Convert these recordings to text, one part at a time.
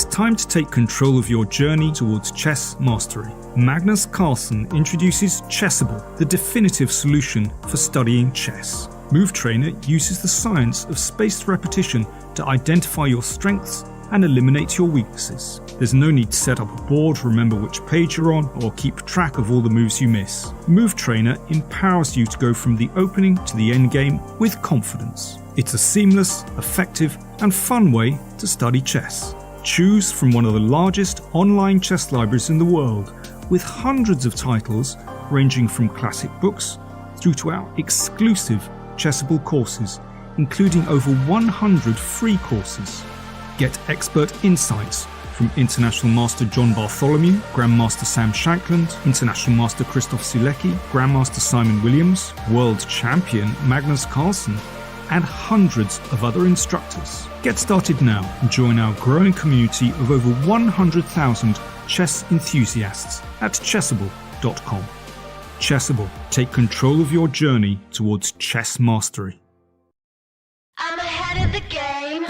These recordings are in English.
It's time to take control of your journey towards chess mastery. Magnus Carlsen introduces Chessable, the definitive solution for studying chess. Move Trainer uses the science of spaced repetition to identify your strengths and eliminate your weaknesses. There's no need to set up a board, remember which page you're on, or keep track of all the moves you miss. Move Trainer empowers you to go from the opening to the end game with confidence. It's a seamless, effective, and fun way to study chess. Choose from one of the largest online chess libraries in the world, with hundreds of titles ranging from classic books through to our exclusive Chessable courses, including over 100 free courses. Get expert insights from International Master John Bartholomew, Grandmaster Sam Shankland, International Master Christoph Silecki, Grandmaster Simon Williams, World Champion Magnus Carlsen, and hundreds of other instructors. Get started now and join our growing community of over 100,000 chess enthusiasts at chessable.com. Chessable, take control of your journey towards chess mastery. I'm ahead of the game.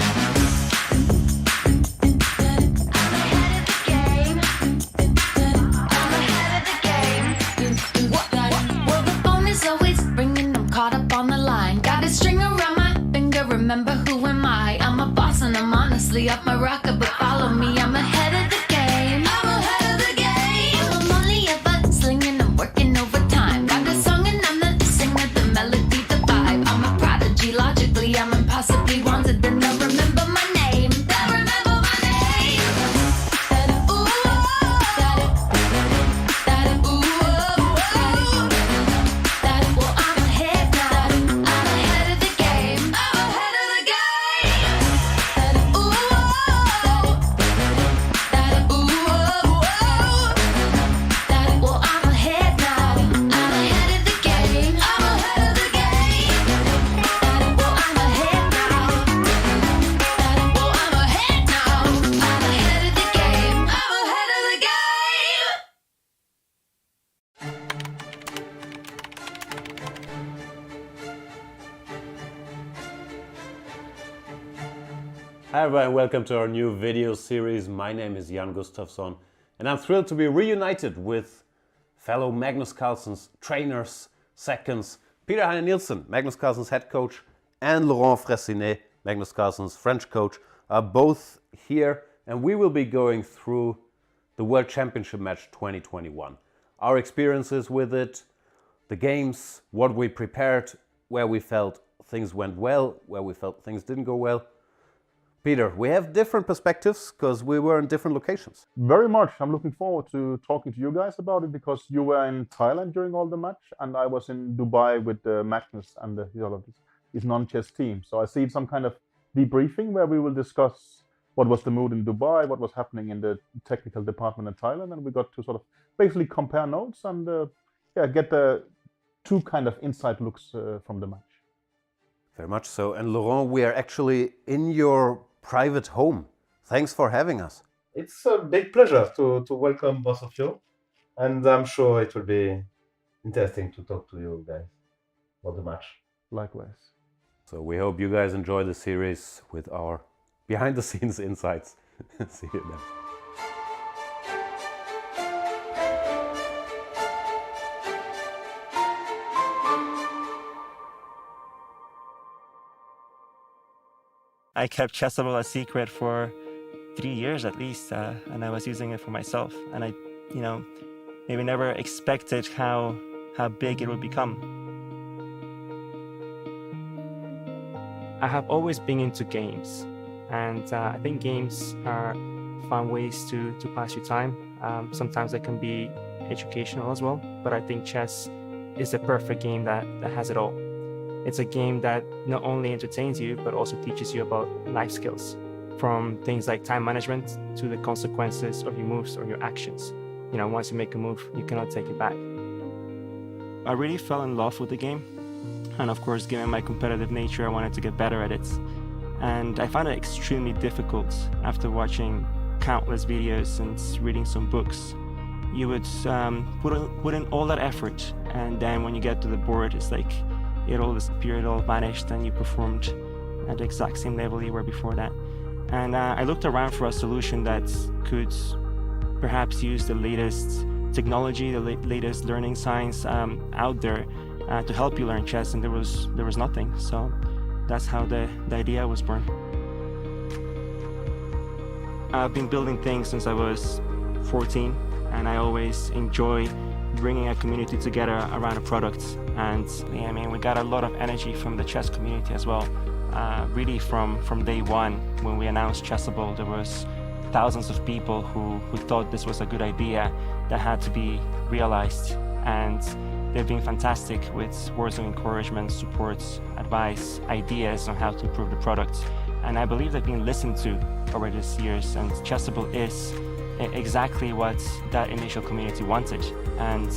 Remember who am I? I'm a boss and I'm honestly off my rocker, but follow me, I'm ahead of the game. I'm ahead of the game. I'm only ever slinging, I'm working overtime. Got a song and I'm the singer, the melody, the vibe. I'm a prodigy, logically, I'm impossibly wanted, and they'll remember my name. They'll remember my name. Ooh, well, I'm ahead now. I'm ahead of the game. Hi everyone, welcome to our new video series. My name is Jan Gustafsson and I'm thrilled to be reunited with fellow Magnus Carlsen's trainers, seconds, Peter Heine Nielsen, Magnus Carlsen's head coach, and Laurent Fressinet, Magnus Carlsen's French coach, are both here, and we will be going through the World Championship match 2021. Our experiences with it, the games, what we prepared, where we felt things went well, where we felt things didn't go well. Peter, we have different perspectives because we were in different locations. Very much. I'm looking forward to talking to you guys about it because you were in Thailand during all the match and I was in Dubai with Magnus and his non-chess team. So I see some kind of debriefing where we will discuss what was the mood in Dubai, what was happening in the technical department in Thailand, and we got to sort of basically compare notes and get the two kind of inside looks from the match. Very much so. And Laurent, we are actually in your private home. Thanks for having us. It's a big pleasure to welcome both of you, and I'm sure it will be interesting to talk to you guys about the match. Likewise. So we hope you guys enjoy the series with our behind the scenes insights. See you then. I kept Chessable a secret for 3 years at least, and I was using it for myself. And I, maybe never expected how big it would become. I have always been into games, and I think games are fun ways to pass your time. Sometimes they can be educational as well, but I think chess is the perfect game that has it all. It's a game that not only entertains you, but also teaches you about life skills, from things like time management to the consequences of your moves or your actions. Once you make a move, you cannot take it back. I really fell in love with the game. And of course, given my competitive nature, I wanted to get better at it. And I found it extremely difficult after watching countless videos and reading some books. You would put in all that effort, and then when you get to the board, it's like it all disappeared, it all vanished, and you performed at the exact same level you were before that. And I looked around for a solution that could perhaps use the latest technology, the latest learning science out there to help you learn chess, and there was nothing. So that's how the idea was born. I've been building things since I was 14, and I always enjoy bringing a community together around a product. And I mean, we got a lot of energy from the chess community as well. Really from day one, when we announced Chessable, there was thousands of people who thought this was a good idea that had to be realized. And they've been fantastic with words of encouragement, support, advice, ideas on how to improve the product. And I believe they've been listened to over these years, and Chessable is exactly what that initial community wanted. And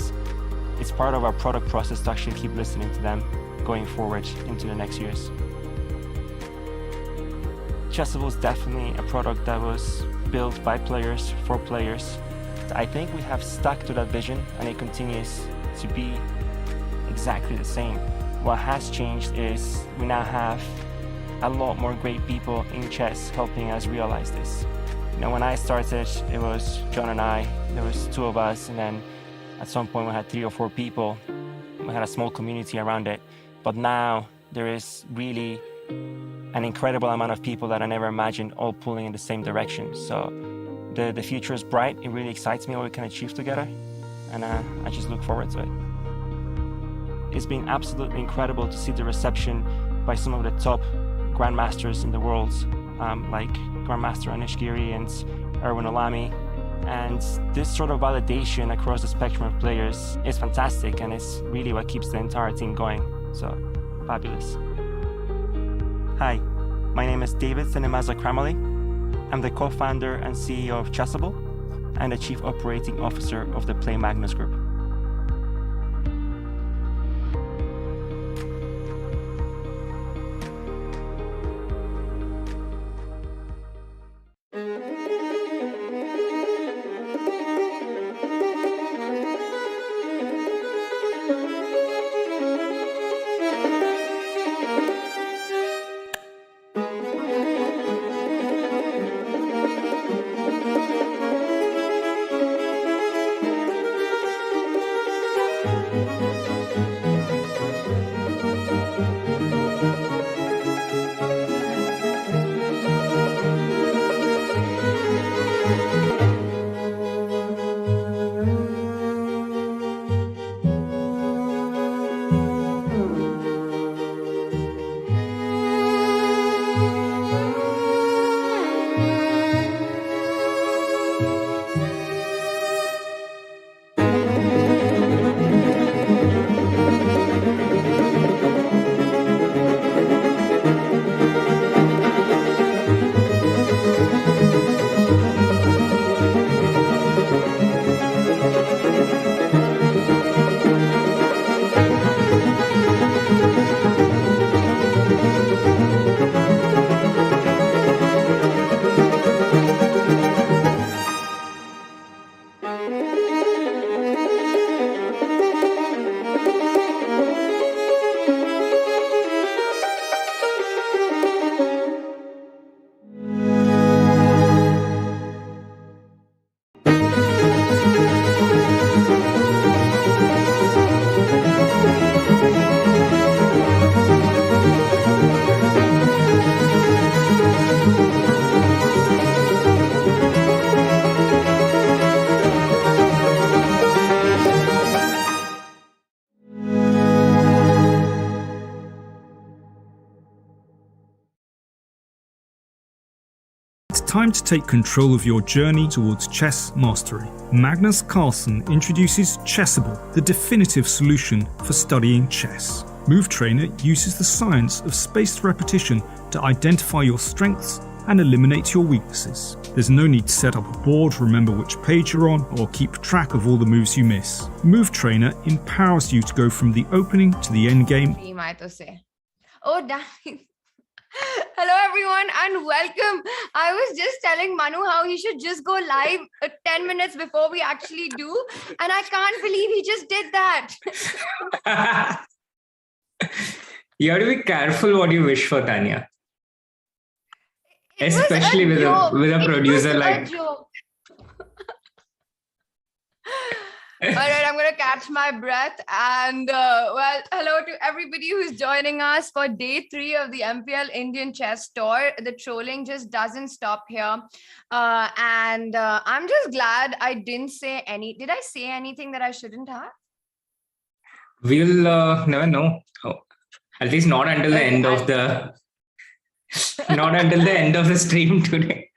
it's part of our product process to actually keep listening to them going forward into the next years. Chessable is definitely a product that was built by players for players. I think we have stuck to that vision, and it continues to be exactly the same. What has changed is we now have a lot more great people in chess helping us realize this. You know, when I started, it was John and I, there was two of us, and then at some point we had 3 or 4 people. We had a small community around it. But now there is really an incredible amount of people that I never imagined all pulling in the same direction. So the future is bright. It really excites me what we can achieve together, and I just look forward to it. It's been absolutely incredible to see the reception by some of the top grandmasters in the world, like Grandmaster Anish Giri and Erwin Olami. And this sort of validation across the spectrum of players is fantastic, and it's really what keeps the entire team going. So, fabulous. Hi, my name is David Sinemaza Kramali. I'm the co-founder and CEO of Chessable and the Chief Operating Officer of the Play Magnus Group. It's time to take control of your journey towards chess mastery. Magnus Carlsen introduces Chessable, the definitive solution for studying chess. Move Trainer uses the science of spaced repetition to identify your strengths and eliminate your weaknesses. There's no need to set up a board, remember which page you're on, or keep track of all the moves you miss. Move Trainer empowers you to go from the opening to the end game. Oh, damn. Hello everyone and welcome. I was just telling Manu how he should just go live 10 minutes before we actually do, and I can't believe he just did that. You have to be careful what you wish for, Tania. It was especially a with joke. a It producer was a like. joke. All right, I'm going to catch my breath. And well, hello to everybody who's joining us for day 3 of the MPL Indian Chess Tour. The trolling just doesn't stop here. And I'm just glad I didn't say did I say anything that I shouldn't have? We'll never know. Oh, at least not until the Okay, end of the not until the end of the stream today.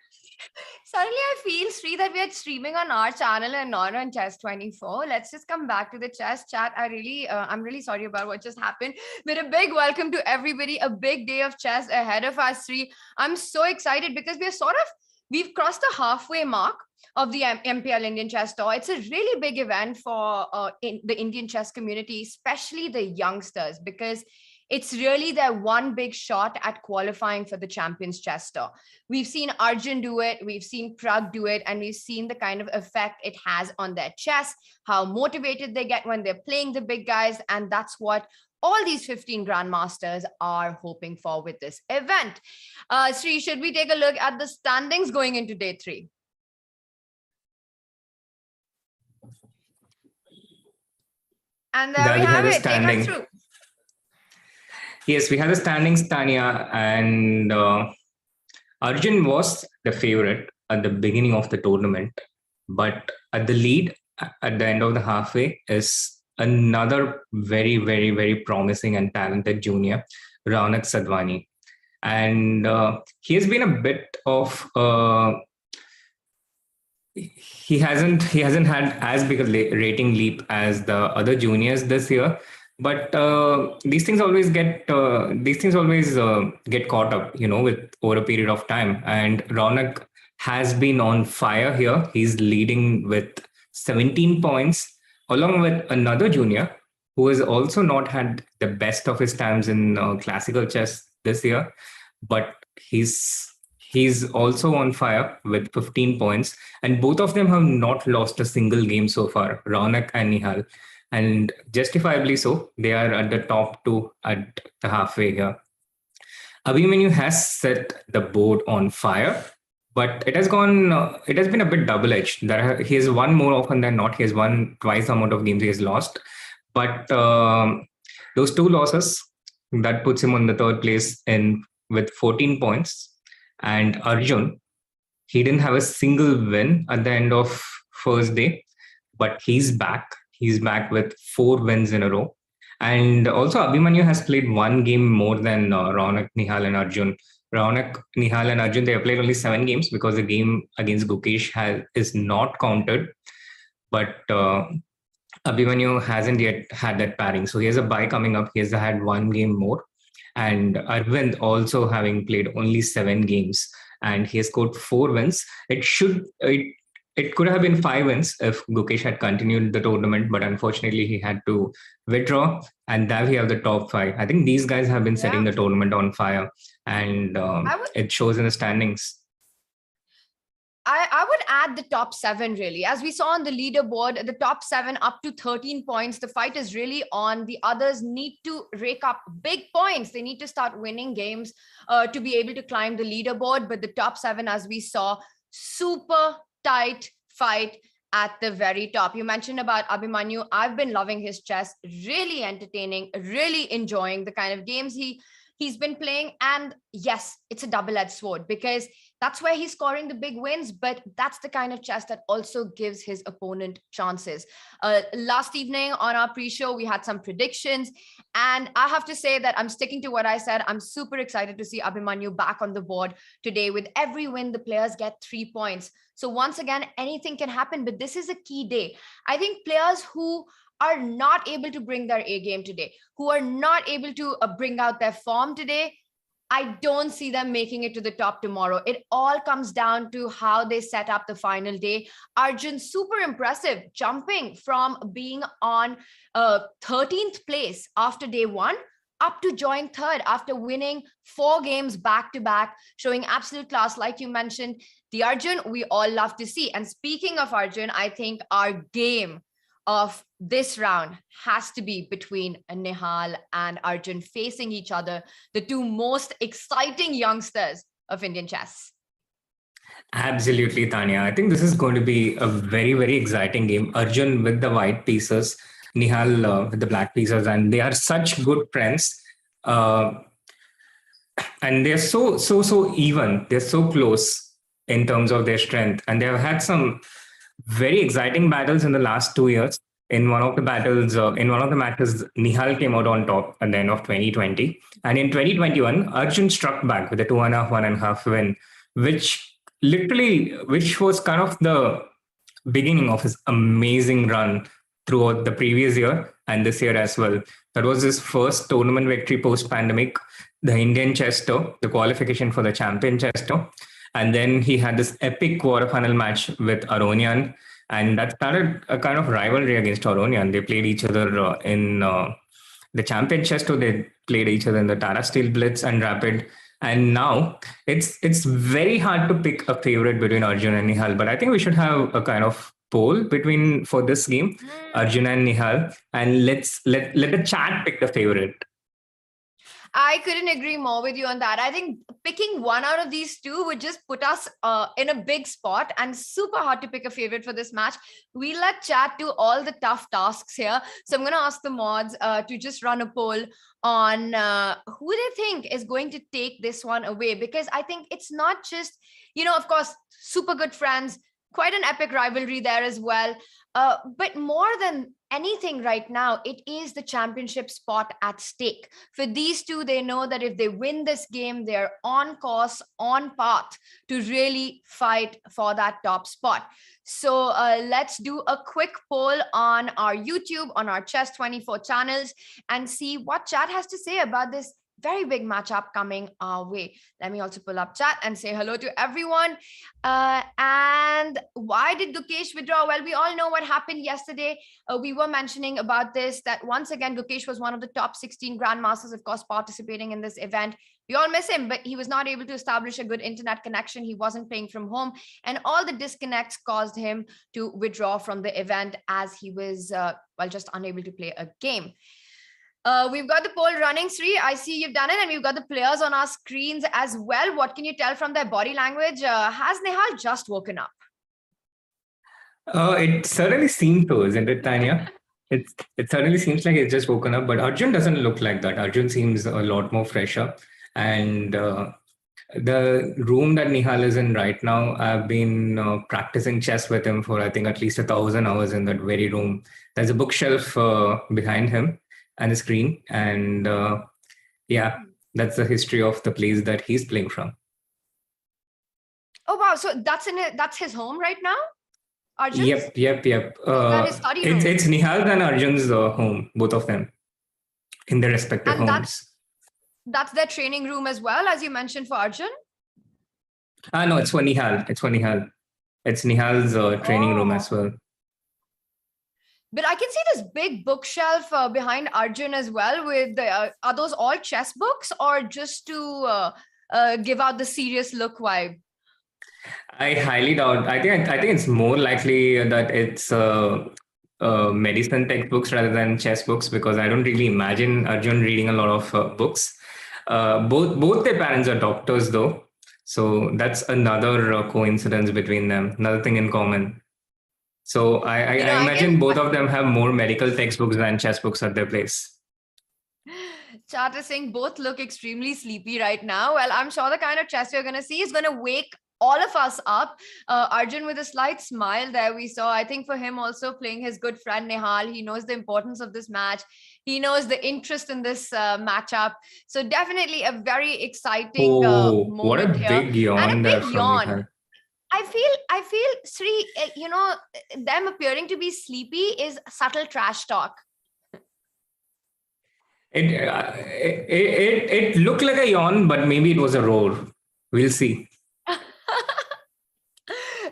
Suddenly, I feel, Sri, that we are streaming on our channel and not on Chess24. Let's just come back to the chess chat. I'm really sorry about what just happened. But a big welcome to everybody. A big day of chess ahead of us, Sri. I'm so excited because we've crossed the halfway mark of the MPL Indian Chess Tour. It's a really big event for the Indian chess community, especially the youngsters, because it's really their one big shot at qualifying for the Champions Chess Tour. We've seen Arjun do it, we've seen Prag do it, and we've seen the kind of effect it has on their chess, how motivated they get when they're playing the big guys, and that's what all these 15 grandmasters are hoping for with this event. Sri, should we take a look at the standings going into day 3? And there we have it. Take us through. Yes, we have the standings, Tania, and Arjun was the favorite at the beginning of the tournament, but at the lead at the end of the halfway is another very, very, very promising and talented junior, Raunak Sadhwani. And he has been a bit of he hasn't had as big a rating leap as the other juniors this year. But these things always get caught up, with over a period of time. And Raunak has been on fire here. He's leading with 17 points, along with another junior who has also not had the best of his times in classical chess this year. But he's also on fire with 15 points. And both of them have not lost a single game so far, Raunak and Nihal. And justifiably so, they are at the top 2 at the halfway here. Abhimanyu has set the board on fire, but it has been a bit double-edged. He has won more often than not. He has won twice the amount of games he has lost. But those 2 losses, that puts him on the 3rd place with 14 points. And Arjun, he didn't have a single win at the end of first day, but he's back. He's back with 4 wins in a row. And also Abhimanyu has played 1 game more than Raunak, Nihal and Arjun. Raunak, Nihal and Arjun, they have played only 7 games because the game against Gukesh is not counted. But Abhimanyu hasn't yet had that pairing. So he has a bye coming up. He has had 1 game more. And Arvind also having played only 7 games. And he has scored 4 wins. It could have been 5 wins if Gukesh had continued the tournament, but unfortunately he had to withdraw. And now we have the top 5. I think these guys have been setting the tournament on fire, and it shows in the standings. I would add the top 7 really. As we saw on the leaderboard, the top 7 up to 13 points. The fight is really on. The others need to rake up big points. They need to start winning games to be able to climb the leaderboard. But the top 7, as we saw, super tight fight at the very top. You mentioned about Abhimanyu. I've been loving his chess, really entertaining, really enjoying the kind of games he's been playing. And yes, it's a double-edged sword because that's where he's scoring the big wins, but that's the kind of chess that also gives his opponent chances. Last evening on our pre-show, we had some predictions, and I have to say that I'm sticking to what I said. I'm super excited to see Abhimanyu back on the board today. With every win, the players get 3 points. So once again, anything can happen, but this is a key day. I think players who are not able to bring their A game today, who are not able to bring out their form today, I don't see them making it to the top tomorrow. It all comes down to how they set up the final day. Arjun, super impressive, jumping from being on 13th place after day 1 up to join 3rd after winning 4 games back-to-back, showing absolute class, like you mentioned. The Arjun we all love to see. And speaking of Arjun, I think our game of this round has to be between Nihal and Arjun facing each other, the 2 most exciting youngsters of Indian chess. Absolutely, Tanya. I think this is going to be a very, very exciting game. Arjun with the white pieces, Nihal with the black pieces, and they are such good friends. Uh, and they're so even. They're so close in terms of their strength. And they have had some very exciting battles in the last 2 years. In one of the battles, in one of the matches, Nihal came out on top at the end of 2020. And in 2021, Arjun struck back with a 2.5, 1.5 win, which was kind of the beginning of his amazing run throughout the previous year and this year as well. That was his first tournament victory post-pandemic, the Indian Chess Tour, the qualification for the Champion Chess Tour. And then he had this epic quarterfinal match with Aronian, and that started a kind of rivalry against Aronian. They played each other in the Champion Chess Tour. They played each other in the Tata Steel Blitz and Rapid. And now it's very hard to pick a favorite between Arjun and Nihal, but I think we should have a kind of poll for this game, Arjun and Nihal, and let the chat pick the favorite. I couldn't agree more with you on that. I think picking one out of these two would just put us in a big spot, and super hard to pick a favorite for this match. We let chat do all the tough tasks here. So I'm going to ask the mods to just run a poll on who they think is going to take this one away, because I think it's not just, of course, super good friends, quite an epic rivalry there as well. But more than anything right now, it is the championship spot at stake. For these two, they know that if they win this game, they're on course, on path to really fight for that top spot. So let's do a quick poll on our YouTube, on our Chess24 channels, and see what chat has to say about this very big matchup coming our way. Let me also pull up chat and say hello to everyone. And why did Gukesh withdraw? Well, we all know what happened yesterday. We were mentioning about this, that once again, Gukesh was one of the top 16 grandmasters, of course, participating in this event. We all miss him, but he was not able to establish a good internet connection. He wasn't playing from home, and all the disconnects caused him to withdraw from the event, as he was, just unable to play a game. We've got the poll running, Sri. I see you've done it, and we've got the players on our screens as well. What can you tell from their body language? Has Nihal just woken up? It certainly seems to, isn't it, Tanya? It certainly seems like it's just woken up, but Arjun doesn't look like that. Arjun seems a lot more fresher. And the room that Nihal is in right now, I've been practicing chess with him for, I think, at least 1,000 hours in that very room. There's a bookshelf behind him and a screen, and that's the history of the place that he's playing from. Oh wow, so that's his home right now, Arjun? Yep. That is study room. It's Nihal and Arjun's home, both of them, in their respective homes. That's their training room as well, as you mentioned, for Arjun? No, it's for Nihal. It's Nihal's training room as well. But I can see this big bookshelf behind Arjun as well. With are those all chess books, or just to give out the serious look vibe? I highly doubt. I think it's more likely that it's medicine textbooks rather than chess books, because I don't really imagine Arjun reading a lot of books. Both their parents are doctors, though, so that's another coincidence between them. Another thing in common. So I imagine both of them have more medical textbooks than chess books at their place. Chat is saying both look extremely sleepy right now. Well, I'm sure the kind of chess you're going to see is going to wake all of us up. Arjun with a slight smile there we saw. I think for him also, playing his good friend Nihal, he knows the importance of this match. He knows the interest in this matchup. So definitely a very exciting moment what a here. big yawn and a there big from yawn. Nihal. I feel Sri, them appearing to be sleepy is subtle trash talk. It looked like a yawn, but maybe it was a roar. We'll see.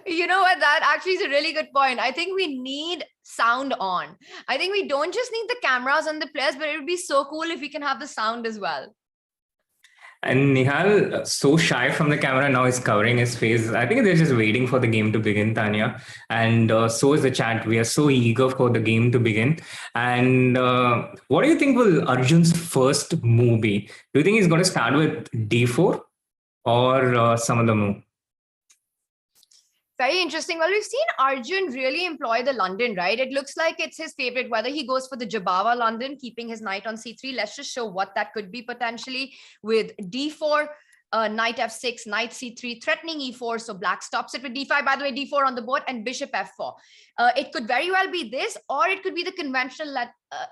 You know what? That actually is a really good point. I think we need sound on. I think we don't just need the cameras and the players, but it would be so cool if we can have the sound as well. And Nihal, so shy from the camera, now is covering his face. I think they're just waiting for the game to begin, Tanya. And so is the chat. We are so eager for the game to begin. And what do you think will Arjun's first move be? Do you think he's going to start with d4? or some other move? Very interesting. Well, we've seen Arjun really employ the London, right? It looks like it's his favorite, whether he goes for the Jabawa London, keeping his knight on c3. Let's just show what that could be potentially with d4, knight f6, knight c3, threatening e4. So black stops it with d5. By the way, d4 on the board and bishop f4. It could very well be this, or it could be the conventional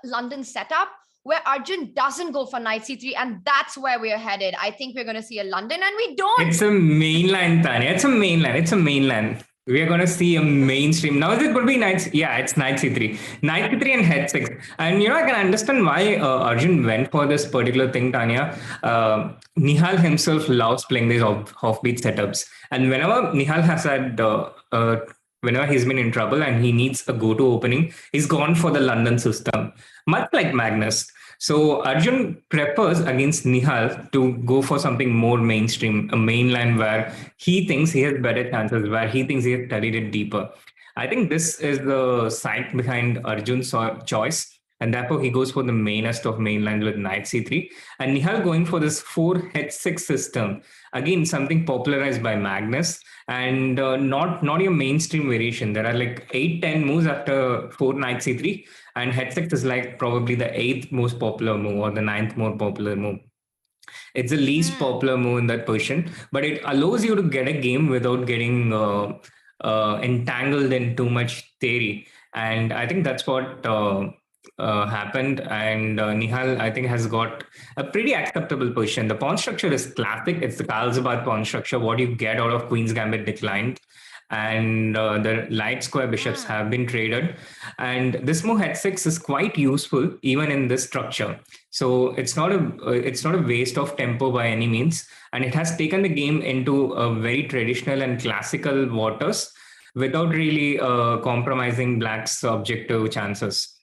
London setup, where Arjun doesn't go for knight c3, and that's where we're headed. I think we're going to see a London, and we don't. It's a mainline, Tania. It's a mainline. It's a mainline. We are going to see a mainstream. Now, is it going to be knight? Yeah, it's knight c3. Knight c3 and h6. And, I can understand why Arjun went for this particular thing, Tania. Nihal himself loves playing these offbeat setups. And whenever Nihal has had... whenever he's been in trouble and he needs a go-to opening, he's gone for the London system, much like Magnus. So Arjun prefers against Nihal to go for something more mainstream, a mainline where he thinks he has better chances, where he thinks he has studied it deeper. I think this is the side behind Arjun's choice. And therefore, he goes for the mainest of mainlines with knight c3. And Nihal going for this 4h6 system. Again, something popularized by Magnus and not your mainstream variation. There are like 8-10 moves after 4 knight c3. And h6 is like probably the 8th most popular move or the 9th more popular move. It's the least popular move in that position. But it allows you to get a game without getting entangled in too much theory. And I think that's what... happened, and Nihal, I think, has got a pretty acceptable position. The pawn structure is classic. It's the Carlsbad pawn structure, what you get out of Queen's Gambit declined. And the light square bishops have been traded. And this move h6 is quite useful even in this structure. So it's not a waste of tempo by any means. And it has taken the game into a very traditional and classical waters without really compromising Black's objective chances.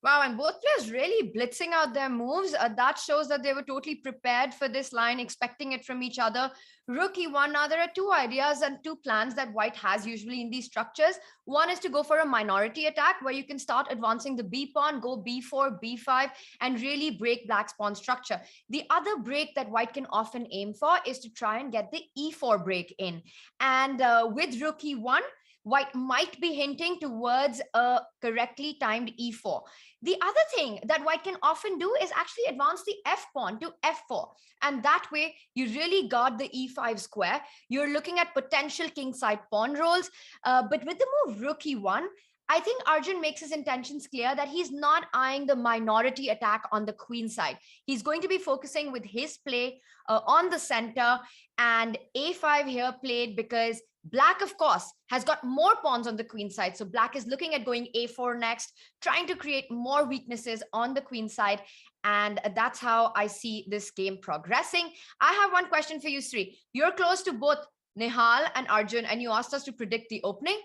Wow, and both players really blitzing out their moves. That shows that they were totally prepared for this line, expecting it from each other. Rook e1. Now, there are two ideas and two plans that White has usually in these structures. One is to go for a minority attack, where you can start advancing the b pawn, go b4, b5, and really break Black's pawn structure. The other break that White can often aim for is to try and get the e4 break in. And with rook e1, White might be hinting towards a correctly timed e4. The other thing that White can often do is actually advance the f pawn to f4. And that way, you really guard the e5 square. You're looking at potential kingside pawn rolls. But with the move rook e1, I think Arjun makes his intentions clear that he's not eyeing the minority attack on the queen side. He's going to be focusing with his play on the center, and a5 here played because Black, of course, has got more pawns on the queen side. So Black is looking at going a4 next, trying to create more weaknesses on the queen side. And that's how I see this game progressing. I have one question for you, Sri. You're close to both Nihal and Arjun, and you asked us to predict the opening.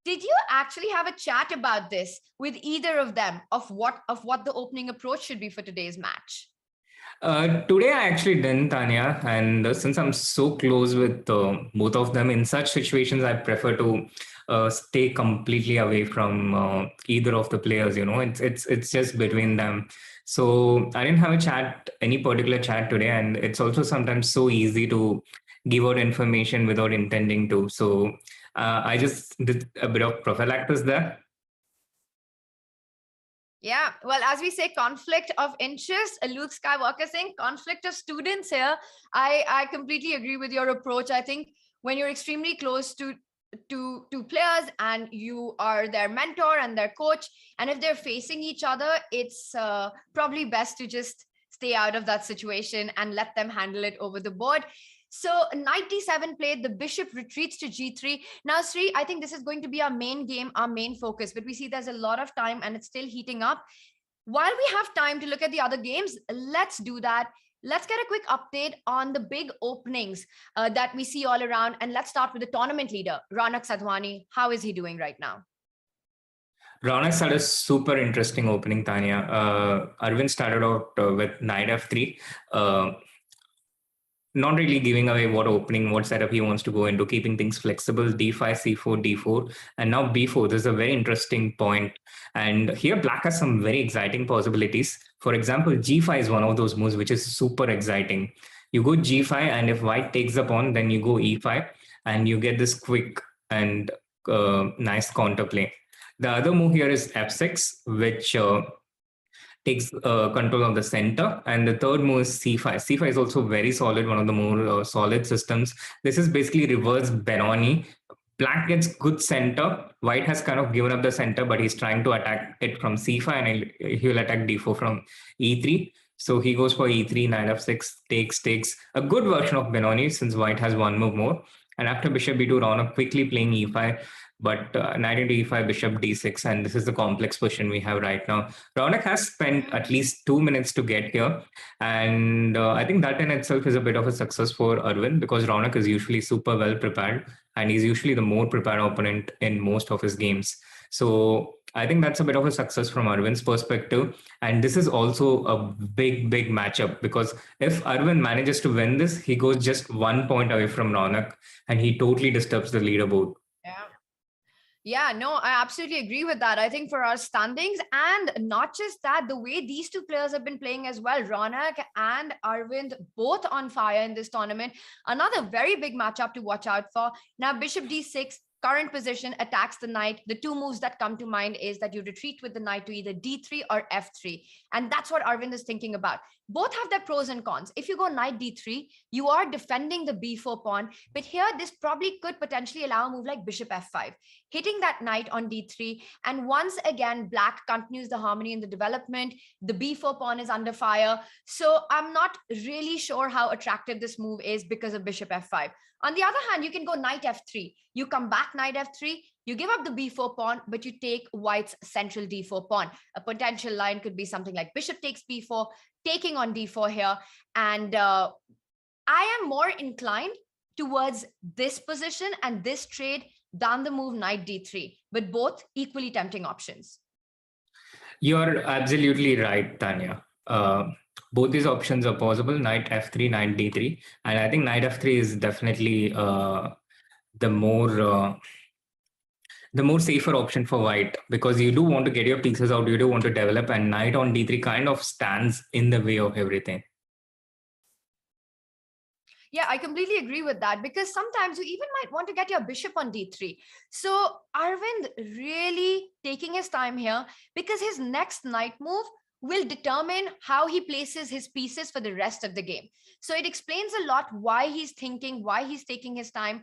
Did you actually have a chat about this with either of them of what the opening approach should be for today's match? Today I actually didn't, Tania, and since I'm so close with both of them, in such situations I prefer to stay completely away from either of the players. It's just between them. So I didn't have a chat, any particular chat today, and it's also sometimes so easy to give out information without intending to. So I just did a bit of prophylaxis there. Yeah, well, as we say, conflict of interest. Luke Skywalker saying conflict of students here. I completely agree with your approach. I think when you're extremely close to players and you are their mentor and their coach, and if they're facing each other, it's probably best to just stay out of that situation and let them handle it over the board. So knight d7 played, the bishop retreats to g3. Now, Sri, I think this is going to be our main game, our main focus, but we see there's a lot of time and it's still heating up. While we have time to look at the other games, let's do that. Let's get a quick update on the big openings that we see all around. And let's start with the tournament leader, Raunak Sadhwani. How is he doing right now? Raunak had a super interesting opening, Tania. Arvind started out with knight f3. Not really giving away what setup he wants to go into, keeping things flexible, d5, c4, d4, and now b4. This is a very interesting point. And here Black has some very exciting possibilities. For example, g5 is one of those moves which is super exciting. You go g5, and if white takes the pawn, then you go e5, and you get this quick and nice counterplay. The other move here is f6, which takes control of the center, and the third move is c5. c5 is also very solid, one of the more solid systems. This is basically reverse Benoni. Black gets good center. White has kind of given up the center, but he's trying to attack it from c5, and he'll attack d4 from e3. So he goes for e3, knight f6, takes a good version of Benoni, since white has one move more. And after bishop b2, Raunak quickly playing e5, but knight into e5, bishop d6, and this is the complex position we have right now. Raunak has spent at least 2 minutes to get here, and I think that in itself is a bit of a success for Arvind, because Raunak is usually super well prepared, and he's usually the more prepared opponent in most of his games. So I think that's a bit of a success from Arvind's perspective. And this is also a big matchup, because if Arvind manages to win this, he goes just 1 point away from Raunak, and he totally disturbs the leaderboard. Yeah, no, I absolutely agree with that. I think for our standings, and not just that, the way these two players have been playing as well, Raunak and Arvind, both on fire in this tournament. Another very big matchup to watch out for. Now, bishop d6, current position, attacks the knight. The two moves that come to mind is that you retreat with the knight to either d3 or f3. And that's what Arvind is thinking about. Both have their pros and cons. If you go knight d3, you are defending the b4 pawn. But here, this probably could potentially allow a move like bishop f5, hitting that knight on d3. And once again, black continues the harmony in the development. The b4 pawn is under fire. So I'm not really sure how attractive this move is because of bishop f5. On the other hand, you can go knight f3. You come back knight f3, you give up the b4 pawn, but you take white's central d4 pawn. A potential line could be something like bishop takes b4, taking on d4 here. And I am more inclined towards this position and this trade than the move knight d3, but both equally tempting options. You're absolutely right, Tania. Both these options are possible, knight f3, knight d3. And I think knight f3 is definitely the more safer option for white, because you do want to get your pieces out, you do want to develop, and knight on d3 kind of stands in the way of everything. Yeah, I completely agree with that, because sometimes you even might want to get your bishop on d3. So Arvind really taking his time here, because his next knight move will determine how he places his pieces for the rest of the game. So it explains a lot why he's thinking, why he's taking his time.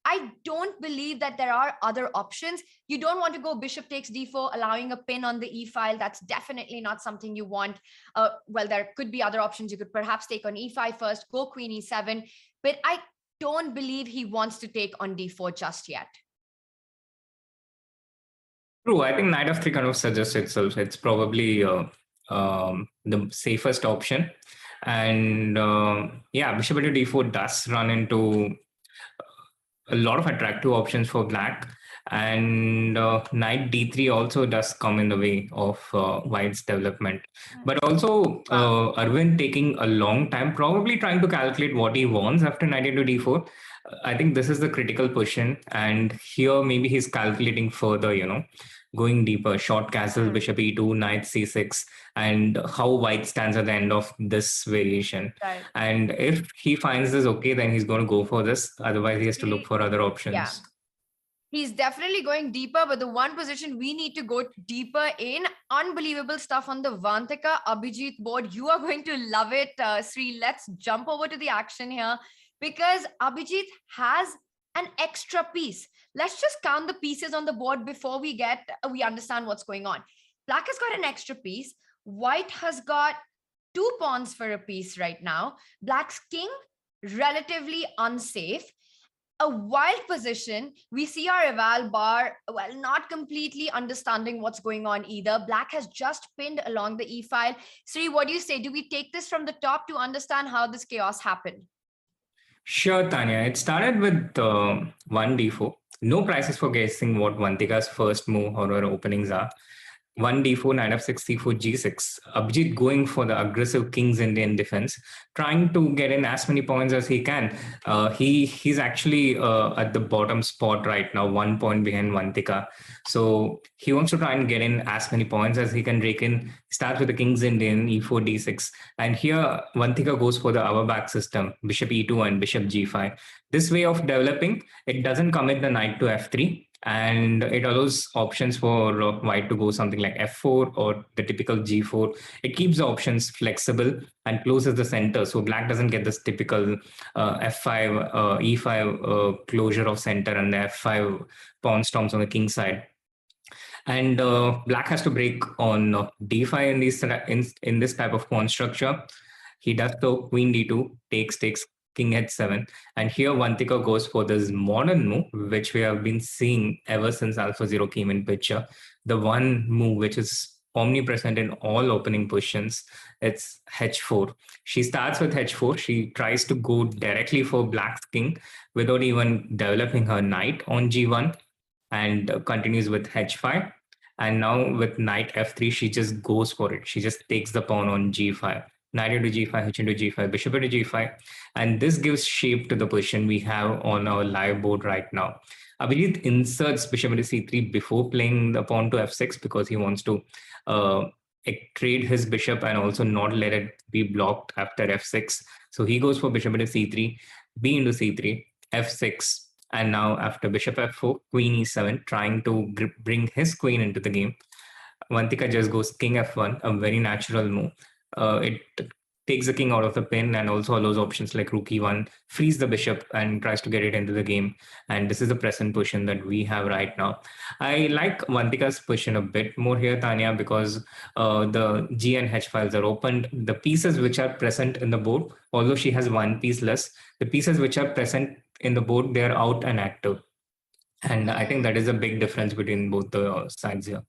I don't believe that there are other options. You don't want to go bishop takes d4, allowing a pin on the e file. That's definitely not something you want. Well, there could be other options. You could perhaps take on e5 first, go queen e7. But I don't believe he wants to take on d4 just yet. True, I think knight f3 kind of suggests itself. It's probably the safest option. And yeah, bishop into d4 does run into a lot of attractive options for black, and knight d3 also does come in the way of white's development. But also Arvind taking a long time, probably trying to calculate what he wants after knight into d4. I think this is the critical position, and here maybe he's calculating further, going deeper, short castle, bishop e2, knight c6, and how white stands at the end of this variation. Right. And if he finds this okay, then he's going to go for this. Otherwise, he has to look for other options. Yeah. He's definitely going deeper, but the one position we need to go deeper in, unbelievable stuff on the Vantika Abhijit board. You are going to love it, Sri. Let's jump over to the action here, because Abhijit has an extra piece. Let's just count the pieces on the board before we understand what's going on. Black has got an extra piece. White has got 2 pawns for a piece right now. Black's king, relatively unsafe. A wild position. We see our eval bar, well, not completely understanding what's going on either. Black has just pinned along the e-file. Sri, what do you say? Do we take this from the top to understand how this chaos happened? Sure, Tania. It started with 1d4. No prizes for guessing what Vantika's first move or her openings are. 1d4, knight f6, c4, g6. Abhijit going for the aggressive King's Indian defense, trying to get in as many points as he can. He's actually at the bottom spot right now, 1 point behind Vantika. So he wants to try and get in as many points as he can rake in. starts with the King's Indian, e4, d6. And here, Vantika goes for the hour back system, bishop e2 and bishop g5. This way of developing, it doesn't commit the knight to f3. And it allows options for white to go something like f4 or the typical g4. It keeps the options flexible and closes the center, so black doesn't get this typical f5, e5 closure of center and the f5 pawn storms on the king side. And black has to break on d5 in this type of pawn structure. He does so, queen d2, takes, king h7. And here Vantika goes for this modern move, which we have been seeing ever since AlphaZero came in picture. The one move which is omnipresent in all opening positions, it's h4. She starts with h4. She tries to go directly for black's king without even developing her knight on g1, and continues with h5. And now with knight f3, she just goes for it. She just takes the pawn on g5. Knight into g5, h into g5, bishop into g5. And this gives shape to the position we have on our live board right now. Abhijit inserts bishop into c3 before playing the pawn to f6 because he wants to trade his bishop and also not let it be blocked after f6. So he goes for bishop into c3, b into c3, f6. And now after bishop f4, queen e7, trying to bring his queen into the game. Vantika just goes king f1, a very natural move. It takes the king out of the pin and also allows options like rook e1, frees the bishop and tries to get it into the game. And this is the present position that we have right now. I like Vantika's position a bit more here, Tania, because the G and H files are opened. The pieces which are present in the board, although she has one piece less, the pieces which are present in the board, they're out and active. And I think that is a big difference between both the sides here.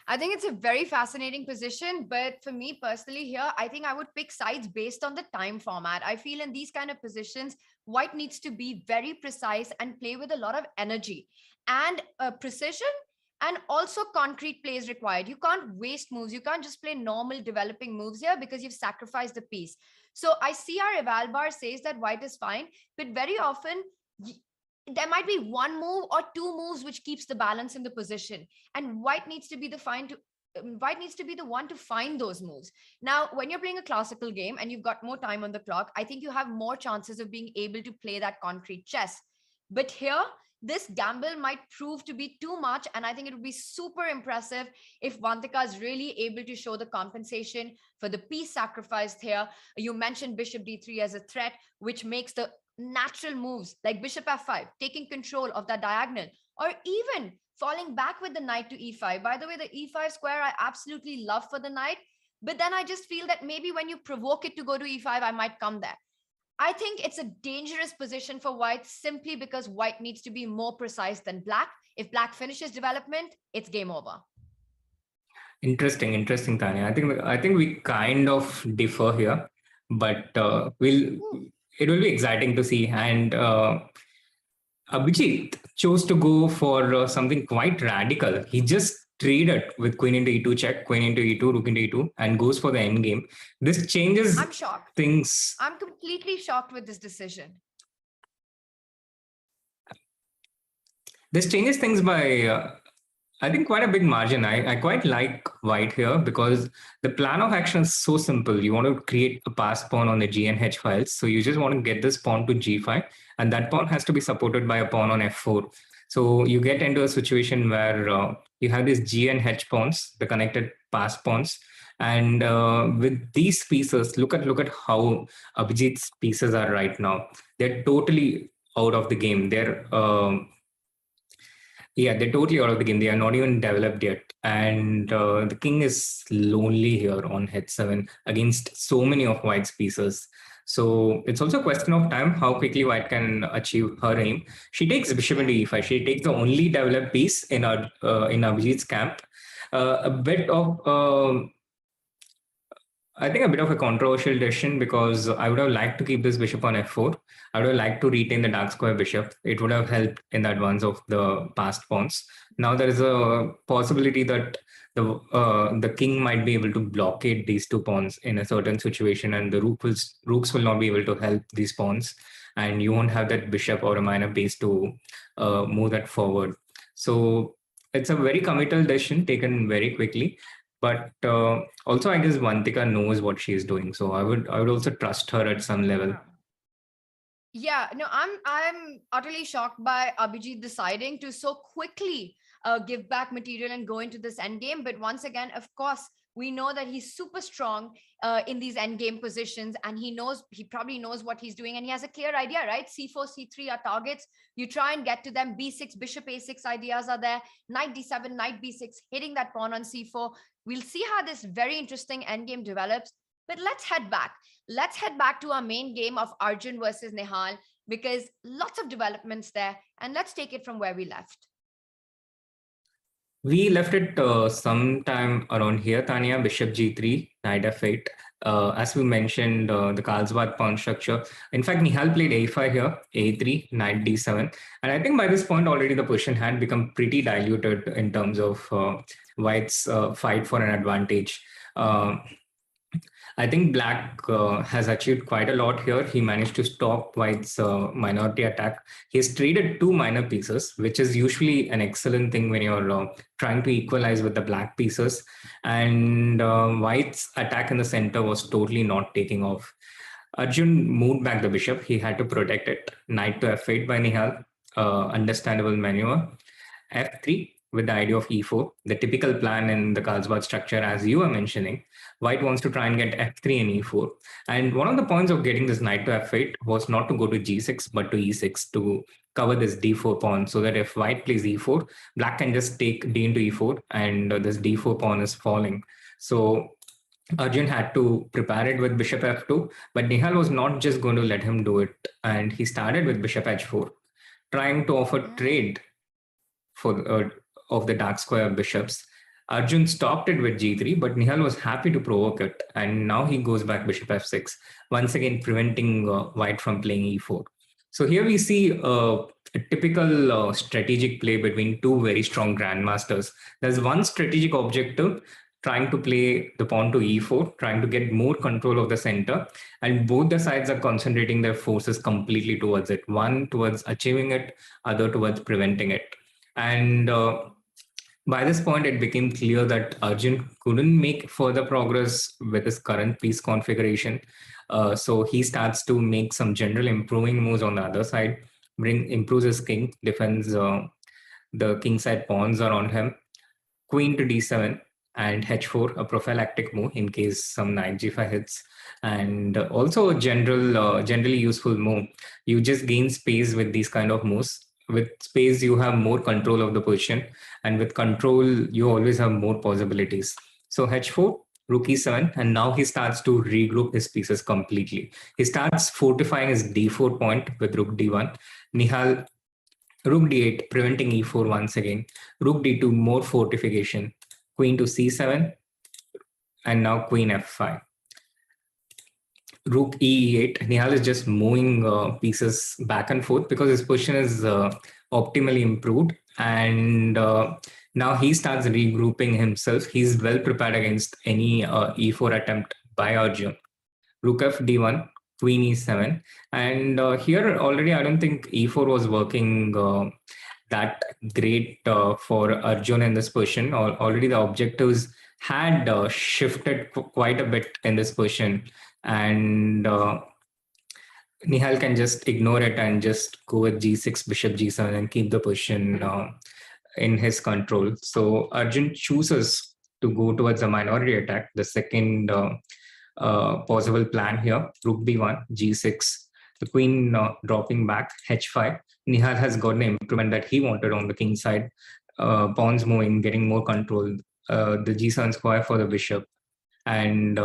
I think it's a very fascinating position, but for me personally here, I think I would pick sides based on the time format. I feel in these kind of positions, white needs to be very precise and play with a lot of energy and precision, and also concrete plays required. You can't waste moves. You can't just play normal developing moves here because you've sacrificed the piece. So I see our eval bar says that white is fine, but very often there might be one move or two moves which keeps the balance in the position, and white needs to be the one to find those moves. Now, when you're playing a classical game and you've got more time on the clock, I think you have more chances of being able to play that concrete chess. But here, this gamble might prove to be too much, and I think it would be super impressive if Vantika is really able to show the compensation for the piece sacrificed here. You mentioned bishop d3 as a threat, which makes the natural moves like bishop f5, taking control of that diagonal, or even falling back with the knight to e5. By the way, the e5 square I absolutely love for the knight, but then I just feel that maybe when you provoke it to go to e5, I might come there. I think it's a dangerous position for white simply because white needs to be more precise than black. If black finishes development, it's game over. Interesting, Tanya. I think we kind of differ here, but it will be exciting to see. And Abhijit chose to go for something quite radical. He just traded with queen into e2 check, queen into e2, rook into e2, and goes for the endgame. This changes I'm shocked. Things. I'm completely shocked with this decision. This changes things by, I think, quite a big margin. I quite like white here because the plan of action is so simple. You want to create a pass pawn on the G and H files. So you just want to get this pawn to G5, and that pawn has to be supported by a pawn on F4. So you get into a situation where you have these G and H pawns, the connected pass pawns. And with these pieces, look at how Abhijit's pieces are right now. They're totally out of the game. They're totally out of the game. They are not even developed yet. And the king is lonely here on h7 against so many of white's pieces. So it's also a question of time how quickly white can achieve her aim. She takes bishop into e5. She takes the only developed piece in Abhijit's camp. I think a bit of a controversial decision because I would have liked to keep this bishop on f4. I would have liked to retain the dark square bishop. It would have helped in the advance of the passed pawns. Now there is a possibility that the king might be able to blockade these two pawns in a certain situation, and the rooks will not be able to help these pawns, and you won't have that bishop or a minor piece to move that forward. So it's a very committal decision taken very quickly. But also, I guess Vantika knows what she's doing, so I would also trust her at some level. Yeah, no, I'm utterly shocked by Abhijit deciding to so quickly give back material and go into this endgame. But once again, of course, we know that he's super strong in these endgame positions, and he probably knows what he's doing, and he has a clear idea, right? C4, C3 are targets. You try and get to them. B6, bishop A6 ideas are there. Knight D7, knight B6, hitting that pawn on C4. We'll see how this very interesting endgame develops. But let's head back. Let's head back to our main game of Arjun versus Nihal, because lots of developments there. And let's take it from where we left. We left it sometime around here, Tania, bishop g3, knight f8. As we mentioned, the Carlsbad pawn structure. In fact, Nihal played a5 here, a3, knight d7. And I think by this point already the position had become pretty diluted in terms of White's fight for an advantage. I think Black has achieved quite a lot here. He managed to stop White's minority attack. He's traded 2 minor pieces, which is usually an excellent thing when you're trying to equalize with the Black pieces. And White's attack in the center was totally not taking off. Arjun moved back the bishop. He had to protect it. Knight to f8 by Nihal. Understandable maneuver. f3 with the idea of e4, the typical plan in the Carlsbad structure, as you were mentioning. White wants to try and get f3 and e4. And one of the points of getting this knight to f8 was not to go to g6, but to e6 to cover this d4 pawn, so that if White plays e4, Black can just take d into e4, and this d4 pawn is falling. So Arjun had to prepare it with bishop f2, but Nihal was not just going to let him do it. And he started with bishop h4, trying to offer trade for of the dark square bishops. Arjun stopped it with g3, but Nihal was happy to provoke it. And now he goes back bishop f6, once again preventing White from playing e4. So here we see a typical strategic play between two very strong grandmasters. There's one strategic objective, trying to play the pawn to e4, trying to get more control of the center. And both the sides are concentrating their forces completely towards it. One towards achieving it, other towards preventing it. And by this point, it became clear that Arjun couldn't make further progress with his current piece configuration. So he starts to make some general improving moves on the other side, improves his king, defends the kingside pawns around him, queen to d7, and h4, a prophylactic move in case some knight g5 hits, and also a generally useful move. You just gain space with these kind of moves. With space, you have more control of the position, and with control, you always have more possibilities. So h4, rook e7, and now he starts to regroup his pieces completely. He starts fortifying his d4 point with rook d1. Nihal, rook d8, preventing e4 once again. Rook d2, more fortification. Queen to c7, and now queen f5. Rook e8, Nihal is just moving pieces back and forth because his position is optimally improved. And now he starts regrouping himself. He's well prepared against any e4 attempt by Arjun. Rook f d1, queen e7. And here already I don't think e4 was working that great for Arjun in this position. Already the objectives had shifted quite a bit in this position. And Nihal can just ignore it and just go with g6, bishop g7, and keep the position in his control. So Arjun chooses to go towards a minority attack, the second possible plan here. Rook b1, g6, the queen dropping back, h5. Nihal has got an improvement that he wanted on the king side. Pawns moving, getting more control, the g7 square for the bishop. And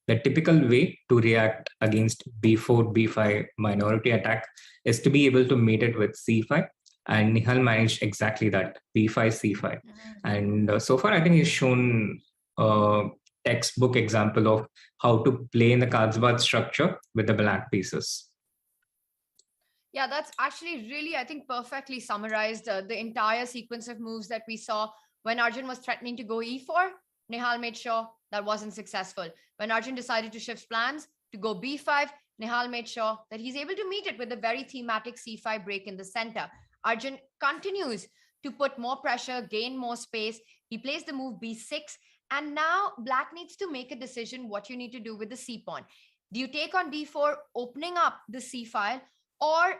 the typical way to react against b4, b5 minority attack is to be able to mate it with c5. And Nihal managed exactly that, b5, c5. And so far, I think he's shown a textbook example of how to play in the Carlsbad structure with the black pieces. Yeah, that's actually really, I think, perfectly summarized the entire sequence of moves that we saw. When Arjun was threatening to go e4, Nihal made sure that wasn't successful. When Arjun decided to shift plans to go b5, Nihal made sure that he's able to meet it with a very thematic c5 break in the center. Arjun continues to put more pressure, gain more space. He plays the move b6, And now black needs to make a decision what you need to do with the c pawn. Do you take on d4, opening up the c file, or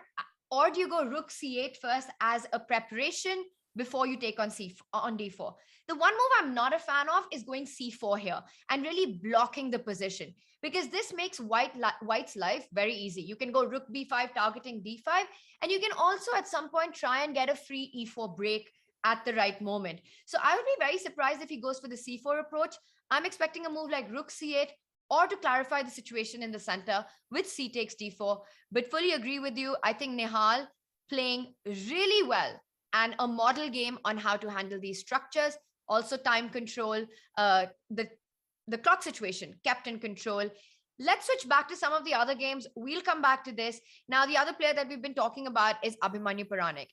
do you go rook c8 first as a preparation before you take on d4? The one move I'm not a fan of is going c4 here and really blocking the position, because this makes white's life very easy. You can go rook b5 targeting d5, and you can also at some point try and get a free e4 break at the right moment. So I would be very surprised if he goes for the c4 approach. I'm expecting a move like rook c8, or to clarify the situation in the center with c takes d4. But fully agree with you. I think Nihal playing really well and a model game on how to handle these structures. Also time control, the clock situation kept in control. Let's switch back to some of the other games. We'll come back to this. Now, the other player that we've been talking about is Abhimanyu,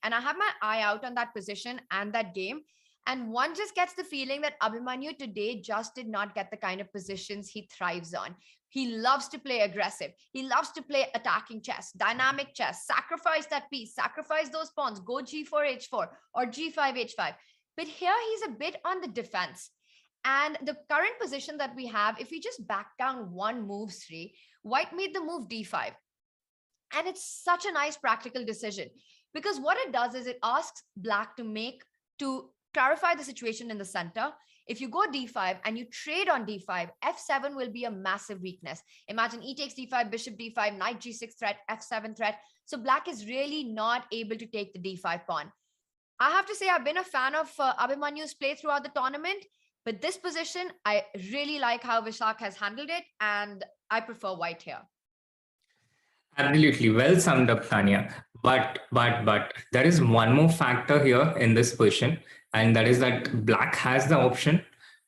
and I have my eye out on that position and that game. And one just gets the feeling that Abhimanyu today just did not get the kind of positions he thrives on. He loves to play aggressive. He loves to play attacking chess, dynamic chess, sacrifice that piece, sacrifice those pawns, go g4, h4, or g5, h5. But here he's a bit on the defense. And the current position that we have, if we just back down one move, Sri, white made the move d5. And it's such a nice practical decision, because what it does is it asks black to clarify the situation in the center. If you go d5 and you trade on d5, f7 will be a massive weakness. Imagine e takes d5, bishop d5, knight g6 threat, f7 threat. So black is really not able to take the d5 pawn. I have to say, I've been a fan of Abhimanyu's play throughout the tournament, but this position, I really like how Vishak has handled it, and I prefer white here. Absolutely, well summed up, Tania. But there is one more factor here in this position, and that is that black has the option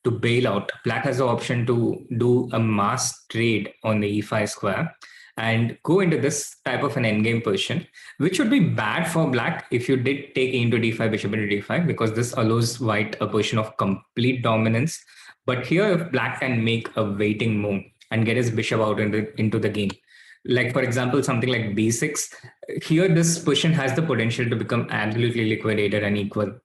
to bail out. Black has the option to do a mass trade on the e5 square and go into this type of an endgame position, which would be bad for black if you did take into d5, bishop into d5, because this allows white a position of complete dominance. But here, if black can make a waiting move and get his bishop out into the game, like for example, something like b6, here this position has the potential to become absolutely liquidated and equal,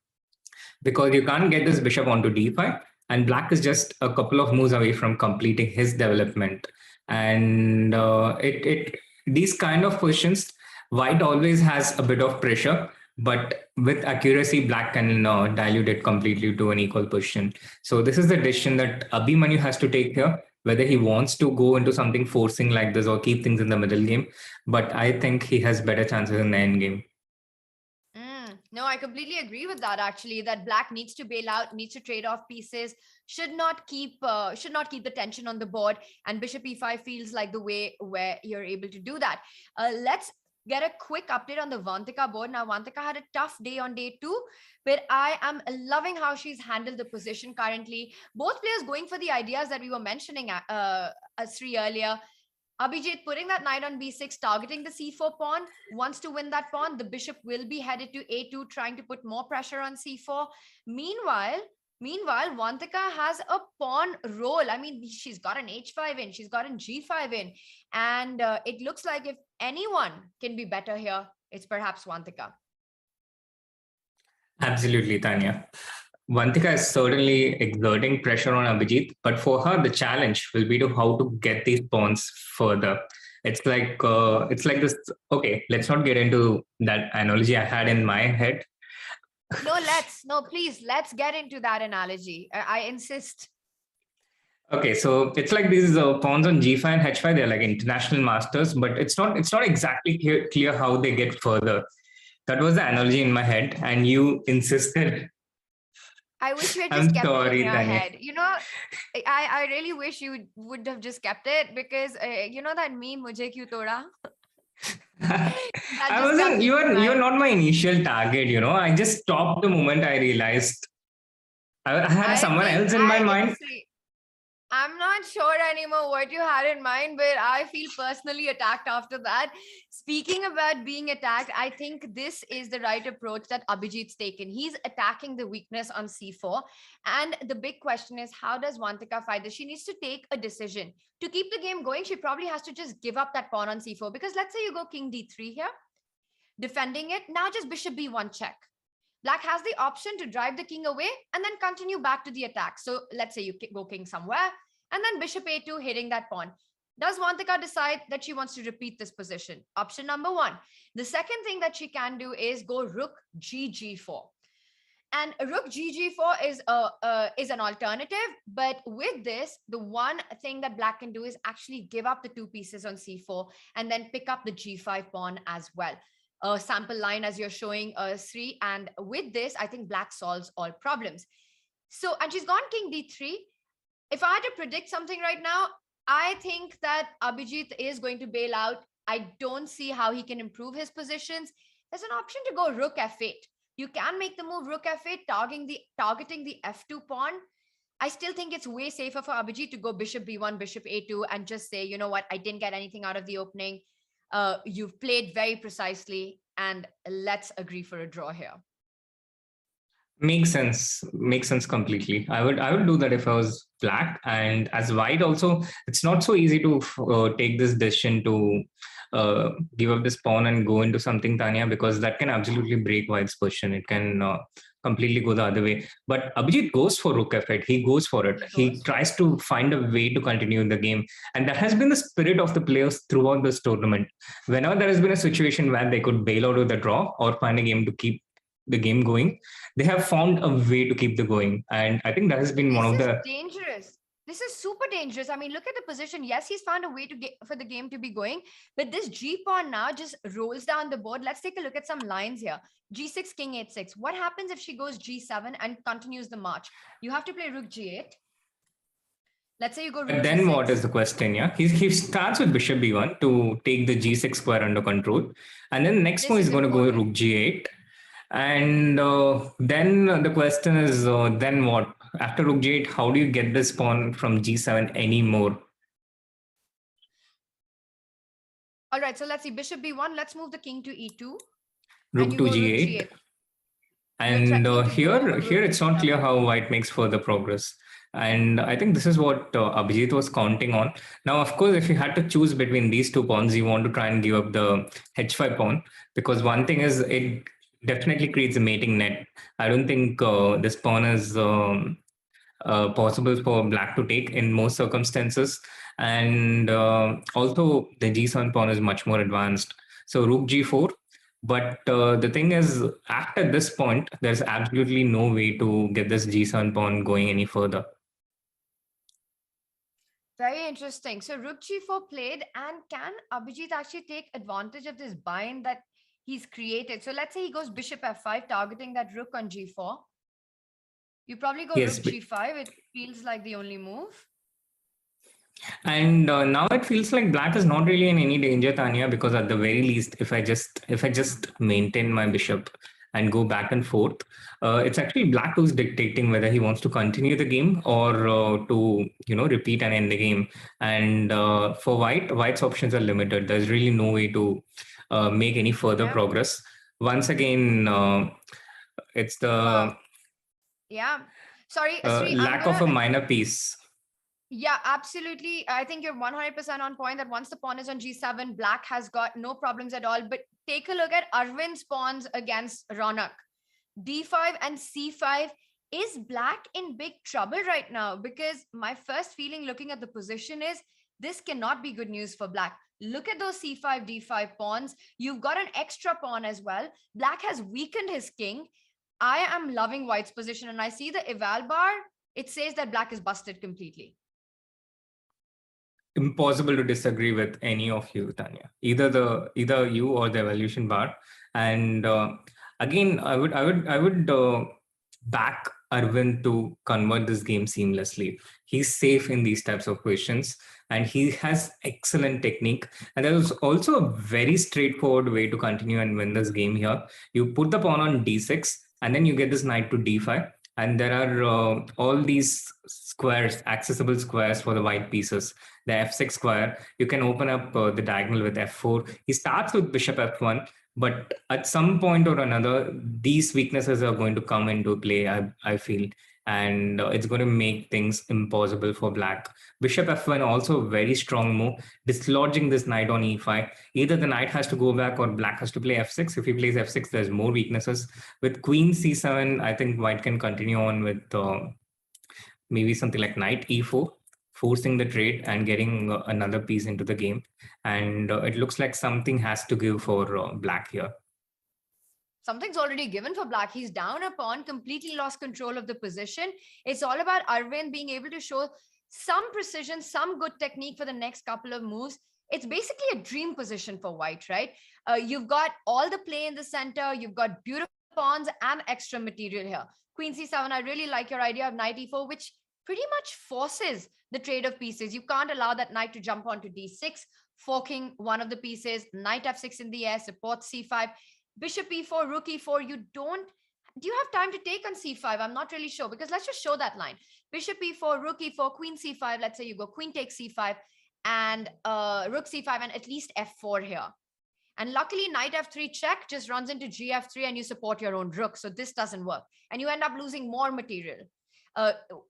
because you can't get this bishop onto d5, and black is just a couple of moves away from completing his development. And these kind of positions, white always has a bit of pressure, but with accuracy, black can dilute it completely to an equal position. So this is the decision that Abhimanyu has to take here, whether he wants to go into something forcing like this or keep things in the middle game. But I think he has better chances in the end game. No, I completely agree with that, actually, that black needs to bail out, needs to trade off pieces, should not keep the tension on the board, and bishop e5 feels like the way where you're able to do that. Let's get a quick update on the Vantika board. Now, Vantika had a tough day on day 2, but I am loving how she's handled the position currently. Both players going for the ideas that we were mentioning, Sri, earlier. Abhijit putting that knight on b6, targeting the c4 pawn, wants to win that pawn. The bishop will be headed to a2, trying to put more pressure on c4. Meanwhile, Vantika has a pawn roll. I mean, she's got an h5 in, she's got an g5 in, and it looks like if anyone can be better here, it's perhaps Vantika. Absolutely, Tania. Vantika is certainly exerting pressure on Abhijit, but for her, the challenge will be to how to get these pawns further. It's like this. Okay, let's not get into that analogy I had in my head. Please, let's get into that analogy. I insist. Okay, so it's like these pawns on g5 and h5. They're like international masters, but it's not exactly clear how they get further. That was the analogy in my head, and you insisted. I wish you had just kept it in your head. You know, I really wish you would have just kept it, because you know that meme, Mujhe Kyun Toda? You're not my initial target, you know. I just stopped the moment I realized I had someone else in my mind. I'm not sure anymore what you had in mind, but I feel personally attacked after that. Speaking about being attacked, I think this is the right approach that Abhijit's taken. He's attacking the weakness on c4. And the big question is, how does Vantika fight this? She needs to take a decision. To keep the game going, she probably has to just give up that pawn on c4, because let's say you go king d3 here, defending it. Now just bishop b1 check. Black has the option to drive the king away and then continue back to the attack. So let's say you go king somewhere and then bishop a2 hitting that pawn. Does Vantika decide that she wants to repeat this position? Option number one. The second thing that she can do is go rook g4. And rook g4 is an alternative, but with this, the one thing that Black can do is actually give up the 2 pieces on c4 and then pick up the g5 pawn as well. A sample line as you're showing, Sri, and with this, I think Black solves all problems. So, and she's gone king d3. If I had to predict something right now, I think that Abhijit is going to bail out. I don't see how he can improve his positions. There's an option to go rook f8. You can make the move rook f8, targeting the f2 pawn. I still think it's way safer for Abhijit to go bishop b1, bishop a2, and just say, you know what, I didn't get anything out of the opening. You've played very precisely, and let's agree for a draw here. Makes sense completely. I would do that if I was Black, and as White also, it's not so easy to take this decision to give up this pawn and go into something, Tania, because that can absolutely break White's position. It can completely go the other way. But Abhijit goes for rook f8. He goes for it. He tries to find a way to continue in the game. And that has been the spirit of the players throughout this tournament. Whenever there has been a situation where they could bail out with a draw or find a game to keep the game going, they have found a way to keep the going. And I think that has been one of the... dangerous. This is super dangerous. I mean, look at the position. Yes, he's found a way to get for the game to be going, but this G pawn now just rolls down the board. Let's take a look at some lines here. G6, king 8-6. What happens if she goes G7 and continues the march? You have to play rook G8. Let's say you go rook But then G6. what is the question? Yeah, he starts with bishop b1 to take the G6 square under control, and then the next one is going to go rook G8. And then the question is, then what? After rook g8, how do you get this pawn from g7 anymore? All right, so let's see. Bishop b1. Let's move the king to e2. Rook to g8. And here it's not clear how White makes further progress. And I think this is what Abhijit was counting on. Now, of course, if you had to choose between these 2 pawns, you want to try and give up the h5 pawn, because one thing is it definitely creates a mating net. I don't think this pawn is possible for Black to take in most circumstances. And also the g7 pawn is much more advanced. So rook g4. But the thing is, after this point, there's absolutely no way to get this g7 pawn going any further. Very interesting. So rook g4 played, and can Abhijit actually take advantage of this bind that he's created? So let's say he goes bishop f5, targeting that rook on g4. You probably go rook g5. It feels like the only move. And now it feels like Black is not really in any danger, Tania, because at the very least, if I just maintain my bishop and go back and forth, it's actually Black who's dictating whether he wants to continue the game or to repeat and end the game. And for White's options are limited. There's really no way to make any further progress. Once again, it's the lack of a minor piece. Yeah, absolutely. I think you're 100% on point that once the pawn is on g7, Black has got no problems at all. But take a look at Arvind's pawns against Ronak. d5 and c5. Is Black in big trouble right now? Because my first feeling looking at the position is this cannot be good news for Black. Look at those c5, d5 pawns. You've got an extra pawn as well. Black has weakened his king. I am loving White's position, and I see the eval bar. It says that Black is busted completely. Impossible to disagree with any of you, Tania. Either you or the evaluation bar. And again, I would back Arvind to convert this game seamlessly. He's safe in these types of questions, and he has excellent technique. And there is also a very straightforward way to continue and win this game here. You put the pawn on d6, and then you get this knight to d5. And there are all these squares, accessible squares for the white pieces. The f6 square, you can open up the diagonal with f4. He starts with bishop f1, but at some point or another, these weaknesses are going to come into play, I feel. and it's going to make things impossible for black. Bishop f1, also a very strong move, dislodging this knight on e5. Either the knight has to go back or black has to play f6. If he plays f6, there's more weaknesses. With queen c7, I think white can continue on with maybe something like knight e4, forcing the trade and getting another piece into the game. And it looks like something has to give for black here. Something's already given for black. He's down a pawn, completely lost control of the position. It's all about Arvind being able to show some precision, some good technique for the next couple of moves. It's basically a dream position for white, right? You've got all the play in the center. You've got beautiful pawns and extra material here. Queen c7, I really like your idea of knight e4, which pretty much forces the trade of pieces. You can't allow that knight to jump onto d6, forking one of the pieces. Knight f6 in the air, supports c5. Bishop e4, rook e4, do you have time to take on c5? I'm not really sure, because let's just show that line. Bishop e4, rook e4, queen c5. Let's say you go queen takes c5 and rook c5 and at least f4 here. And luckily, knight f3 check just runs into gf3 and you support your own rook. So this doesn't work. And you end up losing more material.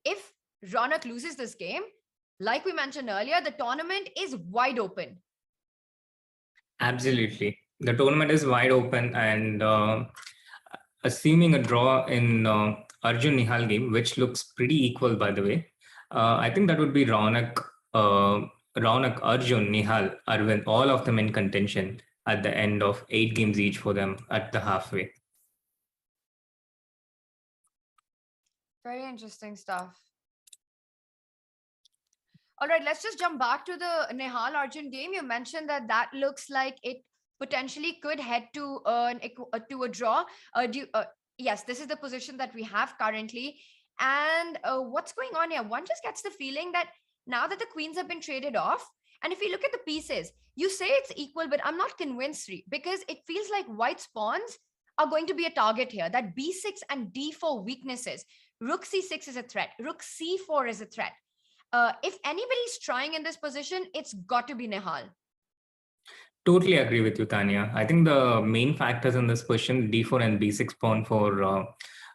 If Ronak loses this game, like we mentioned earlier, the tournament is wide open. Absolutely. The tournament is wide open, and assuming a draw in Arjun Nihal game, which looks pretty equal, by the way, I think that would be Ronak, Arjun, Nihal, Arvind, all of them in contention at the end of 8 games each for them at the halfway. Very interesting stuff. All right, let's just jump back to the Nihal Arjun game. You mentioned that looks like it potentially could head to a draw. Yes, this is the position that we have currently. And what's going on here? One just gets the feeling that now that the queens have been traded off, and if you look at the pieces, you say it's equal, but I'm not convinced, because it feels like white's pawns are going to be a target here. That b6 and d4 weaknesses. Rook c6 is a threat. Rook c4 is a threat. If anybody's trying in this position, it's got to be Nihal. Totally agree with you, Tania. I think the main factors in this position, d4 and b6 pawn for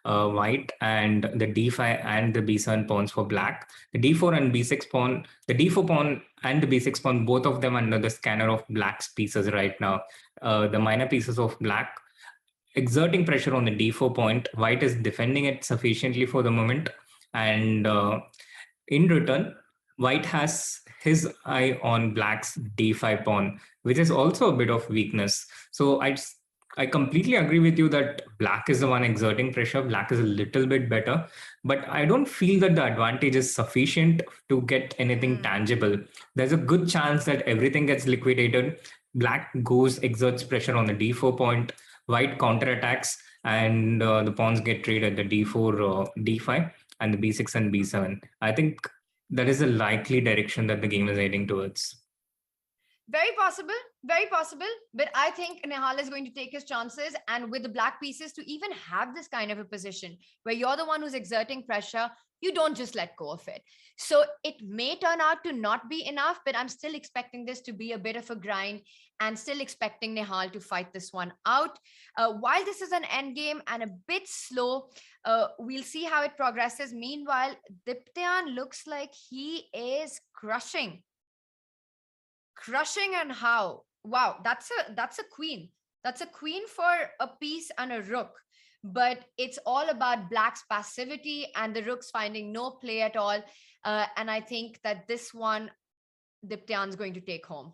white, and the d5 and the b7 pawns for black. The d4 and b6 pawn, the d4 pawn and the b6 pawn, both of them under the scanner of black's pieces right now. The minor pieces of black exerting pressure on the d4 point. White is defending it sufficiently for the moment, and in return, white has his eye on black's d5 pawn, which is also a bit of weakness. So I completely agree with you that black is the one exerting pressure. Black is a little bit better, but I don't feel that the advantage is sufficient to get anything tangible. There's a good chance that everything gets liquidated. Black exerts pressure on the d4 point, white counterattacks, and the pawns get traded at the d4, d5, and the b6 and b7. I think that is a likely direction that the game is heading towards. Very possible, but I think Nihal is going to take his chances, and with the black pieces, to even have this kind of a position where you're the one who's exerting pressure, you don't just let go of it. So it may turn out to not be enough, but I'm still expecting this to be a bit of a grind, and still expecting Nihal to fight this one out. While this is an end game and a bit slow, we'll see how it progresses. Meanwhile, Diptyan looks like he is crushing. And how? Wow, that's a queen. That's a queen for a piece and a rook. But it's all about black's passivity and the rook's finding no play at all. And I think that this one, Diptyan's going to take home.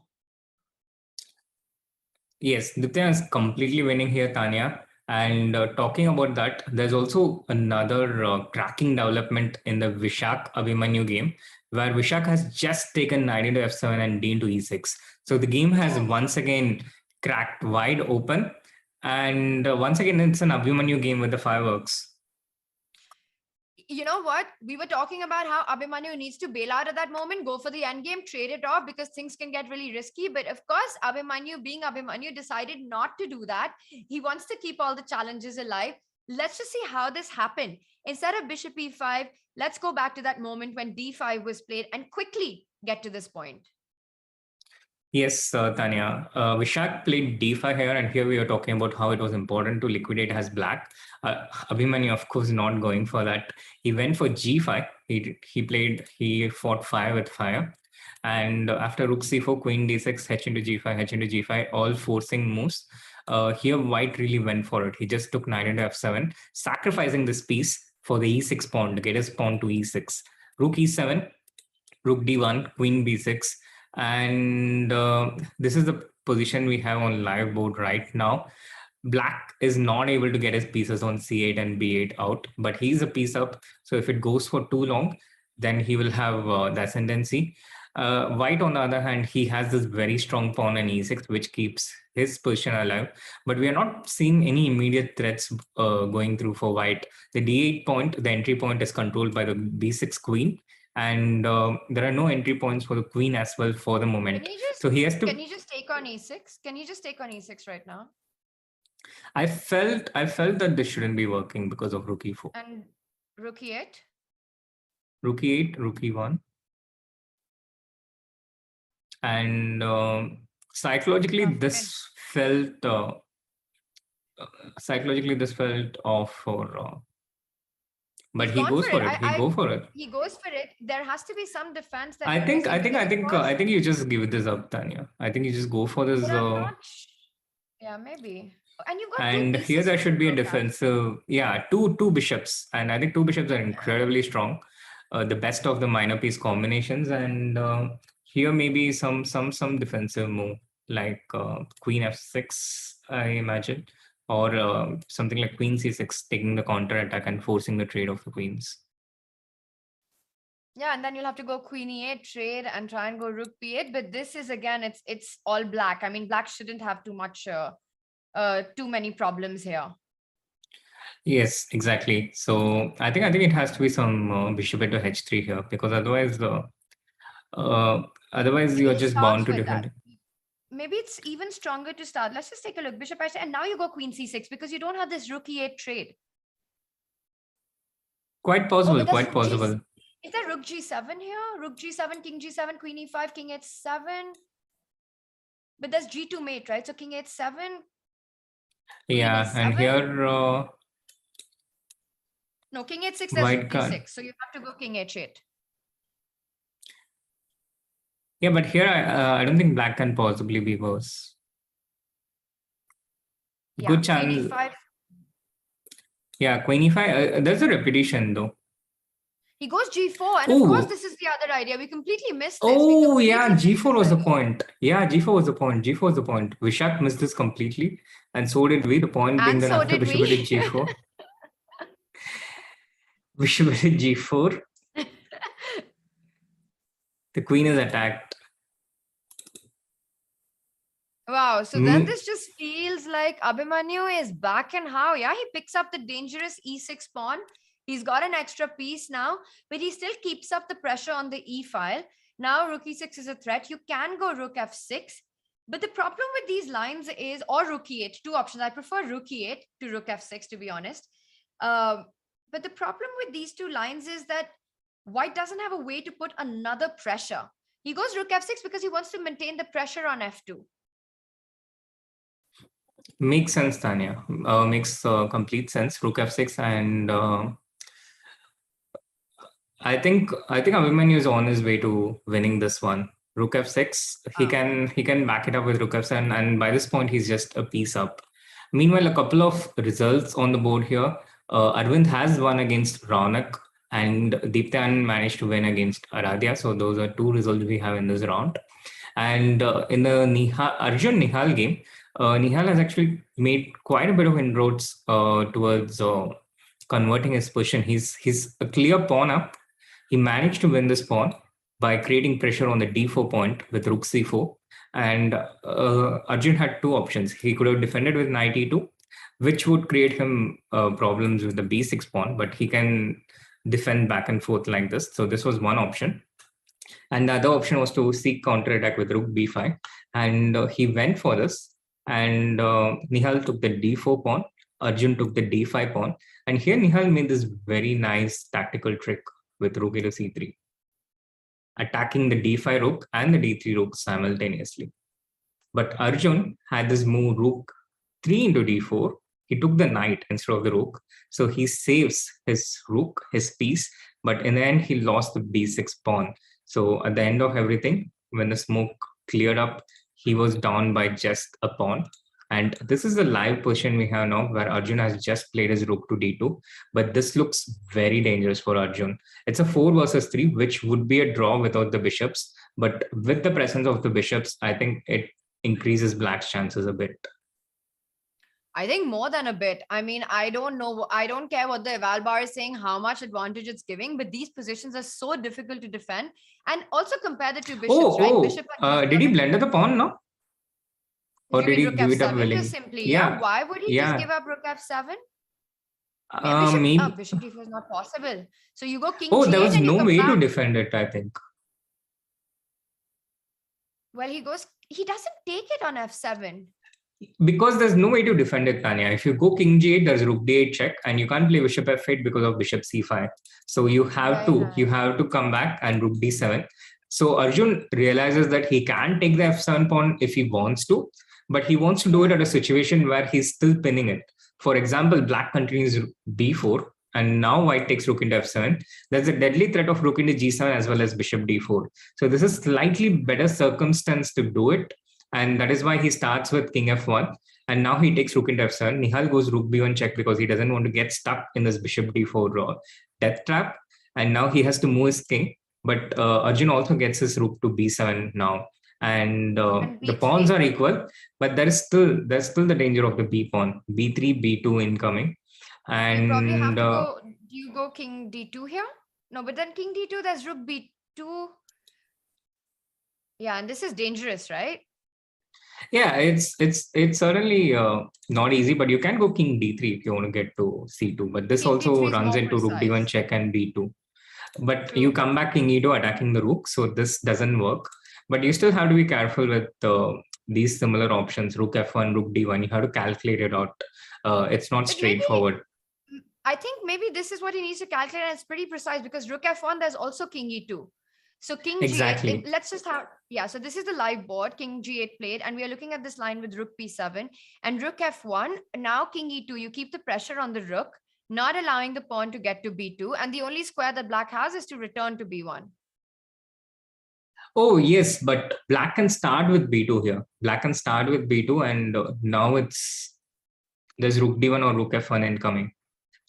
Yes, Diptyan is completely winning here, Tania. And talking about that, there's also another cracking development in the Vishak Abhimanyu game, where Vishak has just taken knight into f7 and d into e6. So the game has once again cracked wide open. And once again, it's an Abhimanyu game with the fireworks. You know what? We were talking about how Abhimanyu needs to bail out at that moment, go for the end game, trade it off, because things can get really risky. But of course, Abhimanyu, being Abhimanyu, decided not to do that. He wants to keep all the challenges alive. Let's just see how this happened. Instead of bishop e5, let's go back to that moment when d5 was played and quickly get to this point. Yes, Tanya. Vishak played d5 here, and here we are talking about how it was important to liquidate as black. Abhimanyu, of course, not going for that. He went for g5. He fought fire with fire. And after rook c4, queen d6, h into g5, h into g5, all forcing moves. Here, white really went for it. He just took knight into f7, sacrificing this piece for the e6 pawn to get his pawn to e6. Rook e7, rook d1, queen b6. And this is the position we have on live board right now. Black is not able to get his pieces on c8 and b8 out, but he's a piece up. So if it goes for too long, then he will have the ascendancy. White, on the other hand, he has this very strong pawn on e6, which keeps his position alive. But we are not seeing any immediate threats going through for white. The d8 point, the entry point, is controlled by the b6 queen. And there are no entry points for the queen as well for the moment. So he has to. Can you just take on e6? Can you just take on e6 right now? I felt that this shouldn't be working because of rook e4. And rook e8? Rook e8, rook e1. And psychologically, this felt off for. But he goes for it. He goes for it. He goes for it. There has to be some defense. That I think you just give this up, Tanya. I think you just go for this. Yeah, maybe. And you got. And here there should be a defensive. Yeah, two bishops, and I think two bishops are incredibly strong. The best of the minor piece combinations, and here maybe some defensive move like queen f6, I imagine. Or something like queen c6, taking the counter attack and forcing the trade of the queens. Yeah, and then you'll have to go queen e8 trade and try and go rook b8. But this is, again, it's all black. I mean, black shouldn't have too many problems here. Yes, exactly. So I think it has to be some bishop into h3 here, because otherwise you're just bound to different. Maybe it's even stronger to start. Let's just take a look. Bishop h3, and now you go queen c6 because you don't have this rook e8 trade. Quite possible, quite possible. Is there rook g7 here? Rook g7, king g7, queen e5, king h7. But there's g2 mate, right? So king h7. Yeah, and here... no, king h6, there's rook d6. So you have to go king h8. Yeah, but here I don't think black can possibly be worse. Yeah, good chance. Queen e5. Yeah, queen e5. There's a repetition though. He goes g4, and of course this is the other idea. We completely missed this. Oh yeah, g4 was the point. Yeah, g4 was the point. G4 was the point. Vishak missed this completely, and so did we. The point being that after bishop at g4, bishop at g4. The queen is attacked. Wow. So then this just feels like Abhimanyu is back in how? Yeah, he picks up the dangerous e6 pawn. He's got an extra piece now, but he still keeps up the pressure on the e file. Now rook e6 is a threat. You can go rook f6. But the problem with these lines is, or rook e8, two options. I prefer rook e8 to rook f6, to be honest. But the problem with these two lines is that white doesn't have a way to put another pressure. He goes rook f6 because he wants to maintain the pressure on f2. Makes sense, Tanya. Makes complete sense. Rook f6, and I think Abhimanyu is on his way to winning this one. Rook f6. He can back it up with rook f7, and by this point he's just a piece up. Meanwhile, a couple of results on the board here. Arvind has won against Raunak, and Deeptan managed to win against Aradhya. So those are two results we have in this round. And in the Arjun Nihal game, Nihal has actually made quite a bit of inroads towards converting his position. He's a clear pawn up. He managed to win this pawn by creating pressure on the d4 point with rook c4. And Arjun had two options. He could have defended with knight e2, which would create him problems with the b6 pawn, but he can defend back and forth like this. So this was one option. And the other option was to seek counterattack with rook b5. And he went for this. And Nihal took the d4 pawn. Arjun took the d5 pawn. And here Nihal made this very nice tactical trick with rook into c3, attacking the d5 rook and the d3 rook simultaneously. But Arjun had this move rook 3 into d4. He took the knight instead of the rook. So he saves his rook, his piece, but in the end, he lost the b6 pawn. So at the end of everything, when the smoke cleared up, he was down by just a pawn. And this is the live position we have now, where Arjun has just played his rook to d2. But this looks very dangerous for Arjun. It's a 4 versus 3, which would be a draw without the bishops. But with the presence of the bishops, I think it increases Black's chances a bit. I think more than a bit. I mean, I don't know. I don't care what the eval bar is saying, how much advantage it's giving, but these positions are so difficult to defend. And also compare the two bishops, right? Bishop Did he blender the pawn, no? Or did he give it up F7 willingly? just simply, yeah. Why would he just give up rook F7? Bishop D4 is not possible. So you go king G8. There was no way to defend it, I think. Well, he doesn't take it on F7. Because there's no way to defend it, Tania. If you go king g8, there's rook d8 check, and you can't play bishop f8 because of bishop c5. So you have to come back and rook d7. So Arjun realizes that he can take the f7 pawn if he wants to, but he wants to do it at a situation where he's still pinning it. For example, black continues b4, and now white takes rook into f7. There's a deadly threat of rook into g7 as well as bishop d4. So this is slightly better circumstance to do it. And that is why he starts with king f1. And now he takes rook into f7. Nihal goes rook b1 check because he doesn't want to get stuck in this bishop d4 death trap. And now he has to move his king. But Arjun also gets his rook to b7 now. And the pawns are equal. But there's still the danger of the b pawn. b3, b2 incoming. And you probably have to go, do you go king d2 here? No, but then king d2, there's rook b2. Yeah, and this is dangerous, right? Yeah, it's certainly not easy, but you can go king d3 if you want to get to c2. But this king also runs into rook d1 check and b2. But you come back king e2 attacking the rook, so this doesn't work. But you still have to be careful with these similar options, rook f1, rook d1. You have to calculate it out. It's not straightforward. I think maybe this is what he needs to calculate, and it's pretty precise because rook f1, there's also king e2. So king g8, let's just have, so this is the live board, king g8 played, and we are looking at this line with rook b7 and rook f1. Now king e2, you keep the pressure on the rook, not allowing the pawn to get to b2. And the only square that black has is to return to b1. Oh, yes, but black can start with b2 here. Black can start with b2, and now there's rook d1 or rook f1 incoming.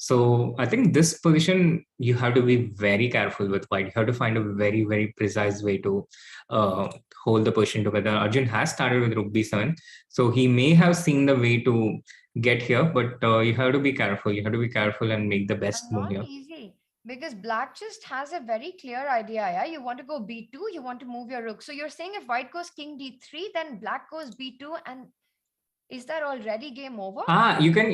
So I think this position, you have to be very careful with white. You have to find a very, very precise way to hold the position together. Arjun has started with rook b7. So he may have seen the way to get here, but you have to be careful. You have to be careful and make the best move here. Not easy, because black just has a very clear idea. Yeah, you want to go b2, you want to move your rook. So you're saying if white goes king d3, then black goes b2, and is that already game over? You can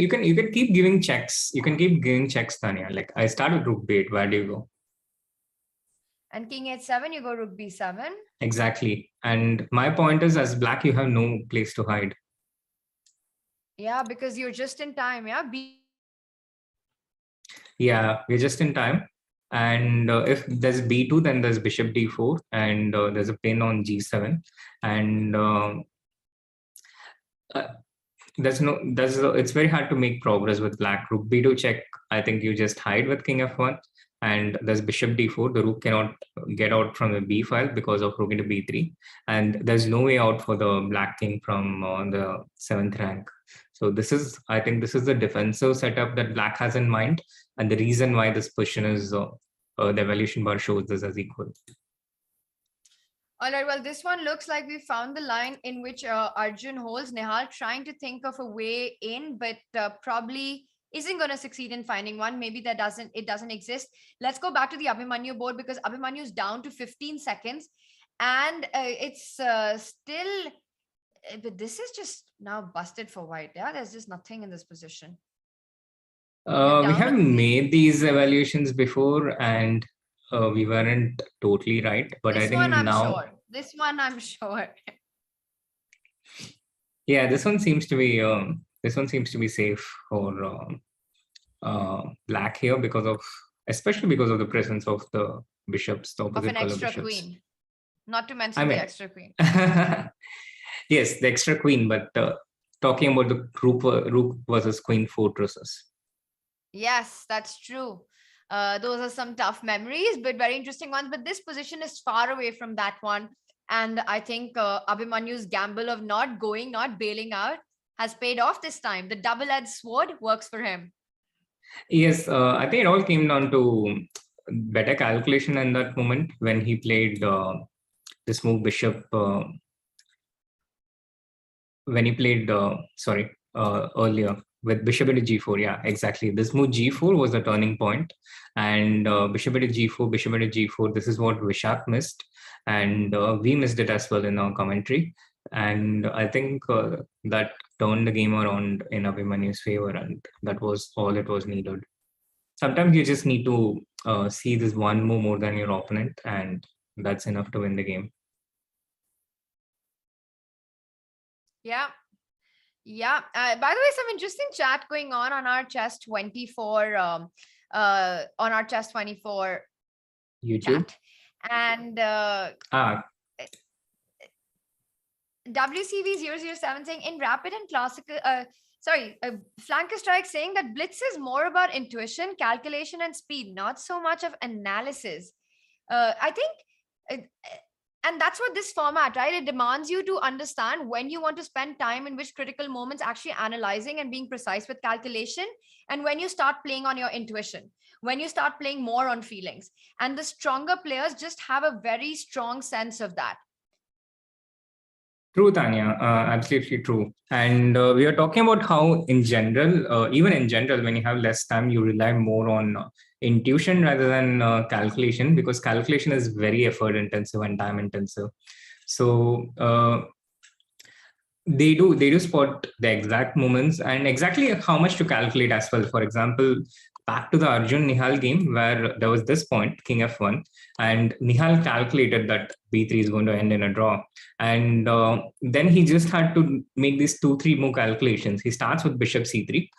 keep giving checks. You can keep giving checks, Tania. Like I start with rook b8. Where do you go? And king h7, you go rook b7. Exactly. And my point is, as black, you have no place to hide. Yeah, because you're just in time. Yeah, we're just in time. And if there's b2, then there's bishop d4, and there's a pin on g7, and it's very hard to make progress with black. Rook b2 check, I think you just hide with king f1, and there's bishop d4. The rook cannot get out from the b file because of rook into b3, and there's no way out for the black king from the 7th rank. So I think this is the defensive setup that black has in mind, and the reason why this position is the evaluation bar shows this as equal. All right, well, this one looks like we found the line in which Arjun holds. Nihal trying to think of a way in, but probably isn't going to succeed in finding one. Maybe it doesn't exist. Let's go back to the Abhimanyu board, because Abhimanyu is down to 15 seconds, and it's still, but this is just now busted for white. Yeah, there's just nothing in this position. We have made these evaluations before, and we weren't totally right, but this I think this one I'm sure. Yeah, this one seems to be safe for black here, especially because of the presence of the bishops, the opposite of an color extra bishops. queen, not to mention the extra queen. Yes, the extra queen, but talking about the rook versus queen fortresses. Yes, that's true. Those are some tough memories, but very interesting ones. But this position is far away from that one. And I think Abhimanyu's gamble of not bailing out has paid off this time. The double-edged sword works for him. Yes, I think it all came down to better calculation in that moment when he played this move bishop. When he played, earlier with bishop into g4. Yeah, exactly. This move g4 was the turning point, and bishop into g4, bishop into g4. This is what Vishak missed, and we missed it as well in our commentary. And I think that turned the game around in Abhimanyu's favor, and that was all it was needed. Sometimes you just need to see this one move more than your opponent, and that's enough to win the game. Yeah. Yeah. By the way, some interesting chat going on our Chess 24 on our Chess 24 YouTube chat. And WCV007 saying in rapid and classical, flanker strike saying that blitz is more about intuition, calculation, and speed, not so much of analysis. I think, and that's what this format, right? It demands you to understand when you want to spend time in which critical moments actually analyzing and being precise with calculation, and when you start playing on your intuition, when you start playing more on feelings. And the stronger players just have a very strong sense of that. True, Tania, absolutely true. And we are talking about how in general, even in general, when you have less time, you rely more on intuition rather than calculation, because calculation is very effort intensive and time intensive. So they do spot the exact moments and exactly how much to calculate as well. For example, back to the Arjun Nihal game where there was this point, king f1, and Nihal calculated that b3 is going to end in a draw. And then he just had to make these 2-3 more calculations. He starts with bishop c3,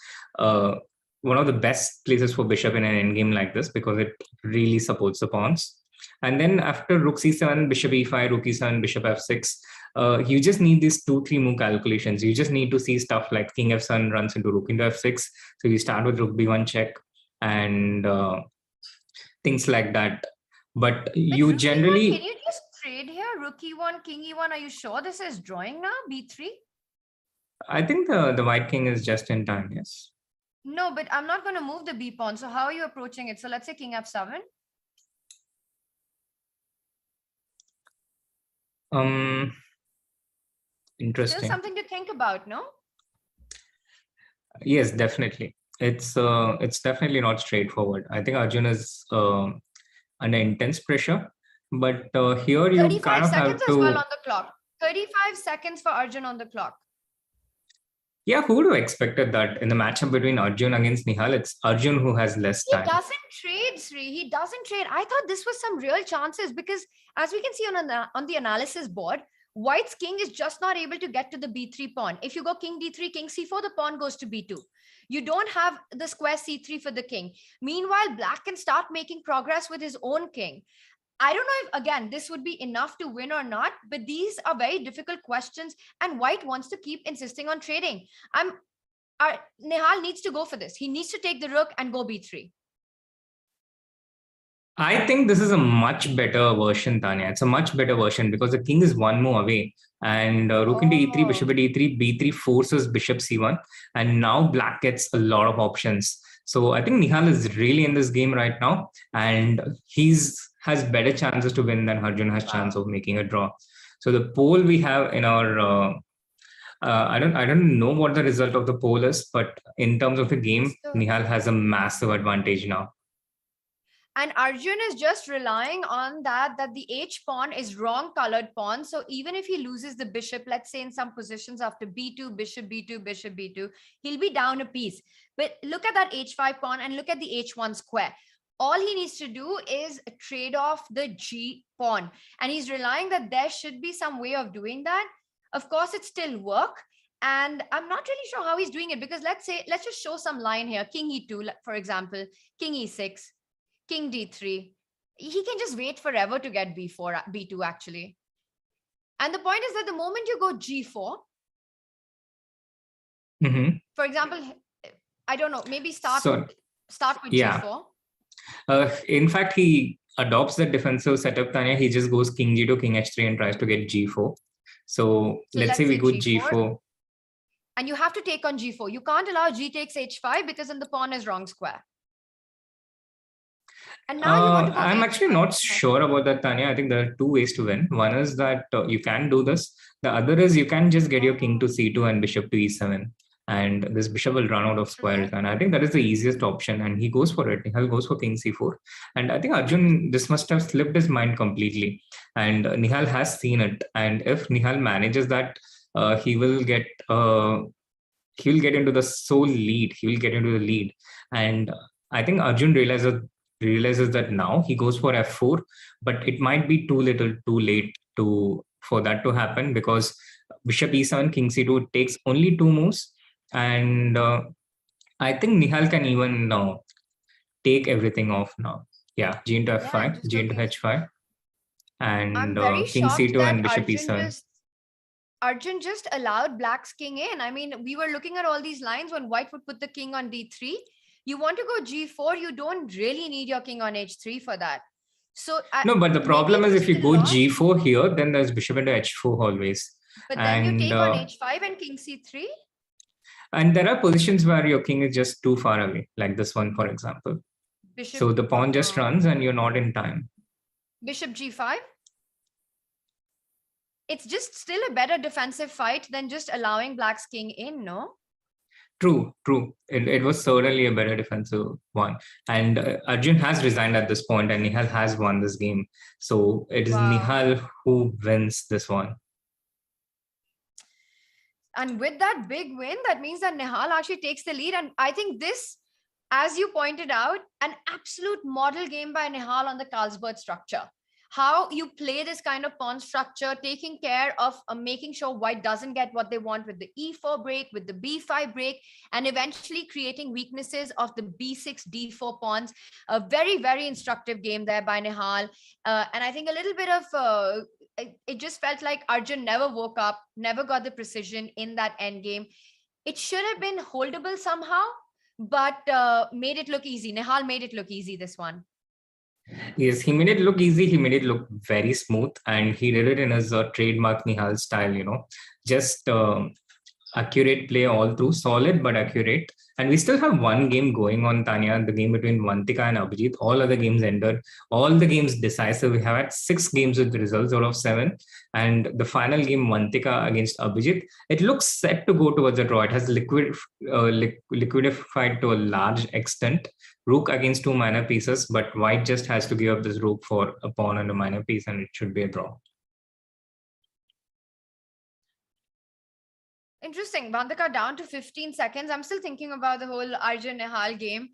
one of the best places for bishop in an endgame like this because it really supports the pawns. And then after rook c7, bishop e5, rook e7, bishop f6, you just need these 2-3 more calculations. You just need to see stuff like king f7 runs into rook into f6. So you start with rook b1 check and things like that. But you generally... Can you just trade here? Rook e1, king e1. Are you sure this is drawing now? b3? I think the white king is just in time, yes. No, but I'm not going to move the b pawn. So how are you approaching it? So let's say king f7. Interesting. Still something to think about, no? Yes, definitely. It's definitely not straightforward. I think Arjun is under intense pressure, but here you kind of have to... 35 seconds as well on the clock. 35 seconds for Arjun on the clock. Yeah, who would have expected that in the matchup between Arjun against Nihal? It's Arjun who has less time. He doesn't trade, Sri. He doesn't trade. I thought this was some real chances because as we can see on the analysis board, White's king is just not able to get to the b3 pawn. If you go king d3, king c4, the pawn goes to b2. You don't have the square c3 for the king. Meanwhile, Black can start making progress with his own king. I don't know if, again, this would be enough to win or not, but these are very difficult questions and White wants to keep insisting on trading. Nihal needs to go for this. He needs to take the rook and go b3. I think this is a much better version, Tania. It's a much better version because the king is one move away and rook into e3, bishop at e3, b3 forces bishop c1, and now Black gets a lot of options. So I think Nihal is really in this game right now and has better chances to win than Arjun has chance of making a draw. So the poll we have in our I don't know what the result of the poll is, but in terms of the game, Nihal has a massive advantage now. And Arjun is just relying on that the H pawn is wrong colored pawn. So even if he loses the bishop, let's say in some positions after b2, bishop b2, bishop b2, he'll be down a piece. But look at that h5 pawn and look at the h1 square. All he needs to do is trade off the G pawn. And he's relying that there should be some way of doing that. Of course, it still work. And I'm not really sure how he's doing it because let's just show some line here. King e2, for example, king e6. King d3. He can just wait forever to get b4, b2 actually. And the point is that the moment you go G4, for example, I don't know, maybe start with yeah. G4. In fact, he adopts the defensive setup, Tanya. He just goes king G2, king H3 and tries to get G4. So let's say we go G4. And you have to take on G4. You can't allow G takes H5 because then the pawn is wrong square. And now you want to go I'm actually not sure about that, Tanya. I think there are two ways to win. One is that you can do this. The other is you can just get your king to C2 and bishop to E7. And this bishop will run out of squares. And I think that is the easiest option. And he goes for it. Nihal goes for king C4. And I think Arjun, this must have slipped his mind completely. And Nihal has seen it. And if Nihal manages that, he will get into the sole lead. He will get into the lead. And I think Arjun realizes that now he goes for F4, but it might be too late for that to happen, because bishop E7, king C2 takes only 2 moves. And I think Nihal can even take everything off now. Yeah, G into F5, G into H5, and king C2 and bishop E7. Arjun just allowed black's king in. I mean, we were looking at all these lines when white would put the king on D3. You want to go G4, you don't really need your king on H3 for that. So no, but the problem is if you go G4 here, then there's bishop into H4 always. But then you take on H5 and king C3. And there are positions where your king is just too far away, like this one, for example. So the pawn just runs and you're not in time. Bishop G5. It's just still a better defensive fight than just allowing black's king in, no? True. It was certainly a better defensive one. And Arjun has resigned at this point and Nihal has won this game. So it is Nihal who wins this one. And with that big win, that means that Nihal actually takes the lead. And I think this, as you pointed out, an absolute model game by Nihal on the Carlsberg structure. How you play this kind of pawn structure, taking care of making sure white doesn't get what they want with the E4 break, with the B5 break, and eventually creating weaknesses of the B6, D4 pawns. A very, very instructive game there by Nihal. And I think a little bit of, it just felt like Arjun never woke up, never got the precision in that endgame. It should have been holdable somehow, but made it look easy. Nihal made it look easy, this one. Yes, he made it look easy. He made it look very smooth, and he did it in his trademark Nihal style, just accurate play all through, solid but accurate. And we still have one game going on, Tanya, the game between Vantika and Abhijit. All other games ended, all the games decisive. We have had 6 games with the results out of 7. And the final game, Vantika against Abhijit, it looks set to go towards a draw. It has liquidified to a large extent. Rook against 2 minor pieces, but white just has to give up this rook for a pawn and a minor piece, and it should be a draw. Interesting. Vantika down to 15 seconds. I'm still thinking about the whole Arjun Nihal game.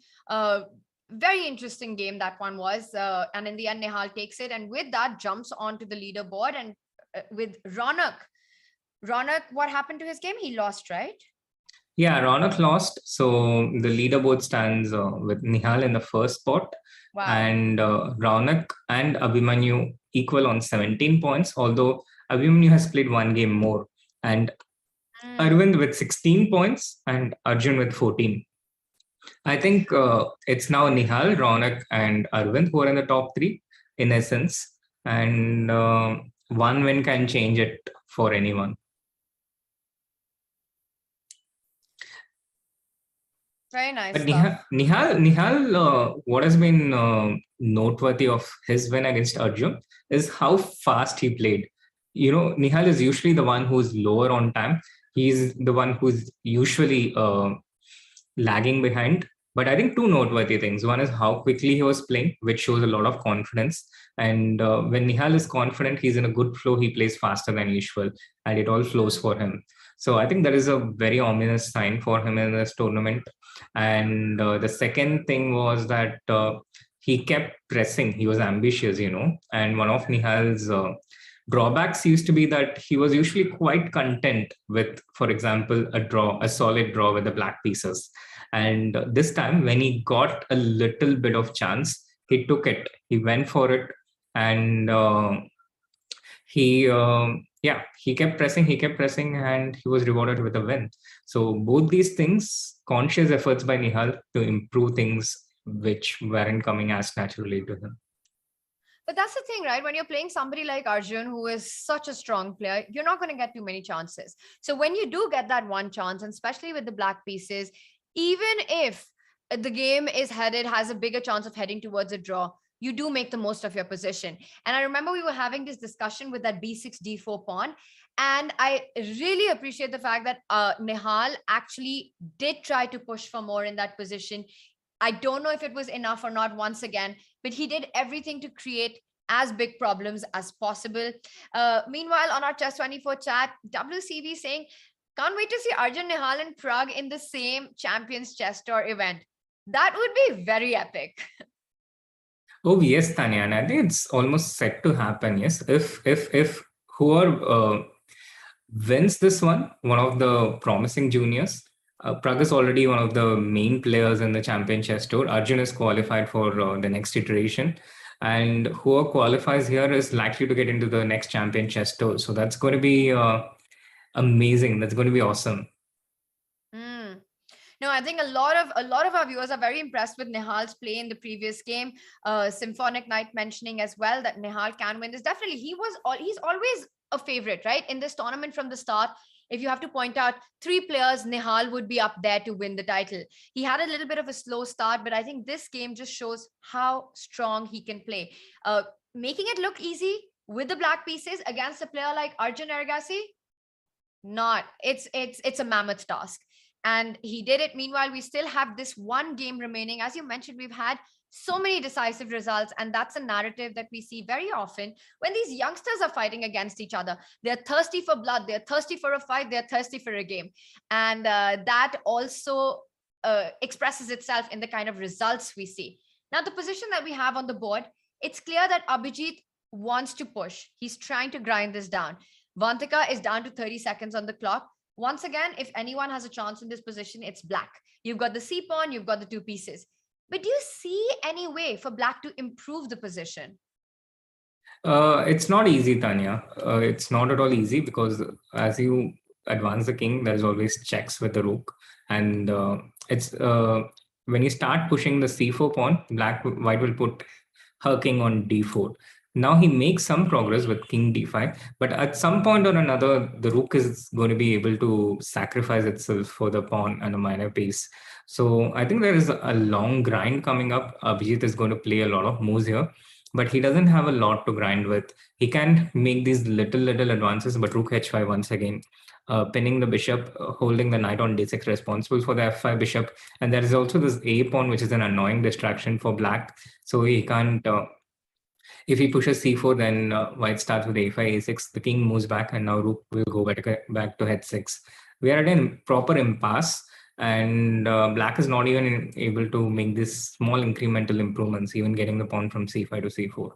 Very interesting game that one was. And in the end, Nihal takes it. And with that, jumps onto the leaderboard. And with Ronak, what happened to his game? He lost, right? Yeah, Ronak lost. So the leaderboard stands with Nihal in the first spot. Wow. And Ronak and Abhimanyu equal on 17 points, although Abhimanyu has played 1 game more. And Arvind with 16 points and Arjun with 14. I think it's now Nihal, Ronak, and Arvind who are in the top 3 in essence. And 1 win can change it for anyone. Very nice. But Nihal, what has been noteworthy of his win against Arjun is how fast he played. Nihal is usually the one who's lower on time. He's the one who's usually lagging behind. But I think 2 noteworthy things. One is how quickly he was playing, which shows a lot of confidence. And when Nihal is confident, he's in a good flow. He plays faster than usual, and it all flows for him. So I think that is a very ominous sign for him in this tournament. And the second thing was that he kept pressing. He was ambitious, and one of Nihal's drawbacks used to be that he was usually quite content with, for example, a solid draw with the black pieces. And this time, when he got a little bit of chance, he took it. He went for it, and he kept pressing, and he was rewarded with a win. So both these things, conscious efforts by Nihal to improve things which weren't coming as naturally to him. But that's the thing, right? When you're playing somebody like Arjun, who is such a strong player, you're not going to get too many chances. So when you do get that one chance, and especially with the black pieces, even if the game has a bigger chance of heading towards a draw, you do make the most of your position. And I remember we were having this discussion with that b6, d4 pawn. And I really appreciate the fact that Nihal actually did try to push for more in that position. I don't know if it was enough or not once again, but he did everything to create as big problems as possible. Meanwhile, on our Chess24 chat, WCV saying, can't wait to see Arjun, Nihal and Prague in the same Champions Chess Tour event. That would be very epic. Oh yes, Tanya, and I think it's almost set to happen. Yes, if whoever wins this one of the promising juniors. Prague is already one of the main players in the Champion Chess Tour. Arjun is qualified for the next iteration. And whoever qualifies here is likely to get into the next Champion Chess Tour. So that's going to be amazing. That's going to be awesome. No, I think a lot of our viewers are very impressed with Nihal's play in the previous game. Symphonic Knight mentioning as well that Nihal can win this. Definitely, he's always a favorite, right? In this tournament from the start, if you have to point out 3 players, Nihal would be up there to win the title. He had a little bit of a slow start, but I think this game just shows how strong he can play. Making it look easy with the black pieces against a player like Arjun Ergassi, it's a mammoth task. And he did it. Meanwhile, we still have this one game remaining. As you mentioned, we've had so many decisive results, and that's a narrative that we see very often when these youngsters are fighting against each other. They're thirsty for blood, they're thirsty for a fight, they're thirsty for a game. And that also expresses itself in the kind of results we see. Now, the position that we have on the board, it's clear that Abhijit wants to push. He's trying to grind this down. Vantika is down to 30 seconds on the clock. Once again, if anyone has a chance in this position, it's black. You've got the C pawn, you've got the 2 pieces. But do you see any way for black to improve the position? It's not easy, Tanya. It's not at all easy because as you advance the king, there's always checks with the rook. And it's when you start pushing the c4 pawn, white will put her king on d4. Now he makes some progress with king d5, but at some point or another, the rook is going to be able to sacrifice itself for the pawn and a minor piece. So I think there is a long grind coming up. Abhijit is going to play a lot of moves here, but he doesn't have a lot to grind with. He can make these little advances, but rook h5 once again, pinning the bishop, holding the knight on d6, responsible for the f5 bishop. And there is also this a pawn, which is an annoying distraction for black. So he can't... if he pushes c4, then white starts with a5, a6, the king moves back, and now rook will go back to h6. We are at a proper impasse, and black is not even able to make these small incremental improvements, even getting the pawn from c5 to c4.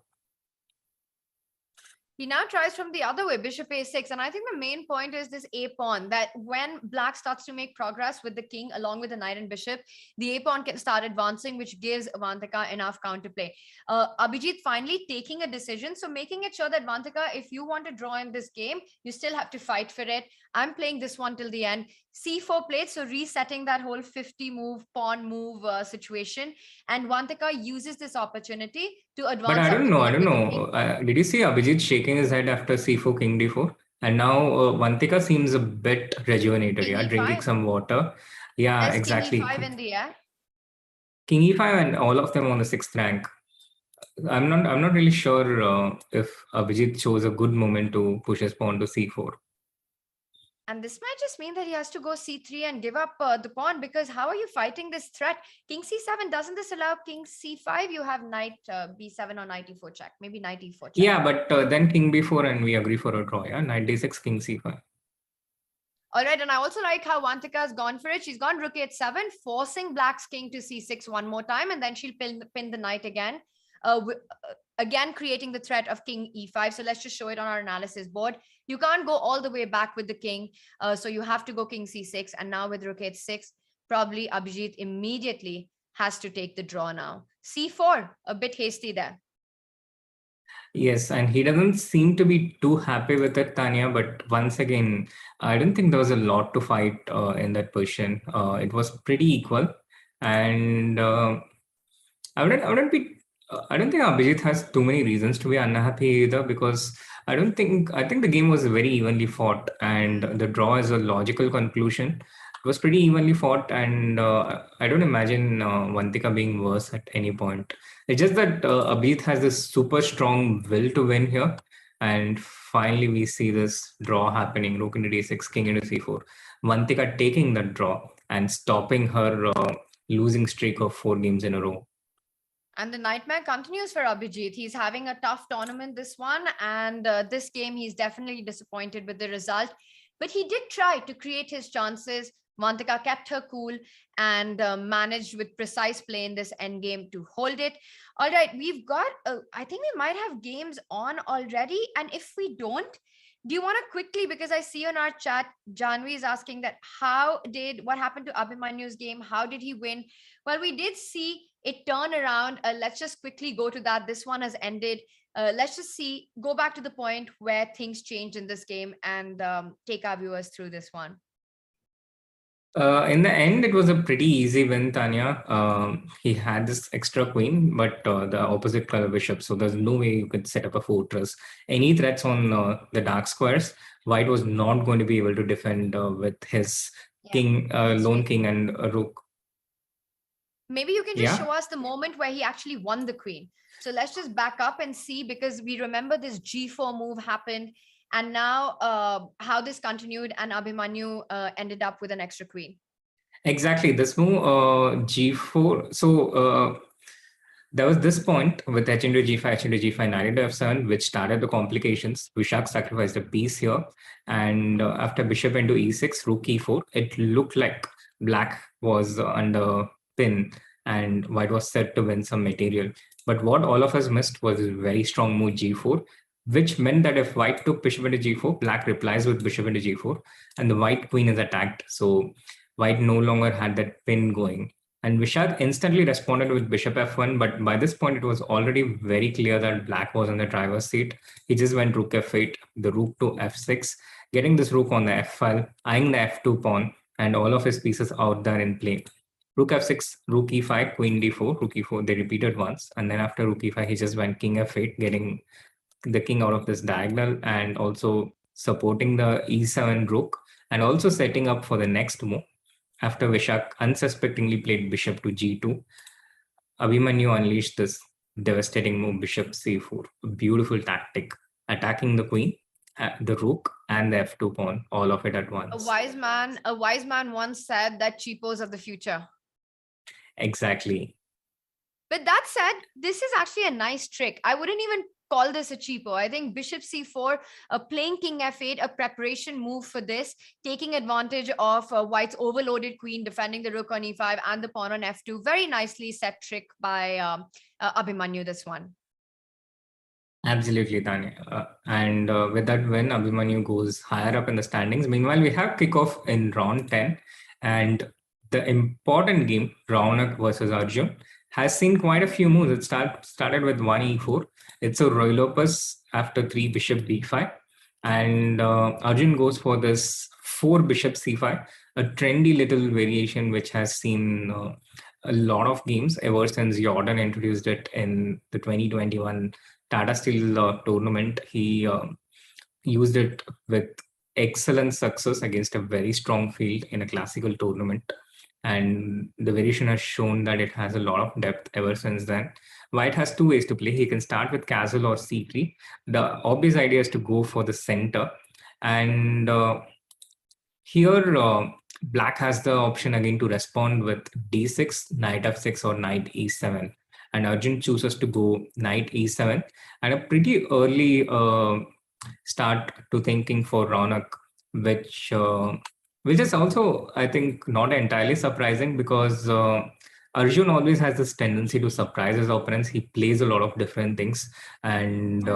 He now tries from the other way, bishop a6. And I think the main point is this a pawn, that when black starts to make progress with the king along with the knight and bishop, the a pawn can start advancing, which gives Vantika enough counterplay. Abhijit finally taking a decision. So making it sure that Vantika, if you want to draw in this game, you still have to fight for it. I'm playing this one till the end. C4 played, so resetting that whole 50 move, pawn move situation. And Vantika uses this opportunity to advance. But I don't know. Did you see Abhijit shaking his head after c4, king d4? And now Vantika seems a bit rejuvenated, King E5. Drinking some water. Yeah, There's exactly. King E5 in the air. King e5 and all of them on the 6th rank. I'm not really sure if Abhijit chose a good moment to push his pawn to c4. And this might just mean that he has to go c3 and give up the pawn, because how are you fighting this threat? King c7, doesn't this allow king c5? You have knight b7 or knight e4 check, maybe knight e4 check. Yeah, but then king b4 and we agree for a draw, yeah? Knight d6, king c5. All right, and I also like how Vantika has gone for it. She's gone rook h7, forcing black's king to c6 one more time, and then she'll pin the knight again. Again, creating the threat of king e5. So let's just show it on our analysis board. You can't go all the way back with the king. So you have to go king c6. And now with rook h6, probably Abhijit immediately has to take the draw now. c4, a bit hasty there. Yes, and he doesn't seem to be too happy with it, Tanya. But once again, I don't think there was a lot to fight in that position. It was pretty equal, and I wouldn't be. I don't think Abhijit has too many reasons to be unhappy either, because I think the game was very evenly fought, and the draw is a logical conclusion. It was pretty evenly fought, and I don't imagine Vantika being worse at any point. It's just that Abhijit has this super strong will to win here, and finally we see this draw happening: Rook into d6, King into c4. Vantika taking that draw and stopping her losing streak of 4 games in a row. And the nightmare continues for Abhijit. He's having a tough tournament this one, and this game he's definitely disappointed with the result. But he did try to create his chances. Vantika kept her cool and managed with precise play in this endgame to hold it. All right, we've got, I think we might have games on already. And if we don't, do you want to quickly, because I see on our chat, Janvi is asking that what happened to Abhimanyu's game? How did he win? Well, we did see it turn around. Let's just quickly go to that. This one has ended. Let's just go back to the point where things changed in this game and take our viewers through this one. In the end, it was a pretty easy win, Tanya. He had this extra queen, but the opposite color bishop. So there's no way you could set up a fortress. Any threats on the dark squares, White was not going to be able to defend with his king, lone king, and a rook. Maybe you can just show us the moment where he actually won the queen. So let's just back up and see, because we remember this g4 move happened. And now how this continued, and Abhimanyu ended up with an extra queen. Exactly. This move, g4. So there was this point with h into g5, h into g5, knight into f7, which started the complications. Vishak sacrificed a piece here. And after bishop into e6, rook e4, it looked like black was under pin and white was set to win some material. But what all of us missed was a very strong move g4, which meant that if white took bishop into g4, black replies with bishop into g4, and the white queen is attacked. So white no longer had that pin going. And Vishak instantly responded with bishop f1, but by this point, it was already very clear that black was in the driver's seat. He just went rook f8, the rook to f6, getting this rook on the f file, eyeing the f2 pawn, and all of his pieces out there in play. Rook f6, rook e5, queen d4, rook e4, they repeated once. And then after rook e5, he just went king f8, getting the king out of this diagonal and also supporting the e7 rook and also setting up for the next move. After Vishak unsuspectingly played bishop to g2, Abhimanyu unleashed this devastating move, bishop c4. A beautiful tactic, attacking the queen, the rook, and the f2 pawn, all of it at once. A wise man once said that cheapos are the future. Exactly. But that said, this is actually a nice trick. I wouldn't even call this a cheapo. I think bishop c4, playing king f8, a preparation move for this, taking advantage of white's overloaded queen, defending the rook on e5 and the pawn on f2. Very nicely set trick by Abhimanyu, this one. Absolutely, Tania. And with that win, Abhimanyu goes higher up in the standings. Meanwhile, we have kickoff in round 10. And the important game, Raunak versus Arjun, has seen quite a few moves. It started with 1 e4. It's a Roilopus after 3 bishop b5. And Arjun goes for this 4 bishop c5, a trendy little variation which has seen a lot of games ever since Jordan introduced it in the 2021 Tata Steel tournament. He used it with excellent success against a very strong field in a classical tournament. And the variation has shown that it has a lot of depth ever since then. White has 2 ways to play. He can start with castle or c3. The obvious idea is to go for the center. And here, black has the option again to respond with d6, knight f6, or knight e7. And Arjun chooses to go knight e7. And a pretty early start to thinking for Raunak, which is also, I think, not entirely surprising, because Arjun always has this tendency to surprise his opponents. He plays a lot of different things, and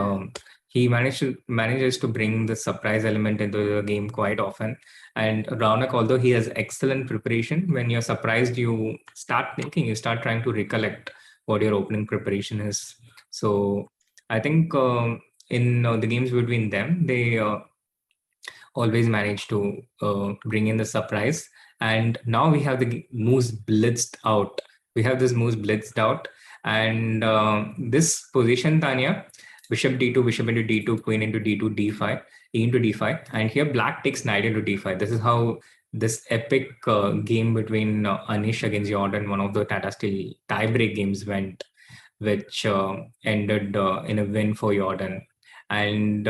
he manages to bring the surprise element into the game quite often. And Raunak, although he has excellent preparation, when you're surprised, you start thinking, you start trying to recollect what your opening preparation is. So I think in the games between them, they always manage to bring in the surprise. And now we have the moves blitzed out. We have this moves blitzed out. And this position, Tania, bishop d2, bishop into d2, queen into d2, d5, e into d5. And here black takes knight into d5. This is how this epic game between Anish against Jordan, one of the Tata Steel tiebreak games went, which ended in a win for Jordan. And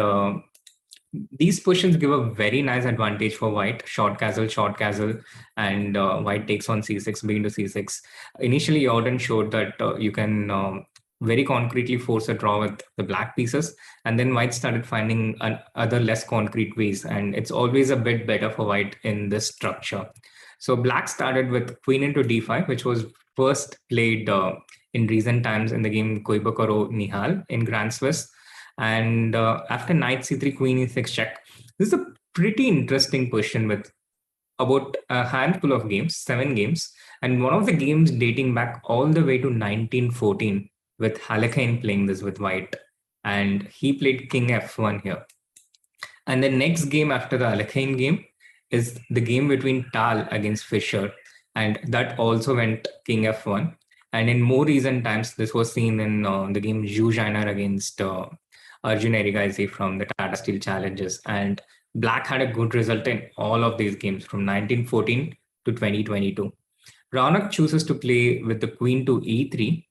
these positions give a very nice advantage for white. Short castle, and white takes on c6, b into c6. Initially, Jordan showed that you can very concretely force a draw with the black pieces, and then white started finding other less concrete ways, and it's always a bit better for white in this structure. So black started with queen into d5, which was first played in recent times in the game Koibakaro Nihal in Grand Swiss. And after knight c3, queen e6 check, this is a pretty interesting position with about a handful of games, 7 games, and one of the games dating back all the way to 1914 with Halakain playing this with white, and he played king f1 here. And the next game after the Halakain game is the game between Tal against Fischer, and that also went king f1. And in more recent times, this was seen in the game Zhu Jainer against Arjun Erigaisi from the Tata Steel Challenges. And black had a good result in all of these games from 1914 to 2022. Raunak chooses to play with the queen to e3,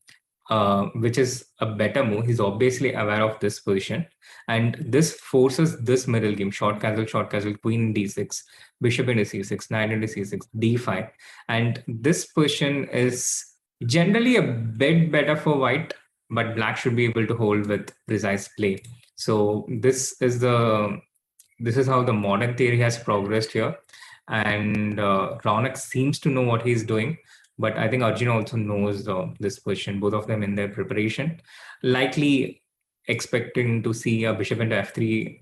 which is a better move. He's obviously aware of this position. And this forces this middle game, short castle, queen d6, bishop into c6, knight into c6, d5. And this position is generally a bit better for white, but black should be able to hold with precise play. So this is how the modern theory has progressed here. And Raunak seems to know what he's doing, but I think Arjun also knows this position, both of them in their preparation, likely expecting to see a bishop into f3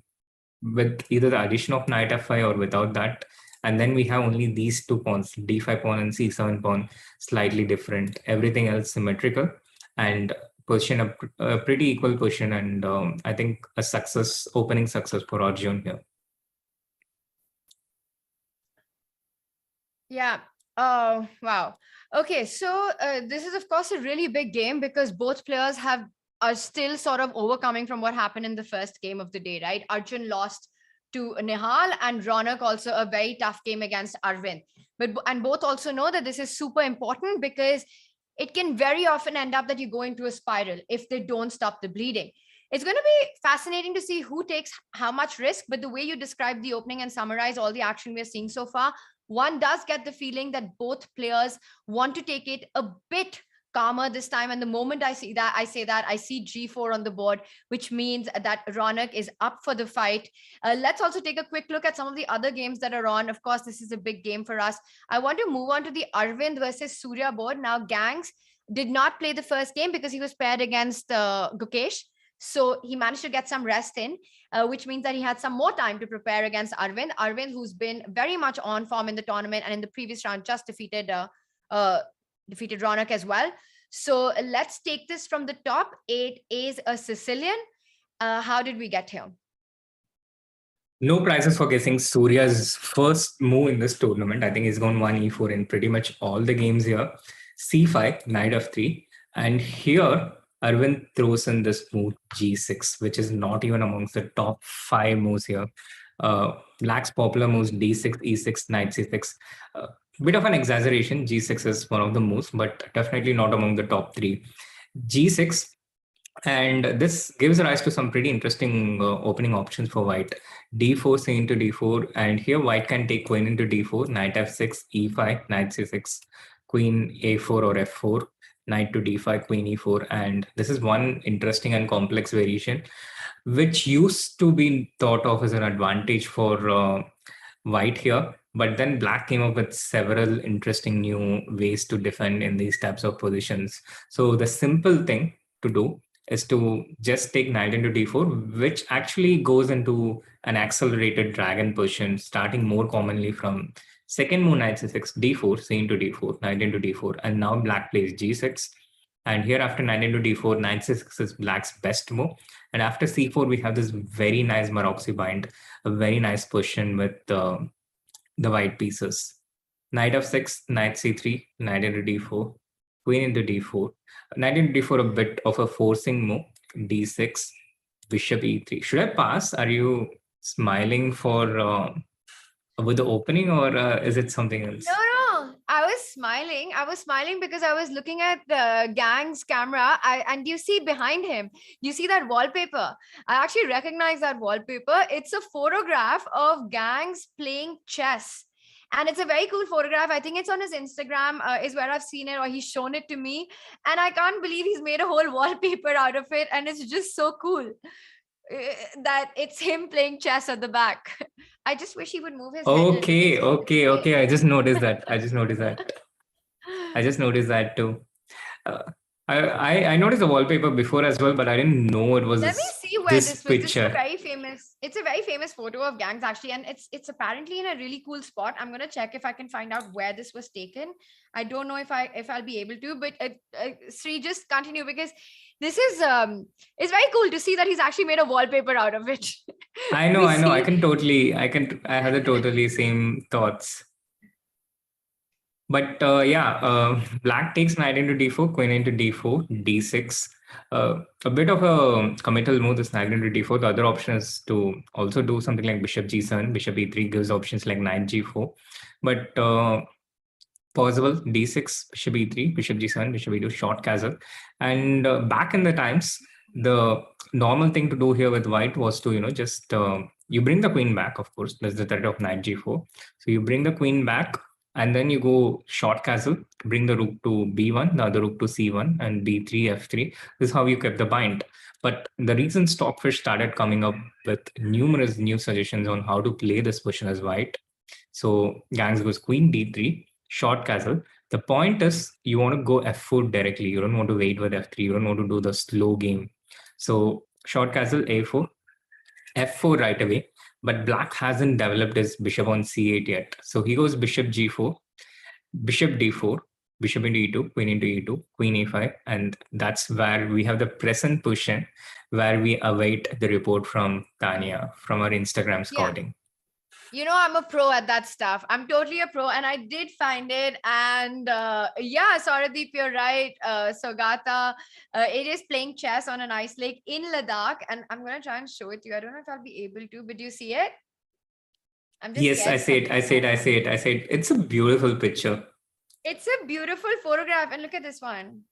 with either the addition of knight f5 or without that. And then we have only these 2 pawns, d5 pawn and c7 pawn, slightly different, everything else symmetrical, and position a pretty equal position. And I think a opening success for Arjun here. Yeah. Oh, wow. Okay, so this is of course a really big game because both players are still sort of overcoming from what happened in the first game of the day, right? Arjun lost to Nihal, and Raunak also a very tough game against Arvind. And both also know that this is super important because it can very often end up that you go into a spiral if they don't stop the bleeding. It's going to be fascinating to see who takes how much risk, but the way you describe the opening and summarize all the action we're seeing so far, one does get the feeling that both players want to take it a bit calmer this time. And the moment I see that, I see g4 on the board, which means that Raunak is up for the fight. Let's also take a quick look at some of the other games that are on. Of course, this is a big game for us. I want to move on to the Arvind versus Surya board. Now, Gangs did not play the first game because he was paired against Gukesh. So he managed to get some rest in, which means that he had some more time to prepare against Arvind. Arvind, who's been very much on form in the tournament and in the previous round, just defeated Raunak as well. So let's take this from the top. 8 is a Sicilian. How did we get here? No prizes for guessing Surya's first move in this tournament. I think he's gone 1e4 in pretty much all the games here. c5, knight f3. And here, Arvind throws in this move g6, which is not even amongst the top 5 moves here. Black's popular moves d6, e6, knight c6. Bit of an exaggeration. G6 is one of the moves, but definitely not among the top 3. G6, and this gives rise to some pretty interesting opening options for white. d4, c into d4, and here white can take queen into d4, knight f6, e5, knight c6, queen a4 or f4, knight to d5, queen e4, and this is one interesting and complex variation, which used to be thought of as an advantage for white here. But then black came up with several interesting new ways to defend in these types of positions. So the simple thing to do is to just take knight into d4, which actually goes into an accelerated dragon position, starting more commonly from second move knight c6, d4, c into d4, knight into d4. And now black plays g6. And here after knight into d4, knight c6 is black's best move. And after c4, we have this very nice Maroczy bind, a very nice position with the white pieces. Knight f6, knight c3, knight into d4, queen into d4. Knight into d4, a bit of a forcing move. d6, bishop e3. Should I pass? Are you smiling for with the opening, or is it something else? No. I was smiling. I was smiling because I was looking at the gang's camera. And you see behind him, you see that wallpaper. I actually recognize that wallpaper. It's a photograph of gangs playing chess. And it's a very cool photograph. I think it's on his Instagram is where I've seen it, or he's shown it to me. And I can't believe he's made a whole wallpaper out of it. And it's just so cool that it's him playing chess at the back. I just wish he would move his head. Okay. I just noticed that. I just noticed that too. I noticed the wallpaper before as well, but I didn't know it was Let me see where this this was. This is picture. very famous. It's a very famous photo of gangs actually, and it's apparently in a really cool spot. I'm gonna check if I can find out where this was taken. I don't know if I'll be able to, but Sri, just continue, because this is it's very cool to see that he's actually made a wallpaper out of it. I know. I have the totally same thoughts. But black takes knight into d4, queen into d4, d6. A bit of a committal move, this knight into d4. The other option is to also do something like bishop g7, bishop e3 gives options like knight g4. But possible d6, bishop e3, bishop g7, bishop e2, short castle. And back in the times, the normal thing to do here with white was to, just you bring the queen back, of course. There's the threat of knight g4. So you bring the queen back, and then you go short castle, bring the rook to b1, the other rook to c1, and b3, f3. This is how you kept the bind. But the reason Stockfish started coming up with numerous new suggestions on how to play this position as white. So gangs goes queen d3, short castle. The point is you want to go f4 directly. You don't want to wait with f3. You don't want to do the slow game. So short castle a4, f4 right away. But black hasn't developed his bishop on c8 yet. So he goes bishop g4, bishop d4, bishop into e2, queen into e2, queen e5. And that's where we have the present position where we await the report from Tania from our Instagram scouting. I'm a pro at that stuff. I'm totally a pro, and I did find it. And Sauradeep, you're right. Sogata, it is playing chess on an ice lake in Ladakh, and I'm gonna try and show it to you. I don't know if I'll be able to, but do you see it? Yes, I see it. It's a beautiful picture. It's a beautiful photograph, and look at this one.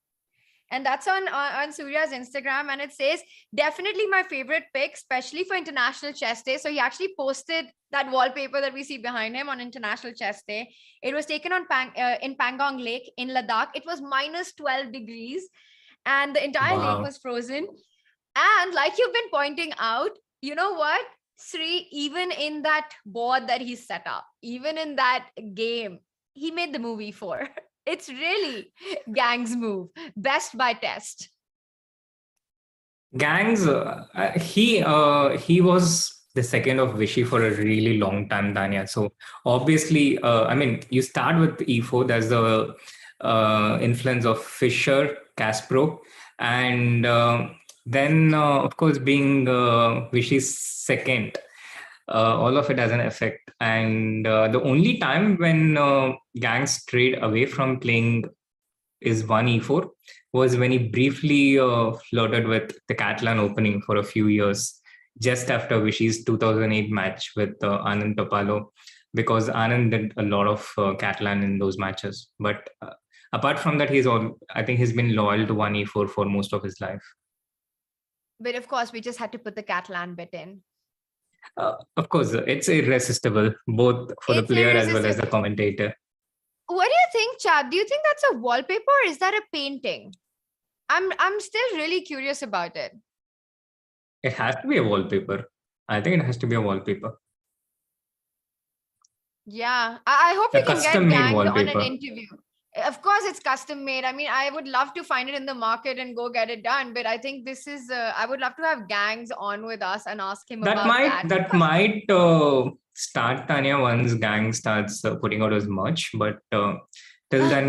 And that's on Surya's Instagram, and it says, definitely my favorite pick, especially for International Chess Day. So he actually posted that wallpaper that we see behind him on International Chess Day. It was taken on in Pangong Lake in Ladakh. It was minus 12 degrees, and the entire lake was frozen. And like you've been pointing out, you know what, Sri, even in that board that he set up, even in that game, he made the movie for. It's really Gang's move. Best by test. Gang's, he was the second of Vichy for a really long time, Tania. So obviously, you start with e4. There's the influence of Fischer, Kasparov, and then, of course, being Vichy's second, all of it has an effect. And the only time when Gang strayed away from playing is 1e4 was when he briefly flirted with the Catalan opening for a few years, just after Vichy's 2008 match with Anand Topalo, because Anand did a lot of Catalan in those matches. But apart from that, I think he's been loyal to 1e4 for most of his life. But of course, we just had to put the Catalan bit in. Of course, it's irresistible, both for the player as well as the commentator. What do you think, Chad? Do you think that's a wallpaper or is that a painting? I'm still really curious about it. It has to be a wallpaper. I think it has to be a wallpaper. Yeah, I hope we can get Gang on an interview. Of course, it's custom made. I mean, I would love to find it in the market and go get it done. But I think this is, I would love to have Gangs on with us and ask him about that. That might start, Tania, once Gang starts putting out his merch. But till then,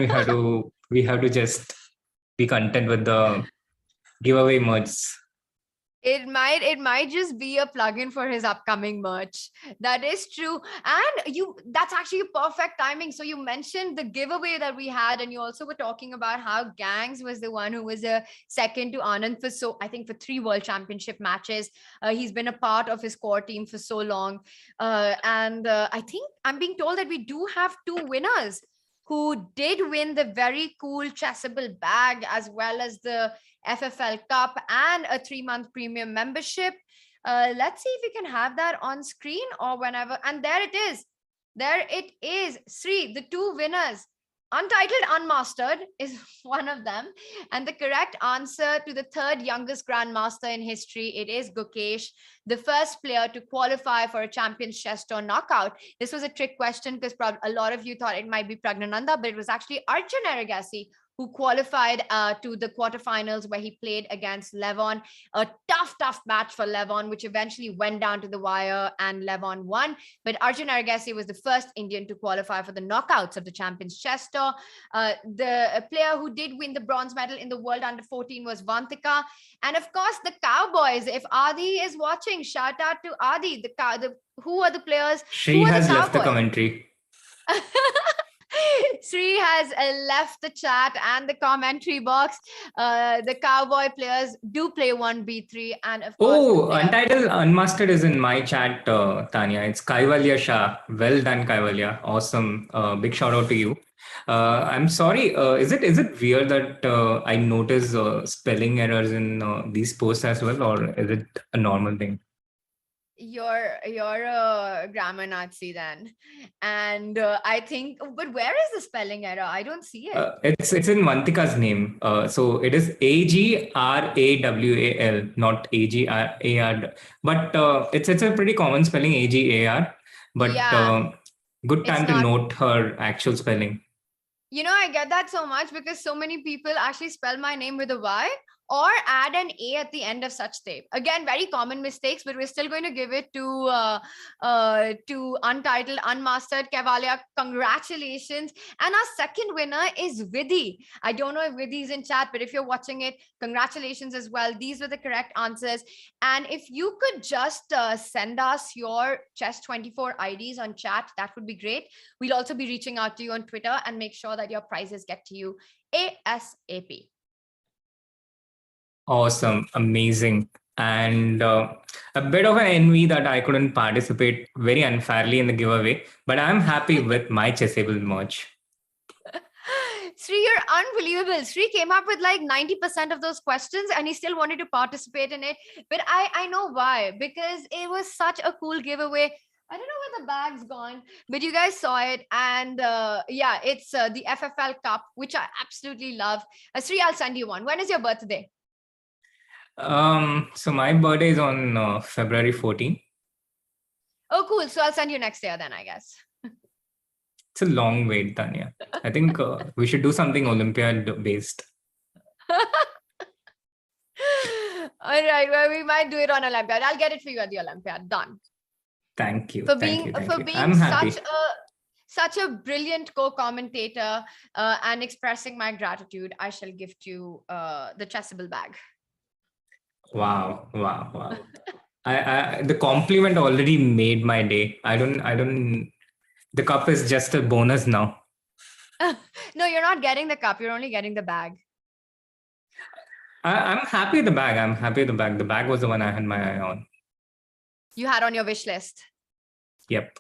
we have to just be content with the giveaway merch. It might just be a plugin for his upcoming merch. That is true. And that's actually perfect timing. So you mentioned the giveaway that we had, and you also were talking about how Gangs was the one who was a second to Anand for I think for 3 world championship matches. He's been a part of his core team for so long. And I think I'm being told that we do have 2 winners who did win the very cool Chessable bag, as well as the FFL Cup and a 3-month premium membership. Let's see if we can have that on screen or whenever. And there it is. There it is. Sri, the 2 winners. Untitled Unmastered is one of them. And the correct answer to the 3rd youngest grandmaster in history, it is Gukesh, the first player to qualify for a Champions Chess Tour knockout. This was a trick question because a lot of you thought it might be Pragnananda, but it was actually Arjun Agassi who qualified to the quarterfinals, where he played against Levon. A tough match for Levon, which eventually went down to the wire and Levon won. But Arjun Agassi was the first Indian to qualify for the knockouts of the Champions Chess Tour. The player who did win the bronze medal in the World Under 14 was Vantika. And of course, the Cowboys. If Adi is watching, shout out to Adi. Who are the players? She has left the commentary. Sri has left the chat and the commentary box. The Cowboy players do play 1B3, and of course, Untitled Unmastered is in my chat, Tania. It's Kaivalya Shah. Well done, Kaivalya. Awesome. Big shout out to you. I'm sorry. Is it weird that I notice spelling errors in these posts as well, or is it a normal thing? You're a grammar Nazi then, and I think. But where is the spelling error? I don't see it. It's in Vantika's name. So it is Agrawal, not Agrar. But it's a pretty common spelling, Agar. But Yeah. Good time It's to not- note her actual spelling. You know, I get that so much because so many people actually spell my name with a Y or add an A at the end of Sachdev. Again, very common mistakes, but we're still going to give it to Untitled, Unmastered. Cavalia, congratulations. And our second winner is Vidhi. I don't know if Vidhi is in chat, but if you're watching it, congratulations as well. These were the correct answers. And if you could just send us your Chess24 IDs on chat, that would be great. We'll also be reaching out to you on Twitter and make sure that your prizes get to you ASAP. Awesome, amazing. And a bit of an envy that I couldn't participate very unfairly in the giveaway, but I'm happy with my Chessable merch. Sri, you're unbelievable. Sri came up with like 90% of those questions and he still wanted to participate in it. But I know why, because it was such a cool giveaway. I don't know where the bag's gone, but you guys saw it. And yeah, it's the FFL Cup, which I absolutely love. Sri, I'll send you one. When is your birthday? So my birthday is on February 14th. Oh, cool. So I'll send you next year then, I guess. It's a long wait, Tania. I think we should do something Olympiad based. All right. Well, we might do it on Olympiad. I'll get it for you at the Olympiad. Done. Thank you. For Thank you. being I'm happy. such a brilliant co-commentator and expressing my gratitude, I shall gift you the Chessable bag. Wow. I the compliment already made my day. I don't. The cup is just a bonus now. No, you're not getting the cup. You're only getting the bag. I'm happy with the bag. The bag was the one I had my eye on. You had on your wish list. Yep.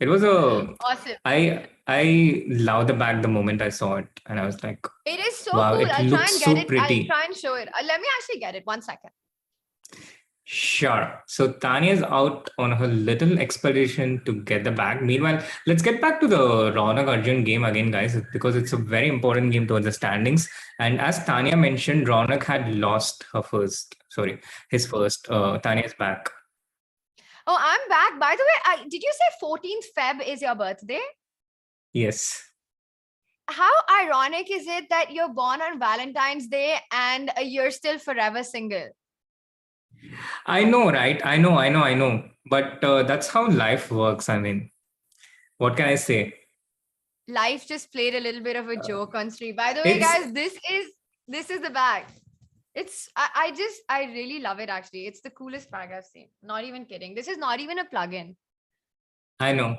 It was a. Awesome. I loved the bag the moment I saw it, and I was like, It is so wow, cool. it I'll try looks and so get it. pretty. I'll try and show it. Let me actually get it. 1 second. Sure. So Tania's out on her little expedition to get the bag. Meanwhile, let's get back to the Ronak Arjun game again, guys, because it's a very important game towards the standings. And as Tania mentioned, Ronak had lost his first. Tania's back. Oh, I'm back. By the way, did you say 14th Feb is your birthday? Yes. How ironic is it that you're born on Valentine's Day and you're still forever single? I know, right? I know. But that's how life works. I mean, what can I say? Life just played a little bit of a joke on Sri. By the way, guys, this is This is the bag. I really love it actually. It's the coolest bag I've seen. Not even kidding. This is not even a plug-in. I know.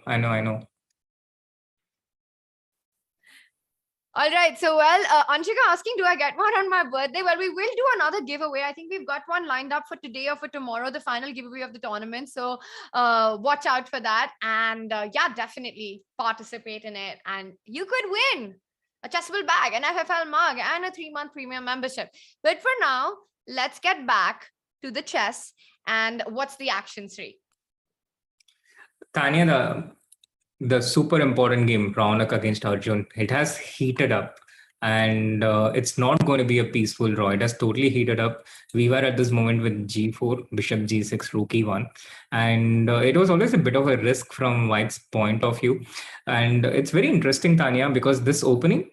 All right. So, well, Anshika asking, do I get one on my birthday? Well, we will do another giveaway. I think we've got one lined up for today or for tomorrow, the final giveaway of the tournament. So watch out for that. And yeah, definitely participate in it. And you could win a Chessable bag, an FFL mug, and a 3-month premium membership. But for now, let's get back to the chess. And what's the action, Sri? Tania, the super important game, Raunak against Arjun, it has heated up. And it's not going to be a peaceful draw. It has totally heated up. We were at this moment with G4, Bishop G6, Rook E1. And it was always a bit of a risk from White's point of view. And it's very interesting, Tania, because this opening,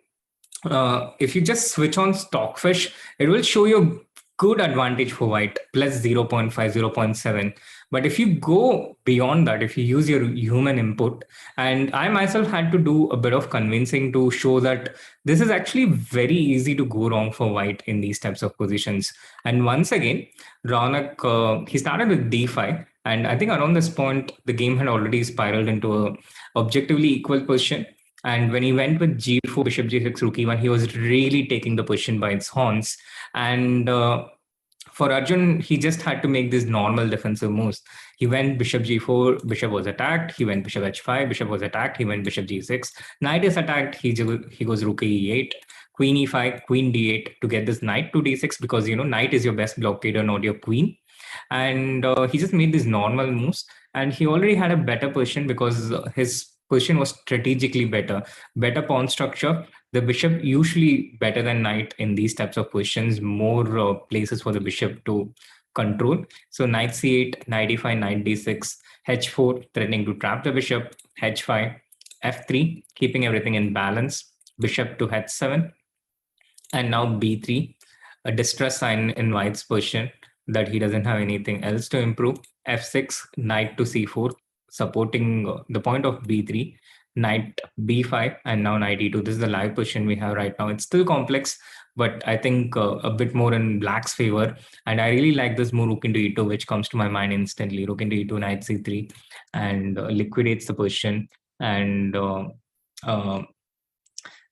if you just switch on Stockfish, it will show you a good advantage for White, plus 0.5, 0.7. But if you go beyond that, if you use your human input, and I myself had to do a bit of convincing to show that this is actually very easy to go wrong for White in these types of positions. And once again, Raunak, he started with D5. And I think around this point, the game had already spiraled into a objectively equal position. And when he went with G4, Bishop G6, Rook E1, he was really taking the position by its horns. And for Arjun, he just had to make these normal defensive moves. He went Bishop G4, Bishop was attacked. He went Bishop H5, Bishop was attacked. He went Bishop G6. Knight is attacked. He goes Rook E8, Queen E5, Queen D8 to get this Knight to D6 because, Knight is your best blockader, not your Queen. And he just made these normal moves. And he already had a better position because his position was strategically better pawn structure. The bishop usually better than knight in these types of positions, more places for the bishop to control. So knight c8, knight e5, knight d6, h4, threatening to trap the bishop, h5, f3, keeping everything in balance, bishop to h7, and now b3, a distress sign in White's position that he doesn't have anything else to improve, f6, knight to c4, supporting the point of b3, knight b5, and now knight e2. This is the live position we have right now. It's still complex, but I think a bit more in black's favor. And I really like this move, rook into e2, which comes to my mind instantly. Rook into e2, knight c3, and liquidates the position. And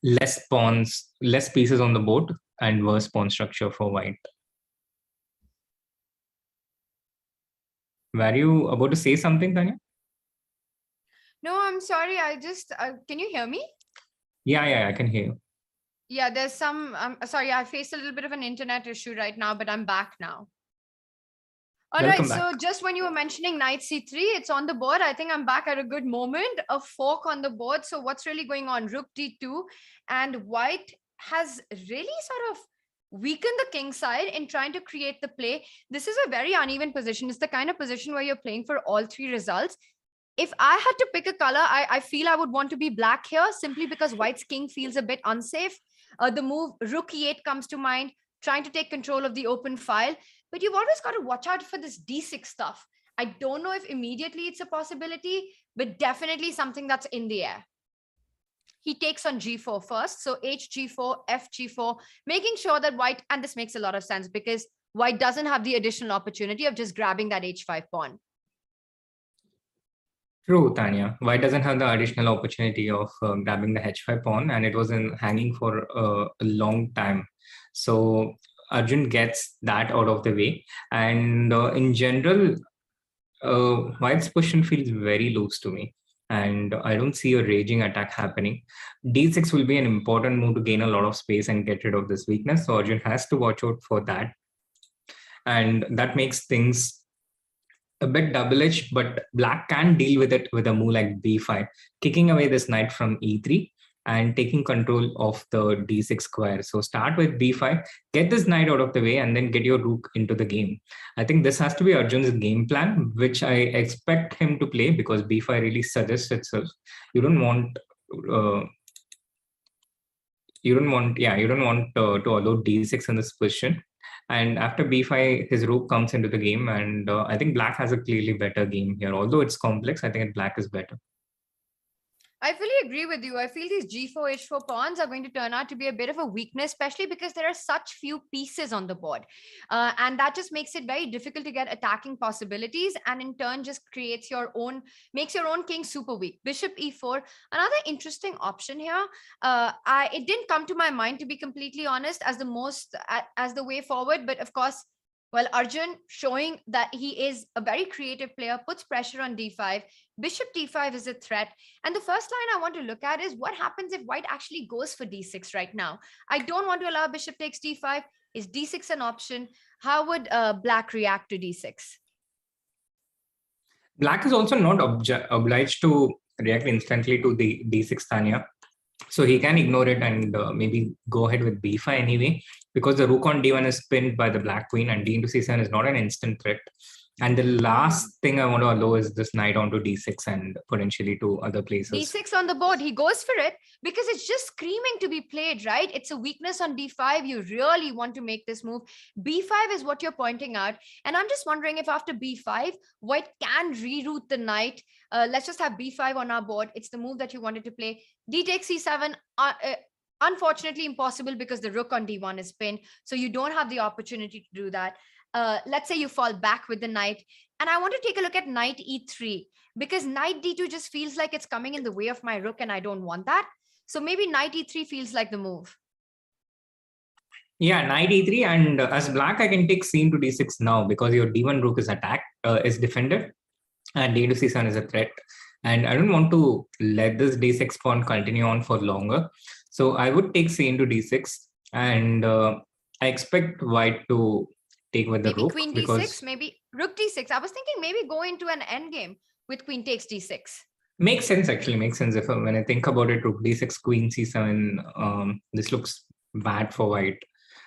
less pawns, less pieces on the board, and worse pawn structure for White. Were you about to say something, Tania? No, I'm sorry. I just, can you hear me? Yeah, I can hear you. Yeah, there's some, sorry, I faced a little bit of an internet issue right now, but I'm back now. All Welcome right, back. so just when you were mentioning knight c3, it's on the board. I think I'm back at a good moment, a fork on the board. So what's really going on? Rook d2, and White has really sort of weakened the king side in trying to create the play. This is a very uneven position. It's the kind of position where you're playing for all three results. If I had to pick a color, I feel I would want to be black here simply because White's king feels a bit unsafe. The move Rook e8 comes to mind, trying to take control of the open file. But you've always got to watch out for this d6 stuff. I don't know if immediately it's a possibility, but definitely something that's in the air. He takes on g4 first. So hg4, fg4, making sure that White, and this makes a lot of sense because White doesn't have the additional opportunity of just grabbing that h5 pawn. True, Tania. White doesn't have the additional opportunity of grabbing the h5 pawn, and it was hanging for a long time. So Arjun gets that out of the way. And in general, White's position feels very loose to me. And I don't see a raging attack happening. d6 will be an important move to gain a lot of space and get rid of this weakness. So Arjun has to watch out for that. And that makes things a bit double-edged, but black can deal with it with a move like b5, kicking away this knight from e3 and taking control of the d6 square. So start with b5, get this knight out of the way, and then get your rook into the game. I think this has to be Arjun's game plan, which I expect him to play because b5 really suggests itself. You don't want to allow d6 in this position. And after b5, his rook comes into the game, and I think black has a clearly better game here. Although it's complex, I think black is better. I fully agree with you. I feel these G4, H4 pawns are going to turn out to be a bit of a weakness, especially because there are such few pieces on the board. And that just makes it very difficult to get attacking possibilities, and in turn just makes your own king super weak. Bishop E4, another interesting option here. It didn't come to my mind, to be completely honest, as the way forward, but of course, well, Arjun showing that he is a very creative player, puts pressure on D5. Bishop D5 is a threat. And the first line I want to look at is what happens if white actually goes for D6 right now. I don't want to allow bishop takes D5. Is D6 an option? How would black react to D6? Black is also not obliged to react instantly to the D6, Tania. So he can ignore it and maybe go ahead with B5 anyway, because the rook on D1 is pinned by the black queen, and D into C7 is not an instant threat. And the last thing I want to allow is this knight onto D6 and potentially to other places. D6 on the board, he goes for it because it's just screaming to be played, right? It's a weakness on D5. You really want to make this move. B5 is what you're pointing out. And I'm just wondering if after B5, white can reroute the knight. Let's just have B5 on our board. It's the move that you wanted to play. D takes C7. Unfortunately impossible because the rook on D1 is pinned. So you don't have the opportunity to do that. Let's say you fall back with the knight. And I want to take a look at knight E3 because knight D2 just feels like it's coming in the way of my rook and I don't want that. So maybe knight E3 feels like the move. Yeah, knight E3, and as black, I can take C into D6 now because your D1 rook is attacked, is defended, and D into C7 is a threat. And I don't want to let this D6 pawn continue on for longer. So I would take C into D6, and I expect white to take with the maybe rook. Queen D6, maybe rook D6. I was thinking maybe go into an endgame with queen takes D6. Makes sense, actually. Makes sense. When I think about it, rook D6, queen C7, this looks bad for white.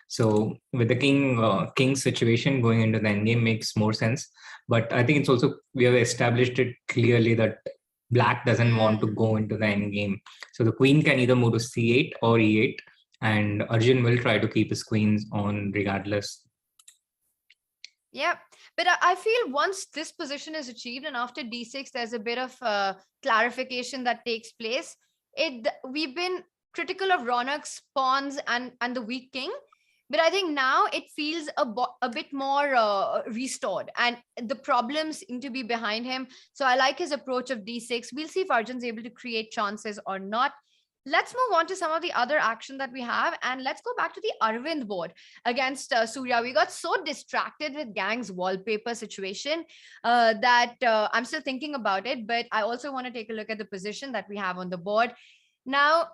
So with the king situation, going into the endgame makes more sense. But I think it's also, we have established it clearly that black doesn't want to go into the endgame. So the queen can either move to C8 or E8, and Arjun will try to keep his queens on regardless. Yeah, but I feel once this position is achieved and after D6, there's a bit of clarification that takes place. We've been critical of Ronak's pawns and the weak king, but I think now it feels a bit more restored and the problems seem to be behind him. So I like his approach of D6. We'll see if Arjun's able to create chances or not. Let's move on to some of the other action that we have. And let's go back to the Arvind board against Surya. We got so distracted with Gang's wallpaper situation that I'm still thinking about it. But I also want to take a look at the position that we have on the board. Now,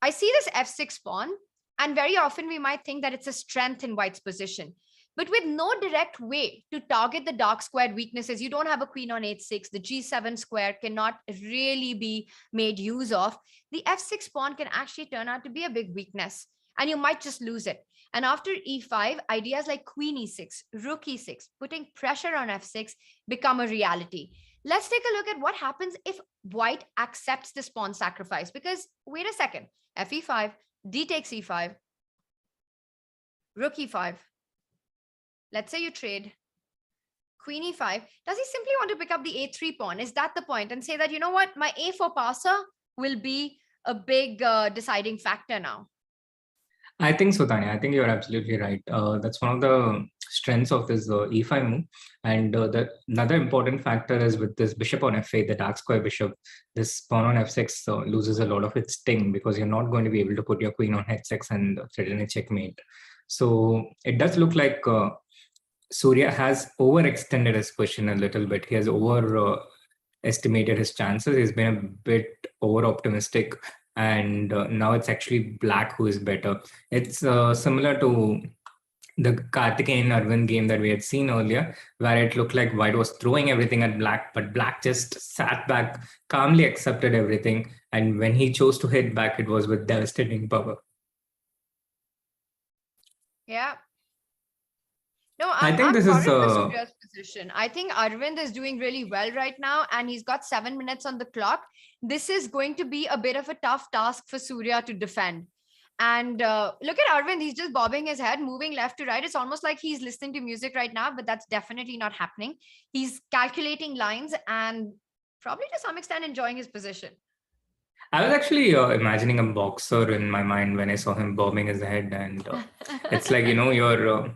I see this F6 pawn. And very often we might think that it's a strength in white's position. But with no direct way to target the dark squared weaknesses, you don't have a queen on H6. The G7 square cannot really be made use of. The F6 pawn can actually turn out to be a big weakness, and you might just lose it. And after E5, ideas like queen E6, rook E6, putting pressure on F6 become a reality. Let's take a look at what happens if white accepts this pawn sacrifice. Because wait a second, Fe5, D takes E5, rook E5. Let's say you trade queen E5. Does he simply want to pick up the A3 pawn? Is that the point? And say that, you know what, my A4 passer will be a big deciding factor now. I think so, Tania. I think you're absolutely right. That's one of the strengths of this E5 move. And another important factor is with this bishop on F8, the dark square bishop, this pawn on F6 loses a lot of its sting because you're not going to be able to put your queen on H6 and threaten a checkmate. So it does look like Surya has overextended his position a little bit. He has overestimated his chances. He's been a bit over-optimistic. And now it's actually black who is better. It's similar to the Karthikeyan Arvind game that we had seen earlier, where it looked like white was throwing everything at black, but black just sat back, calmly accepted everything. And when he chose to hit back, it was with devastating power. Yeah. No, I think this is Surya's position. I think Arvind is doing really well right now, and he's got 7 minutes on the clock. This is going to be a bit of a tough task for Surya to defend. And look at Arvind, he's just bobbing his head, moving left to right. It's almost like he's listening to music right now, but that's definitely not happening. He's calculating lines and probably to some extent enjoying his position. I was actually imagining a boxer in my mind when I saw him bobbing his head, and it's like, you're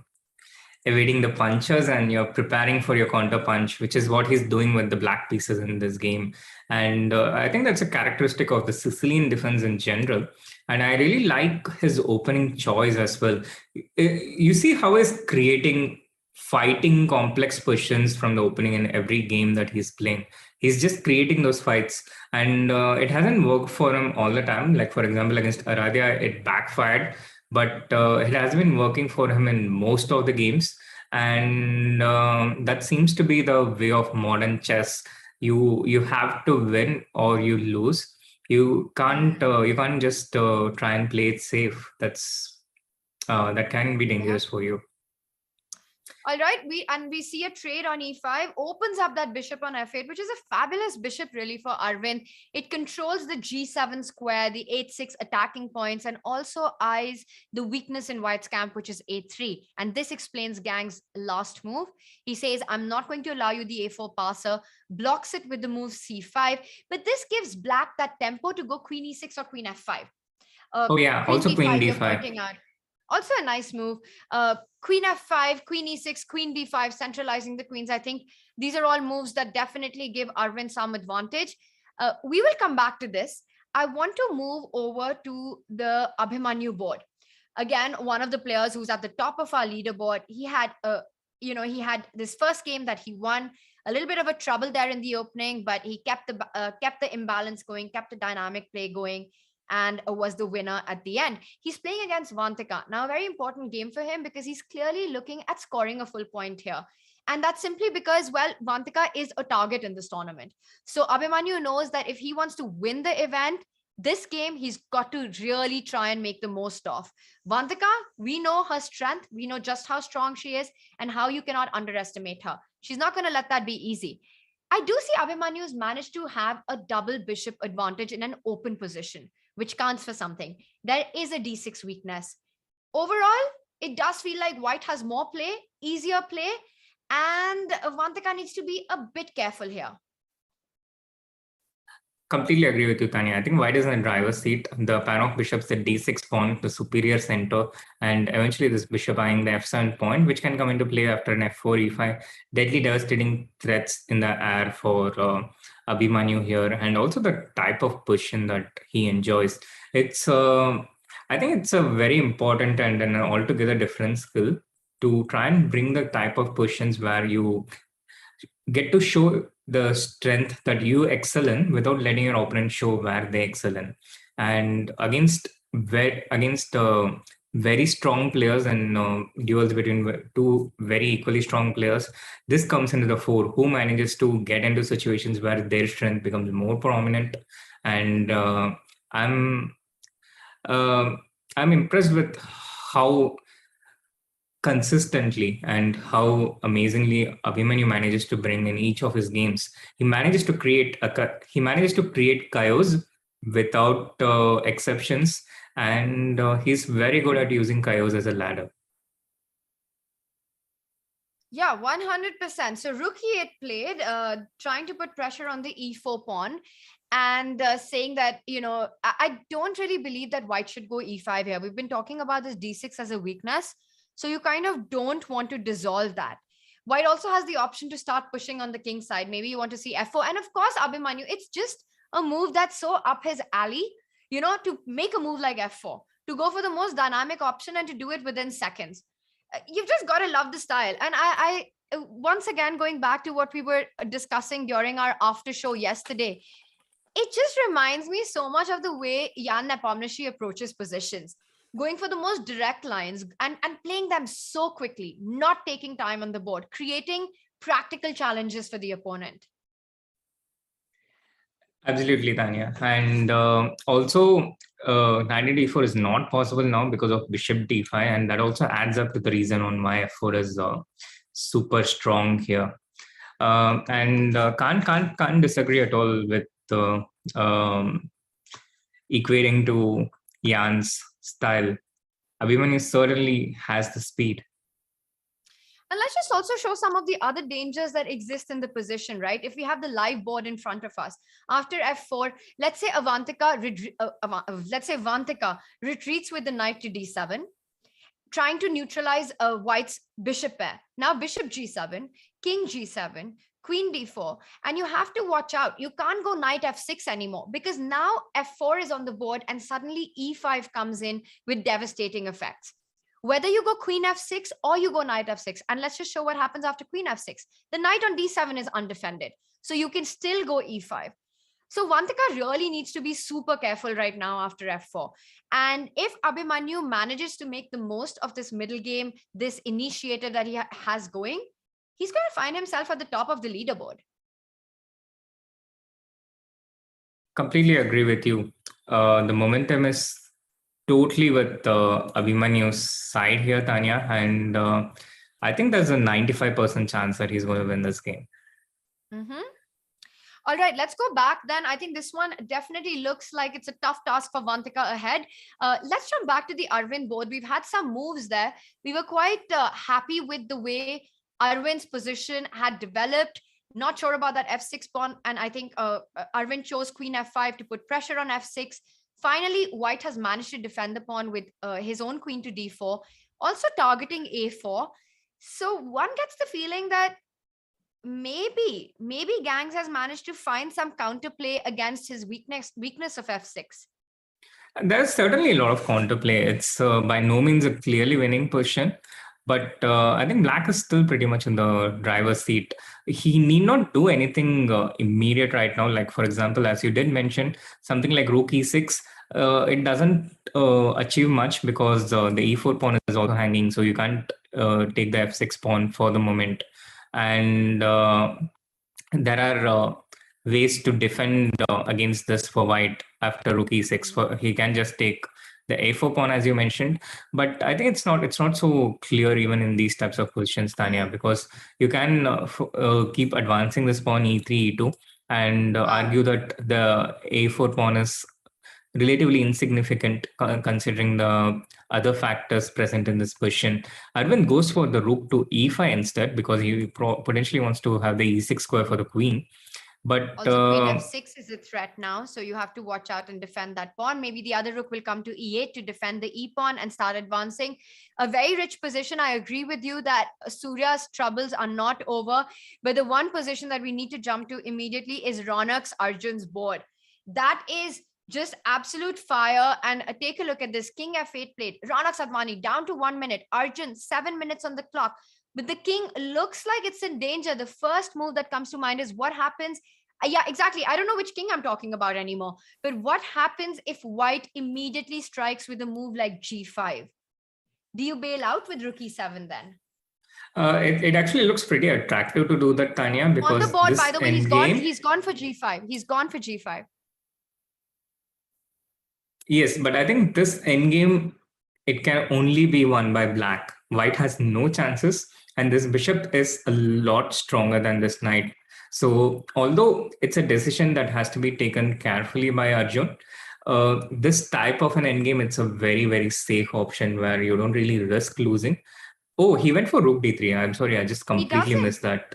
evading the punches and you're preparing for your counter punch, which is what he's doing with the black pieces in this game. And I think that's a characteristic of the Sicilian defense in general. And I really like his opening choice as well. You see how he's creating fighting complex positions from the opening in every game that he's playing. He's just creating those fights, and it hasn't worked for him all the time. Like, for example, against Aradia, it backfired, but it has been working for him in most of the games. And that seems to be the way of modern chess. You have to win or you lose. You can't just try and play it safe. That can be dangerous for you. All right, we see a trade on e5, opens up that bishop on f8, which is a fabulous bishop really for Arvind. It controls the g7 square, the 8-6 attacking points, and also eyes the weakness in white's camp, which is a3. And this explains Gang's last move. He says, I'm not going to allow you the a4 passer, blocks it with the move c5, but this gives black that tempo to go queen e6 or queen f5. Also queen d5. Also a nice move. Queen f5, queen e6, queen d5, centralizing the queens. I think these are all moves that definitely give Arvind some advantage. We will come back to this. I want to move over to the Abhimanyu board. Again, one of the players who's at the top of our leaderboard. He had this first game that he won. A little bit of a trouble there in the opening, but he kept the imbalance going, kept the dynamic play going, and was the winner at the end. He's playing against Vantika. Now, a very important game for him because he's clearly looking at scoring a full point here. And that's simply because, well, Vantika is a target in this tournament. So Abhimanyu knows that if he wants to win the event, this game, he's got to really try and make the most of. Vantika, we know her strength. We know just how strong she is and how you cannot underestimate her. She's not going to let that be easy. I do see Abhimanyu's managed to have a double bishop advantage in an open position, which counts for something. There is a d6 weakness. Overall, it does feel like white has more play, easier play, and Vantika needs to be a bit careful here. Completely agree with you, Tania. I think white is in the driver's seat. The pair of bishops at d6 pawn, the superior center, and eventually this bishop eyeing the f7 point, which can come into play after an f4, e5. Deadly devastating threats in the air for Abhimanyu here, and also the type of position that he enjoys. I think it's a very important and an altogether different skill to try and bring the type of positions where you get to show the strength that you excel in without letting your opponent show where they excel in. And against very strong players and duels between two very equally strong players, this comes into the fore. Who manages to get into situations where their strength becomes more prominent? And I'm impressed with how consistently and how amazingly Abhimanyu manages to bring in each of his games. He manages to create chaos without exceptions, and he's very good at using chaos as a ladder. Yeah, 100%. So rook e8 played, trying to put pressure on the e4 pawn and saying that, I don't really believe that white should go e5 here. We've been talking about this d6 as a weakness. So you kind of don't want to dissolve that. White also has the option to start pushing on the king side. Maybe you want to see f4. And of course, Abhimanyu, it's just a move that's so up his alley, to make a move like f4, to go for the most dynamic option and to do it within seconds. You've just got to love the style. And I once again, going back to what we were discussing during our after show yesterday, it just reminds me so much of the way Jan Nepomniachtchi approaches positions, going for the most direct lines and playing them so quickly, not taking time on the board, creating practical challenges for the opponent. Absolutely, Tania. And also, knight d4 is not possible now because of bishop d5, and that also adds up to the reason on why f4 is super strong here. And can't disagree at all with equating to Jan's style. Abhimanyu certainly has the speed. And let's just also show some of the other dangers that exist in the position, right? If we have the live board in front of us, after f4, let's say Avantika retreats with the knight to d7, trying to neutralize white's bishop pair. Now bishop g7, king g7, queen d4, and you have to watch out. You can't go knight f6 anymore because now f4 is on the board and suddenly e5 comes in with devastating effects. Whether you go queen f6 or you go knight f6, and let's just show what happens after queen f6. The knight on d7 is undefended, so you can still go e5. So Vantika really needs to be super careful right now after f4. And if Abhimanyu manages to make the most of this middle game, this initiative that he has going, he's going to find himself at the top of the leaderboard. Completely agree with you. The momentum is totally with Abhimanyu's side here, Tania, and I think there's a 95% chance that he's going to win this game. All right, let's go back then. I think this one definitely looks like it's a tough task for Vantika ahead. Let's jump back to the Arvind board. We've had some moves there. We were quite happy with the way Arvind's position had developed. Not sure about that f6 pawn. And I think Arvind chose queen f5 to put pressure on f6. Finally, white has managed to defend the pawn with his own queen to d4, also targeting a4. So one gets the feeling that maybe Gangs has managed to find some counterplay against his weakness of f6. There's certainly a lot of counterplay. It's by no means a clearly winning position, but I think black is still pretty much in the driver's seat. He need not do anything immediate right now. Like, for example, as you did mention, something like rook e6, it doesn't achieve much because the e4 pawn is also hanging, so you can't take the f6 pawn for the moment. And there are ways to defend against this for white after rook e6. He can just take the a4 pawn, as you mentioned, but I think it's not so clear even in these types of positions, Tania, because you can keep advancing this pawn e3, e2, and argue that the a4 pawn is relatively insignificant considering the other factors present in this position. Arvind goes for the rook to e5 instead because he potentially wants to have the e6 square for the queen. But also queen f6 is a threat now, so you have to watch out and defend that pawn. Maybe the other rook will come to e8 to defend the e pawn and start advancing. A very rich position. I agree with you that Surya's troubles are not over, but the one position that we need to jump to immediately is Ronak's Arjun's board. That is just absolute fire. And take a look at this. King f8 played. Ranak Sadhwani down to 1 minute. Arjun 7 minutes on the clock. But the king looks like it's in danger. The first move that comes to mind is what happens. Yeah, exactly. I don't know which king I'm talking about anymore. But what happens if white immediately strikes with a move like g5? Do you bail out with rook e7 then? It actually looks pretty attractive to do that, Tania, because on the board, this by the way, he's gone for g5. He's gone for g5. Yes, but I think this endgame, it can only be won by black. White has no chances, and this bishop is a lot stronger than this knight. So although it's a decision that has to be taken carefully by Arjun, this type of an endgame, it's a very, very safe option where you don't really risk losing. Oh, he went for rook d3. I'm sorry, I just completely missed that.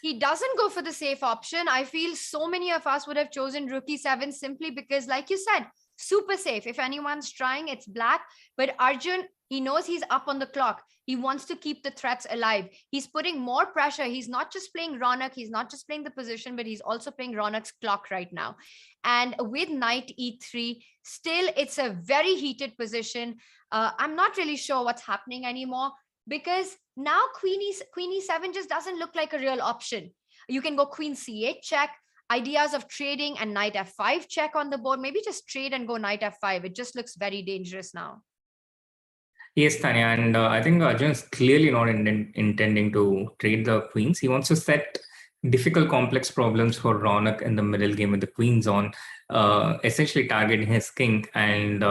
He doesn't go for the safe option. I feel so many of us would have chosen rook e7 simply because, like you said, super safe. If anyone's trying, it's black. But Arjun, he knows he's up on the clock. He wants to keep the threats alive. He's putting more pressure. He's not just playing Ronak. He's not just playing the position, but he's also playing Ronak's clock right now. And with knight e3, still, it's a very heated position. I'm not really sure what's happening anymore because now queen e7 just doesn't look like a real option. You can go queen c8 check. Ideas of trading and knight f5 check on the board. Maybe just trade and go knight f5. It just looks very dangerous now. Yes, Tania, and I think Arjun is clearly not intending to trade the queens. He wants to set difficult, complex problems for Ronak in the middle game with the queens on, essentially targeting his king and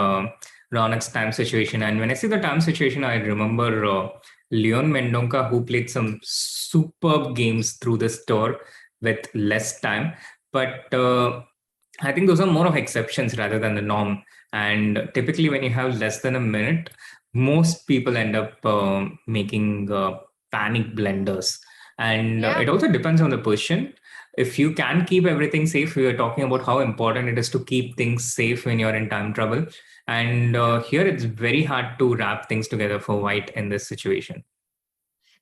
Ronak's time situation. And when I see the time situation, I remember Leon Mendonca, who played some superb games through this tour with less time. But I think those are more of exceptions rather than the norm. And typically when you have less than a minute, most people end up making panic blunders. And Yeah. it also depends on the position. If you can keep everything safe, we are talking about how important it is to keep things safe when you're in time trouble. And here it's very hard to wrap things together for white in this situation.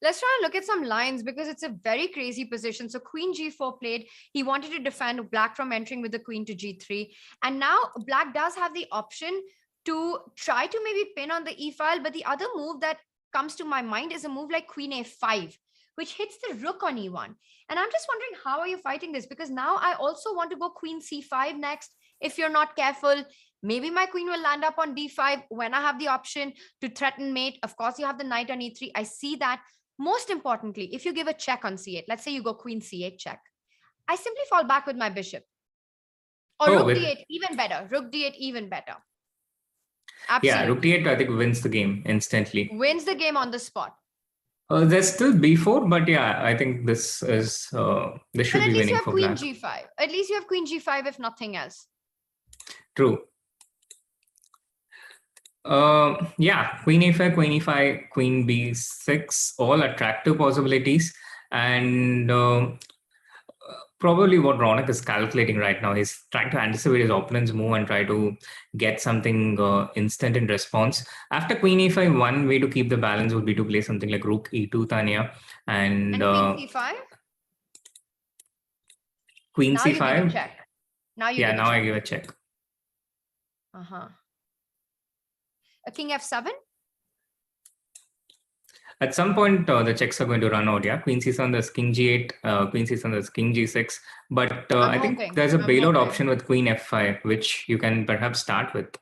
Let's try and look at some lines because it's a very crazy position. So queen g4 played. He wanted to defend black from entering with the queen to g3. And now black does have the option to try to maybe pin on the e file. But the other move that comes to my mind is a move like queen a5, which hits the rook on e1. And I'm just wondering, how are you fighting this? Because now I also want to go queen c5 next. If you're not careful, maybe my queen will land up on d5 when I have the option to threaten mate. Of course, you have the knight on e3. I see that. Most importantly, if you give a check on c8, let's say you go queen c8 check, I simply fall back with my bishop. Or rook d8, even better. Rook d8, even better. Absolutely. Yeah, rook d8, I think, wins the game instantly. Wins the game on the spot. There's still b4, but yeah, I think this is this should be winning for black. At least you have queen g5. At least you have queen g5, if nothing else. True. Yeah, queen a5, queen e5, queen b6, all attractive possibilities. And probably what Ronak is calculating right now, he's trying to anticipate his opponent's move and try to get something instant in response. After queen a5, one way to keep the balance would be to play something like rook e2, Tania. And queen c5? Queen now c5. You give a check. Now I give a check. A king f7? At some point, the checks are going to run out. Yeah, queen c7, there's king g8, queen c7, there's king g6. But I think there's a bailout option with queen f5, which you can perhaps start with.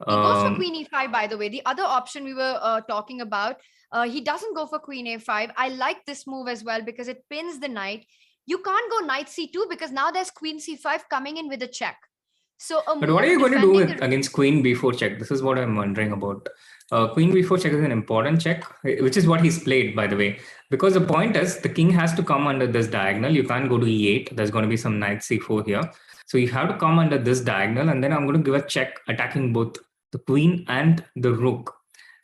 He goes for queen e5, by the way. The other option we were talking about, he doesn't go for queen a5. I like this move as well because it pins the knight. You can't go knight c2 because now there's queen c5 coming in with a check. So, but what are you going to do against queen b4 check? This is what I'm wondering about. Queen b4 check is an important check, which is what he's played, by the way. Because the point is, the king has to come under this diagonal. You can't go to e8. There's going to be some knight c4 here. So you have to come under this diagonal, and then I'm going to give a check attacking both the queen and the rook.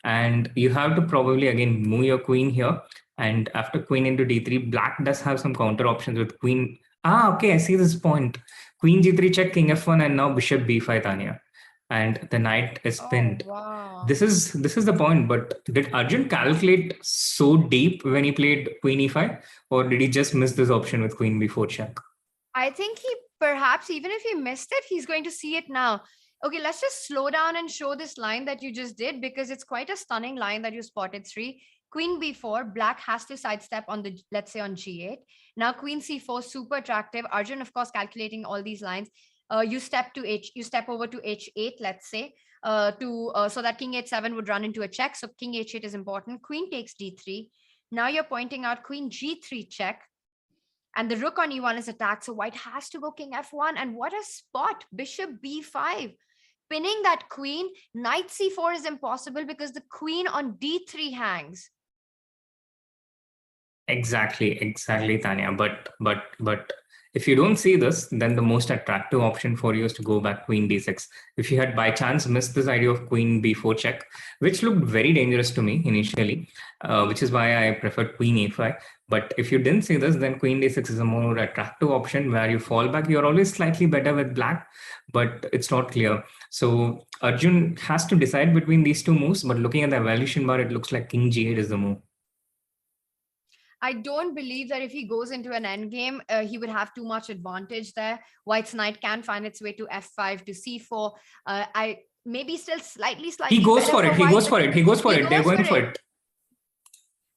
And you have to probably, again, move your queen here. And after queen into d3, black does have some counter options with queen. Okay, I see this point. Queen g3 check, king f1, and now bishop b5, Tania. And the knight is pinned. Wow. This is the point. But did Arjun calculate so deep when he played queen e5, or did he just miss this option with queen b4 check? I think he perhaps, even if he missed it, he's going to see it now. Okay, let's just slow down and show this line that you just did, because it's quite a stunning line that you spotted, Sri. Queen b4, black has to sidestep on the, let's say, on g8. Now queen c4, super attractive. Arjun, of course, calculating all these lines. You step over to h8, let's say, so that king h7 would run into a check. So king h8 is important. Queen takes d3. Now you're pointing out queen g3 check, and the rook on e1 is attacked. So white has to go king f1, and what a spot! Bishop b5, pinning that queen. Knight c4 is impossible because the queen on d3 hangs. Exactly, Tania. But if you don't see this, then the most attractive option for you is to go back queen d6. If you had by chance missed this idea of queen b4 check, which looked very dangerous to me initially, which is why I preferred queen a5. But if you didn't see this, then queen d6 is a more attractive option where you fall back. You're always slightly better with black, but it's not clear. So Arjun has to decide between these two moves, but looking at the evaluation bar, it looks like king g8 is the move. I don't believe that if he goes into an endgame, he would have too much advantage there. White's knight can find its way to f5 to c4. I maybe still slightly. He goes for it. He goes for it. They're going for it.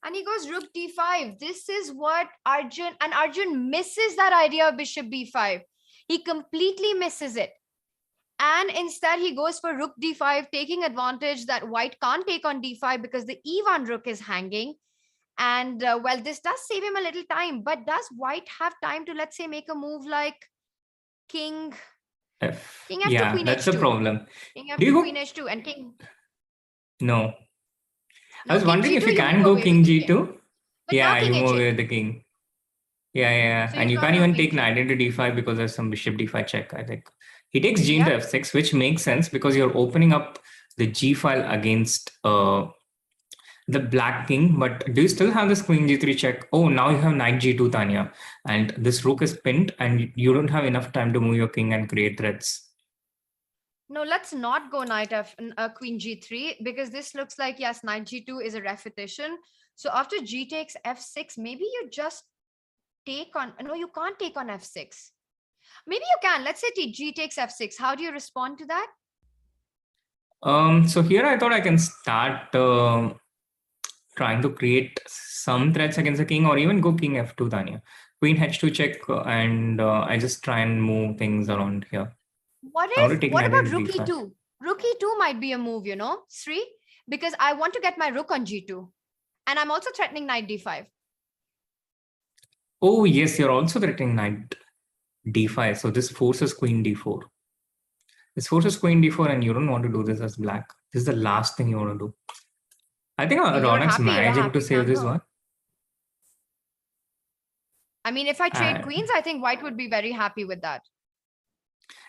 And he goes rook d5. This is what Arjun misses that idea of bishop b5. He completely misses it. And instead he goes for rook d5, taking advantage that white can't take on d5 because the e1 rook is hanging. And well, this does save him a little time, but does white have time to, let's say, make a move like king F? King f2, Yeah, queen that's h2. the problem. King f2, queen h2, and king. No. I No, was king wondering if g2, you you can move go away king with the g2. king. But Yeah, now you king move h8. away with the king. Yeah. So And he's you got can't no even king take g2. knight into d5 because there's some bishop d5 check, I think. He takes g into Yeah. f6, which makes sense because you're opening up the g file against the black king, but do you still have this queen g3 check? Oh, now you have knight g2, Tania, and this rook is pinned and you don't have enough time to move your king and create threats. No, let's not go queen g3, because this looks like, yes, knight g2 is a repetition. So after g takes f6, maybe you just take on, no, you can't take on f6. Maybe you can. Let's say g takes f6. How do you respond to that? So here I thought I can start trying to create some threats against the king, or even go king f2, Tania. Queen h2 check, and I just try and move things around here. What about rook e2? Rook e2 might be a move, you know, Sri, because I want to get my rook on g2. And I'm also threatening knight d5. Oh, yes, you're also threatening knight d5. So this forces queen d4. This forces queen d4, and you don't want to do this as black. This is the last thing you want to do. I think Ronak's managing to save this one. I mean, if I trade queens, I think white would be very happy with that.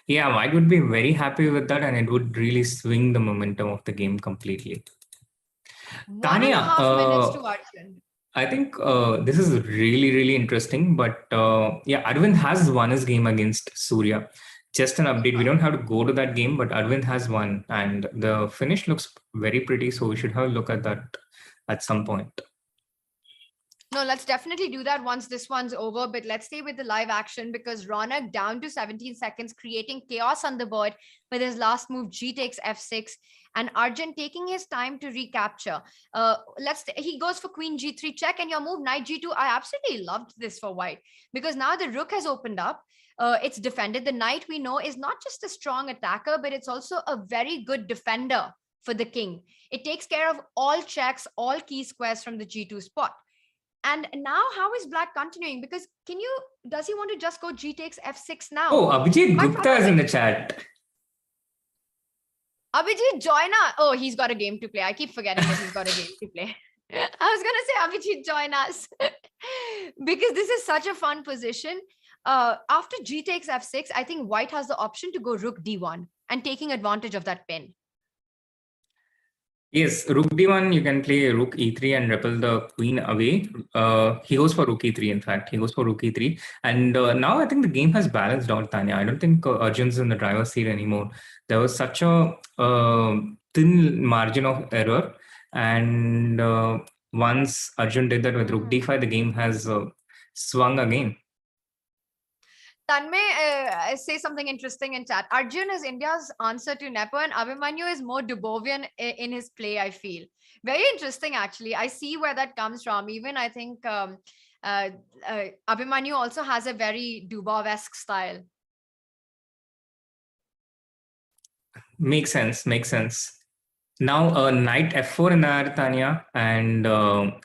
Yeah, white would be very happy with that, and it would really swing the momentum of the game completely. 1.5 minutes to Arjun. I think this is really, really interesting. But yeah, Arvind has won his game against Surya. Just an update. We don't have to go to that game, but Arvind has won, and the finish looks very pretty. So we should have a look at that at some point. No, let's definitely do that once this one's over, but let's stay with the live action, because Ronak down to 17 seconds, creating chaos on the board with his last move, g takes f6, and Arjun taking his time to recapture. He goes for queen g3 check, and your move knight g2. I absolutely loved this for white, because now the rook has opened up. It's defended. The knight, we know, is not just a strong attacker, but it's also a very good defender for the king. It takes care of all checks, all key squares from the g2 spot. And now how is black continuing? Because does he want to just go g takes f6 now? Oh, Abhijit Gupta is in the chat. Abhijit, join us. Oh, he's got a game to play. I keep forgetting that he's got a game to play. I was going to say, Abhijit, join us. Because this is such a fun position. After g takes f6, I think white has the option to go rook d1 and taking advantage of that pin. Yes, rook d1, you can play rook e3 and repel the queen away. He goes for rook e3, in fact. He goes for rook e3. And now I think the game has balanced out, Tania. I don't think Arjun's in the driver's seat anymore. There was such a thin margin of error. And once Arjun did that with rook d5, the game has swung again. Tanmay say something interesting in chat. Arjun is India's answer to Nepo, and Abhimanyu is more Dubovian in his play, I feel. Very interesting, actually. I see where that comes from. Even I think Abhimanyu also has a very Dubov-esque style. Makes sense, makes sense. Now, knight f4 in the Tania, and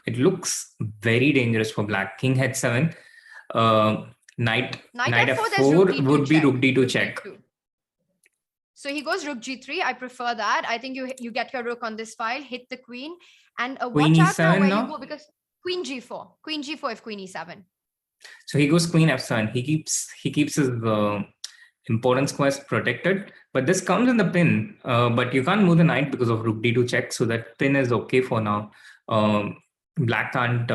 it looks very dangerous for black. King h7. Knight f4 would be rook d2 check. So he goes rook g3. I prefer that. I think you get your rook on this file, hit the queen, and queen watch e7 out where now? you go, because queen g4 if queen e7. So he goes queen f7. He keeps his important squares protected, but this comes in the pin. But you can't move the knight because of rook d2 check, so that pin is okay for now. Black can't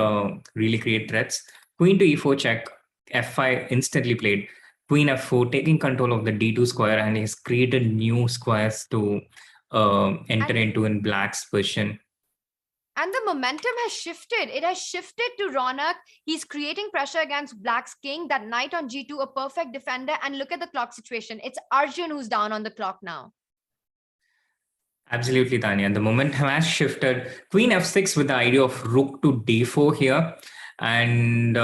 really create threats. Queen to e4 check. f5 instantly played. Queen f4 taking control of the d2 square, and he's created new squares to enter into in black's position. And the momentum has shifted. It has shifted to Ronak. He's creating pressure against black's king. That knight on g2, a perfect defender. And look at the clock situation. It's Arjun who's down on the clock now. Absolutely, Tania. The momentum has shifted. Queen f6 with the idea of rook to d4 here. And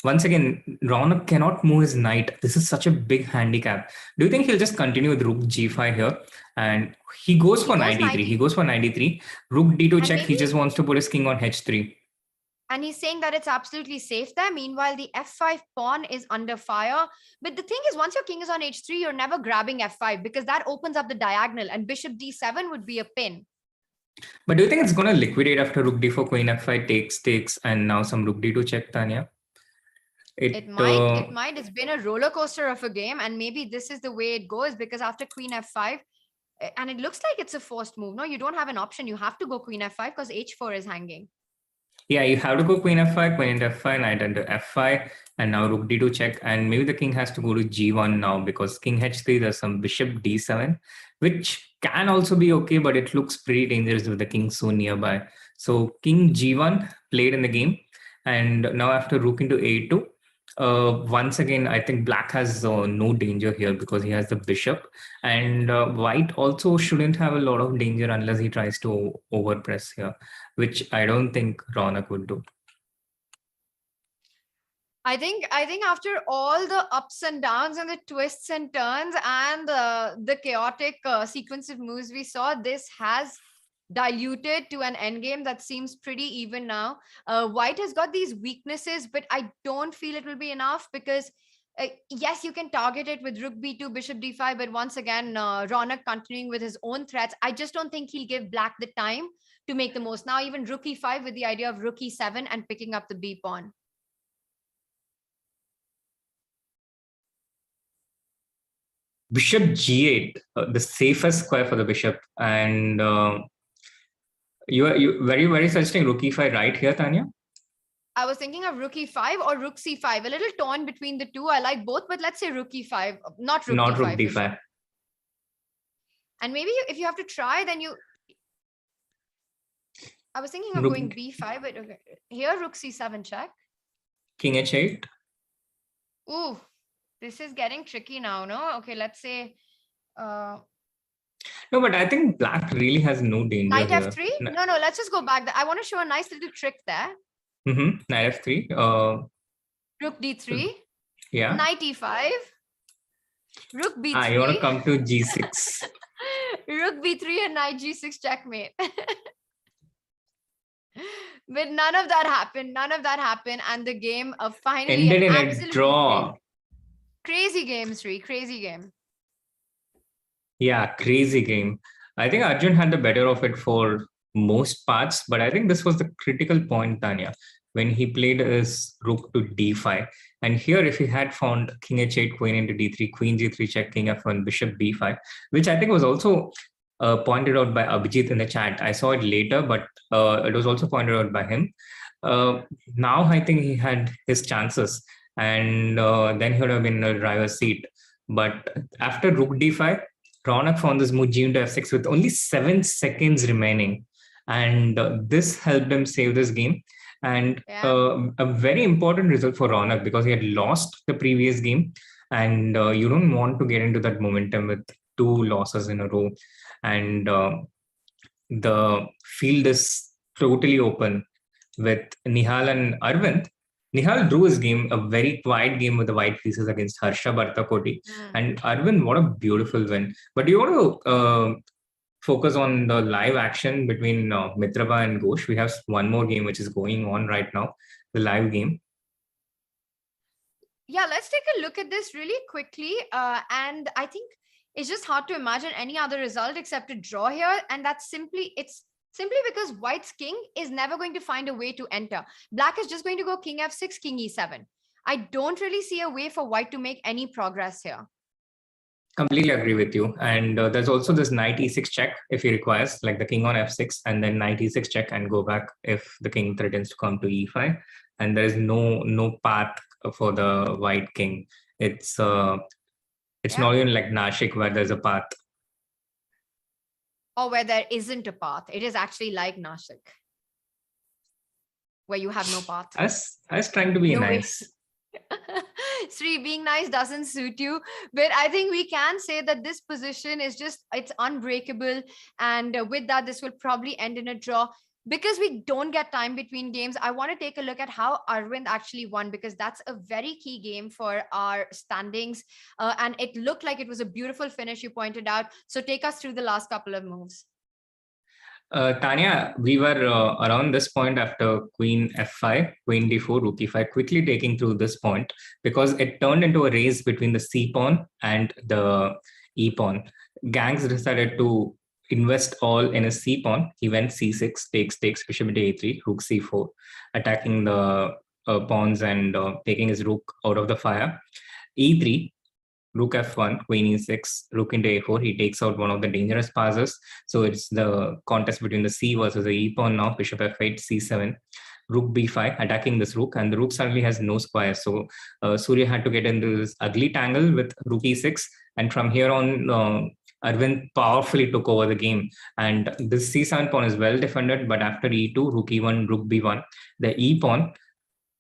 once again, Ronak cannot move his knight. This is such a big handicap. Do you think he'll just continue with rook g5 here? And he goes for knight e3. He goes for knight e3. Rook d2 check. He just wants to put his king on h3. And he's saying that it's absolutely safe there. Meanwhile, the f5 pawn is under fire. But the thing is, once your king is on h3, you're never grabbing f5, because that opens up the diagonal, and bishop d7 would be a pin. But do you think it's going to liquidate after rook d4, queen f5 takes, and now some rook d2 check, Tania? It might. It's been a roller coaster of a game, and maybe this is the way it goes, because after queen f5, And it looks like it's a forced move. No, you don't have an option. You have to go queen f5 because h4 is hanging. Yeah, you have to go queen f5, queen into f5, knight into f5, and now rook d2 check. And maybe the king has to go to g1 now because king h3, there's some bishop d7, which can also be okay, but it looks pretty dangerous with the king so nearby. So king g1 played in the game. And now after rook into a2, once again, I think black has no danger here because he has the bishop. And white also shouldn't have a lot of danger unless he tries to overpress here, which I don't think Ronak would do. I think after all the ups and downs and the twists and turns and the chaotic sequence of moves we saw, this has diluted to an endgame that seems pretty even now. White has got these weaknesses, but I don't feel it will be enough because yes, you can target it with rook b2, bishop d5, but once again, Ronak continuing with his own threats. I just don't think he'll give black the time to make the most. Now even rook e5 with the idea of rook e7 and picking up the b pawn. Bishop g8, the safest square for the bishop, and you very suggesting rook e5 right here, Tania? I was thinking of rook e5 or rook c5. A little torn between the two. I like both, but let's say rook e5, not rook d5. Not rook d5. Sure. And maybe if you have to try, then you. I was thinking of going b5, but okay. Here rook c7 check. King h8. Ooh, this is getting tricky now, no? Okay, let's say. No, but I think black really has no danger. Knight f3? No, let's just go back. I want to show a nice little trick there. Knight f3. Rook d3. Yeah. Knight e5. Rook b3. You want to come to g6. Rook b3 and knight g6 checkmate. But none of that happened. And the game finally ended in a draw. Crazy game, Sri. Crazy game. Yeah, crazy game. I think Arjun had the better of it for most parts, but I think this was the critical point, Tania, when he played his rook to d5. And here, if he had found king h8, queen into d3, queen g3 check, king f1, bishop b5, which I think was also pointed out by Abhijit in the chat. I saw it later, but it was also pointed out by him. Now I think he had his chances, and then he would have been in a driver's seat. But after rook d5, Ronak found this move g into f6 with only 7 seconds remaining. And this helped him save this game. And a very important result for Ronak because he had lost the previous game. And you don't want to get into that momentum with 2 losses in a row. And the field is totally open with Nihal and Arvind. Nihal drew his game, a very quiet game with the white pieces against Harsha Bhartakoti. And Arvind, what a beautiful win. But do you want to focus on the live action between Mitraba and Ghosh? We have one more game which is going on right now, the live game. Yeah, let's take a look at this really quickly. And I think it's just hard to imagine any other result except a draw here. And that's simply because white's king is never going to find a way to enter. Black is just going to go king f6, king e7. I don't really see a way for white to make any progress here. Completely agree with you. And there's also this knight e6 check if he requires, like the king on f6, and then knight e6 check and go back if the king threatens to come to e5. And there is no path for the white king. It's not even like Nashik where there's a path. Or where there isn't a path. It is actually like Nashik, where you have no path. I was trying to be nice. Sri, being nice doesn't suit you, but I think we can say that this position is it's unbreakable. And with that, this will probably end in a draw. Because we don't get time between games, I want to take a look at how Arvind actually won, because that's a very key game for our standings. And it looked like it was a beautiful finish, you pointed out. So take us through the last couple of moves. Tania, we were around this point after queen f5, queen d4, rook e5, quickly taking through this point because it turned into a race between the c pawn and the e pawn. Gangs decided to invest all in a c pawn. He went c6, takes bishop into a3, rook c4, attacking the pawns and taking his rook out of the fire. e3, rook f1, queen e6, rook into a4. He takes out one of the dangerous passes. So it's the contest between the c versus the e pawn now. Bishop f8, c7, rook b5, attacking this rook, and the rook suddenly has no square. So Surya had to get into this ugly tangle with rook e6, and from here on, Arvind powerfully took over the game. And this c7 pawn is well defended, but after e2, rook e1, rook b1, the e pawn,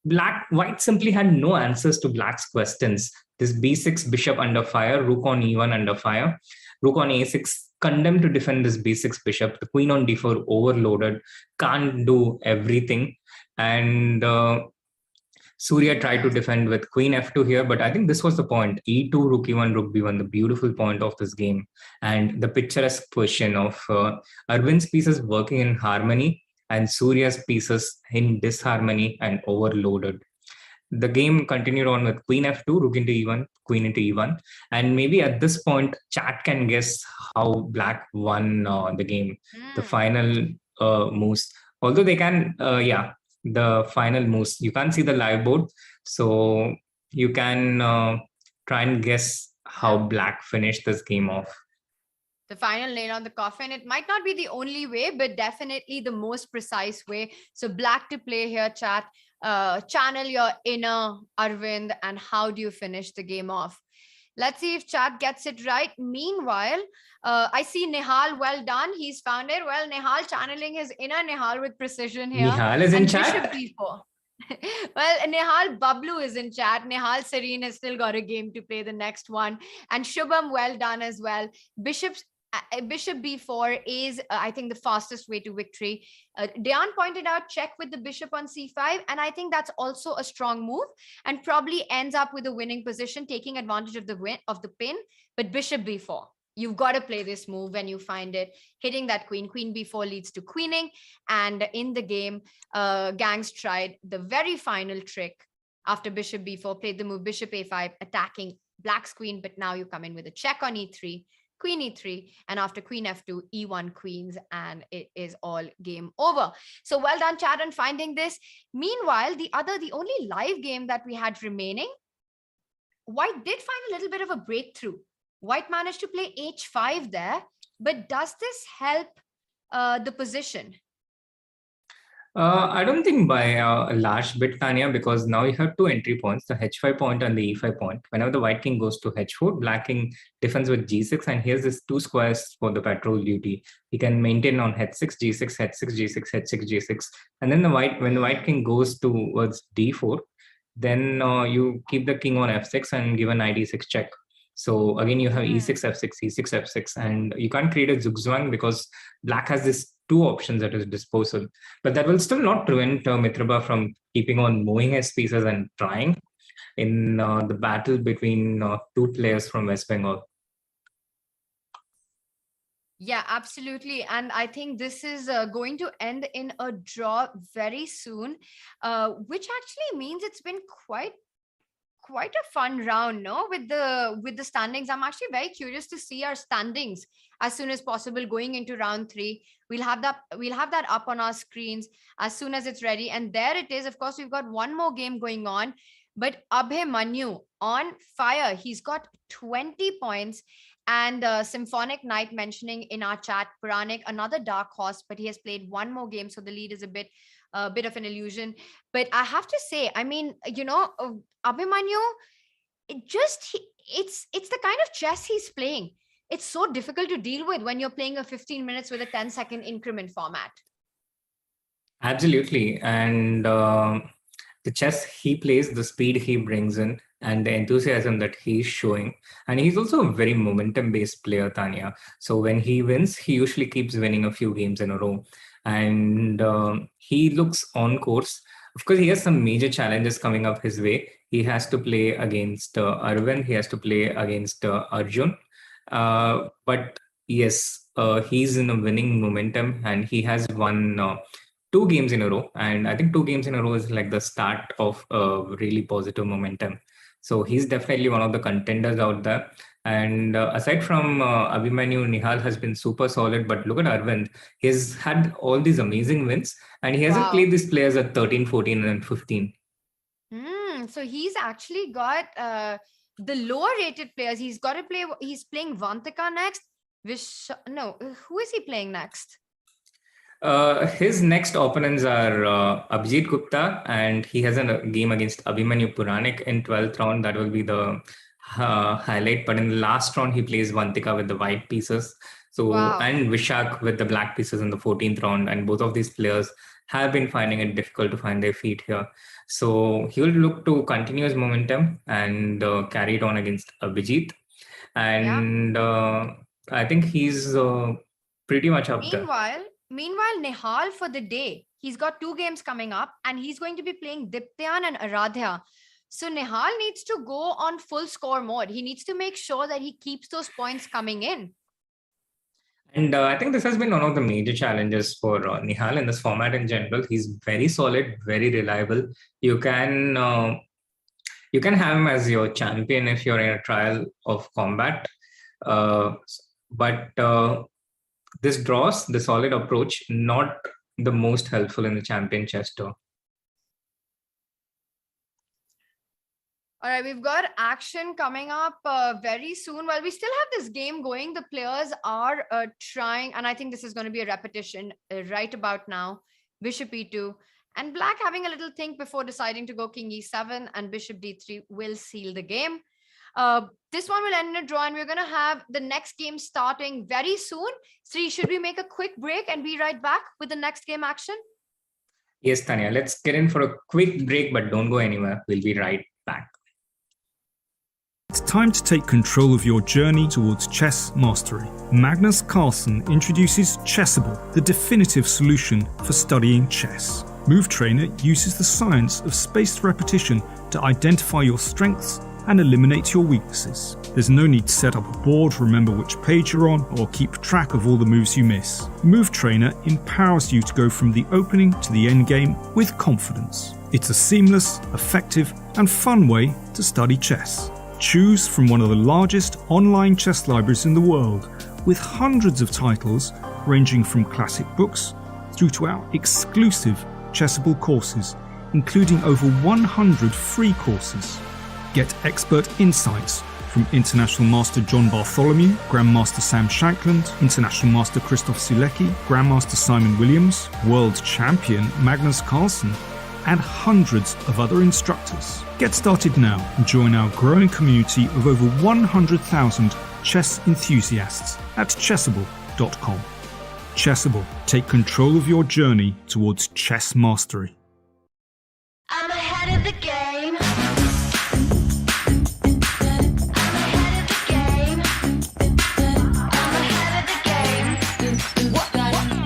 white simply had no answers to black's questions. This b6 bishop under fire, rook on e1 under fire, rook on a6, condemned to defend this b6 bishop, the queen on d4 overloaded, can't do everything. And Surya tried to defend with queen f2 here, but I think this was the point. e2, rook e1, rook b1, the beautiful point of this game. And the picturesque question of Arvind's pieces working in harmony and Surya's pieces in disharmony and overloaded. The game continued on with queen f2, rook into e1, queen into e1. And maybe at this point, chat can guess how black won the game. The final moves. Although they can, the final moves. You can't see the live board, so you can try and guess how black finished this game off. The final nail on the coffin. It might not be the only way, but definitely the most precise way. So black to play here, chat. Channel your inner Arvind, and how do you finish the game off? Let's see if chat gets it right. Meanwhile, I see Nihal. Well done. He's found it. Well, Nihal channeling his inner Nihal with precision here. Nihal is in and chat. Bishop b4. Well, Nihal Bablu is in chat. Nihal Serene has still got a game to play, the next one. And Shubham, well done as well. Bishop b4 is, I think, the fastest way to victory. Dejan pointed out check with the bishop on c5, and I think that's also a strong move and probably ends up with a winning position, taking advantage of the pin. But bishop b4, you've got to play this move when you find it. Hitting that queen b4 leads to queening, and in the game, Gangs tried the very final trick after bishop b4, played the move bishop a5, attacking black's queen, but now you come in with a check on e3, queen e3, and after queen f2, e1 queens, and it is all game over. So well done, chat, on finding this. Meanwhile, the only live game that we had remaining, white did find a little bit of a breakthrough. White managed to play h5 there, but does this help the position? I don't think by a large bit, Tania, because now you have two entry points, the h5 point and the e5 point. Whenever the white king goes to h4, black king defends with g6, and here's this two squares for the patrol duty. He can maintain on h6, g6, h6, g6, h6, g6. And then when the white king goes towards d4, then you keep the king on f6 and give a knight e6 check. So again, you have e6, f6, e6, f6, and you can't create a zugzwang because black has this two options at his disposal. But that will still not prevent Mitrabha from keeping on moving his pieces and trying in the battle between two players from West Bengal. Yeah, absolutely. And I think this is going to end in a draw very soon, which actually means it's been quite a fun round, no? With the standings. I'm actually very curious to see our standings as soon as possible going into round 3. We'll have that up on our screens as soon as it's ready. And there it is. Of course, we've got one more game going on, but Abhimanyu on fire. He's got 20 points. And Symphonic Knight mentioning in our chat, Puranik, another dark horse, but he has played one more game, so the lead is a bit of an illusion. But I have to say, I mean, Abhimanyu, it's the kind of chess he's playing. It's so difficult to deal with when you're playing a 15 minutes with a 10-second increment format. Absolutely. And the chess he plays, the speed he brings in, and the enthusiasm that he's showing. And he's also a very momentum-based player, Tania. So when he wins, he usually keeps winning a few games in a row. And he looks on course. Of course, he has some major challenges coming up his way. He has to play against Arvind. He has to play against Arjun. But yes, he's in a winning momentum, and he has won 2 games in a row. And I think 2 games in a row is like the start of a really positive momentum. So he's definitely one of the contenders out there. And aside from Abhimanyu, Nihal has been super solid. But look at Arvind. He's had all these amazing wins, and he hasn't played these players at 13, 14, and 15. So he's actually got the lower rated players, he's got to play. He's playing Vantika next. Who is he playing next? His next opponents are Abhijit Gupta, and he has a game against Abhimanyu Puranik in 12th round. That will be the highlight. But in the last round, he plays Vantika with the white pieces. So Wow. and Vishak with the black pieces in the 14th round. And both of these players have been finding it difficult to find their feet here. So he will look to continue his momentum and carry it on against Abhijit. And I think he's pretty much up there. Meanwhile, Nihal for the day, he's got 2 games coming up and he's going to be playing Diptyan and Aradhya. So Nihal needs to go on full score mode. He needs to make sure that he keeps those points coming in. And I think this has been one of the major challenges for Nihal in this format in general. He's very solid, very reliable. You can have him as your champion if you're in a trial of combat. But this draws the solid approach, not the most helpful in the Champion Chess Tour. All right, we've got action coming up very soon. While we still have this game going, the players are trying, and I think this is going to be a repetition right about now. Bishop e2, and Black having a little think before deciding to go King e7, and Bishop d3 will seal the game. This one will end in a draw, and we're going to have the next game starting very soon. Sri, should we make a quick break and be right back with the next game action? Yes, Tania, let's get in for a quick break, but don't go anywhere. We'll be right back. It's time to take control of your journey towards chess mastery. Magnus Carlsen introduces Chessable, the definitive solution for studying chess. Move Trainer uses the science of spaced repetition to identify your strengths and eliminate your weaknesses. There's no need to set up a board, remember which page you're on, or keep track of all the moves you miss. Move Trainer empowers you to go from the opening to the end game with confidence. It's a seamless, effective, and fun way to study chess. Choose from one of the largest online chess libraries in the world, with hundreds of titles ranging from classic books through to our exclusive Chessable courses, including over 100 free courses. Get expert insights from International Master John Bartholomew, Grandmaster Sam Shankland, International Master Christoph Sulecki, Grandmaster Simon Williams, World Champion Magnus Carlsen, and hundreds of other instructors. Get started now and join our growing community of over 100,000 chess enthusiasts at Chessable.com. Chessable, take control of your journey towards chess mastery. I'm ahead of the game.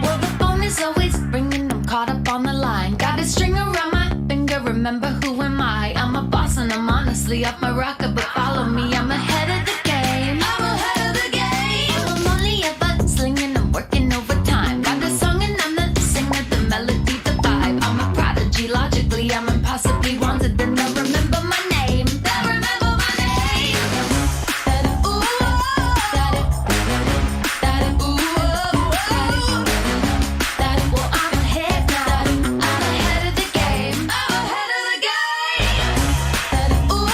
Well, the phone is always ringing. I'm caught up on the line. Got a string around my finger. Remember who am I? I'm a boss and I'm honestly off my rocker. But follow me, I'm ahead of the game. I'm ahead of the game. I'm only ever slinging. I'm working overtime. Got the song and I'm the singer. The melody, the vibe. I'm a prodigy. Logically, I'm impossibly wanted. Then they'll remember my name. They'll remember my name. Ooh, well, I'm ahead now. I'm ahead of the game. I'm ahead of the game. Ooh,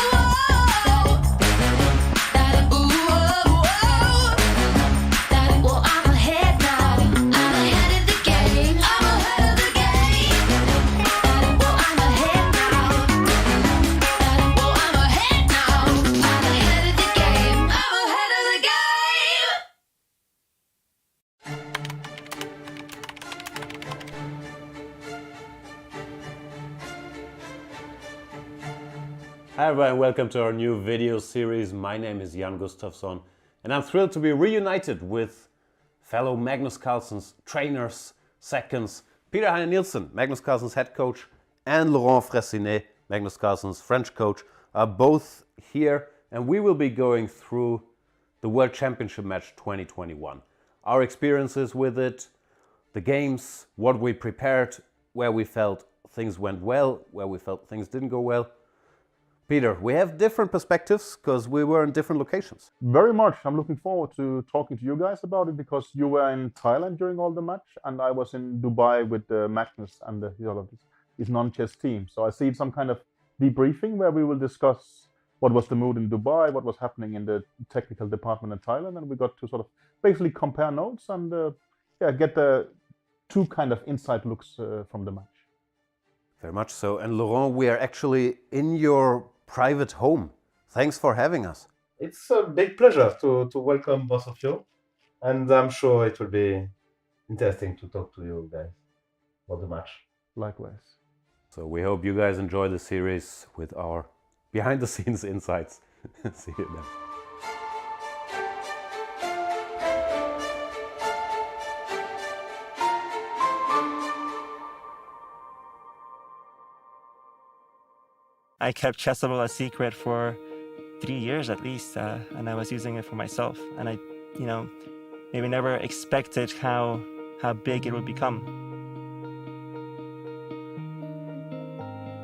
well, I'm ahead now. I'm ahead of the game. I'm ahead of the game. Well, I'm ahead now. Well, I'm ahead now. I'm ahead of the game. I'm ahead of the game. Hi everyone, welcome to our new video series. My name is Jan Gustafsson and I'm thrilled to be reunited with fellow Magnus Carlsen's trainers, seconds, Peter Heine Nielsen, Magnus Carlsen's head coach, and Laurent Fressinet, Magnus Carlsen's French coach, are both here, and we will be going through the World Championship match 2021. Our experiences with it, the games, what we prepared, where we felt things went well, where we felt things didn't go well. Peter, we have different perspectives because we were in different locations. Very much. I'm looking forward to talking to you guys about it because you were in Thailand during all the match and I was in Dubai with Magnus and his non-chess team. So I see some kind of debriefing where we will discuss what was the mood in Dubai, what was happening in the technical department in Thailand, and we got to sort of basically compare notes and get the two kind of inside looks from the match. Very much so. And Laurent, we are actually in your private home. Thanks for having us. It's a big pleasure to welcome both of you, and I'm sure it will be interesting to talk to you guys about the match. Likewise. So we hope you guys enjoy the series with our behind the scenes insights. See you then. I kept Chessable a secret for 3 years at least, and I was using it for myself. And I, maybe never expected how big it would become.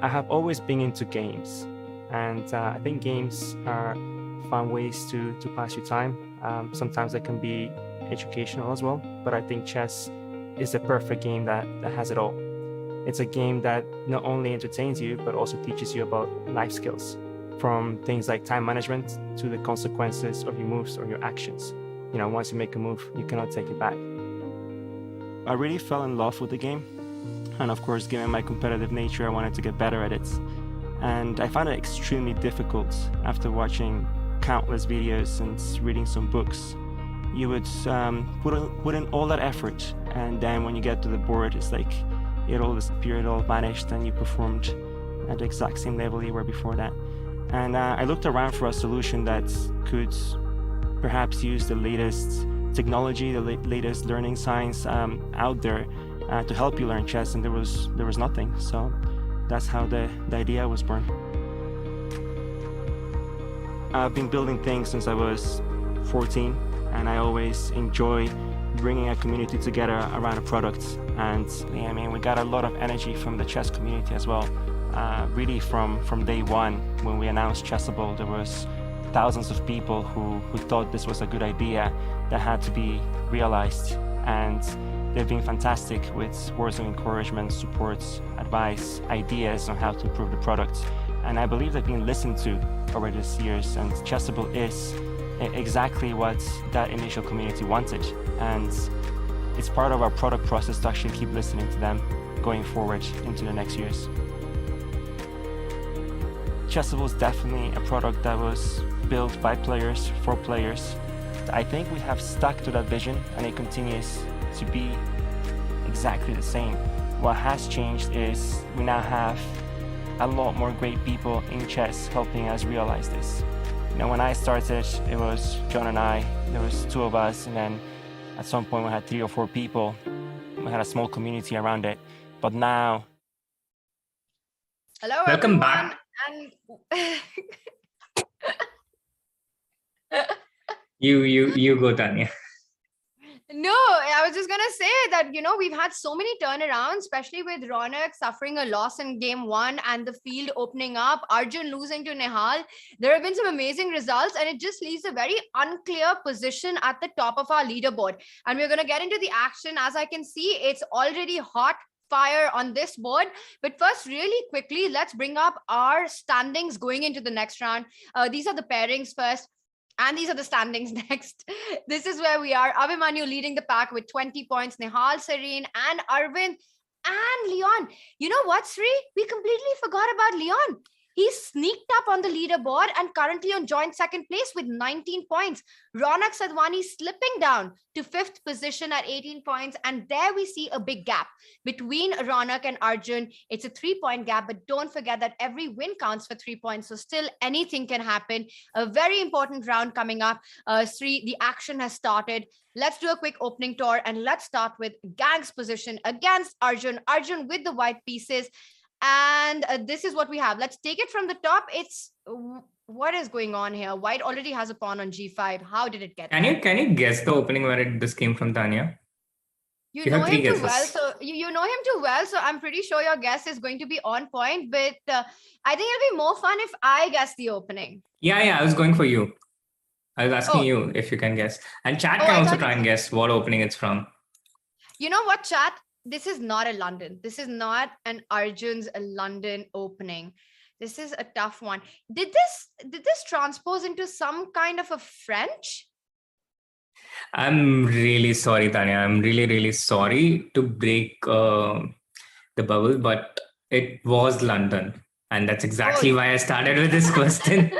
I have always been into games, and I think games are fun ways to pass your time. Sometimes they can be educational as well, but I think chess is the perfect game that has it all. It's a game that not only entertains you, but also teaches you about life skills, from things like time management to the consequences of your moves or your actions. Once you make a move, you cannot take it back. I really fell in love with the game. And of course, given my competitive nature, I wanted to get better at it. And I found it extremely difficult after watching countless videos and reading some books. You would put in all that effort, and then when you get to the board, it's like it all disappeared, all vanished, and you performed at the exact same level you were before that. And I looked around for a solution that could perhaps use the latest technology, the latest learning science out there to help you learn chess, and there was nothing. So that's how the idea was born. I've been building things since I was 14, and I always enjoy bringing a community together around a product. And we got a lot of energy from the chess community as well. Really from day one, when we announced Chessable, there was thousands of people who thought this was a good idea that had to be realized. And they've been fantastic with words of encouragement, support, advice, ideas on how to improve the product. And I believe they've been listened to over these years, and Chessable is exactly what that initial community wanted. And it's part of our product process to actually keep listening to them going forward into the next years. Chessable is definitely a product that was built by players for players. I think we have stuck to that vision, and it continues to be exactly the same. What has changed is we now have a lot more great people in chess helping us realize this. When I started, it was John and I, there was two of us, and then at some point we had 3 or 4 people. We had a small community around it, but now... Hello, Welcome everyone. back. And You go, Tania. no, I was just going to say that, we've had so many turnarounds, especially with Ronak suffering a loss in game 1 and the field opening up, Arjun losing to Nihal. There have been some amazing results, and it just leaves a very unclear position at the top of our leaderboard. And we're going to get into the action. As I can see, it's already hot fire on this board. But first, really quickly, let's bring up our standings going into the next round. These are the pairings first. And these are the standings next. This is where we are. Abhimanyu leading the pack with 20 points. Nihal, Serene, and Arvind, and Leon. You know what, Sri? We completely forgot about Leon. He sneaked up on the leaderboard and currently on joint second place with 19 points. Ronak Sadhwani slipping down to 5th position at 18 points. And there we see a big gap between Ronak and Arjun. It's a 3-point gap, but don't forget that every win counts for 3 points. So still anything can happen. A very important round coming up. Sri, the action has started. Let's do a quick opening tour, and let's start with Gang's position against Arjun. Arjun with the white pieces. And this is what we have. Let's take it from the top. What is going on here? White already has a pawn on g5. How did it get there? Can you guess the opening where this came from, Tania? You know him too well, so you know him too well. So I'm pretty sure your guess is going to be on point. But I think it'll be more fun if I guess the opening. Yeah, I was going for you. I was asking you if you can guess. And chat can also try and guess what opening it's from. You know what, chat? This is not a London. This is not an Arjun's London opening. This is a tough one. Did this transpose into some kind of a French? I'm really sorry, Tanya. I'm really, really sorry to break the bubble, but it was London. And that's exactly why I started with this question.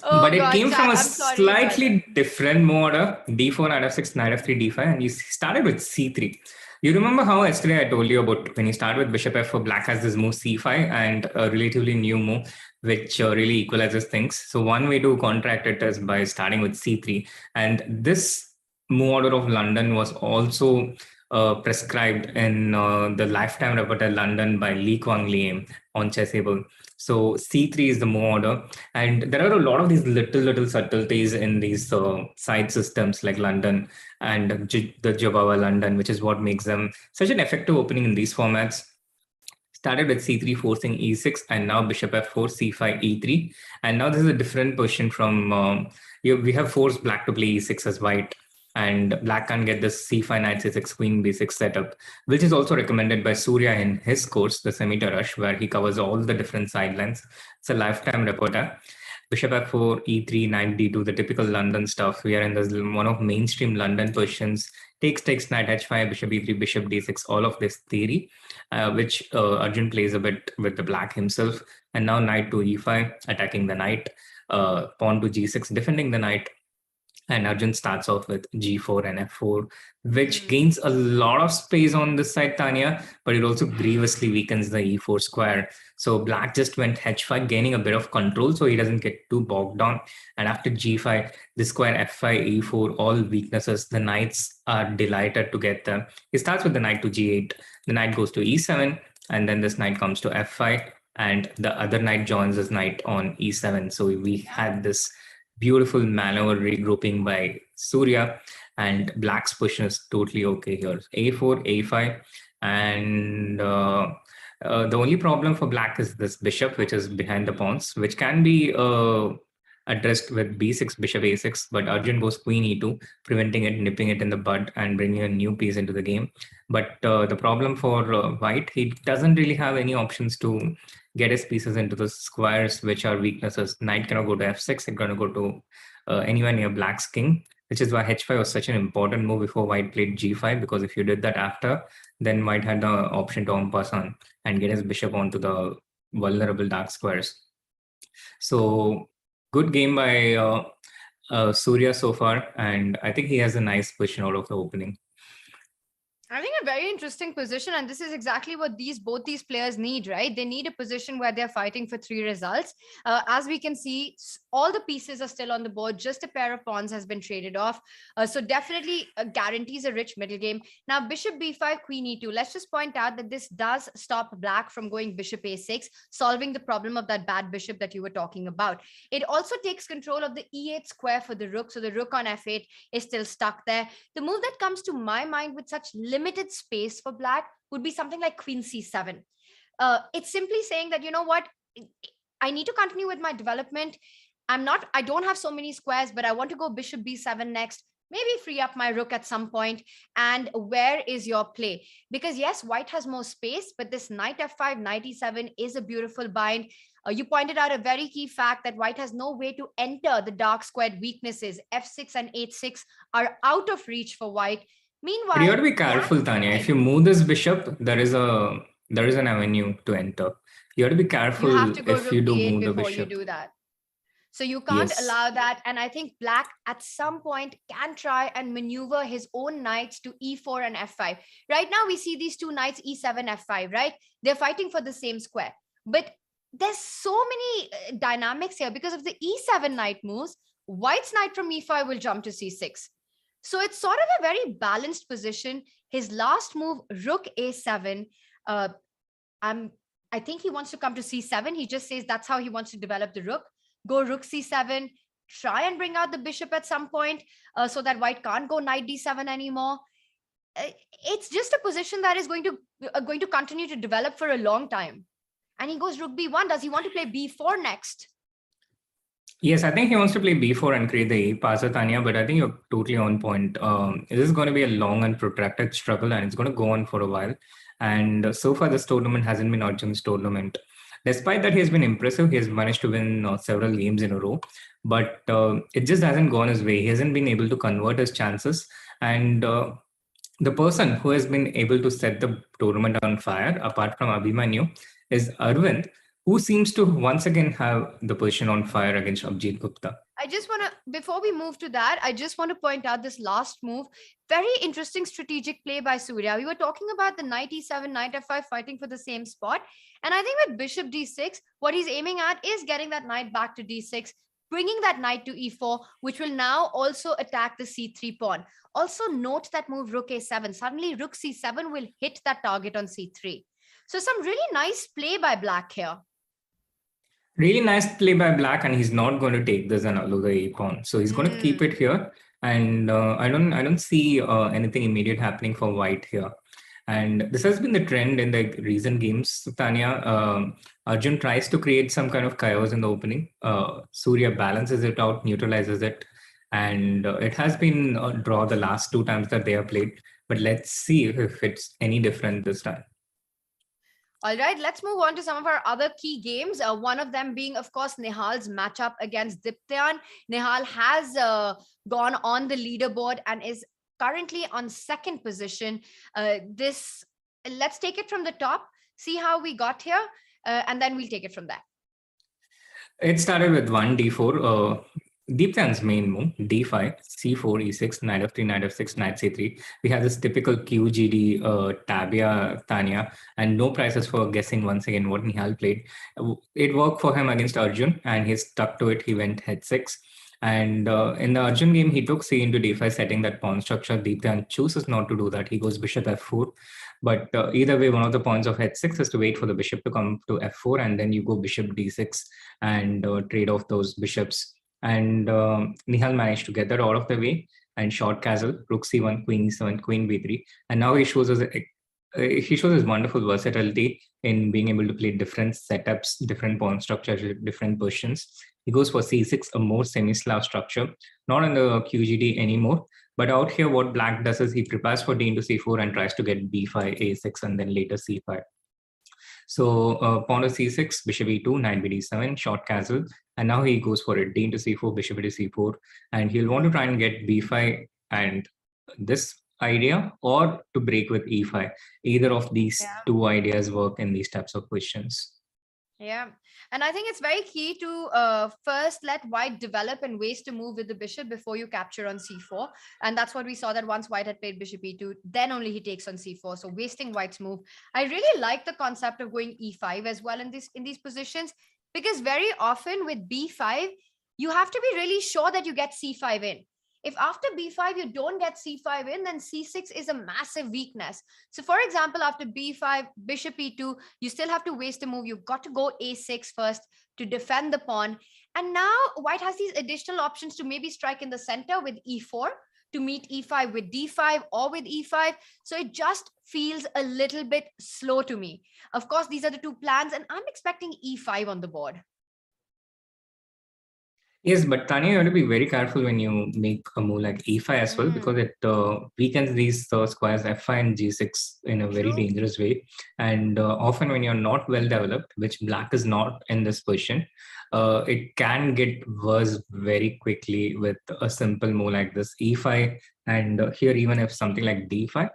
But it came from a slightly different mode, d4, knight f6, knight f3, d5, and you started with c3. You remember how yesterday I told you about when you start with bishop f4, black has this move c5 and a relatively new move, which really equalizes things. So one way to counteract it is by starting with c3. And this move order of London was also prescribed in the lifetime repertoire London by Lee Kwang Lee on Chessable. So c3 is the move order, and there are a lot of these little subtleties in these side systems like London and the Jababa London, which is what makes them such an effective opening in these formats. Started with c3 forcing e6, and now bishop f4, c5, e3, and now this is a different position from we have forced black to play e6 as white. And black can get this c5, knight c6, queen b6 setup, which is also recommended by Surya in his course, the Semita-Rush, where he covers all the different sidelines. It's a lifetime repertoire. Bishop f4, e3, knight d2, the typical London stuff. We are in this one of mainstream London positions. Takes, knight h5, bishop e3, bishop d6, all of this theory, which Arjun plays a bit with the black himself. And now knight to e5, attacking the knight, pawn to g6, defending the knight. And Arjun starts off with g4 and f4, which gains a lot of space on this side, Tanya, but it also grievously weakens the e4 square. So black just went h5, gaining a bit of control so he doesn't get too bogged down. And after g5, the square f5, e4, all weaknesses, the knights are delighted to get them. He starts with the knight to g8, the knight goes to e7, and then this knight comes to f5, and the other knight joins this knight on e7. So we had this beautiful maneuver regrouping by Surya, and black's position is totally okay here. a4, a5, and the only problem for black is this bishop, which is behind the pawns, which can be addressed with b6, bishop a6, but Arjun goes queen e2, preventing it, nipping it in the bud, and bringing a new piece into the game. But the problem for white, he doesn't really have any options to get his pieces into the squares, which are weaknesses. Knight cannot go to f6, it cannot go to anywhere near black's king, which is why h5 was such an important move before white played g5, because if you did that after, then white had the option to en passant and get his bishop onto the vulnerable dark squares. So good game by Surya so far, and I think he has a nice position out of the opening. I think a very interesting position, and this is exactly what both these players need, right? They need a position where they're fighting for 3 results. As we can see, all the pieces are still on the board. Just a pair of pawns has been traded off. So definitely guarantees a rich middle game. Now, bishop b5, queen e2. Let's just point out that this does stop black from going bishop a6, solving the problem of that bad bishop that you were talking about. It also takes control of the e8 square for the rook. So the rook on f8 is still stuck there. The move that comes to my mind with such limited space for black would be something like queen c7. It's simply saying that, you know what, I need to continue with my development. I don't have so many squares, but I want to go bishop b7 next, maybe free up my rook at some point. And where is your play? Because yes, white has more space, but this knight f5, knight e7 is a beautiful bind. You pointed out a very key fact that white has no way to enter the dark squared weaknesses. f6 and h6 are out of reach for white. Meanwhile, but you have to be careful, Tanya. If you move this bishop, there is an avenue to enter. You have to be careful if you do move the bishop. You do that. So you can't allow that. And I think black at some point can try and maneuver his own knights to e4 and f5. Right now we see these two knights e7, f5, right? They're fighting for the same square. But there's so many dynamics here because of the e7 knight moves. White's knight from e5 will jump to c6. So it's sort of a very balanced position. His last move, rook a7, I think he wants to come to c7. He just says that's how he wants to develop the rook. Go rook c7, try and bring out the bishop at some point so that white can't go knight d7 anymore. It's just a position that is going to continue to develop for a long time. And he goes rook b1. Does he want to play b4 next? Yes, I think he wants to play b4 and create the A-passer, Tanya, but I think you're totally on point. This is going to be a long and protracted struggle, and it's going to go on for a while. And so far, this tournament hasn't been Arjun's tournament. Despite that, he has been impressive. He has managed to win several games in a row, but it just hasn't gone his way. He hasn't been able to convert his chances. And the person who has been able to set the tournament on fire, apart from Abhimanyu, is Arvind, who seems to once again have the position on fire against Abhijit Gupta. I just want to, before we move to that, I just want to point out this last move. Very interesting strategic play by Surya. We were talking about the knight e7, knight f5 fighting for the same spot. And I think with bishop d6, what he's aiming at is getting that knight back to d6, bringing that knight to e4, which will now also attack the c3 pawn. Also note that move rook a7. Suddenly rook c7 will hit that target on c3. So some really nice play by black here. Really nice play by black, and he's not going to take this and allow the a pawn. So he's going to keep it here, and I don't see anything immediate happening for white here. And this has been the trend in the recent games, Tania. Arjun tries to create some kind of chaos in the opening. Surya balances it out, neutralizes it, and it has been a draw the last 2 times that they have played. But let's see if it's any different this time. All right, let's move on to some of our other key games. One of them being, of course, Nihal's matchup against Diptyan. Nihal has gone on the leaderboard and is currently on 2nd position. Let's take it from the top, see how we got here, and then we'll take it from there. It started with 1 d4. Diptyan's main move, d5, c4, e6, knight f3, knight f6, knight c3. We have this typical QGD Tabia, Tania, and no prizes for guessing once again what Nihal played. It worked for him against Arjun, and he stuck to it. He went h6. And in the Arjun game, he took c into d5, setting that pawn structure. Diptyan chooses not to do that. He goes bishop f4. But either way, one of the points of h6 is to wait for the bishop to come to f4, and then you go bishop d6 and trade off those bishops. And Nihal managed to get that out of the way and short castle, rook c1, queen e7, queen b3. And now he shows us his wonderful versatility in being able to play different setups, different pawn structures, different positions. He goes for c6, a more semi-Slav structure, not in the QGD anymore. But out here, what black does is he prepares for d into c4 and tries to get b5, a6, and then later c5. So pawn to c6, bishop e2, knight bd7, short castle. And now he goes for it, d into c4, bishop into c4. And he'll want to try and get b5 and this idea, or to break with e5. Either of these 2 ideas work in these types of questions. Yeah, and I think it's very key to first let white develop and waste to move with the bishop before you capture on c4. And that's what we saw, that once white had played bishop e2, then only he takes on c4. So wasting white's move. I really like the concept of going e5 as well in these positions, because very often with b5, you have to be really sure that you get c5 in. If after b5 you don't get c5 in, then c6 is a massive weakness. So for example, after b5, bishop e2, you still have to waste a move. You've got to go a6 first to defend the pawn. And now white has these additional options to maybe strike in the center with e4, to meet e5 with d5 or with e5. So it just feels a little bit slow to me. Of course, these are the 2 plans, and I'm expecting e5 on the board. Yes, but Tanya, you have to be very careful when you make a move like e5 as well, because it weakens these squares f5 and g6 in a very dangerous way. And often when you're not well developed, which black is not in this position, it can get worse very quickly with a simple move like this e5. And here, even if something like d5,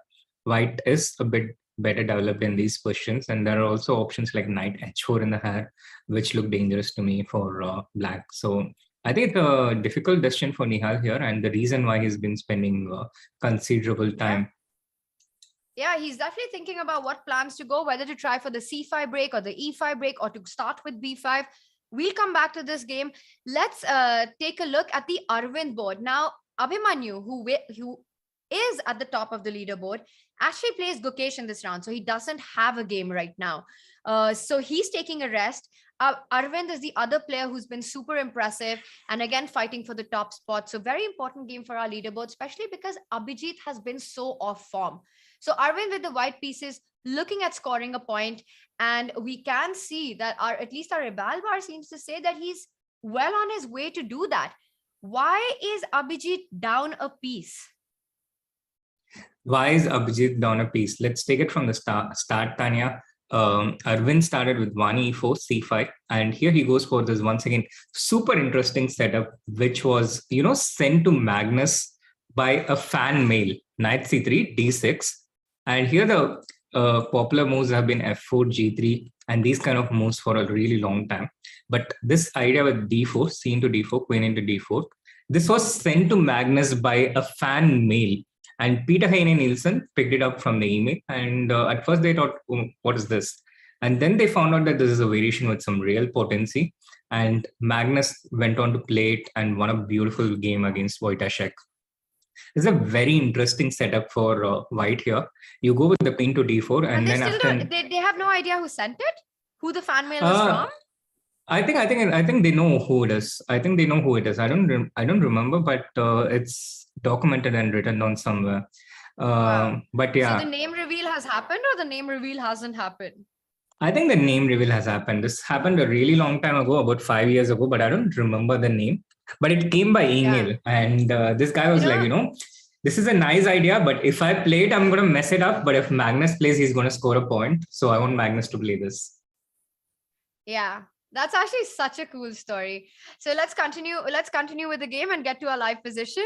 white is a bit better developed in these positions. And there are also options like knight h4 in the hand, which look dangerous to me for black. So I think it's a difficult decision for Nihal here, and the reason why he's been spending considerable time. Yeah, he's definitely thinking about what plans to go, whether to try for the c5 break or the e5 break, or to start with b5. We'll come back to this game. Let's take a look at the Arvind board. Now, Abhimanyu, who is at the top of the leaderboard, actually plays Gukesh in this round, so he doesn't have a game right now. So he's taking a rest. Arvind is the other player who's been super impressive and again fighting for the top spot. So very important game for our leaderboard, especially because Abhijit has been so off form. So Arvind with the white pieces looking at scoring a point, and we can see that at least our Ebal bar seems to say that he's well on his way to do that. Why is Abhijit down a piece? why is Abhijit down a piece? Let's take it from the start, Tanya. Arvind started with 1e4, c5, and here he goes for this once again super interesting setup, which was sent to Magnus by a fan mail. Knight c3, d6, and here the popular moves have been f4, g3, and these kind of moves for a really long time. But this idea with d4, c into d4, queen into d4, this was sent to Magnus by a fan mail. And Peter Heine Nielsen picked it up from the email. And at first they thought, oh, what is this? And then they found out that this is a variation with some real potency. And Magnus went on to play it and won a beautiful game against Wojtaszek. It's a very interesting setup for white here. You go with the queen to d4, and then after they have no idea who sent it, who the fan mail is from. I think they know who it is. I think they know who it is. I don't remember, but it's documented and written down somewhere. Wow. But yeah. So the name reveal has happened, or the name reveal hasn't happened? I think the name reveal has happened. This happened a really long time ago, about 5 years ago, but I don't remember the name. But it came by email, and this guy was like, this is a nice idea, but if I play it, I'm going to mess it up. But if Magnus plays, he's going to score a point. So I want Magnus to play this. Yeah, that's actually such a cool story. So let's continue with the game and get to our live position.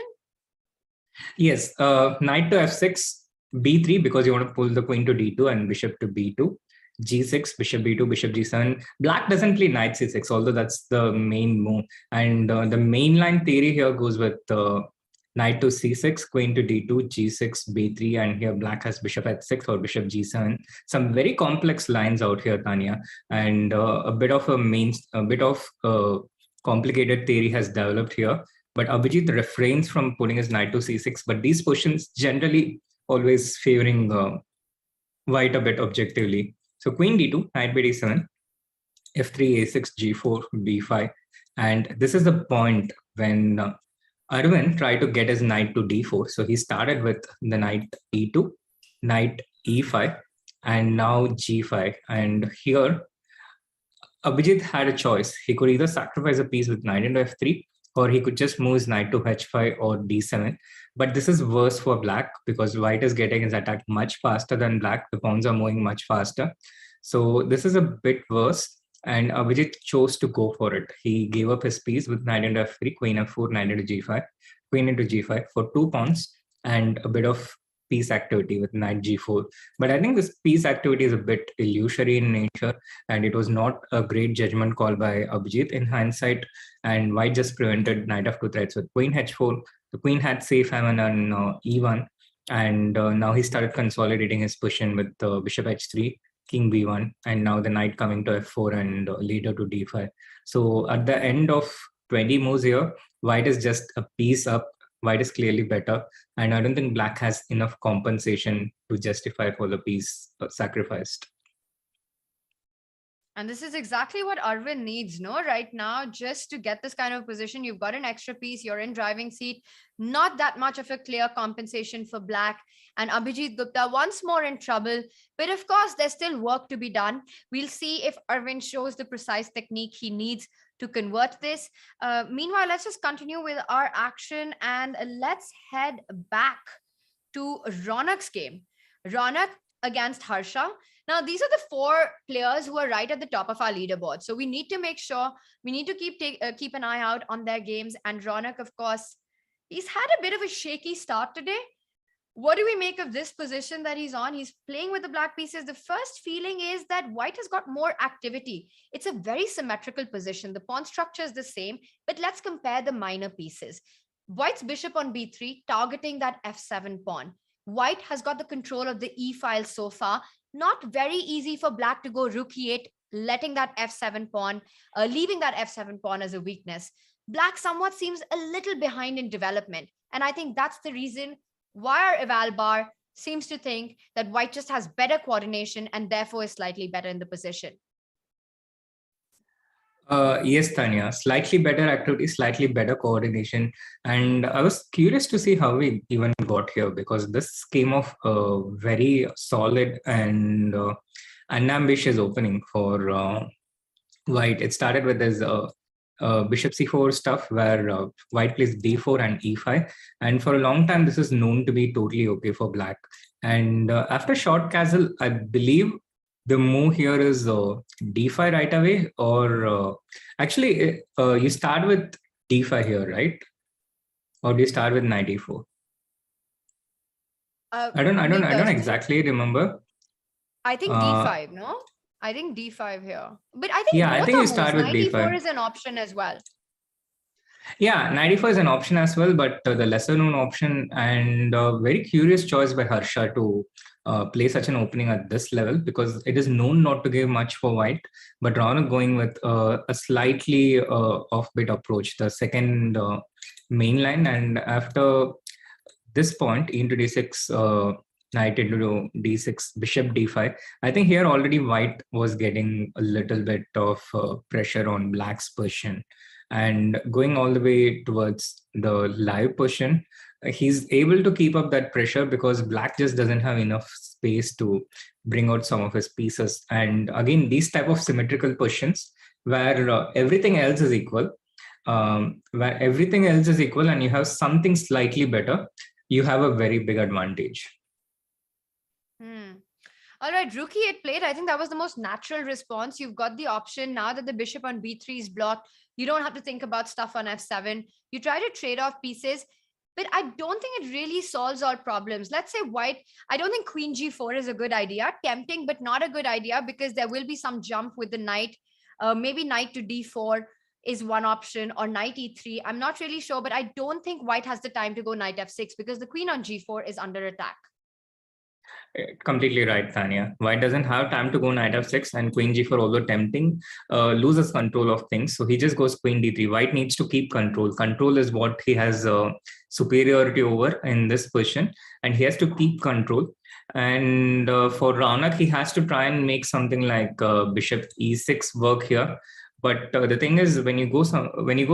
Yes, knight to f6, b3, because you want to pull the queen to d2 and bishop to b2. G6, bishop b2, bishop g7. Black doesn't play knight c6, although that's the main move. And the mainline theory here goes with knight to c6, queen to d2, g6, b3, and here black has bishop h6 or bishop g7. Some very complex lines out here, Tanya, and a bit of complicated theory has developed here. But Abhijit refrains from putting his knight to c6, but these positions generally always favoring white a bit objectively. So queen d2, knight by d7, f3, a6, g4, b5. And this is the point when Arvind tried to get his knight to d4. So he started with the knight e2, knight e5, and now g5. And here, Abhijit had a choice. He could either sacrifice a piece with knight into f3, or he could just move his knight to h5 or d7. But this is worse for black because white is getting his attack much faster than black. The pawns are moving much faster. So this is a bit worse. And Abhijit chose to go for it. He gave up his piece with knight into f3, queen f4, knight into g5, queen into g5 for 2 pawns and a bit of piece activity with knight g4. But I think this piece activity is a bit illusory in nature, and it was not a great judgment call by Abhijit in hindsight. And white just prevented knight f2 threats with queen h4. The queen had safe haven on e1, and now he started consolidating his position with bishop h3, king b1, and now the knight coming to f4 and later to d5. So at the end of 20 moves here, white is just a piece up. White is clearly better, and I don't think black has enough compensation to justify for the piece sacrificed. And this is exactly what Arvind needs, no? Right now, just to get this kind of position, you've got an extra piece, you're in driving seat, not that much of a clear compensation for black. And Abhijit Gupta once more in trouble. But of course, there's still work to be done. We'll see if Arvind shows the precise technique he needs to convert this. Meanwhile, let's just continue with our action and let's head back to Ronak's game. Ronak against Harsha. Now, these are the 4 players who are right at the top of our leaderboard. So we need to make sure, we need to keep an eye out on their games. And Ronak, of course, he's had a bit of a shaky start today. What do we make of this position that he's on? He's playing with the black pieces. The first feeling is that white has got more activity. It's a very symmetrical position. The pawn structure is the same, but let's compare the minor pieces. White's bishop on b3, targeting that f7 pawn. White has got the control of the e file so far. Not very easy for black to go rook e8, letting that f7 pawn, leaving that f7 pawn as a weakness. Black somewhat seems a little behind in development. And I think that's the reason why our eval bar seems to think that white just has better coordination and therefore is slightly better in the position. Yes, Tanya, slightly better activity, slightly better coordination. And I was curious to see how we even got here, because this came off a very solid and unambitious opening for white. It started with his bishop c4 stuff where white plays d4 and e5. And for a long time, this is known to be totally okay for black. And after short castle, I believe the move here is d5 right away, or actually you start with d5 here, right? Or do you start with knight e4? I don't exactly remember. I think d5, no? I think d5 here. But I think I think you start with d5. d4 is an option as well. Yeah, knight e4 is an option as well, but the lesser known option, and very curious choice by Harsha to play such an opening at this level, because it is known not to give much for white, but Ronak going with a slightly offbeat approach, the second main line. And after this point, into d6, knight into d6, bishop d5, I think here already white was getting a little bit of pressure on black's position. And going all the way towards the live position, he's able to keep up that pressure because black just doesn't have enough space to bring out some of his pieces. And again, these type of symmetrical positions where everything else is equal, and you have something slightly better, you have a very big advantage. All right, Rookie had played. I think that was the most natural response. You've got the option now that the bishop on b3 is blocked. You don't have to think about stuff on f7. You try to trade off pieces, but I don't think it really solves all problems. Let's say white, I don't think queen g4 is a good idea. Tempting, but not a good idea because there will be some jump with the knight. Maybe knight to d4 is one option, or knight e3. I'm not really sure, but I don't think white has the time to go knight f6 because the queen on g4 is under attack. Completely right, Tania. White doesn't have time to go knight f6, and queen g4, although tempting, loses control of things. So he just goes queen d3. White needs to keep control. Control is what he has superiority over in this position, and he has to keep control. And for Ronak, he has to try and make something like bishop e6 work here. But the thing is, when you go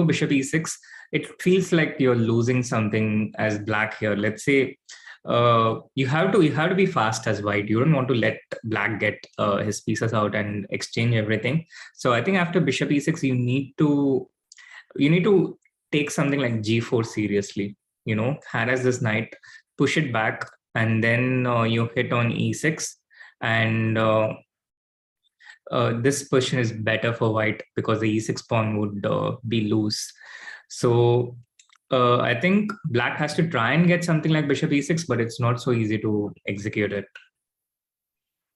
bishop e6, it feels like you're losing something as black here. Let's say you have to be fast as white. You don't want to let black get his pieces out and exchange everything. So I think after bishop e6, you need to take something like g4 seriously. Harass this knight, push it back, and then you hit on e6, and this position is better for white because the e6 pawn would be loose. So I think black has to try and get something like bishop e6, but it's not so easy to execute it.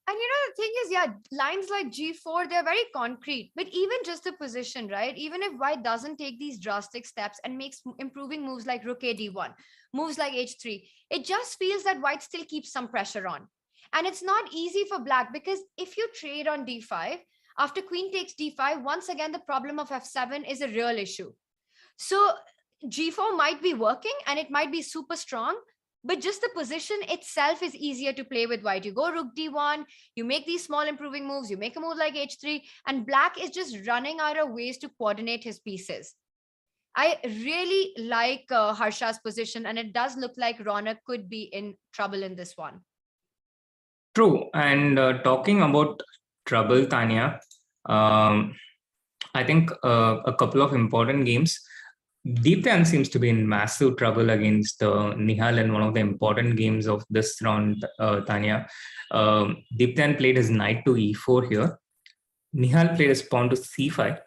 And the thing is, lines like g4, they're very concrete, but even just the position, right? Even if white doesn't take these drastic steps and makes improving moves like rook a d1, moves like h3, it just feels that white still keeps some pressure on. And it's not easy for black because if you trade on d5, after queen takes d5, once again, the problem of f7 is a real issue. So g4 might be working and it might be super strong, but just the position itself is easier to play with white. You go rook d1, you make these small improving moves, you make a move like h3, and black is just running out of ways to coordinate his pieces. I really like Harsha's position, and it does look like Ronak could be in trouble in this one. True. And talking about trouble, Tania, I think a couple of important games. Deeptan seems to be in massive trouble against Nihal in one of the important games of this round, Tania. Deeptan played his knight to e4 here. Nihal played his pawn to c5.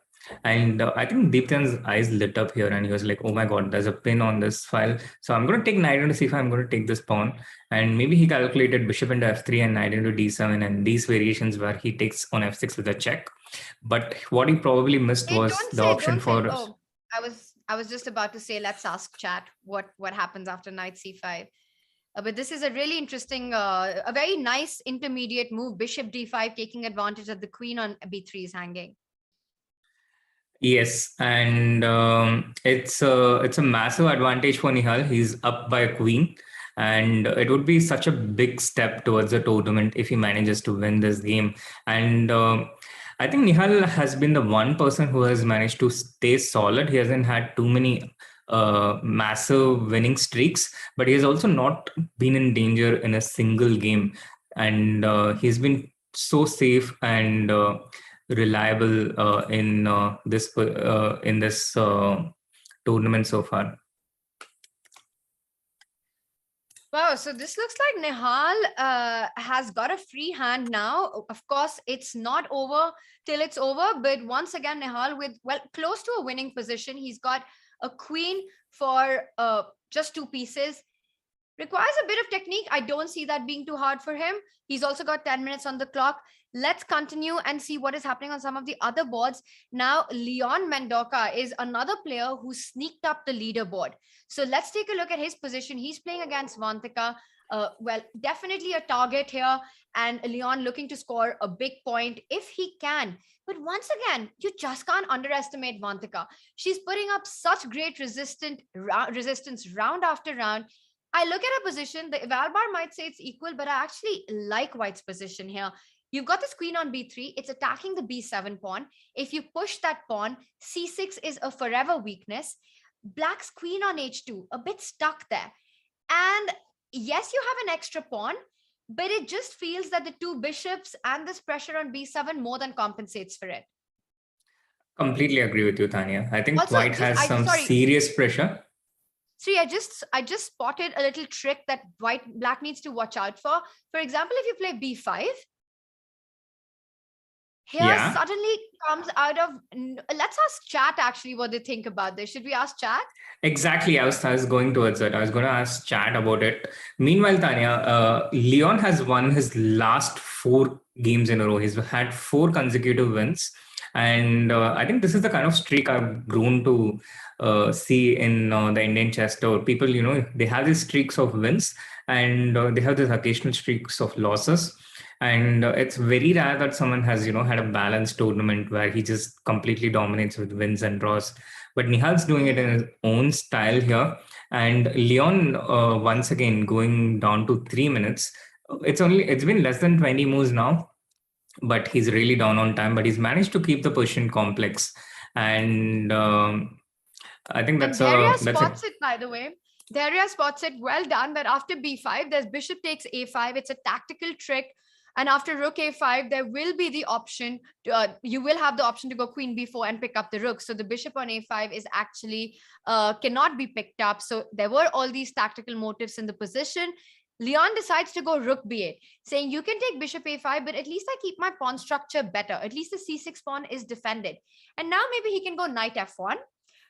And I think Deeptan's eyes lit up here and he was like, oh my God, there's a pin on this file. So I'm going to take knight into c5, I'm going to take this pawn. And maybe he calculated bishop into f3 and knight into d7 and these variations where he takes on f6 with a check. But what he probably missed was the option for... Oh, I was just about to say, let's ask chat what happens after knight c5. But this is a really interesting, a very nice intermediate move. Bishop d5 taking advantage that the queen on b3 is hanging. Yes, and it's a massive advantage for Nihal. He's up by a queen, and it would be such a big step towards the tournament if he manages to win this game. And I think Nihal has been the one person who has managed to stay solid. He hasn't had too many massive winning streaks, but he has also not been in danger in a single game. And he's been so safe and reliable in this tournament so far. Wow, so this looks like Nihal has got a free hand now. Of course, it's not over till it's over, but once again, Nihal with, well, close to a winning position. He's got a queen for just 2 pieces. Requires a bit of technique. I don't see that being too hard for him. He's also got 10 minutes on the clock. Let's continue and see what is happening on some of the other boards. Now, Leon Mendoca is another player who sneaked up the leaderboard. So let's take a look at his position. He's playing against Vantika. Well, definitely a target here. And Leon looking to score a big point if he can. But once again, you just can't underestimate Vantika. She's putting up such great resistance round after round. I look at her position, the eval bar might say it's equal, but I actually like White's position here. You've got this queen on b3, it's attacking the b7 pawn. If you push that pawn, c6 is a forever weakness. Black's queen on h2, a bit stuck there. And yes, you have an extra pawn, but it just feels that the 2 bishops and this pressure on b7 more than compensates for it. Completely agree with you, Tania. I think Also, White has some serious pressure. See, I just spotted a little trick that black needs to watch out for. For example, if you play b5, here suddenly comes out of, let's ask chat actually what they think about this. Should we ask chat? Exactly. I was going towards it. I was going to ask chat about it. Meanwhile, Tania, Leon has won his last 4 games in a row. He's had 4 consecutive wins. And I think this is the kind of streak I've grown to see in the Indian Chess Tour. People, they have these streaks of wins and they have these occasional streaks of losses. And it's very rare that someone has, had a balanced tournament where he just completely dominates with wins and draws. But Nihal's doing it in his own style here. And Leon, once again, going down to 3 minutes. It's been less than 20 moves now, but he's really down on time. But he's managed to keep the position complex. And I think that's spots it, by the way. Daria spots it, well done. But after b5, there's bishop takes a5. It's a tactical trick. And after rook a5, there will be the option, you will have the option to go queen b4 and pick up the rook. So the bishop on a5 is actually, cannot be picked up. So there were all these tactical motives in the position. Leon decides to go rook b8, saying you can take bishop a5, but at least I keep my pawn structure better. At least the c6 pawn is defended. And now maybe he can go knight f1,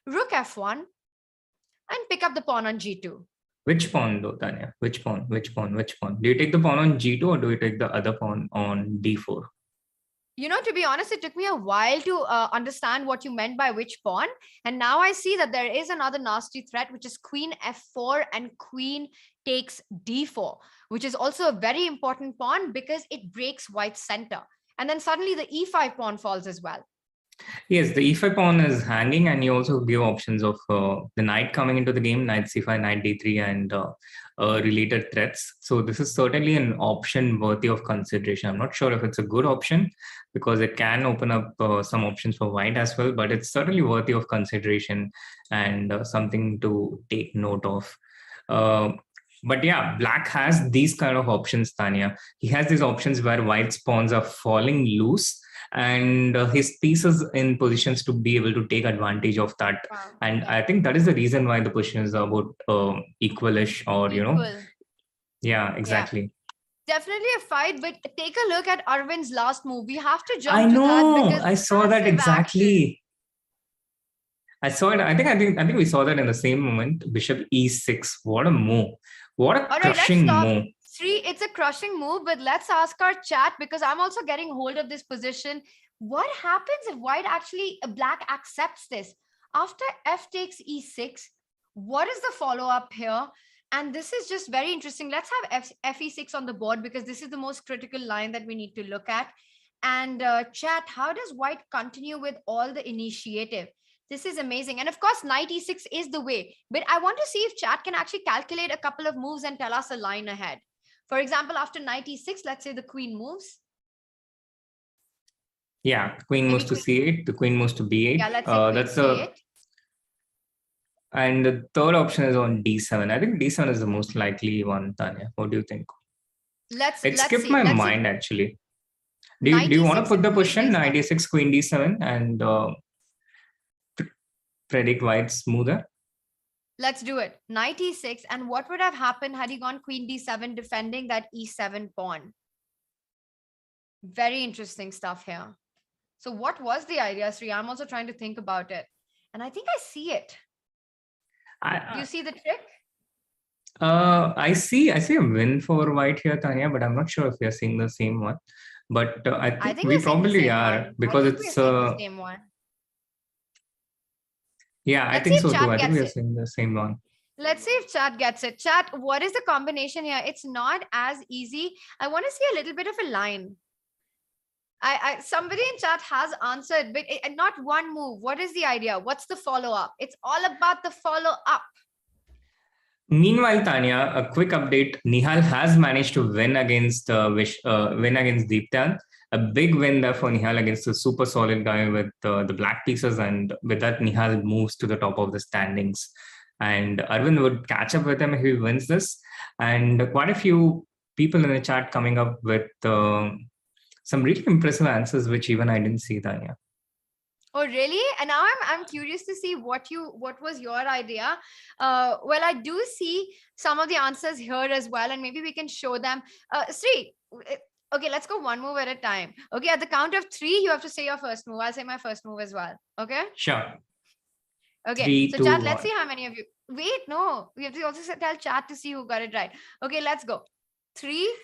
rook f1, and pick up the pawn on g2. Which pawn though, Tania? Which pawn? Do you take the pawn on g2 or do you take the other pawn on d4? To be honest, it took me a while to understand what you meant by which pawn. And now I see that there is another nasty threat, which is queen f4 and queen takes d4, which is also a very important pawn because it breaks White's center. And then suddenly the e5 pawn falls as well. Yes, the e5 pawn is hanging, and you also give options of the knight coming into the game, knight c5, knight d3, and related threats. So this is certainly an option worthy of consideration. I'm not sure if it's a good option because it can open up some options for White as well, but it's certainly worthy of consideration and something to take note of. But yeah, Black has these kind of options, Tania. He has these options where White's pawns are falling loose and his pieces in positions to be able to take advantage of that. Wow. And I think that is the reason why the positions are about equalish or, yeah, exactly. Yeah. Definitely a fight, but take a look at Arvind's last move. We have to jump to that because I saw that exactly. I saw it. I think we saw that in the same moment. Bishop e6. What a move. What a crushing move. It's a crushing move, but let's ask our chat because I'm also getting hold of this position. What happens if Black accepts this? After f takes e6, what is the follow-up here? And this is just very interesting. Let's have f e6 on the board because this is the most critical line that we need to look at. And chat, how does White continue with all the initiative? This is amazing. And of course, knight e6 is the way. But I want to see if chat can actually calculate a couple of moves and tell us a line ahead. For example, after knight e6, let's say the queen moves. Yeah, queen moves to c8, the queen moves to b8. Yeah, let's say that's c8. And the third option is on d7. I think d7 is the most likely one, Tania. What do you think? It skipped my mind, actually. Do you want to 96 put the and queen question d7. 96 queen d7 and predict white's smoother? Let's do it. Knight e6. And what would have happened had he gone queen d7 defending that e7 pawn? Very interesting stuff here. So what was the idea, Sri? I'm also trying to think about it. And I think I see it. Do you see the trick? I see a win for white here, Tanya, but I'm not sure if we are seeing the same one. But I think we probably are, because it's the same one. Yeah, I think so too. I think we are seeing the same one. Let's see if chat gets it. Chat, what is the combination here? It's not as easy. I want to see a little bit of a line. Somebody in chat has answered, but not one move. What is the idea? What's the follow-up? It's all about the follow-up. Meanwhile, Tanya, a quick update. Nihal has managed to win against Deeptan. A big win there for Nihal against a super solid guy with the black pieces, and with that, Nihal moves to the top of the standings. And Arjun would catch up with him if he wins this. And quite a few people in the chat coming up with some really impressive answers, which even I didn't see, Tanya. Oh, really? And now I'm curious to see what was your idea. Well, I do see some of the answers here as well, and maybe we can show them. Sri, okay, let's go one move at a time. Okay, at the count of 3, you have to say your first move. I'll say my first move as well. Okay? Sure. Okay, 3, so 2, chat, 1. let's see how many of you. Wait, no, we have to also tell chat to see who got it right. Okay, let's go. 3,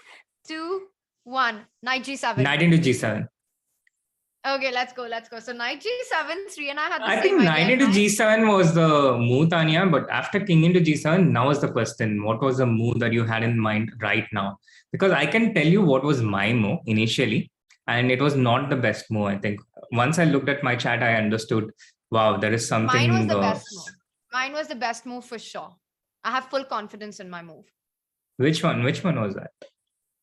2, 1. Knight g7. Knight into g7. Okay, let's go. So knight g7, Sri and I had the same I think knight into g7 was the move, Tanya, but after king into g7, now is the question. What was the move that you had in mind right now? Because I can tell you what was my move initially, and it was not the best move, I think. Once I looked at my chat, I understood, wow, there is something. Mine was the best move. Mine was the best move for sure. I have full confidence in my move. Which one? Which one was that?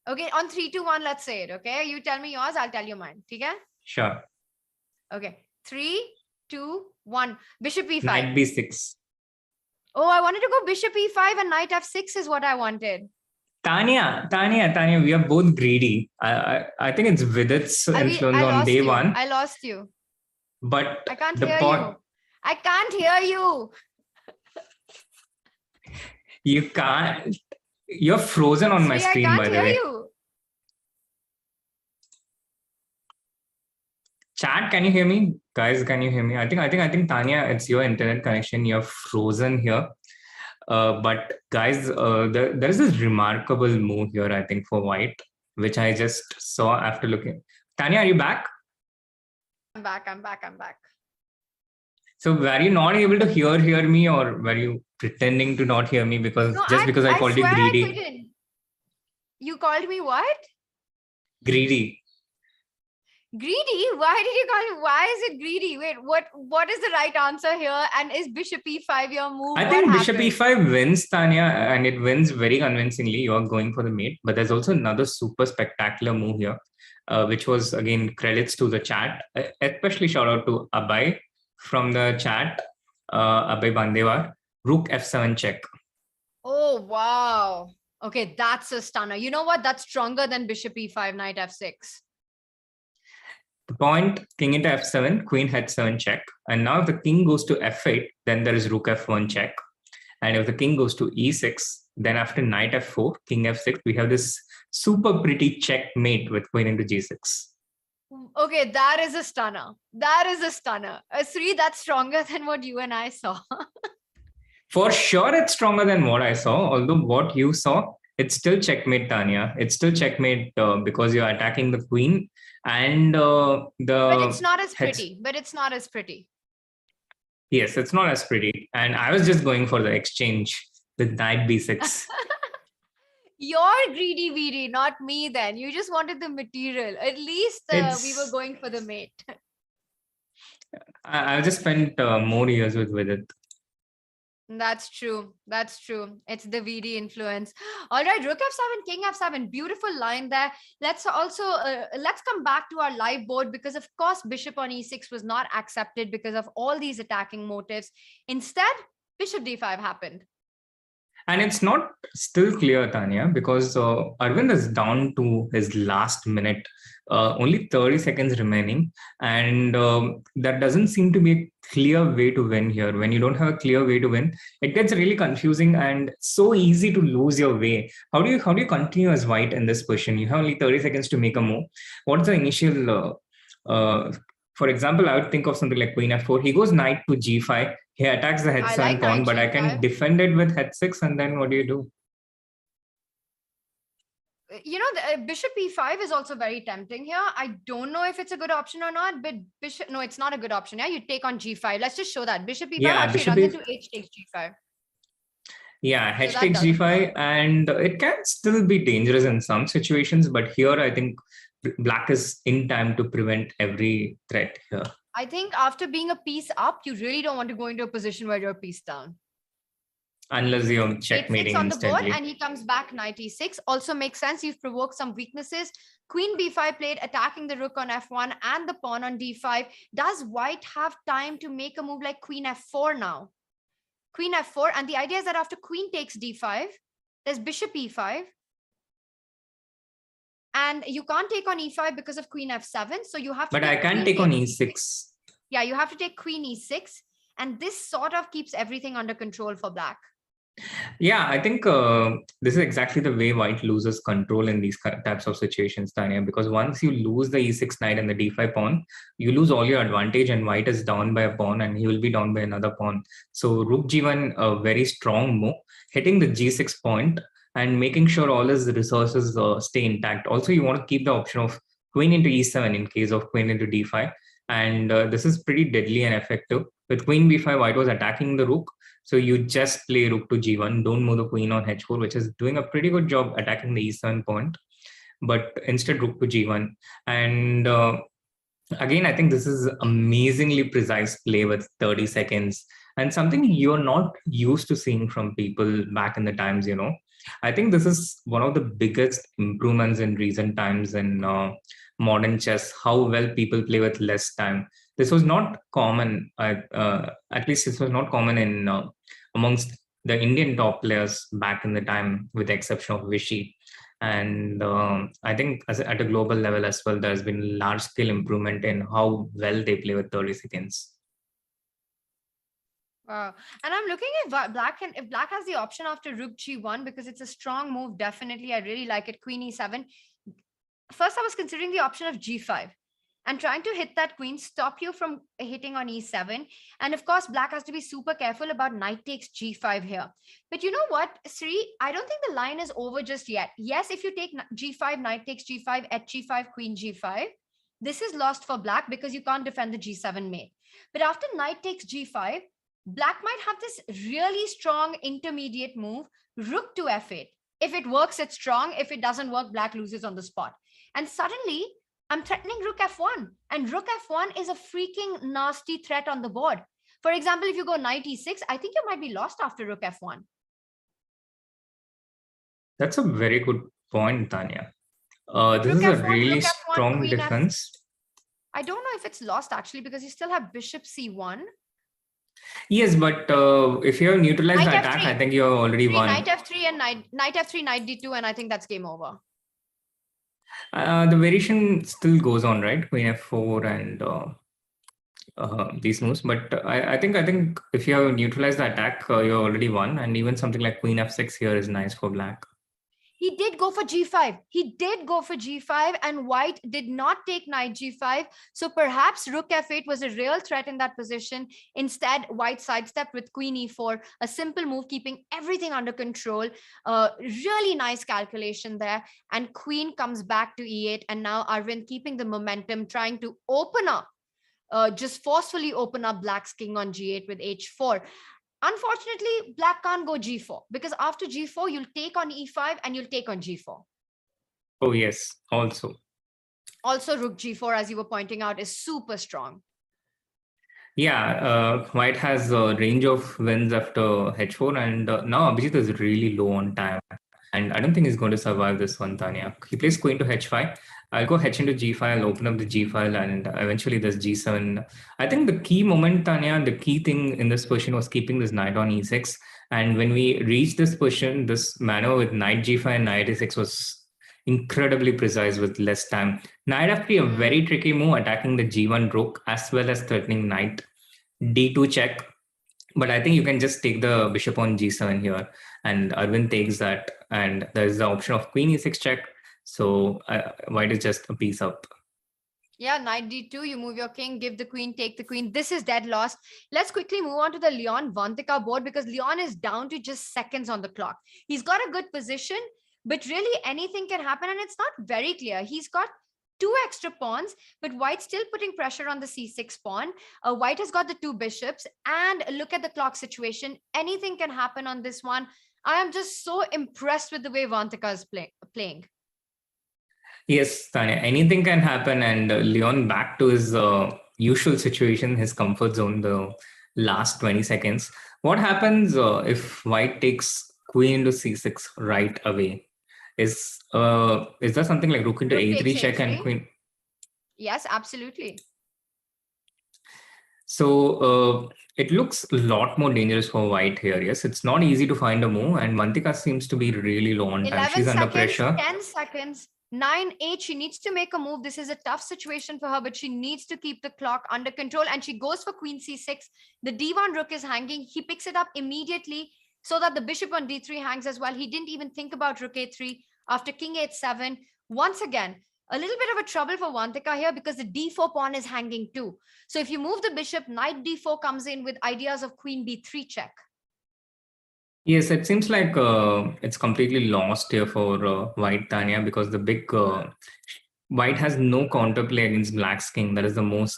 Okay, on 3, 2, 1, let's say it. Okay, you tell me yours, I'll tell you mine. Okay? Sure. Okay, 3, 2, 1. Bishop e5. Knight b6. Oh, I wanted to go bishop e5 and knight f6 is what I wanted. Tanya, we are both greedy. I think it's Vidit's influence on day 1. I lost you. But I can't hear you. I can't hear you. You can't. You're frozen on my screen, by the way. I can't hear you. Chat, can you hear me? Guys, can you hear me? I think Tanya, it's your internet connection. You're frozen here. But guys, there is this remarkable move here, I think, for white, which I just saw after looking. Tanya, are you back? I'm back. So were you not able to hear me, or were you pretending to not hear me because because I called you greedy? I couldn't. You called me what? Greedy. Greedy? Why did you call it? Why is it greedy? Wait, what is the right answer here? And is bishop e5 your move? I think bishop e5 wins, Tanya, and it wins very convincingly. You are going for the mate, but there's also another super spectacular move here, which was, again, credits to the chat. Especially shout out to Abhay from the chat, Abhay Bandevar. Rook f7 check. Oh, wow. Okay, that's a stunner. You know what? That's stronger than bishop e5, knight f6. The point, king into f7, queen h7 check. And now if the king goes to f8, then there is rook f1 check. And if the king goes to e6, then after knight f4, king f6, we have this super pretty checkmate with queen into g6. Okay, that is a stunner. Sri, that's stronger than what you and I saw. For sure, it's stronger than what I saw. Although what you saw, it's still checkmate, Tanya. It's still checkmate because you're attacking the queen and But it's not as pretty. Yes, it's not as pretty. And I was just going for the exchange with knight b6. You're greedy, not me then. You just wanted the material. At least we were going for the mate. I just spent more years with it. That's true. It's the VD influence. All right, rook f7, king f7. Beautiful line there. Let's come back to our live board, because of course bishop on e6 was not accepted because of all these attacking motives. Instead, bishop d5 happened. And it's not still clear, Tania, because Arvind is down to his last minute, only 30 seconds remaining. And that doesn't seem to be a clear way to win here. When you don't have a clear way to win, it gets really confusing and so easy to lose your way. How do you continue as white in this position? You have only 30 seconds to make a move. What's the initial for example, I would think of something like queen f4. He goes knight to g5. He attacks the h7 pawn, but I can defend it with h6. And then what do you do? You know, the bishop e5 is also very tempting here. I don't know if it's a good option or not, but bishop, no, it's not a good option. Yeah, you take on g5. Let's just show that. Bishop e5 actually runs into h takes g5. Yeah, h takes g5, and it can still be dangerous in some situations, but here I think black is in time to prevent every threat here. I think after being a piece up, you really don't want to go into a position where you're a piece down. Unless you're checkmating on instantly. The board and he comes back knight e6. Also makes sense. You've provoked some weaknesses. Queen b5 played, attacking the rook on f1 and the pawn on d5. Does white have time to make a move like queen f4 now? Queen f4, and the idea is that after queen takes d5, there's bishop e5. And you can't take on e5 because of queen f7. So you have to. But I can take on e6. Yeah, you have to take queen e6. And this sort of keeps everything under control for black. Yeah, I think this is exactly the way white loses control in these types of situations, Tania, because once you lose the e6 knight and the d5 pawn, you lose all your advantage, and white is down by a pawn and he will be down by another pawn. So rook g1, a very strong move, hitting the g6 point and making sure all his resources stay intact. Also, you want to keep the option of queen into e7 in case of queen into d5. And this is pretty deadly and effective. With queen b5, white was attacking the rook. So you just play rook to g1, don't move the queen on h4, which is doing a pretty good job attacking the e7 point. But instead rook to g1. And again, I think this is amazingly precise play with 30 seconds. And something you're not used to seeing from people back in the times, you know. I think this is one of the biggest improvements in recent times in modern chess, how well people play with less time. This was not common, at least this was not common in amongst the Indian top players back in the time, with the exception of Vishy. And I think at a global level as well, there's been large-scale improvement in how well they play with 30 seconds. And I'm looking at black, and if black has the option after rook g1, because it's a strong move, definitely, I really like it, queen e7. First, I was considering the option of g5 and trying to hit that queen, stop you from hitting on e7. And of course, black has to be super careful about knight takes g5 here. But you know what, Sri, I don't think the line is over just yet. Yes, if you take g5, knight takes g5, at g5, queen g5, this is lost for black because you can't defend the g7 mate. But after knight takes g5, black might have this really strong intermediate move, rook to f8. If it works, it's strong. If it doesn't work, black loses on the spot. And suddenly, I'm threatening rook f1. And rook f1 is a freaking nasty threat on the board. For example, if you go knight e6, I think you might be lost after rook f1. That's a very good point, Tania. This is a really strong defense. I don't know if it's lost, actually, because you still have bishop c1. Yes, but if you have neutralized the attack, I think you have already won. Knight f3 and knight f3, knight d2, and I think that's game over. The variation still goes on, right? Queen f4 and these moves. But I think if you have neutralized the attack, you already won. And even something like queen f6 here is nice for black. He did go for g5. He did go for g5, and white did not take knight g5. So perhaps rook f8 was a real threat in that position. Instead, white sidestepped with queen e4, a simple move keeping everything under control. Really nice calculation there. And queen comes back to e8. And now Arvind keeping the momentum, trying to open up, just forcefully open up black's king on g8 with h4. Unfortunately, black can't go g4 because after g4, you'll take on e5 and you'll take on g4. Oh, yes. Also, rook g4, as you were pointing out, is super strong. Yeah, white has a range of wins after h4, and now Abhijit is really low on time. And I don't think he's going to survive this one, Tania. He plays queen to h5. I'll go h into g file, open up the g file, and eventually there's g7. I think the key moment, Tania, the key thing in this position was keeping this knight on e6. And when we reached this position, this maneuver with knight g5 and knight e6 was incredibly precise with less time. Knight f3, a very tricky move, attacking the g1 rook as well as threatening knight d2 check. But I think you can just take the bishop on g7 here, and Arvind takes that, and there's the option of queen e6 check. So white is just a piece up. Yeah, knight d2, you move your king, give the queen, take the queen. This is dead lost. Let's quickly move on to the Leon Vantika board, because Leon is down to just seconds on the clock. He's got a good position, but really anything can happen, and it's not very clear. He's got 2 extra pawns, but white's still putting pressure on the c6 pawn. White has got the 2 bishops, and look at the clock situation. Anything can happen on this one. I am just so impressed with the way Vantika is playing. Yes, Tania, anything can happen, and Leon back to his usual situation, his comfort zone, the last 20 seconds. What happens if white takes queen into c6 right away? Is there something like rook into a3 check and queen? Yes, absolutely. So it looks a lot more dangerous for white here. Yes, it's not easy to find a move, and Vantika seems to be really low on time. She's under pressure. 10 seconds. 9-8, she needs to make a move. This is a tough situation for her, but she needs to keep the clock under control, and she goes for queen c6. The d1 rook is hanging. He picks it up immediately so that the bishop on d3 hangs as well. He didn't even think about rook a3 after king h7. Once again, a little bit of a trouble for Vantika here, because the d4 pawn is hanging too. So if you move the bishop, knight d4 comes in with ideas of queen b3 check. Yes, it seems like it's completely lost here for white, Tania, because the big white has no counterplay against black's king. That is the most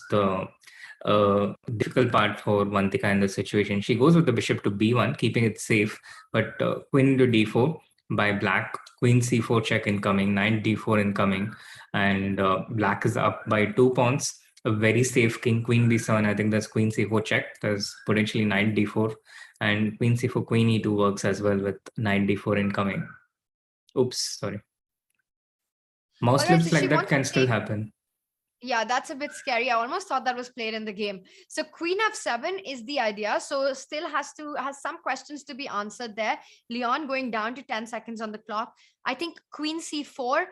difficult part for Vantika in this situation. She goes with the bishop to b1, keeping it safe, but queen into d4 by black, queen c4 check incoming, knight d4 incoming, and black is up by 2 pawns. A very safe king, queen b7. I think there's queen c4 check. There's potentially knight d4. And queen c4, queen e2 works as well with knight d4 incoming. Oops, sorry. Mouse slips like that can still happen. Yeah, that's a bit scary. I almost thought that was played in the game. So queen f7 is the idea. So still has some questions to be answered there. Leon going down to 10 seconds on the clock. I think queen c4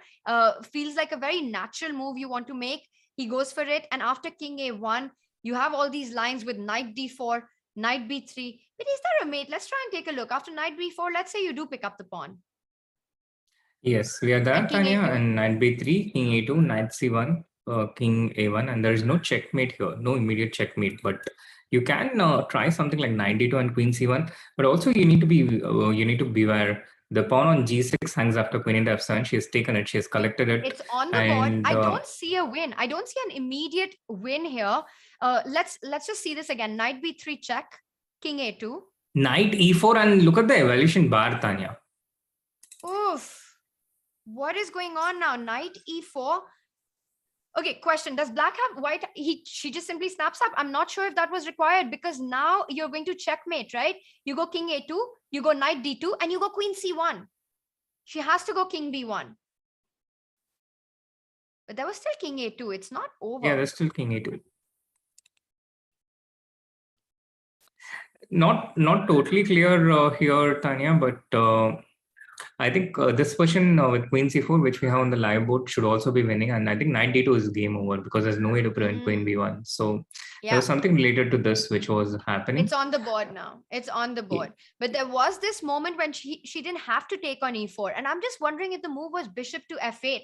feels like a very natural move you want to make. He goes for it. And after king a1, you have all these lines with knight d4, knight b3. But is there a mate? Let's try and take a look. After knight b4, let's say you do pick up the pawn. Yes, we are there, Tania, and knight b3, king a2, knight c1, king a1, and there is no checkmate here, no immediate checkmate. But you can try something like knight d2 and queen c1. But also you need to beware. The pawn on g6 hangs after queen into f7. She has taken it. She has collected it. It's on the board. I don't see a win. I don't see an immediate win here. Let's just see this again. Knight b3 check, king a2. Knight e4, and look at the evaluation bar, Tania. Oof. What is going on now? Knight e4. Okay, question. Does black have white? She just simply snaps up. I'm not sure if that was required, because now you're going to checkmate, right? You go king a2, you go knight d2, and you go queen c1. She has to go king b1. But there was still king a2. It's not over. Yeah, there's still king a2. Not totally clear here, Tania, but I think this position with queen c4, which we have on the live board, should also be winning. And I think knight d2 is game over, because there's no way to prevent queen b1. So there was something related to this which was happening. It's on the board now. It's on the board. Yeah. But there was this moment when she didn't have to take on e4. And I'm just wondering if the move was bishop to f8.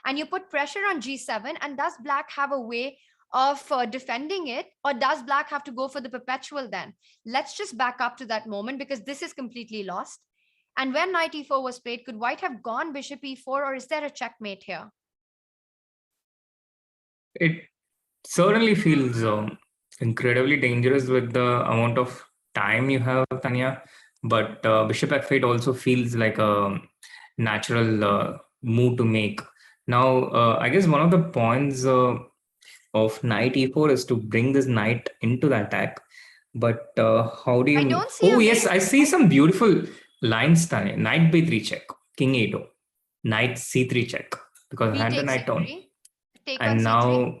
And you put pressure on g7. And does black have a way of defending it? Or does black have to go for the perpetual then? Let's just back up to that moment, because this is completely lost. And when knight e4 was played, could white have gone bishop e4, or is there a checkmate here? It certainly feels incredibly dangerous with the amount of time you have, Tania. But bishop f8 also feels like a natural move to make. Now, I guess one of the points of knight e4 is to bring this knight into the attack. But how do you... I don't see yes, I see some beautiful lines, Tania. Knight b3 check, king a2, knight c3 check, because hand the knight down. Take on And C3. now,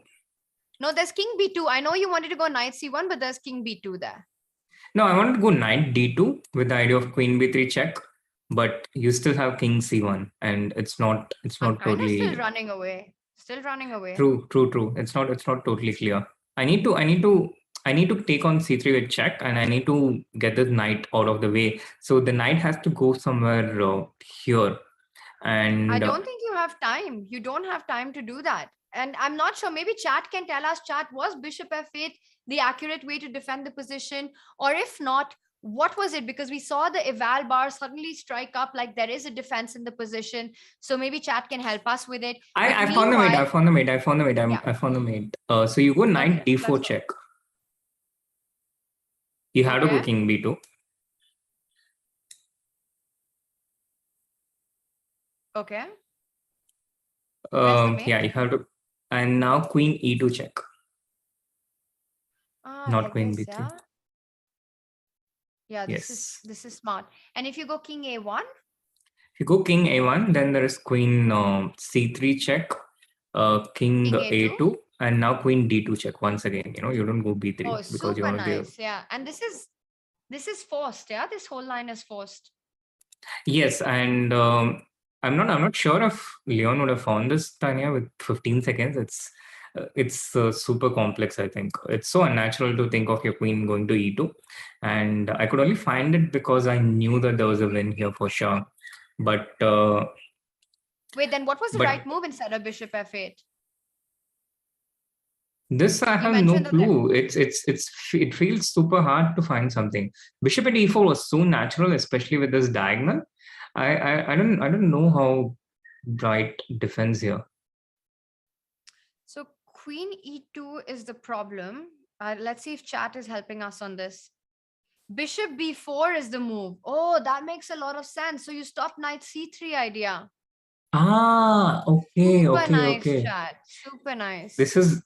No, there's king b2. I know you wanted to go knight c1, but there's king b2 there. no, I wanted to go knight d2 with the idea of queen b3 check, but you still have king c1, and it's not I'm kind of still totally running away. Still running away. true. It's not totally clear. I need to take on c3 with check, and I need to get this knight out of the way. So the knight has to go somewhere here. And I don't think you have time. You don't have time to do that. And I'm not sure. Maybe chat can tell us, chat, was bishop f8 the accurate way to defend the position? Or if not, what was it? Because we saw the eval bar suddenly strike up like there is a defense in the position. So maybe chat can help us with it. I found the mate. I found the mate. I found the mate. So you go knight Okay, d4 let's go. check. You have to go Okay. king b2. Okay. Where's the mate? Yeah, you have to. And now queen e2 check. Not Like queen this, b3. yeah. Yeah, Yes. this is smart. And if you go king a1, If you go king a1, then there is queen c3 check, king king a2. a2, and now queen d2 check once again. You don't go b3 Oh, because you super want to give. nice. Yeah. And this is forced. Yeah. This whole line is forced. Yes, and I'm not sure if Leon would have found this, Tania, with 15 seconds. It's super complex. I think it's so unnatural to think of your queen going to e2, and I could only find it because I knew that there was a win here for sure. But Wait, then what was the But- right move instead of bishop f8? this I have no mentioned that clue. It feels super hard to find something. Bishop at e4 was so natural, especially with this diagonal. I don't know how bright defense here. So queen e2 is the problem. Let's see if chat is helping us on this. Bishop b4 is the move. Oh, that makes a lot of sense. So you stop knight c3 idea. Okay, Super okay, nice, okay. chat. Super nice. This is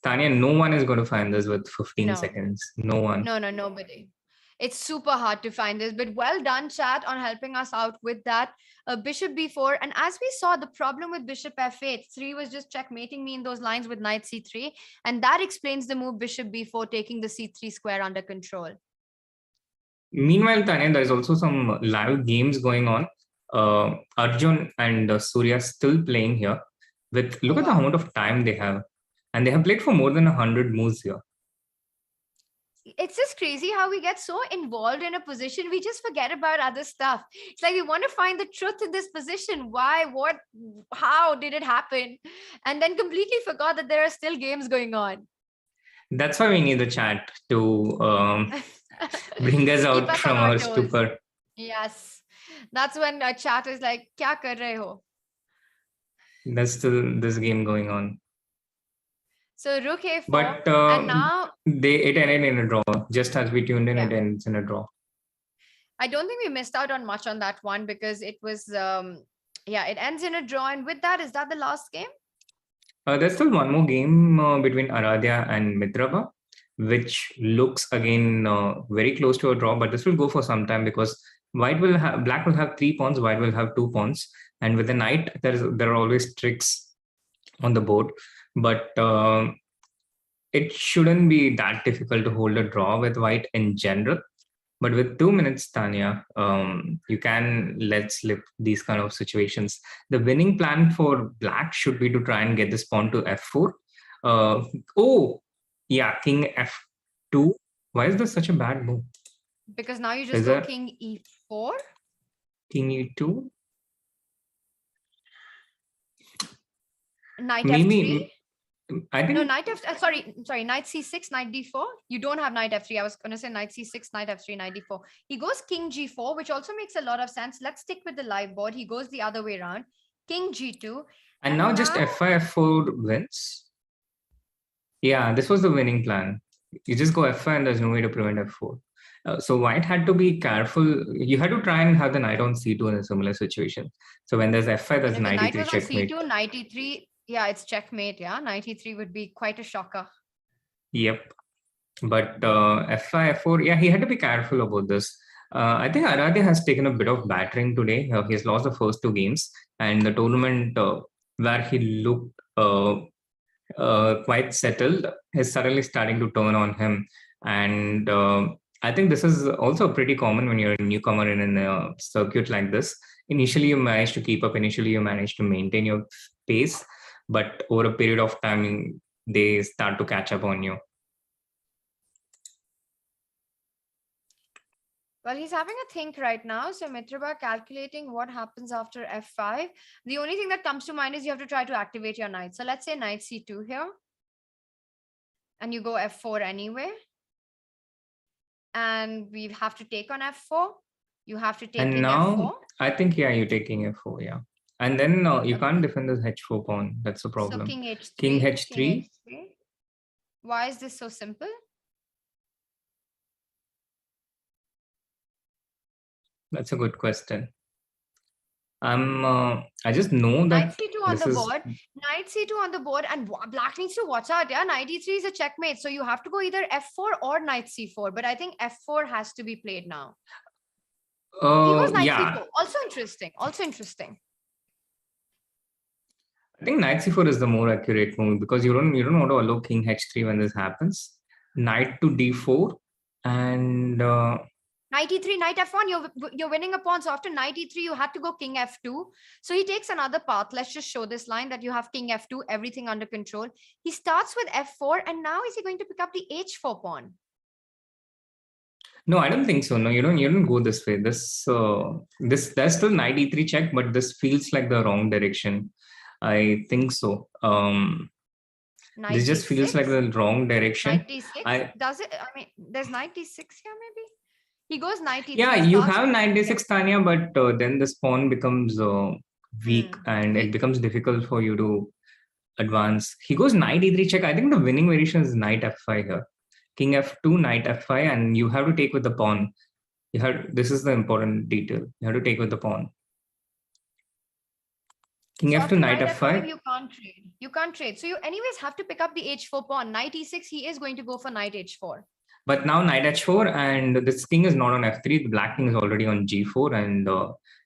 Tania. No one is going to find this with 15 No. seconds. No one. No, nobody. It's super hard to find this, but well done, chat, on helping us out with that. Bishop b4. And as we saw, the problem with bishop f8, 3 was just checkmating me in those lines with knight c3. And that explains the move bishop b4, taking the c3 square under control. Meanwhile, Tania, there's also some live games going on. Arjun and Surya still playing here. Look at the wow. amount of time they have, and they have played for more than 100 moves here. It's just crazy how we get so involved in a position, we just forget about other stuff. It's like we want to find the truth in this position. Why, what, how did it happen? And then completely forgot that there are still games going on. That's why we need the chat to bring us Keep out us from on our our toes. stupor. Yes. That's when a chat is like, kya kar rahe ho? There's still this game going on. So rook a4, But and now it ended in a draw. Just as we tuned in, Yeah. it ends in a draw. I don't think we missed out on much on that one because it was, it ends in a draw. And with that, is that the last game? There's still one more game between Aradhya and Mitrava, which looks again very close to a draw, but this will go for some time because black will have 3 pawns, white will have 2 pawns, and with the knight there are always tricks on the board, but it shouldn't be that difficult to hold a draw with white in general. But with 2 minutes, Tania, you can let slip these kind of situations. The winning plan for black should be to try and get this pawn to f4. King f2. Why is this such a bad move? Because now you Is just go there- king e4. King e2. Knight Maybe f3. I think No, knight sorry, knight c6, knight d4. You don't have knight f3. I was going to say knight c6, knight f3, knight d4. He goes king g4, which also makes a lot of sense. Let's stick with the live board. He goes the other way around. King g2. and now just f5, f4 wins. Yeah, this was the winning plan. You just go f5 and there's no way to prevent f4. So white had to be careful. You had to try and have the knight on c2 in a similar situation. So when there's f5, there's If the knight knight e3 was on checkmate. c2, knight e3. Yeah, it's checkmate. Yeah, knight e3 would be quite a shocker. Yep. But f5, f4, yeah, he had to be careful about this. I think Aradhya has taken a bit of battering today. He has lost the first 2 games, and the tournament where he looked quite settled is suddenly starting to turn on him. And I think this is also pretty common when you're a newcomer in a circuit like this. Initially, you manage to keep up. Initially, you manage to maintain your pace. But over a period of time, they start to catch up on you. Well, he's having a think right now. So Mitraba calculating what happens after f5. The only thing that comes to mind is you have to try to activate your knight. So let's say knight c2 here. And you go f4 anyway. And we have to take on f4. You have to take and king now, f4. I think, yeah, you're taking f4, yeah. And then you can't defend this h4 pawn. That's the problem. So king h3. King h3. King h3. Why is this so simple? That's a good question. I just know that Knight c2 on the board. Knight c2 on the board, and black needs to watch out. Yeah, knight e3 is a checkmate. So you have to go either f4 or knight c4. But I think f4 has to be played now. He goes knight c4. Also interesting. Also interesting. I think knight c4 is the more accurate move because you don't want to allow king h3 when this happens. Knight to d4 and knight e3, knight f1. You're winning a pawn. So after knight e3, you had to go king f2. So he takes another path. Let's just show this line that you have king f2, everything under control. He starts with f4, and now is he going to pick up the h4 pawn? No, I don't think so. No, you don't go this way. There's still knight e3 check, but this feels like the wrong direction. I think so. This just feels like the wrong direction. Knight d6. Does it? I mean, there's knight d6 here, maybe. He goes knight e3. Yeah, you have knight d6, Tania, but then this pawn becomes weak, and it becomes difficult for you to advance. He goes knight e3 check. I think the winning variation is knight f5 here. King f2, knight f5, and you have to take with the pawn. This is the important detail. You have to take with the pawn. King so f2, knight f5. You can't trade. You can't trade. So you anyways have to pick up the h4 pawn. Knight e6, he is going to go for knight h4. But now knight h4, and this king is not on f3. The black king is already on g4, and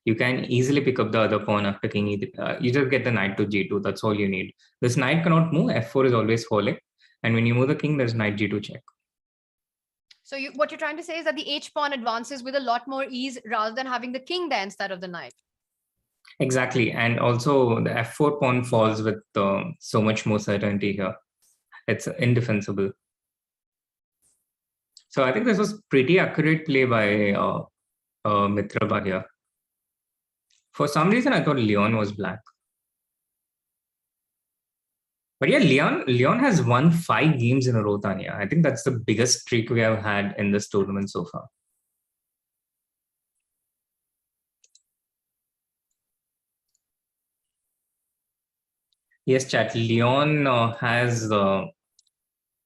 you can easily pick up the other pawn after king e3. You just get the knight to g2. That's all you need. This knight cannot move. f4 is always falling. And when you move the king, there's knight g2 check. So what you're trying to say is that the h pawn advances with a lot more ease rather than having the king there instead of the knight. Exactly. And also the f4 pawn falls with so much more certainty here. It's indefensible. So I think this was pretty accurate play by Mitraba here. For some reason, I thought Leon was black. But yeah, Leon has won 5 games in a row, Tania. I think that's the biggest streak we have had in this tournament so far. Yes, chat. Leon has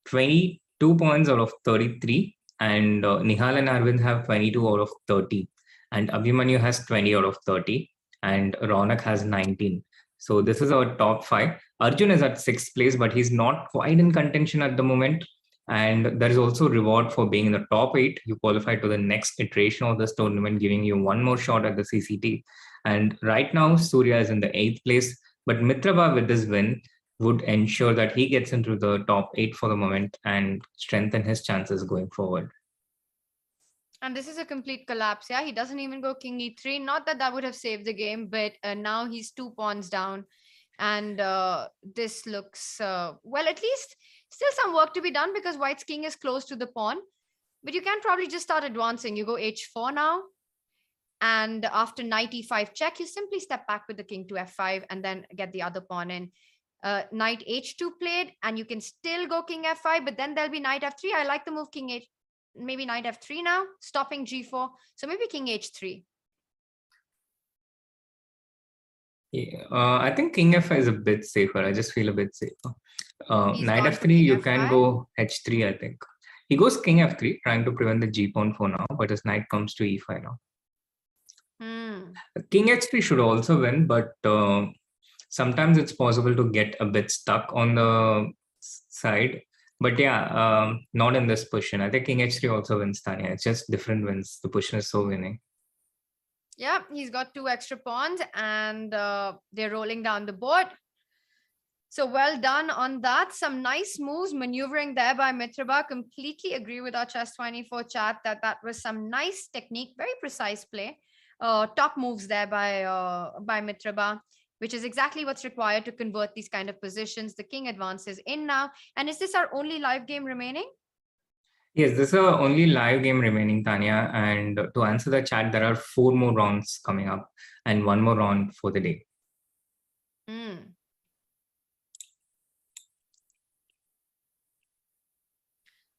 22 points out of 33, and Nihal and Arvind have 22 out of 30, and Abhimanyu has 20 out of 30, and Ronak has 19. So this is our top 5. Arjun is at 6th place, but he's not quite in contention at the moment. And there is also reward for being in the top 8. You qualify to the next iteration of this tournament, giving you one more shot at the CCT. And right now, Surya is in the 8th place. But Mitraba, with this win, would ensure that he gets into the top 8 for the moment and strengthen his chances going forward. And this is a complete collapse. Yeah, he doesn't even go king e3. Not that that would have saved the game, but now he's 2 pawns down. And this looks, well, at least still some work to be done because white's king is close to the pawn. But you can probably just start advancing. You go h4 now. And after knight e5 check, you simply step back with the king to f5 and then get the other pawn in. Knight h2 played, and you can still go king f5, but then there'll be knight f3. I like the move king h, maybe knight f3 now, stopping g4. So maybe king h3. Yeah, I think king f5 is a bit safer. I just feel a bit safer. Knight f3, you can go h3, I think. He goes king f3, trying to prevent the g pawn for now, but his knight comes to e5 now. King h3 should also win, but sometimes it's possible to get a bit stuck on the side. But yeah, not in this position. I think king h3 also wins, Tania. It's just different wins. The position is so winning. Yeah, he's got 2 extra pawns and they're rolling down the board. So well done on that. Some nice moves maneuvering there by Mitraba. Completely agree with our Chess24 chat that was some nice technique, very precise play. Top moves there by Mitraba, which is exactly what's required to convert these kind of positions. The king advances in now. And is this our only live game remaining? Yes, this is our only live game remaining, Tanya. And to answer the chat, there are 4 more rounds coming up and 1 more round for the day.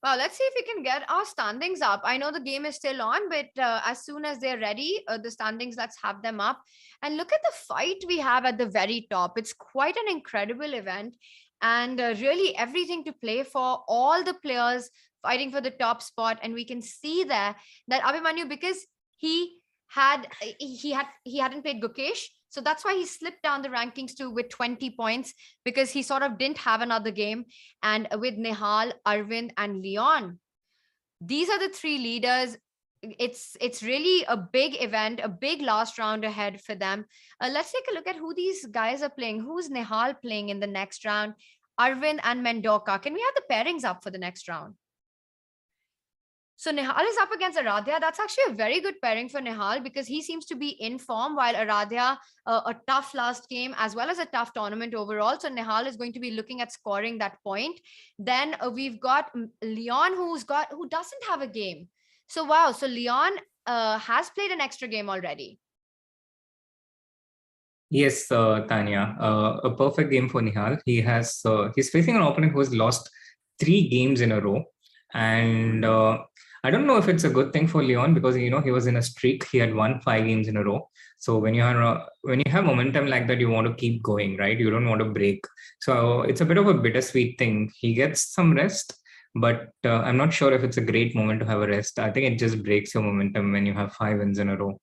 Well, let's see if we can get our standings up. I know the game is still on, but as soon as they're ready, the standings, let's have them up. And look at the fight we have at the very top. It's quite an incredible event and really everything to play for. All the players fighting for the top spot. And we can see there that Abhimanyu, because he hadn't played Gukesh, so that's why he slipped down the rankings to with 20 points, because he sort of didn't have another game. And with Nihal, Arvind, and Leon, these are the 3 leaders. It's really a big event, a big last round ahead for them. Let's take a look at who these guys are playing. Who's Nihal playing in the next round? Arvind and Mendoka. Can we have the pairings up for the next round? So Nihal is up against Aradhya. That's actually a very good pairing for Nihal, because he seems to be in form, while Aradhya, a tough last game as well as a tough tournament overall. So Nihal is going to be looking at scoring that point. Then we've got Leon, who doesn't have a game. So wow, so Leon has played an extra game already. Yes, Tanya, a perfect game for Nihal. He's facing an opponent who has lost 3 games in a row. And I don't know if it's a good thing for Leon, because he was in a streak. He had won 5 games in a row. So when you have momentum like that, you want to keep going, right? You don't want to break. So it's a bit of a bittersweet thing. He gets some rest, but I'm not sure if it's a great moment to have a rest. I think it just breaks your momentum when you have 5 wins in a row.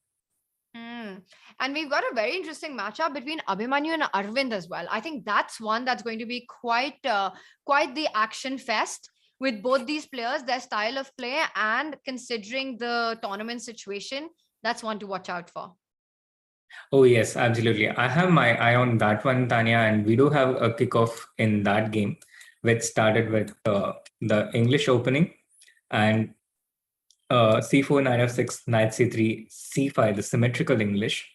And we've got a very interesting matchup between Abhimanyu and Arvind as well. I think that's one that's going to be quite the action fest with both these players, their style of play, and considering the tournament situation. That's one to watch out for. Oh, yes, absolutely. I have my eye on that one, Tanya, and we do have a kickoff in that game, which started with the English opening and c4, knight f6, knight c3, c5, the symmetrical English.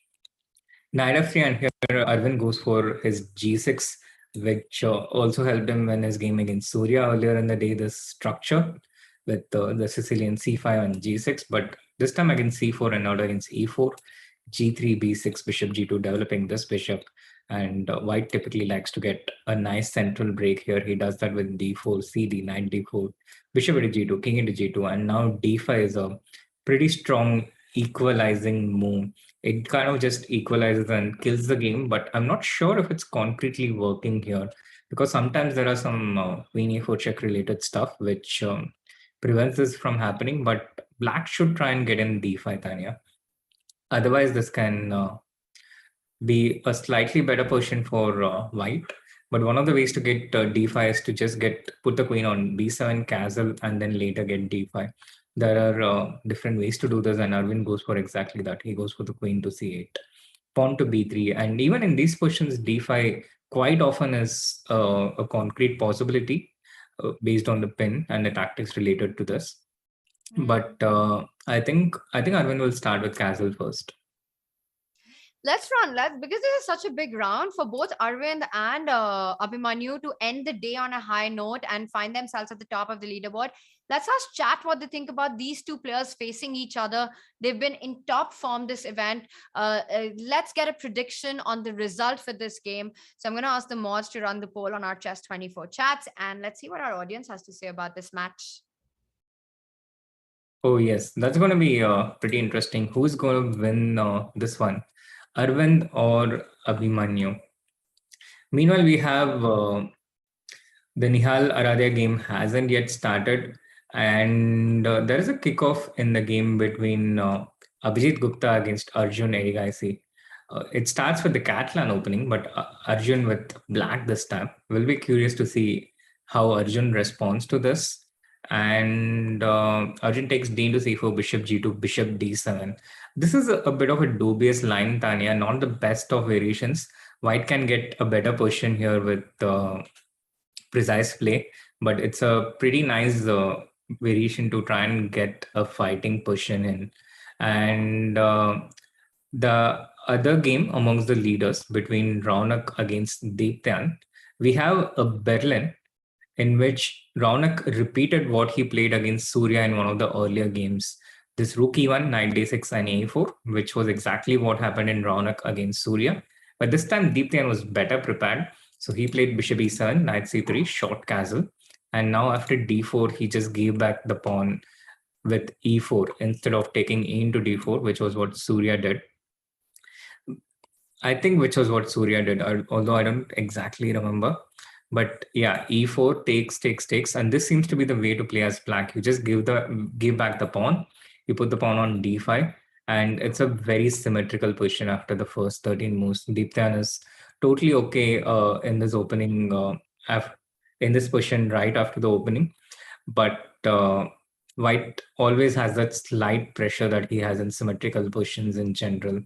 Knight f3, and here Arvind goes for his g6, which also helped him win his game against Surya earlier in the day, this structure with the Sicilian c5 and g6. But this time against c4 and not against e4, g3, b6, bishop g2, developing this bishop. And white typically likes to get a nice central break here. He does that with d4, cd, knight d4, bishop into g2, king into g2. And now d5 is a pretty strong equalizing move. It kind of just equalizes and kills the game, but I'm not sure if it's concretely working here, because sometimes there are some queen e4 check related stuff which prevents this from happening. But black should try and get in d5, Tanya. Otherwise, this can be a slightly better position for white. But one of the ways to get d5 is to just put the queen on b7 castle and then later get d5. There are different ways to do this, and Arvind goes for exactly that. He goes for the queen to c8, pawn to b3, and even in these positions, d5 quite often is a concrete possibility based on the pin and the tactics related to this. But I think Arvind will start with castle first. Let's because this is such a big round for both Arvind and Abhimanyu to end the day on a high note and find themselves at the top of the leaderboard. Let's ask chat what they think about these 2 players facing each other. They've been in top form this event. Let's get a prediction on the result for this game. So I'm going to ask the mods to run the poll on our Chess24 chats, and let's see what our audience has to say about this match. Oh, yes, that's going to be pretty interesting. Who's going to win this one? Arvind or Abhimanyu? Meanwhile, we have the Nihal Aradhya game hasn't yet started, and there is a kickoff in the game between Abhijit Gupta against Arjun Erigaisi. It starts with the Catalan opening, but Arjun with black this time. We'll be curious to see how Arjun responds to this. And Arjun takes d into c4, bishop g2, bishop d7. This is a bit of a dubious line, Tanya, not the best of variations, White can get a better position here with precise play, but it's a pretty nice variation to try and get a fighting position in. And the other game amongst the leaders between Raunak against Deeptyan, we have a Berlin in which Raunak repeated what he played against Surya in one of the earlier games. This rook e1, knight d6 and a4, which was exactly what happened in Raunak against Surya. But this time Deeptyan was better prepared. So he played bishop e7, knight c3, short castle. And now after d4, he just gave back the pawn with e4 instead of taking a into d4, which was what Surya did. I think which was what Surya did, although I don't exactly remember. But yeah, e4 takes, and this seems to be the way to play as black. You just give back the pawn, you put the pawn on d5, and it's a very symmetrical position after the first 13 moves. Deeptyan is totally okay in this opening, in this position right after the opening, but White always has that slight pressure that he has in symmetrical positions in general.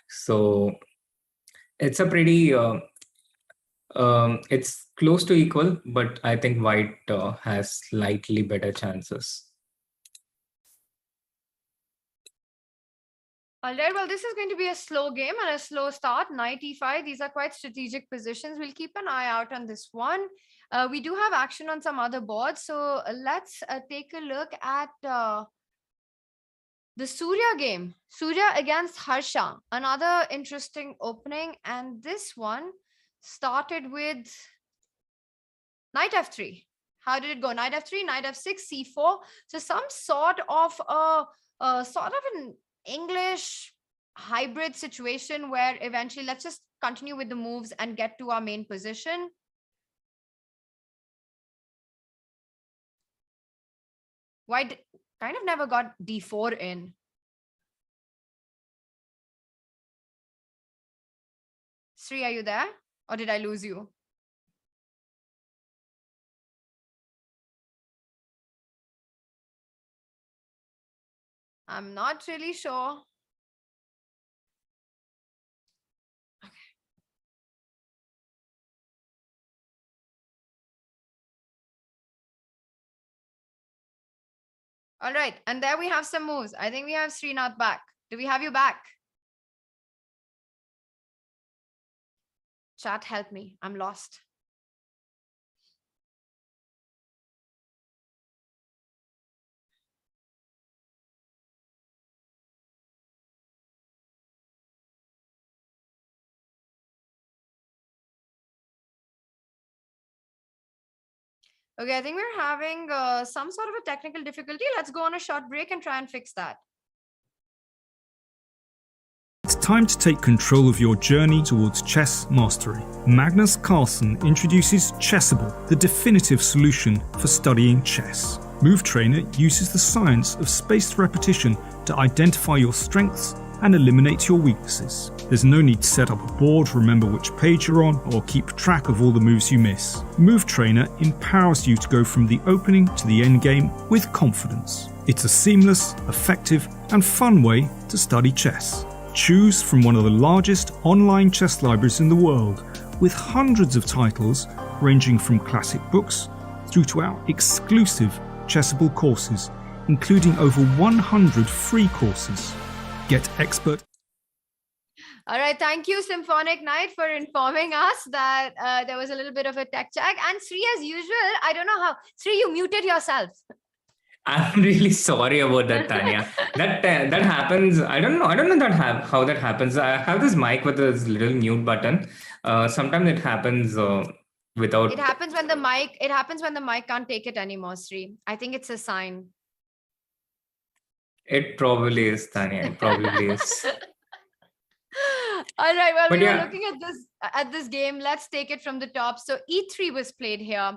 So it's a pretty it's close to equal, but I think White has slightly better chances. All right, well, this is going to be a slow game and a slow start. Knight e5, these are quite strategic positions. We'll keep an eye out on this one. We do have action on some other boards. So let's take a look at the Surya game. Surya against Harsha, another interesting opening. And this one started with knight f3. How did it go? Knight f3, knight f6, c4. So some sort of an English hybrid situation where eventually let's just continue with the moves and get to our main position. White kind of never got d4 in. Sri, are you there? Or did I lose you? I'm not really sure. Okay. All right. And there we have some moves. I think we have Srinath back. Do we have you back? Chat, help me. I'm lost. Okay, I think we're having some sort of a technical difficulty. Let's go on a short break and try and fix that. It's time to take control of your journey towards chess mastery. Magnus Carlsen introduces Chessable, the definitive solution for studying chess. Move Trainer uses the science of spaced repetition to identify your strengths and eliminate your weaknesses. There's no need to set up a board, remember which page you're on, or keep track of all the moves you miss. Move Trainer empowers you to go from the opening to the end game with confidence. It's a seamless, effective, and fun way to study chess. Choose from one of the largest online chess libraries in the world, with hundreds of titles ranging from classic books through to our exclusive Chessable courses, including over 100 free courses. Get expert. All right. Thank you, Symphonic Knight, for informing us that there was a little bit of a tech check. And Sri, as usual, I don't know how. Sri, you muted yourself. I'm really sorry about that, Tania. That happens. I don't know how that happens. I have this mic with this little mute button. Sometimes it happens without. It happens when the mic. It happens when the mic can't take it anymore, Sri. I think it's a sign. It probably is, Tania. It probably is. All right. Well, we were looking at this game. Let's take it from the top. So E3 was played here.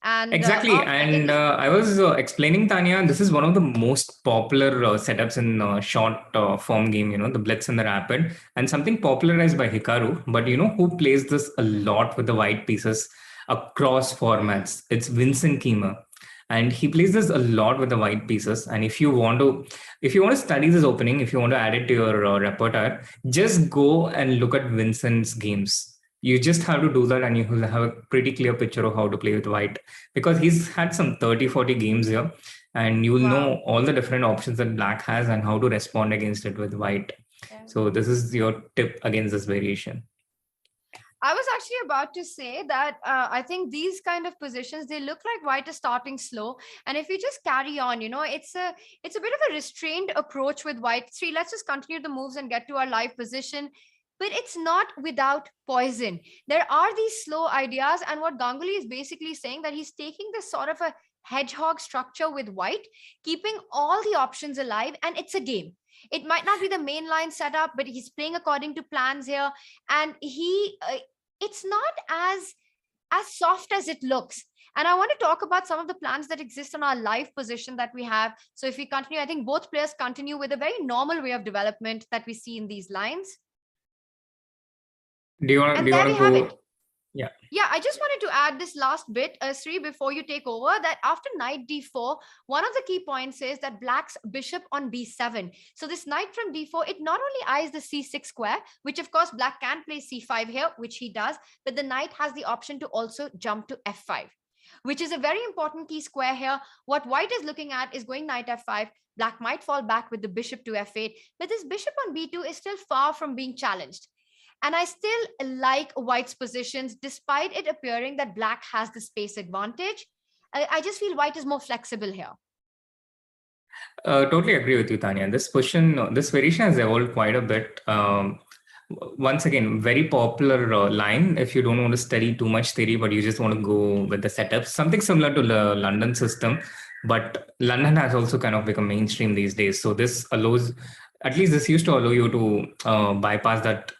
And exactly. And I was explaining, Tania, this is one of the most popular setups in short form game, the Blitz and the Rapid, and something popularized by Hikaru. But who plays this a lot with the white pieces across formats? It's Vincent Kiemer. And he plays this a lot with the white pieces. And if you want to study this opening, if you want to add it to your repertoire, just go and look at Vincent's games. You just have to do that and you will have a pretty clear picture of how to play with white, because he's had some 30-40 games here, and you will know all the different options that black has and how to respond against it with white. So this is your tip against this variation. I was actually about to say that I think these kind of positions, they look like white is starting slow. And if you just carry on, it's a bit of a restrained approach with white. Let's just continue the moves and get to our live position. But it's not without poison. There are these slow ideas. And what Ganguly is basically saying, that he's taking this sort of a hedgehog structure with white, keeping all the options alive, and it's a game. It might not be the mainline setup, but he's playing according to plans here, and it's not as soft as it looks. And I want to talk about some of the plans that exist on our live position that we have. So if we continue, I think both players continue with a very normal way of development that we see in these lines. Do you want to go? Yeah, I just wanted to add this last bit, Sri, before you take over, that after knight d4, one of the key points is that black's bishop on b7. So this knight from d4, it not only eyes the c6 square, which of course black can play c5 here, which he does, but the knight has the option to also jump to f5, which is a very important key square here. What white is looking at is going knight f5. Black might fall back with the bishop to f8, but this bishop on b2 is still far from being challenged. And I still like white's positions, despite it appearing that black has the space advantage. I just feel white is more flexible here. Totally agree with you, Tania. This variation has evolved quite a bit. Once again, very popular line if you don't want to study too much theory, but you just want to go with the setup. Something similar to the London system, but London has also kind of become mainstream these days. So this allows, at least this used to allow you to bypass that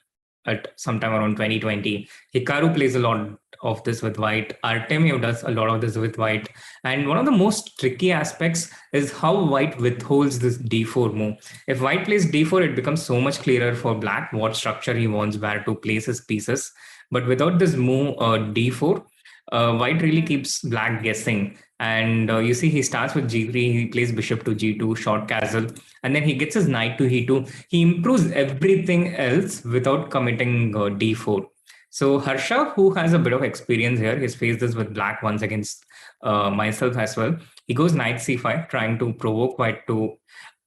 at sometime around 2020. Hikaru plays a lot of this with white. Artemiev does a lot of this with white. And one of the most tricky aspects is how white withholds this d4 move. If white plays d4, it becomes so much clearer for black what structure he wants, where to place his pieces. But without this move d4, white really keeps black guessing. And you see, he starts with g3, he plays bishop to g2, short castle, and then he gets his knight to e2. He improves everything else without committing d4. So Harsha, who has a bit of experience here, he's faced this with black once against myself as well. He goes knight c5, trying to provoke white to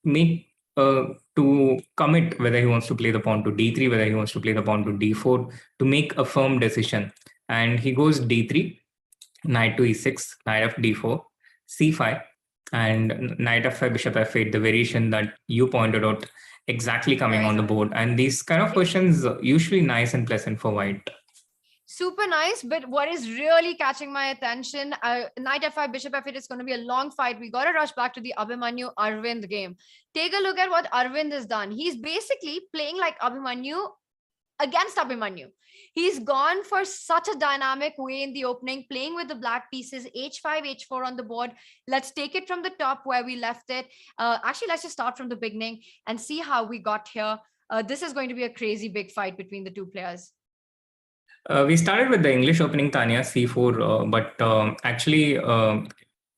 make to commit whether he wants to play the pawn to d3, whether he wants to play the pawn to d4, to make a firm decision. And he goes d3, knight to e6, knight of d4, c5, and knight f5, bishop f8, the variation that you pointed out, exactly coming on the board. And these kind of questions usually nice and pleasant for white. Super nice, but what is really catching my attention, knight f5, bishop f8 is going to be a long fight. We got to rush back to the Abhimanyu Arvind game. Take a look at what Arvind has done. He's basically playing like Abhimanyu against Abhimanyu. He's gone for such a dynamic way in the opening, playing with the black pieces, h5, h4 on the board. Let's take it from the top where we left it. Actually, let's just start from the beginning and see how we got here. This is going to be a crazy big fight between the two players. We started with the English opening, Tania, c4, but actually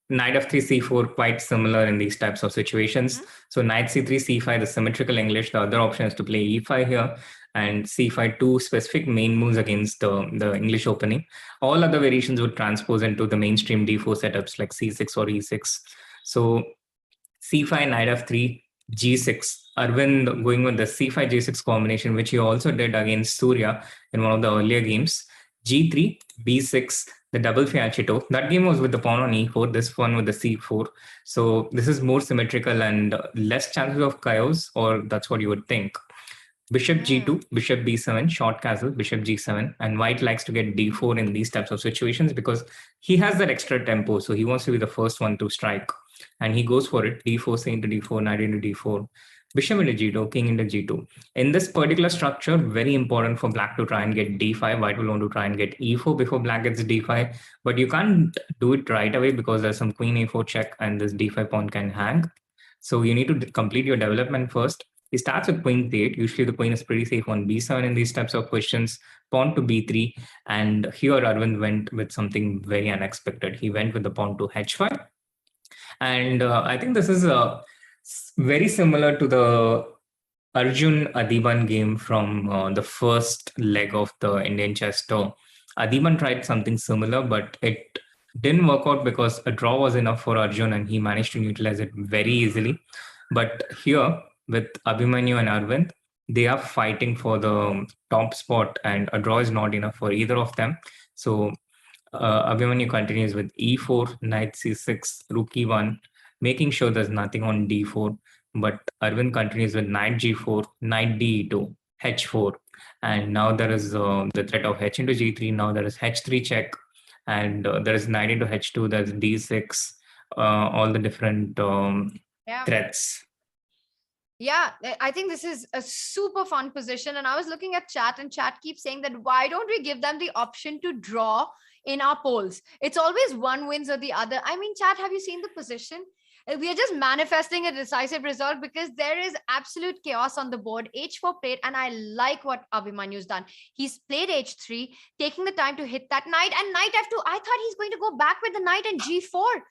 knight f3, c4, quite similar in these types of situations. So knight c3, c5, the symmetrical English. The other option is to play e5 here, and c5, two specific main moves against the English opening. All other variations would transpose into the mainstream d4 setups like c6 or e6. So c5, knight f3, g6. Arvind going with the c5, g6 combination, which he also did against Surya in one of the earlier games. g3, b6, the double fianchetto. That game was with the pawn on e4, this one with the c4. So this is more symmetrical and less chances of chaos, or that's what you would think. Bishop g2, bishop b7, short castle, bishop g7. And white likes to get d4 in these types of situations because he has that extra tempo. So he wants to be the first one to strike. And he goes for it, d4, c into d4, knight into d4. Bishop into g2, king into g2. In this particular structure, very important for black to try and get d5. White will want to try and get e4 before black gets d5. But you can't do it right away because there's some queen a4 check and this d5 pawn can hang. So you need to complete your development first. He starts with queen c8. Usually the queen is pretty safe on b7 in these types of questions. Pawn to b3. And here Arvind went with something very unexpected. He went with the pawn to h5. And I think this is very similar to the Arjun Adiban game from the first leg of the Indian Chess Tour. Adiban tried something similar, but it didn't work out because a draw was enough for Arjun and he managed to neutralize it very easily. But here with Abhimanyu and Arvind, they are fighting for the top spot and a draw is not enough for either of them. So Abhimanyu continues with e4, knight c6, rook e1, making sure there's nothing on d4. But Arvind continues with knight g4, knight d2, h4. And now there is the threat of h into g3. Now there is h3 check. And there is knight into h2, there's d6, all the different threats. Yeah, I think this is a super fun position. And I was looking at chat and chat keeps saying that why don't we give them the option to draw in our polls? It's always one wins or the other. I mean, chat, have you seen the position? We are just manifesting a decisive result because there is absolute chaos on the board. H4 played, and I like what Abhimanyu's done. He's played H3, taking the time to hit that knight, and knight F2. I thought he's going to go back with the knight and G4.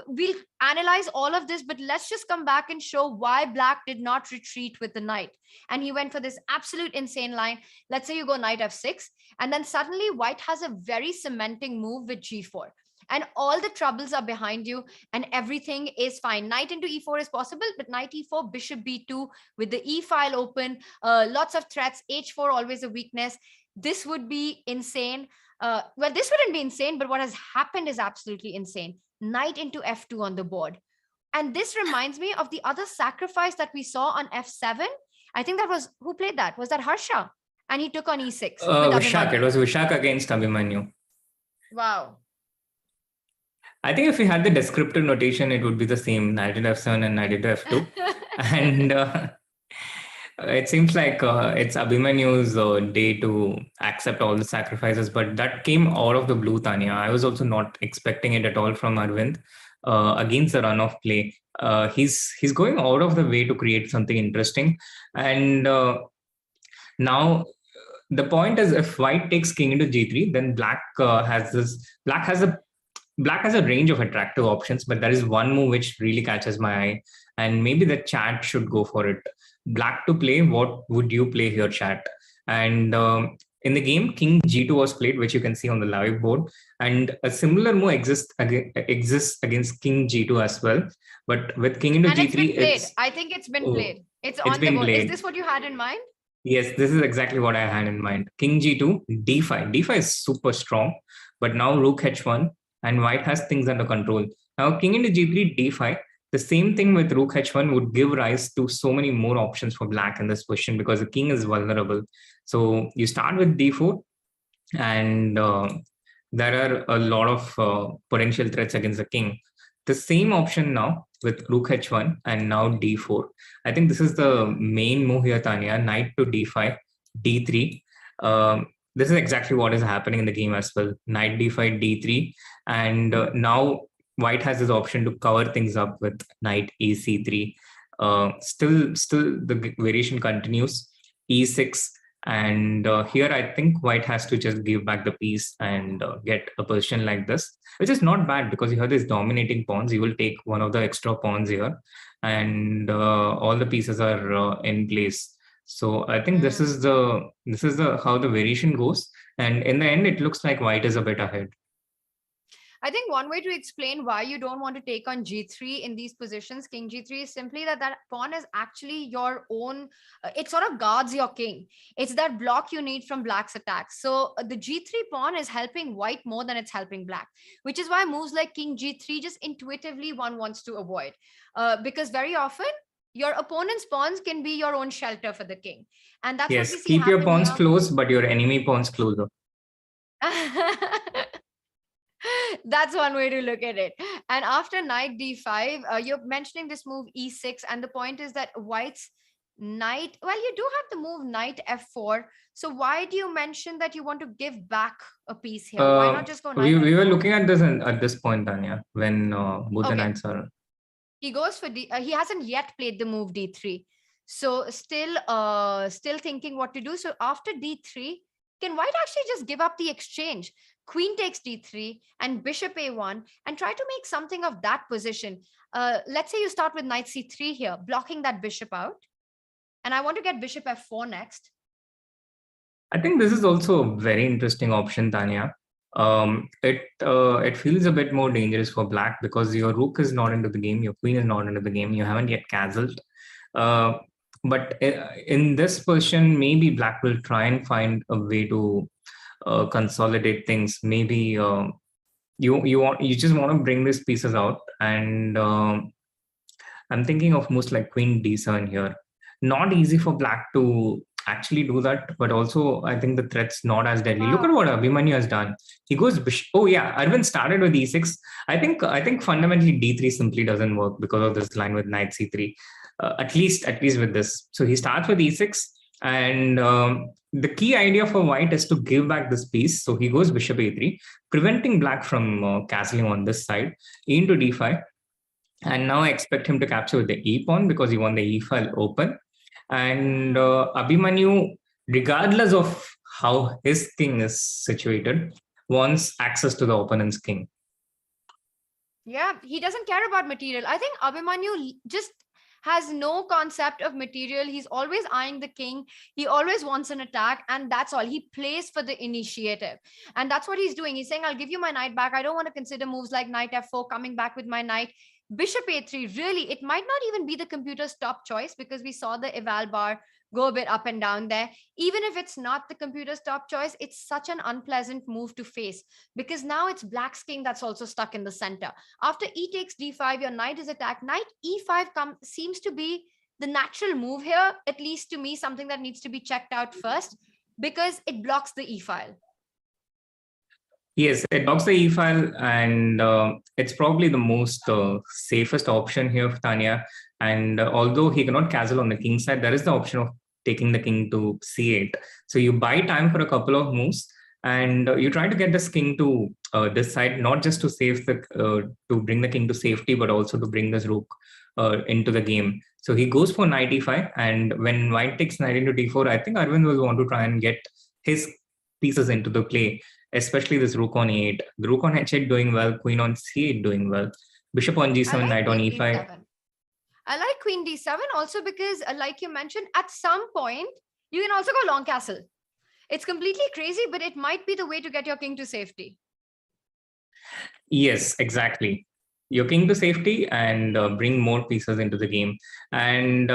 We'll analyze all of this, but let's just come back and show why Black did not retreat with the knight. And he went for this absolute insane line. Let's say you go knight F6, and then suddenly White has a very cementing move with G4. And all the troubles are behind you and everything is fine. Knight into e4 is possible, but knight e4, bishop b2 with the e file open, lots of threats, h4 always a weakness. This would be insane. Well, this wouldn't be insane, but what has happened is absolutely insane. Knight into f2 on the board. And this reminds me of the other sacrifice that we saw on f7. I think that was, who played that? Was that Harsha? And he took on e6. Vishak. It was Vishak against Abhimanyu. Wow. I think if we had the descriptive notation, it would be the same, knight into f7 and knight into f2. And it seems like it's Abhimanyu's day to accept all the sacrifices, but that came out of the blue, Tania. I was also not expecting it at all from Arvind against the run-off play. He's going out of the way to create something interesting. And now the point is, if White takes king into g3, then Black has a range of attractive options, but there is one move which really catches my eye, and maybe the chat should go for it. Black to play, what would you play here, chat? And in the game, king g2 was played, which you can see on the live board, and a similar move exists against king g2 as well. But with king into g3, I think it's been played. It's on the board. Played. Is this what you had in mind? Yes, this is exactly what I had in mind. King g2, d5. d5 is super strong, but now rook h1. And White has things under control. Now, king into g3, d5. The same thing with rook h1 would give rise to so many more options for Black in this position because the king is vulnerable. So you start with d4, and there are a lot of potential threats against the king. The same option now with rook h1 and now d4. I think this is the main move here, Tania. Knight to d5, d3. This is exactly what is happening in the game as well. Knight d5, d3. And now White has this option to cover things up with knight ec3. Still the variation continues. e6. And here I think White has to just give back the piece and get a position like this, which is not bad because you have these dominating pawns. You will take one of the extra pawns here, and all the pieces are in place. So I think this is the how the variation goes, and in the end, it looks like White is a bit ahead. I think one way to explain why you don't want to take on g3 in these positions, king g3, is simply that pawn is actually your own. It sort of guards your king. It's that block you need from Black's attacks. So the g3 pawn is helping White more than it's helping Black, which is why moves like king g3 just intuitively one wants to avoid, because very often your opponent's pawns can be your own shelter for the king. And that's what we see. Keep your pawns close, but your enemy pawns closer. That's one way to look at it. And after knight d5, you're mentioning this move e6. And the point is that White's knight, well, you do have the move knight f4. So why do you mention that you want to give back a piece here? Why not just go knight we were looking at this at this point, Tania, when both the knights are... He goes for he hasn't yet played the move d3. So still thinking what to do. So after d3, can White actually just give up the exchange? Queen takes d3 and bishop a1 and try to make something of that position. Let's say you start with knight c3 here, blocking that bishop out. And I want to get bishop f4 next. I think this is also a very interesting option, Tania. It feels a bit more dangerous for black because your rook is not into the game, your queen is not into the game, you haven't yet castled. But in this position, maybe black will try and find a way to consolidate things. Maybe you just want to bring these pieces out, and I'm thinking of most like queen d7 here. Not easy for black to actually do that, but also I think the threat's not as deadly. Look at what Abhimanyu has done. He goes bishop. Oh yeah, Arvind started with e6. I think fundamentally d3 simply doesn't work because of this line with knight c3. At least with this. So he starts with e6, and the key idea for white is to give back this piece. So he goes bishop a3, preventing black from castling on this side into d5. And now I expect him to capture with the e pawn because he won the e file open. And Abhimanyu, regardless of how his king is situated, wants access to the opponent's king. Yeah, he doesn't care about material. I think Abhimanyu just has no concept of material. He's always eyeing the king. He always wants an attack, and that's all. He plays for the initiative. And that's what he's doing. He's saying, I'll give you my knight back. I don't want to consider moves like knight f4, coming back with my knight. Bishop a3, really, it might not even be the computer's top choice because we saw the eval bar go a bit up and down there. Even if it's not the computer's top choice, it's such an unpleasant move to face because now it's black's king that's also stuck in the center. After e takes d5, your knight is attacked. Knight e5 seems to be the natural move here, at least to me, something that needs to be checked out first because it blocks the e file. Yes, it blocks the e file, and it's probably the most safest option here for Tania. And although he cannot castle on the king side, there is the option of taking the king to c8. So you buy time for a couple of moves, and you try to get this king to this side, not just to save the to bring the king to safety, but also to bring this rook into the game. So he goes for knight e5, and when white takes knight into d4, I think Arvind will want to try and get his pieces into the play, especially this rook on e8. The rook on h8 doing well, queen on c8 doing well, bishop on g7, like knight on e5. D7. I like queen d7 also because, like you mentioned, at some point, you can also go long castle. It's completely crazy, but it might be the way to get your king to safety. Yes, exactly. Your king to safety and bring more pieces into the game. And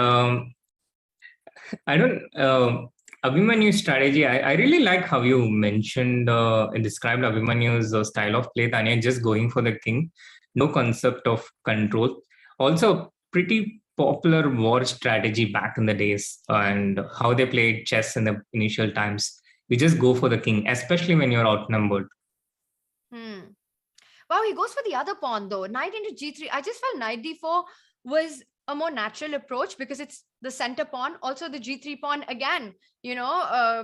Abhimanyu's strategy, I really like how you mentioned and described Abhimanyu's style of play, Tania, just going for the king, no concept of control. Also, pretty popular war strategy back in the days and how they played chess in the initial times. You just go for the king, especially when you're outnumbered. Wow, he goes for the other pawn though. Knight into g3. I just felt knight d4 was a more natural approach because it's the center pawn. Also the g3 pawn, again, you know,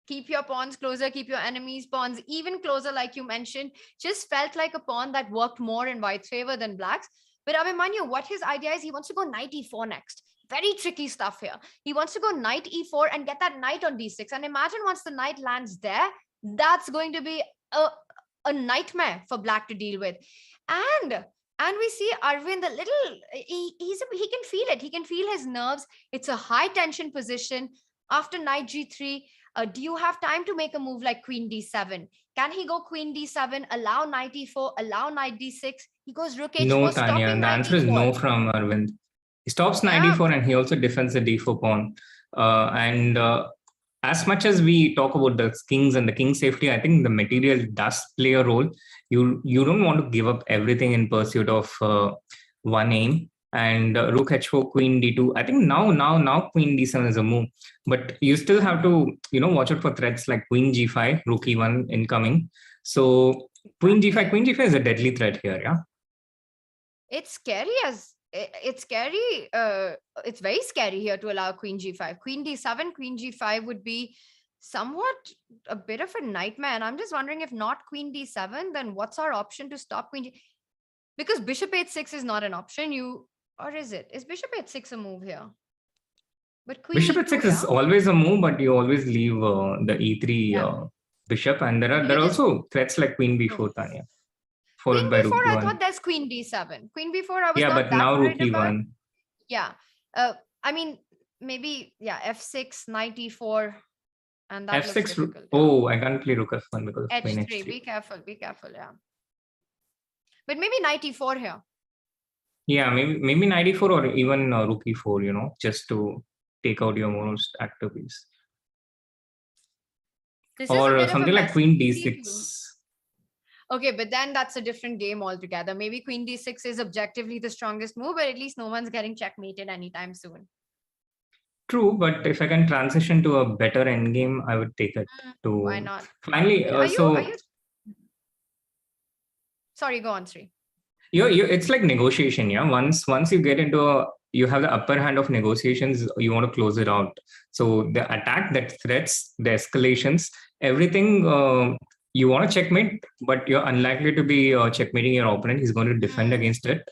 keep your pawns closer, keep your enemies' pawns even closer, like you mentioned. Just felt like a pawn that worked more in white's favor than black's. But Abhimanyu, what his idea is, he wants to go knight e4 next. Very tricky stuff here. He wants to go knight e4 and get that knight on d6. And imagine once the knight lands there, that's going to be a nightmare for black to deal with. And we see Arvind a little, he can feel it. He can feel his nerves. It's a high tension position. After knight g3, do you have time to make a move like queen d7? Can he go queen d7, allow knight e4, allow knight d6? He goes rook h4. No, Tania, the answer is no from Arvind. He stops knight e4 and he also defends the d4 pawn. As much as we talk about the kings and the king safety, I think the material does play a role. You don't want to give up everything in pursuit of one aim. And rook h4, queen d2. I think now queen d7 is a move, but you still have to watch out for threats like queen g5, rook e1 incoming. So queen g5 is a deadly threat here. Yeah, it's scary it's scary. It's very scary here to allow queen g5. Queen d7, queen g5 would be somewhat a bit of a nightmare. And I'm just wondering, if not queen d7, then what's our option to stop queen g? Because bishop h6 is not an option. Or is it? Is bishop h6 a move here? But queen bishop h6 is always a move, but you always leave the e3 bishop, and there are also threats like queen b4, Tania. Queen b4, I thought there's queen d7. Queen b4, I was not but now rook e1. Yeah. I mean, maybe, yeah, f6, knight e4, and that looks F6. difficult. Oh, I can't play rook f1 because of queen h3, h3. be careful, yeah. But maybe knight e4 here. Yeah, maybe knight e4 or even rook e4, just to take out your most active piece. This is a Or bit of a something like mess. queen d6. Okay, but then that's a different game altogether. Maybe queen d6 is objectively the strongest move, but at least no one's getting checkmated anytime soon. True, but if I can transition to a better endgame, I would take it to. Why not? Finally, Are you... Sorry, go on, Sri. It's like negotiation, yeah. Once you get into you have the upper hand of negotiations, you want to close it out. So the attack, that threats, the escalations, everything, you want to checkmate, but you're unlikely to be checkmating your opponent. He's going to defend against it.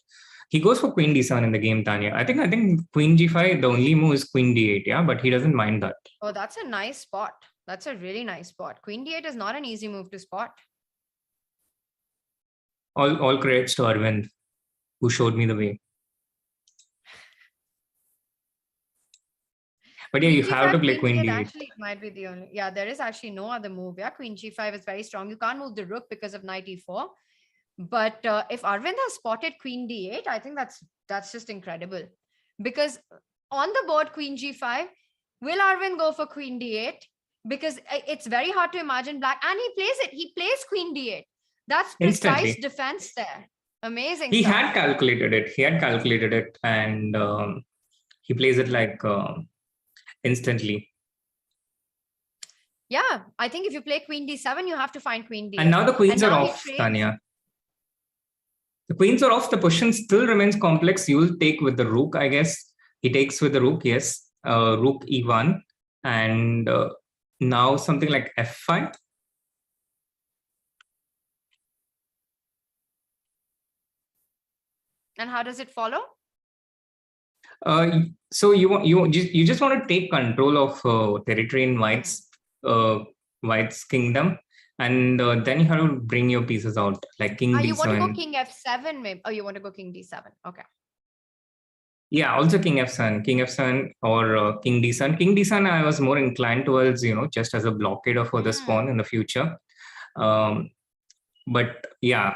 He goes for queen d7 in the game, Tania. I think queen g5, the only move is queen d8, yeah, but he doesn't mind that. Oh, that's a nice spot. That's a really nice spot. Queen d8 is not an easy move to spot. All credits to Arvind, who showed me the way. But yeah, you have to play queen d8. Actually, it might be the only. Yeah, there is actually no other move. Yeah, queen g5 is very strong. You can't move the rook because of knight e4. But if Arvind has spotted queen d8, I think that's just incredible. Because on the board, queen g5, will Arvind go for queen d8? Because it's very hard to imagine black. And he plays it. He plays queen d8. That's precise defense there. Amazing. He had calculated it. And he plays it like instantly. Yeah, I think if you play queen d7, you have to find queen d8. And now the queens are off, Tania. The queens are off. The position still remains complex. You will take with the rook, I guess. He takes with the rook, yes. Rook e1. And now something like f5. And how does it follow? So you just want to take control of territory in White's kingdom, and then you have to bring your pieces out, like king d7. You want to go king f7, maybe? Oh, you want to go king d7. Okay. Yeah, also king f7 or king d7. King d7, I was more inclined towards, just as a blockade for the pawn in the future. But yeah,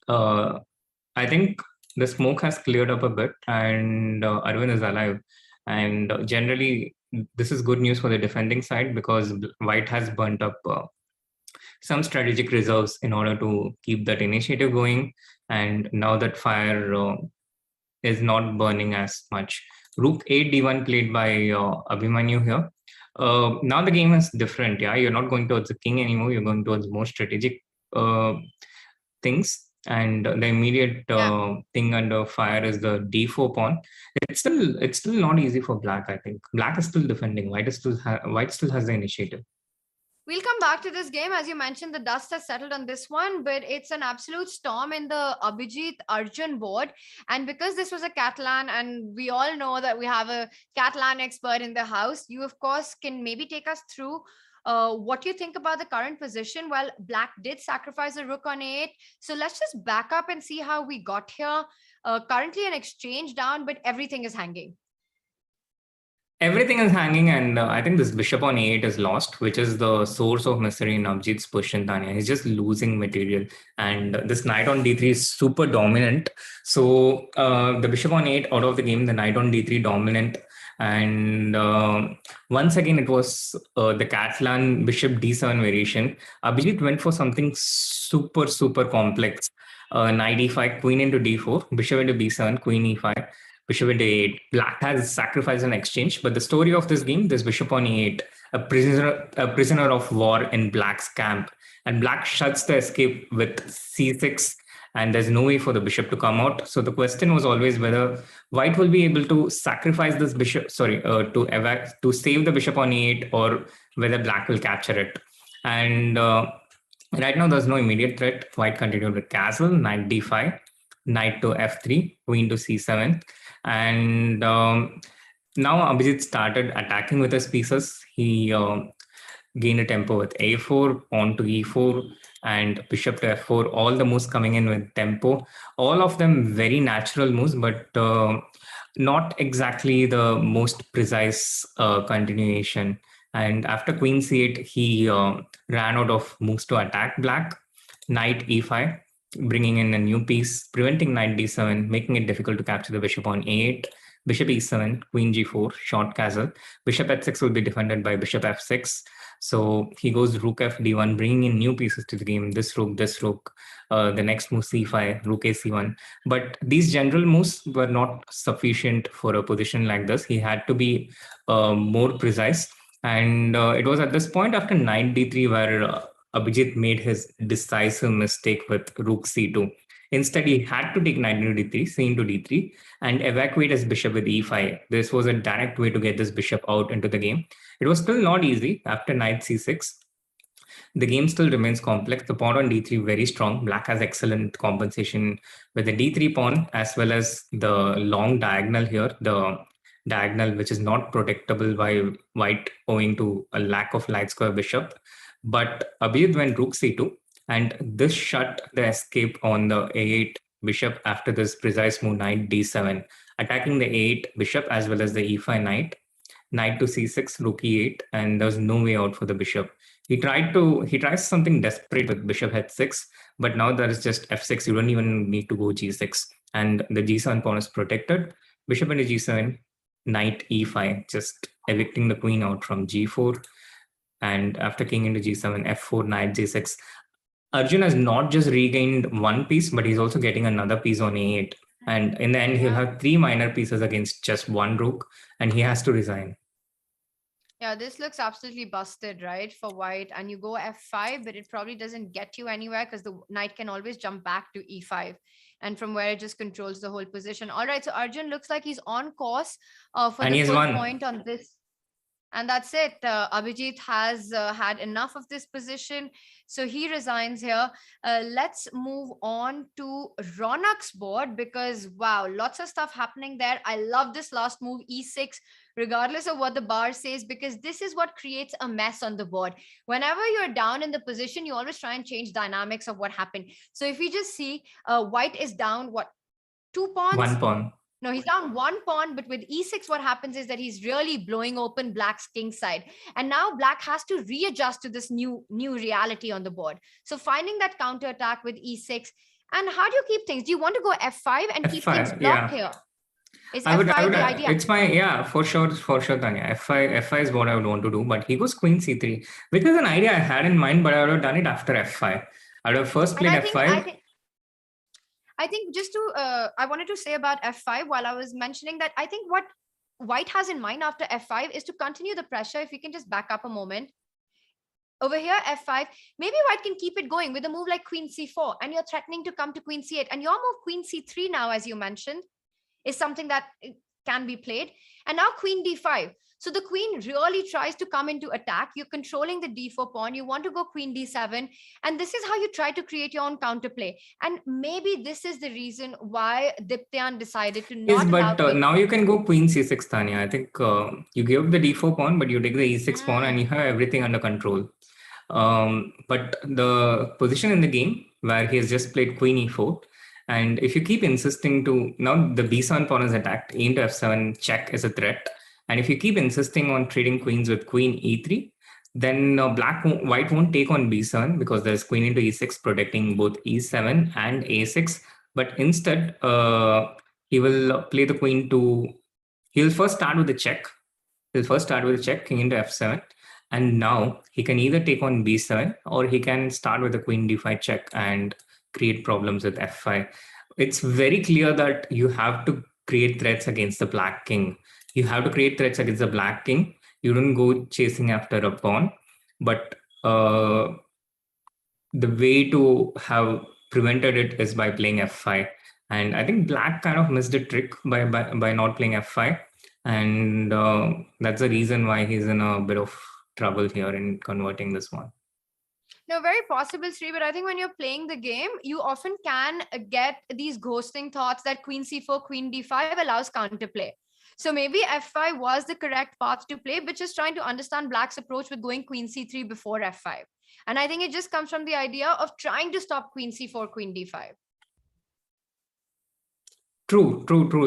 I think the smoke has cleared up a bit, and Arvind is alive. And generally, this is good news for the defending side because White has burnt up some strategic reserves in order to keep that initiative going. And now that fire is not burning as much. Rook a d1 played by Abhimanyu here. Now the game is different. Yeah, you're not going towards the king anymore. You're going towards more strategic things. And the immediate thing under fire is the d4 pawn. It's still not easy for black. I think black is still defending. White still has the initiative. We'll come back to this game. As you mentioned, the dust has settled on this one, but it's an absolute storm in the Abhijit Arjun board. And because this was a Catalan, and we all know that we have a Catalan expert in the house, you of course can maybe take us through what you think about the current position. Well, black did sacrifice a rook on a8. So let's just back up and see how we got here. Currently an exchange down, but everything is hanging. Everything is hanging, and I think this bishop on a8 is lost, which is the source of misery in Abhijit's position, Tania. He's just losing material, and this knight on d3 is super dominant. So the bishop on a8 out of the game, the knight on d3 dominant. And once again, it was the Catalan bishop d7 variation. Abhijit went for something super complex. Knight e5, queen into d4, bishop into b7, queen e5, bishop into a8. Black has sacrificed an exchange, but the story of this game, this bishop on e8, a prisoner of war in black's camp, and black shuts the escape with c6, and there's no way for the bishop to come out. So the question was always whether white will be able to sacrifice this bishop, to save the bishop on e8, or whether black will capture it. And right now, there's no immediate threat. White continued with castle, knight d5, knight to f3, queen to c7. And now Abhijit started attacking with his pieces. He gained a tempo with a4, pawn to e4, and bishop to f4. All the moves coming in with tempo. All of them very natural moves, but not exactly the most precise continuation. And after queen c8, he ran out of moves to attack black. Knight e5, bringing in a new piece, preventing knight d7, making it difficult to capture the bishop on a8. Bishop e7, queen g4, short castle. Bishop h6 will be defended by bishop f6. So he goes rook f d1, bringing in new pieces to the game. This rook, the next move c5, rook a c1. But these general moves were not sufficient for a position like this. He had to be more precise. And it was at this point after knight d3 where Abhijit made his decisive mistake with rook c2. Instead, he had to take knight into d3, c into d3, and evacuate his bishop with e5. This was a direct way to get this bishop out into the game. It was still not easy after knight c6. The game still remains complex. The pawn on d3 very strong. Black has excellent compensation with the d3 pawn as well as the long diagonal here, the diagonal which is not protectable by white owing to a lack of light square bishop. But Abhijit went rook c2, and this shut the escape on the a8 bishop after this precise move knight d7, attacking the a8 bishop as well as the e5 knight to c6, rook e8, and there's no way out for the bishop. He tries something desperate with bishop h6, but now there is just f6. You don't even need to go g6, and the g7 pawn is protected. Bishop into g7, knight e5, just evicting the queen out from g4. And after king into g7, f4, knight g6. Arjun has not just regained one piece, but he's also getting another piece on a8. And in the end, he'll have 3 minor pieces against just 1 rook, and he has to resign. Yeah, this looks absolutely busted, right, for white. And you go f5, but it probably doesn't get you anywhere because the knight can always jump back to e5. And from where it just controls the whole position. All right, so Arjun looks like he's on course for the full point on this. And that's it. Abhijit has had enough of this position. So he resigns here. Let's move on to Ronak's board because, wow, lots of stuff happening there. I love this last move, e6, regardless of what the bar says, because this is what creates a mess on the board. Whenever you're down in the position, you always try and change dynamics of what happened. So if you just see white is down, what, 2 pawns? 1 pawn. No, he's down 1 pawn, but with e6, what happens is that he's really blowing open black's king side. And now black has to readjust to this new reality on the board. So finding that counter attack with e6. And how do you keep things? Do you want to go f5 and keep things blocked here? Is f5 the idea? It's for sure, Tania. F5 is what I would want to do, but he goes queen c3, which is an idea I had in mind, but I would have done it after f5. I would have first played f5. I think just to, I wanted to say about f5 while I was mentioning that I think what white has in mind after f5 is to continue the pressure. If you can just back up a moment. Over here, f5, maybe white can keep it going with a move like queen c4, and you're threatening to come to queen c8. And your move queen c3 now, as you mentioned, is something that can be played. And now queen d5. So the queen really tries to come into attack. You're controlling the d4 pawn. You want to go queen d7. And this is how you try to create your own counterplay. And maybe this is the reason why Diptyan decided to not. Yes, but now you can go queen c6, Tania. I think you give up the d4 pawn, but you take the e6 pawn and you have everything under control. But the position in the game where he has just played queen e4, and if you keep insisting to, now the b7 pawn is attacked, e into f7 check is a threat. And if you keep insisting on trading queens with queen e3, then white won't take on b7 because there's queen into e6 protecting both e7 and a6. But instead, he will play the queen to, he'll first start with the check. King into f7. And now he can either take on b7 or he can start with the queen d5 check and create problems with f5. It's very clear that you have to create threats against the black king. You have to create threats against the black king. You don't go chasing after a pawn. But the way to have prevented it is by playing f5. And I think black kind of missed a trick by not playing f5. And that's the reason why he's in a bit of trouble here in converting this one. No, very possible, Sri, but I think when you're playing the game, you often can get these ghosting thoughts that queen c4, queen d5 allows counterplay. So maybe f5 was the correct path to play, but just trying to understand black's approach with going queen c3 before f5. And I think it just comes from the idea of trying to stop queen c4, queen d5. True,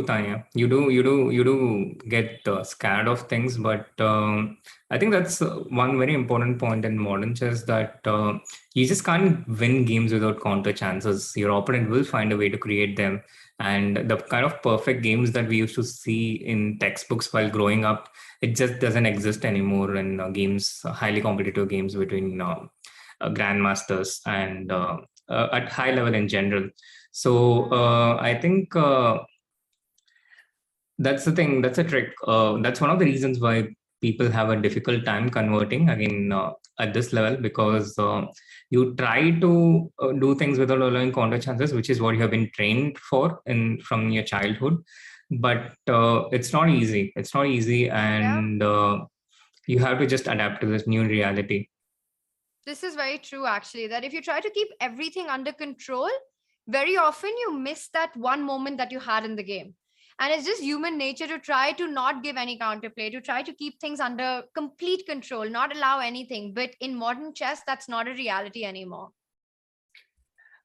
Tanya. You do get scared of things, but I think that's one very important point in modern chess, that you just can't win games without counter chances. Your opponent will find a way to create them, and the kind of perfect games that we used to see in textbooks while growing up, it just doesn't exist anymore in games, highly competitive games between grandmasters and at high level in general. So I think that's the thing. That's a trick. That's one of the reasons why people have a difficult time converting again at this level, because you try to do things without allowing counter chances, which is what you have been trained for in from your childhood. But it's not easy. It's not easy, and you have to just adapt to this new reality. This is very true, actually, that if you try to keep everything under control, very often you miss that one moment that you had in the game. And it's just human nature to try to not give any counterplay, to try to keep things under complete control, not allow anything. But in modern chess, that's not a reality anymore.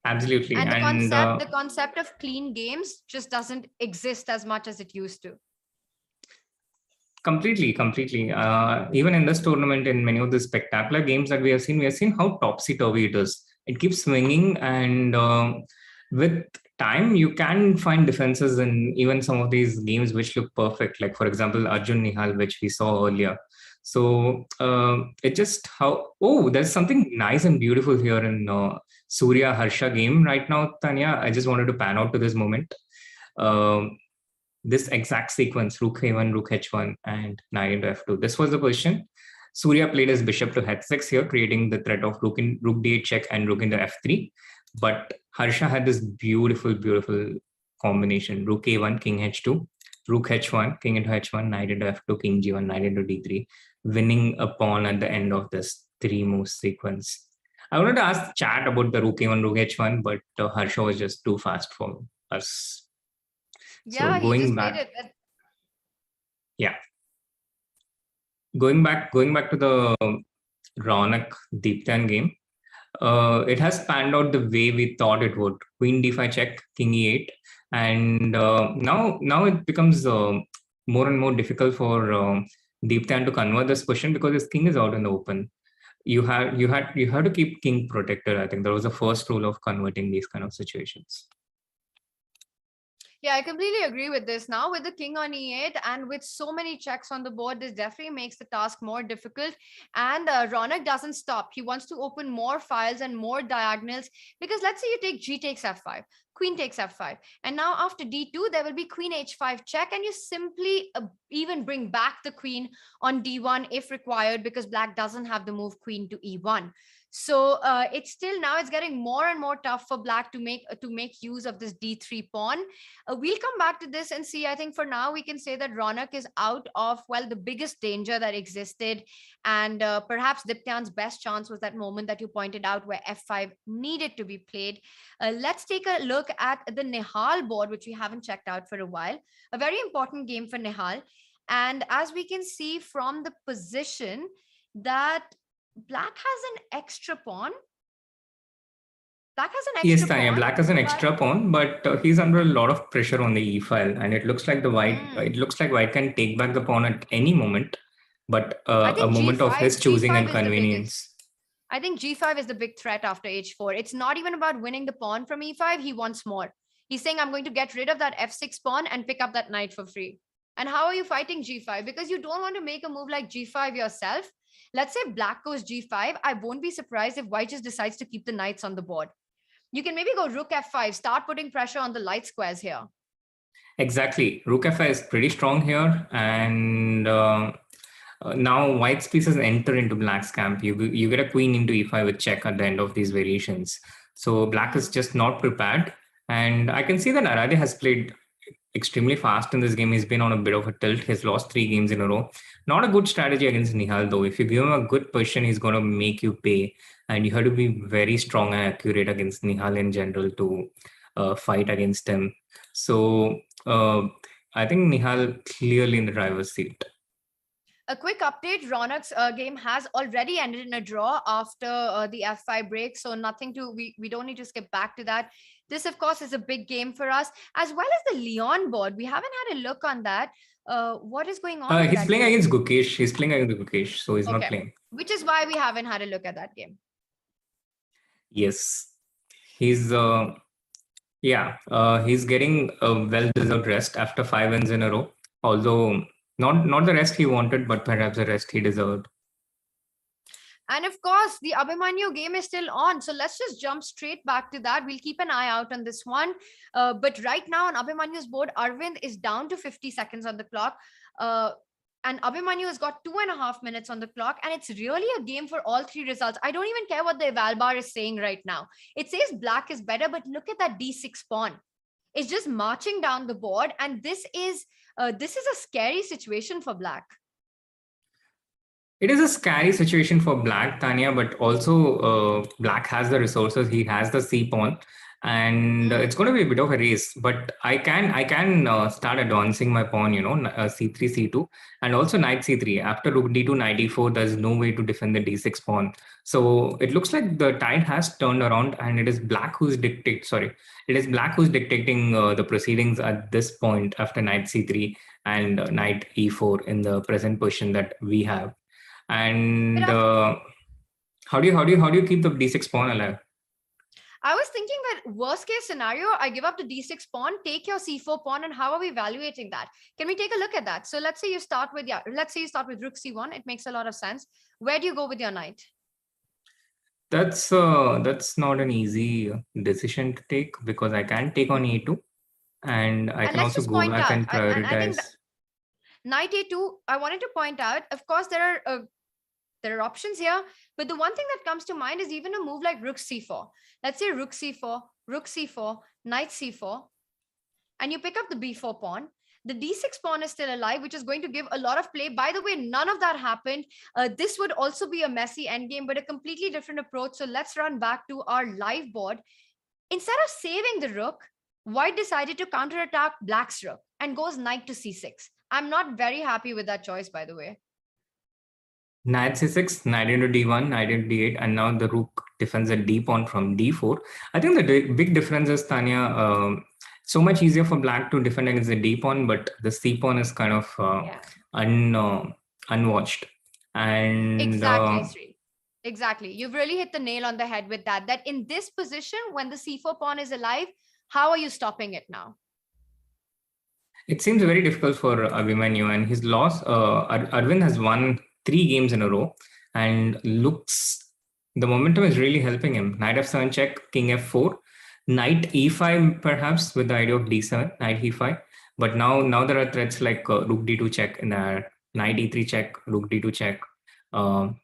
Absolutely. And And the concept of clean games just doesn't exist as much as it used to. completely. Even in this tournament, in many of the spectacular games that we have seen how topsy-turvy it is. It keeps swinging, and with time, you can find defenses in even some of these games which look perfect. Like, for example, Arjun Nihal, which we saw earlier. So it just there's something nice and beautiful here in Surya Harsha game right now, Tanya. I just wanted to pan out to this moment. This exact sequence, rook a1, rook h1, and knight into f2. This was the position. Surya played his bishop to h6 here, creating the threat of rook d8 check and rook into f3. But Harsha had this beautiful combination: rook a1, king h2, rook h1, king into h1, knight into f2, king g1, knight into d3, winning a pawn at the end of this three-move sequence. I wanted to ask chat about the rook a1, rook h1, but Harsha was just too fast for us. Yeah, so going he just back, played it. Yeah. Going back to the Ronak Deeptan game, it has panned out the way we thought it would. Queen d5 check, king e8, and now it becomes more and more difficult for Deeptan to convert this position because his king is out in the open. You have to keep king protected. I think that was the first rule of converting these kind of situations. Yeah, I completely agree with this. Now with the king on e8 and with so many checks on the board, this definitely makes the task more difficult. And Ronak doesn't stop. He wants to open more files and more diagonals, because let's say you take g takes f5, queen takes f5. And now after d2, there will be queen h5 check, and you simply even bring back the queen on d1 if required, because black doesn't have the move queen to e1. So it's still now it's getting more and more tough for black to make use of this d3 pawn. We'll come back to this and see. I think for now we can say that Ronak is out of, well, the biggest danger that existed, and perhaps Diptyan's best chance was that moment that you pointed out where f5 needed to be played. Let's take a look at the Nihal board, which we haven't checked out for a while. A very important game for Nihal, and as we can see from the position that black has an extra pawn. Black has an extra Yes, pawn. Tanya, black has an extra pawn, but he's under a lot of pressure on the e file, and it looks like white can take back the pawn at any moment, but a moment of his choosing and convenience. I think g5 is the big threat after h4. It's not even about winning the pawn from e5. He wants more. He's saying, I'm going to get rid of that f6 pawn and pick up that knight for free. And how are you fighting g5? Because you don't want to make a move like g5 yourself. Let's say black goes g5. I won't be surprised if white just decides to keep the knights on the board. You can maybe go rook f5, start putting pressure on the light squares here. Exactly. Rook f5 is pretty strong here, and now white's pieces enter into black's camp. You get a queen into e5 with check at the end of these variations. So black is just not prepared, and I can see that Arade has played extremely fast in this game. He's been on a bit of a tilt. He's lost 3 games in a row. Not a good strategy against Nihal, though. If you give him a good position, he's going to make you pay. And you have to be very strong and accurate against Nihal in general to fight against him. So I think Nihal clearly in the driver's seat. A quick update, Ronak's game has already ended in a draw after the f5 break. So nothing to, we don't need to skip back to that. This, of course, is a big game for us, as well as the Leon board. We haven't had a look on that. What is going on? He's playing against Gukesh. He's playing against Gukesh, so he's not playing. Which is why we haven't had a look at that game. Yes, he's he's getting a well-deserved rest after 5 wins in a row. Although not the rest he wanted, but perhaps the rest he deserved. And of course, the Abhimanyu game is still on. So let's just jump straight back to that. We'll keep an eye out on this one. But right now on Abhimanyu's board, Arvind is down to 50 seconds on the clock. And Abhimanyu has got 2.5 minutes on the clock. And it's really a game for all three results. I don't even care what the eval bar is saying right now. It says black is better, but look at that D6 pawn. It's just marching down the board. And this is a scary situation for black. It is a scary situation for black, Tania, but also black has the resources. He has the C pawn, and it's going to be a bit of a race. But I can start advancing my pawn, C3, C2, and also knight C3. After rook D2, knight E4, there's no way to defend the D6 pawn. So it looks like the tide has turned around, and it is black who's dictating the proceedings at this point after knight C3 and knight E4 in the present position that we have. And how do you keep the D6 pawn alive? I was thinking that worst case scenario, I give up the D6 pawn, take your C4 pawn, and how are we evaluating that? Can we take a look at that? So let's say you start with rook C1. It makes a lot of sense. Where do you go with your knight? That's not an easy decision to take, because I can take on E2, and I can also go back and prioritize. Knight A2, I wanted to point out, of course, there are options here, but the one thing that comes to mind is even a move like rook C4. Let's say rook C4, knight C4, and you pick up the B4 pawn. The D6 pawn is still alive, which is going to give a lot of play. By the way, none of that happened. This would also be a messy endgame, but a completely different approach. So let's run back to our live board. Instead of saving the rook, white decided to counterattack black's rook and goes knight to C6. I'm not very happy with that choice, by the way. Knight C6, knight into D1, knight into D8, and now the rook defends a D pawn from D4. I think the big difference is, Tania, so much easier for black to defend against the D pawn, but the C pawn is kind of unwatched. And Exactly. You've really hit the nail on the head with that. That in this position, when the C4 pawn is alive, how are you stopping it now? It seems very difficult for Abhimanyu, and his loss. Arvind has won 3 games in a row, and the momentum is really helping him. Knight F7 check, King F4, Knight E5 perhaps with the idea of D7, Knight E5. But now there are threats like Rook D2 check in there, Knight E3 check, Rook D2 check.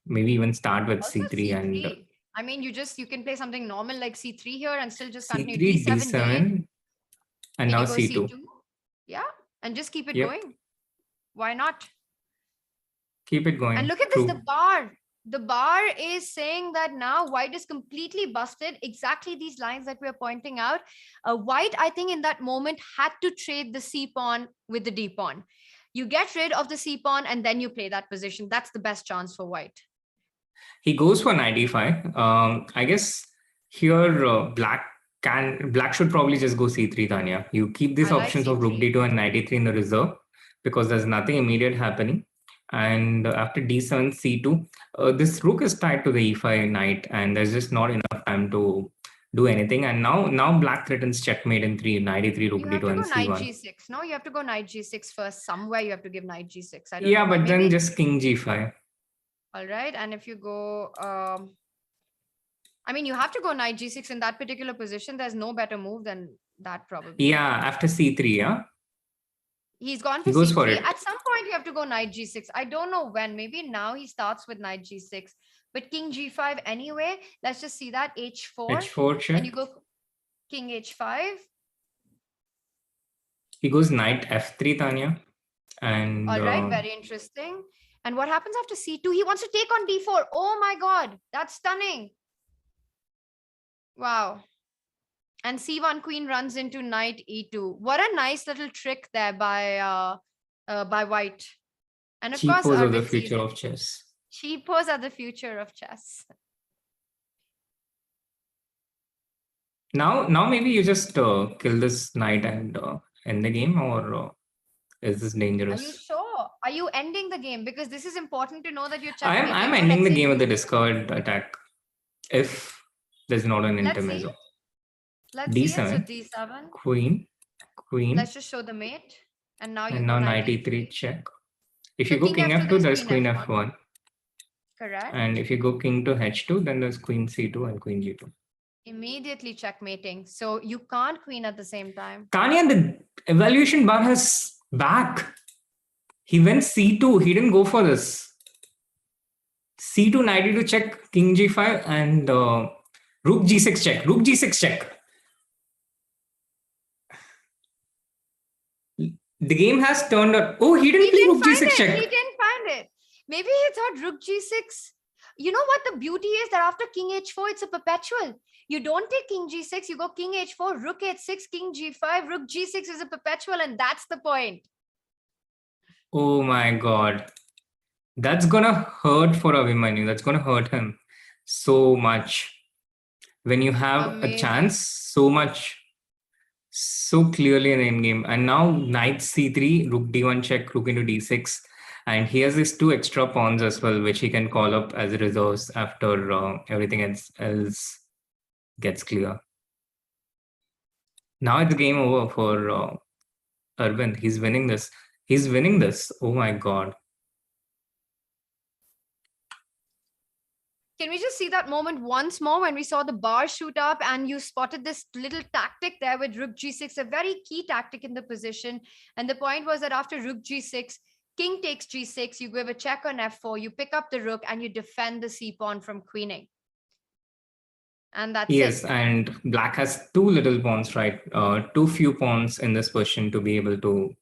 Maybe even start with also C3 C3. and. I mean, you can play something normal like C3 here and still just continue C3, D7, D7, and now C2. C2. Yeah, and just keep it going. Why not? Keep it going. And look at this, the bar. The bar is saying that now white is completely busted. Exactly these lines that we're pointing out. White, I think in that moment, had to trade the C pawn with the D pawn. You get rid of the C pawn and then you play that position. That's the best chance for white. He goes for knight E5. I guess here black should probably just go C3, Tania. You keep these options of rook D2 and knight E3 in the reserve because there's nothing immediate happening. And after D7, C2, this rook is tied to the E5 knight, and there's just not enough time to do anything. And now black threatens checkmate in 3, knight E3, rook D2, and C1. Knight G6. No, you have to go knight G6 first. Somewhere you have to give knight G6. I don't know, but then just king G5. All right, and if you go, I mean, you have to go knight G6 in that particular position. There's no better move than that, probably. Yeah, after C3, yeah. He's gone for goes C3. For it. At some point, you have to go knight G6. I don't know when. Maybe now he starts with knight G6. But king G5 anyway. Let's just see that. H4. H4 check. And you go king H5. He goes knight F3, Tania. And all right, very interesting. And what happens after C2? He wants to take on D4. Oh my God, that's stunning. Wow. And C1 queen runs into knight E2. What a nice little trick there by white. And of course, cheapos are the future of chess. Cheapos are the future of chess. Now maybe you just kill this knight and end the game, or is this Are you dangerous? sure? Are you ending the game? Because this is important to know that you're checkmating. I'm Or ending let's the say game with the you- discovered attack if there's not an Let's see. intermezzo. Let's see it. So D7, D7. queen, Let's just show the mate. And now you and go now knight knight E3. e3 check. If So you go king king F2, f2, there's there's queen queen F1. f1. Correct. And if you go king to h2, then there's queen c2 and queen g2. Immediately checkmating. So you can't queen at the same time. Tania, the evaluation bar has back. He went c2. He didn't go for this. c2, knight e2 check, king g5, and rook g6 check. Rook g6 check. The game has turned out. Oh, he didn't play rook g6 He check. didn't find it. Maybe he thought rook g6. You know what the beauty is? That after king h4, it's a perpetual. You don't take king g6, you go king h4, rook h6, king g5, rook g6 is a perpetual, and that's the point. Oh my god. That's gonna hurt for Abhimanyu. That's gonna hurt him so much. When you have a chance so much, so clearly in the endgame. And now knight c3, rook d1 check, rook into d6. And he has these 2 extra pawns as well, which he can call up as reserves after everything else gets clear. Now it's game over for Arvind. He's winning this. He's winning this. Oh my god. Can we just see that moment once more when we saw the bar shoot up and you spotted this little tactic there with rook g6, a very key tactic in the position. And the point was that after rook g6, king takes g6, you give a check on f4, you pick up the rook and you defend the c pawn from queening. And that's yes, it. And black has 2 little pawns, right? Too few pawns in this position to be able to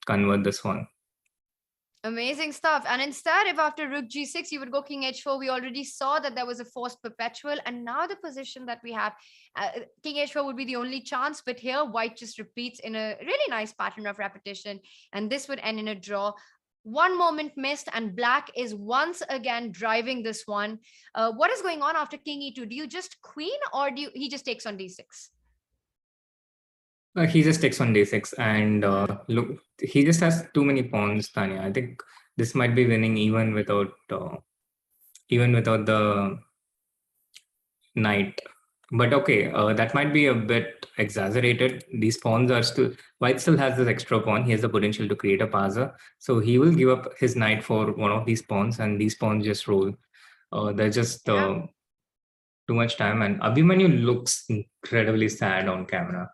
convert this one. Amazing stuff. And instead, if after rook g6, you would go king h4, we already saw that there was a forced perpetual. And now the position that we have, king h4 would be the only chance. But here, white just repeats in a really nice pattern of repetition. And this would end in a draw. One moment missed, and black is once again driving this one. What is going on after king e2? Do you just queen, or he just takes on d6? He just takes on d6, and look, he just has too many pawns, Tanya. I think this might be winning even without the knight. But okay, that might be a bit exaggerated. These pawns are still, white still has this extra pawn. He has the potential to create a passer. So he will give up his knight for one of these pawns, and these pawns just roll. They're just too much time. And Abhimanyu looks incredibly sad on camera.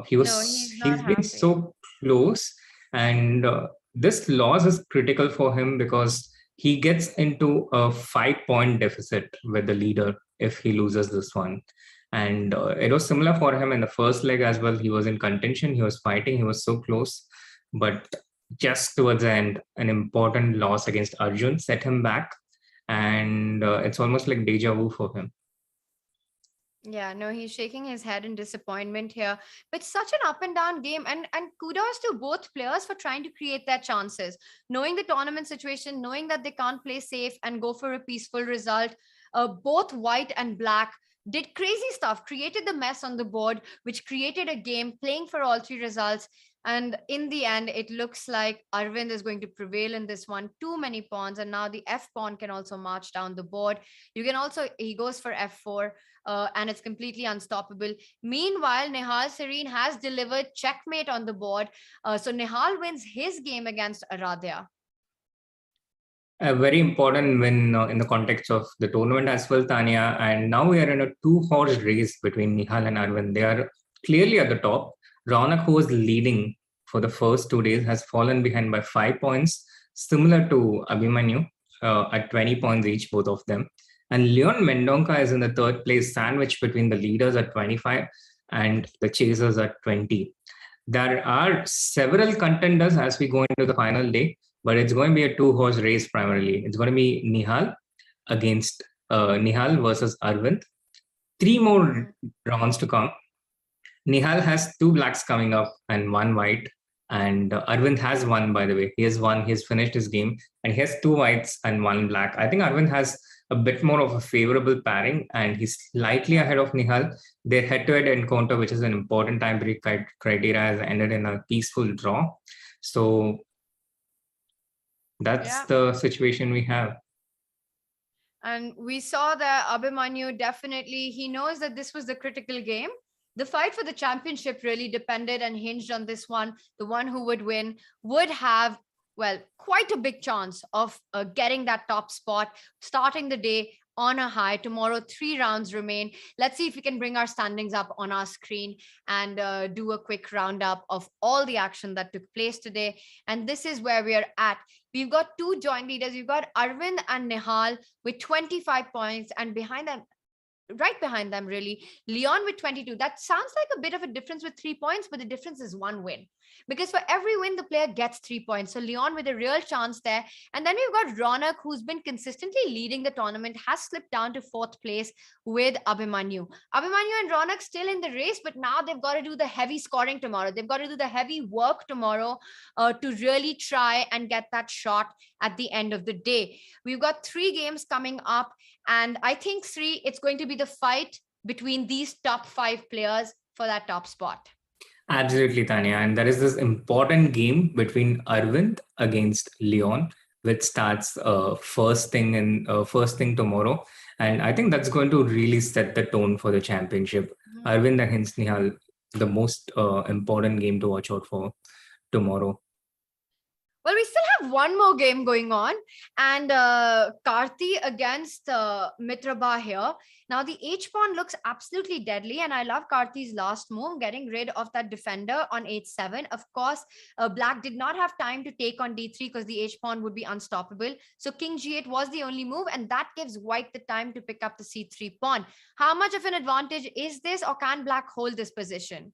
He's been so close, and this loss is critical for him because he gets into a 5-point deficit with the leader if he loses this one. And it was similar for him in the first leg as well. He was in contention, he was fighting, he was so close, but just towards the end, an important loss against Arjun set him back, and it's almost like deja vu for him. Yeah, no, he's shaking his head in disappointment here. But such an up and down game, and kudos to both players for trying to create their chances, knowing the tournament situation, knowing that they can't play safe and go for a peaceful result. Both white and black did crazy stuff, created the mess on the board, which created a game, playing for all 3 results. And in the end, it looks like Arvind is going to prevail in this one. Too many pawns, and now the f pawn can also march down the board. You can also, he goes for f4. And it's completely unstoppable. Meanwhile, Nihal Serene has delivered checkmate on the board. So Nihal wins his game against Aradhya. A very important win in the context of the tournament as well, Tanya. And now we are in a 2-horse race between Nihal and Arvind. They are clearly at the top. Raunak, who was leading for the first 2 days, has fallen behind by 5 points, similar to Abhimanyu at 20 points each, both of them. And Leon Mendonca is in the 3rd place, sandwiched between the leaders at 25 and the chasers at 20. There are several contenders as we go into the final day, but it's going to be a 2-horse race primarily. It's going to be Nihal against Nihal versus Arvind. 3 more rounds to come. Nihal has 2 blacks coming up and 1 white. And Arvind has 1, by the way. He has 1. He's finished his game. And he has 2 whites and 1 black. I think Arvind has a bit more of a favorable pairing, and he's slightly ahead of Nihal. Their head-to-head encounter, which is an important tiebreak criteria, has ended in a peaceful draw. So that's the situation we have. And we saw that Abhimanyu definitely, he knows that this was the critical game. The fight for the championship really depended and hinged on this one. The one who would win would have, well, quite a big chance of getting that top spot, starting the day on a high. Tomorrow, 3 rounds remain. Let's see if we can bring our standings up on our screen and do a quick roundup of all the action that took place today. And this is where we are at. We've got 2 joint leaders. We've got Arvind and Nihal with 25 points, and behind them, right behind them, really, Leon with 22. That sounds like a bit of a difference with 3 points, but the difference is 1 win. Because for every win, the player gets 3 points. So Leon with a real chance there. And then we've got Ronak, who's been consistently leading the tournament, has slipped down to 4th place with Abhimanyu. Abhimanyu and Ronak still in the race, but now they've got to do the heavy scoring tomorrow. They've got to do the heavy work tomorrow to really try and get that shot at the end of the day. We've got 3 games coming up. And I think it's going to be the fight between these top 5 players for that top spot. Absolutely, Tania. And there is this important game between Arvind against Leon, which starts first thing tomorrow. And I think that's going to really set the tone for the championship. Arvind against Nihal, the most important game to watch out for tomorrow. Well, we still have one more game going on, and Karthi against Mitrabha here. Now, the H-pawn looks absolutely deadly, and I love Karthi's last move, getting rid of that defender on H7. Of course, Black did not have time to take on D3 because the H-pawn would be unstoppable. So King G8 was the only move, and that gives White the time to pick up the C3 pawn. How much of an advantage is this, or can Black hold this position?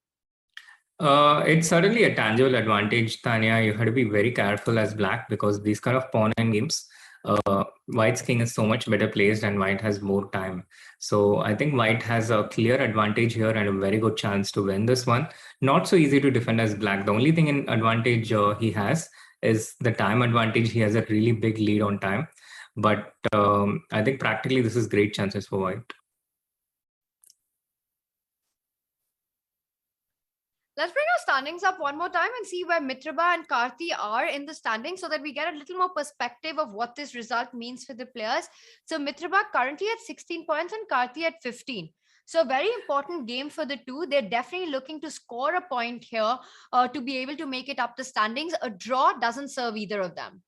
It's certainly a tangible advantage, Tania. You have to be very careful as Black because these kind of pawn end games, White's king is so much better placed and White has more time. So I think White has a clear advantage here and a very good chance to win this one. Not so easy to defend as Black. The only thing in advantage he has is the time advantage. He has a really big lead on time. But I think practically this is great chances for White. Let's bring our standings up one more time and see where Mitrabha and Karthi are in the standings so that we get a little more perspective of what this result means for the players. So Mitrabha currently at 16 points and Karthi at 15. So a very important game for the two. They're definitely looking to score a point here to be able to make it up the standings. A draw doesn't serve either of them.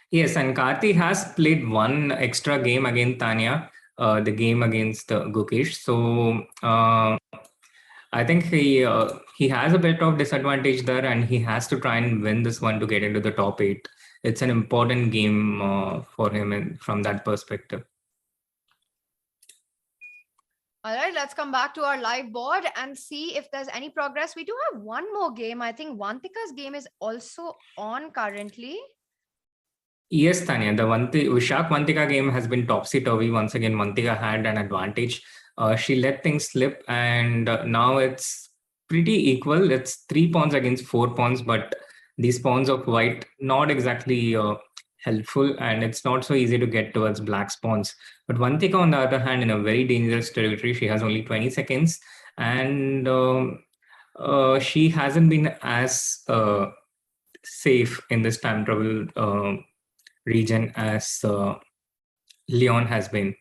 Yes, and Karthi has played one extra game against Tania, the game against Gukesh. So I think he has a bit of disadvantage there, and he has to try and win this one to get into the top 8. It's an important game for him from that perspective. All right, let's come back to our live board and see if there's any progress. We do have one more game. I think Vantika's game is also on currently. Yes, Tania, the Vishak Vantika game has been topsy-turvy. Once again, Vantika had an advantage. She let things slip, and now it's pretty equal. It's 3 pawns against 4 pawns, but these pawns of White not exactly helpful, and it's not so easy to get towards Black's pawns. But Vantika, on the other hand, in a very dangerous territory. She has only 20 seconds, and she hasn't been as safe in this time trouble region as Leon has been.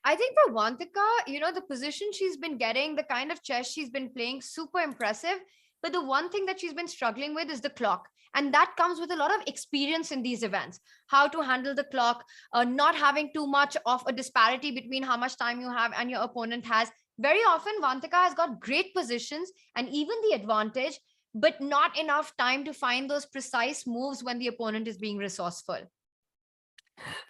I think for Vantika, the position she's been getting, the kind of chess she's been playing, super impressive. But the one thing that she's been struggling with is the clock. And that comes with a lot of experience in these events. How to handle the clock, not having too much of a disparity between how much time you have and your opponent has. Very often, Vantika has got great positions and even the advantage, but not enough time to find those precise moves when the opponent is being resourceful.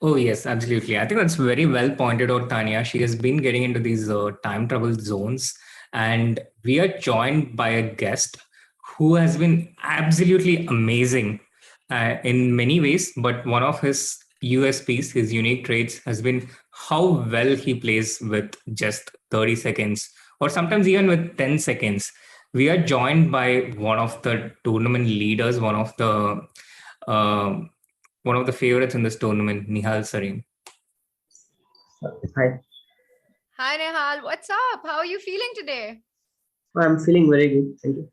Oh, yes, absolutely. I think that's very well pointed out, Tania. She has been getting into these time trouble zones, and we are joined by a guest who has been absolutely amazing in many ways. But one of his USPs, his unique traits, has been how well he plays with just 30 seconds or sometimes even with 10 seconds. We are joined by one of the tournament leaders, one of the one of the favorites in this tournament, Nihal Sarin. Hi, Hi, Nihal. What's up? How are you feeling today? I'm feeling very good. Thank you.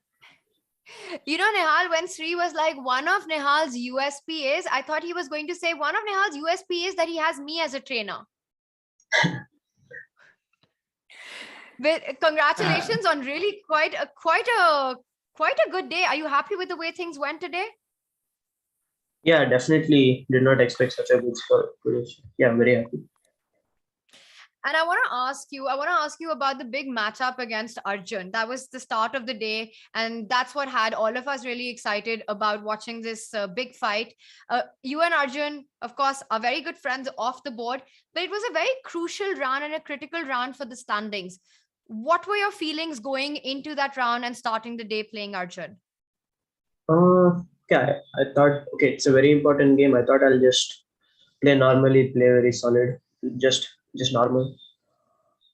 You know, Nihal, when Sri was like, one of Nihal's USP is, I thought he was going to say one of Nihal's USP is that he has me as a trainer. But congratulations on really quite a good day. Are you happy with the way things went today? Yeah, definitely did not expect such a good score today. Yeah, I'm very happy. And I want to ask you about the big matchup against Arjun. That was the start of the day, and that's what had all of us really excited about watching this big fight. You and Arjun, of course, are very good friends off the board, but it was a very crucial round and a critical round for the standings. What were your feelings going into that round and starting the day playing Arjun? Yeah, I thought, okay, it's a very important game. I thought I'll just play normally, play very solid, just normal,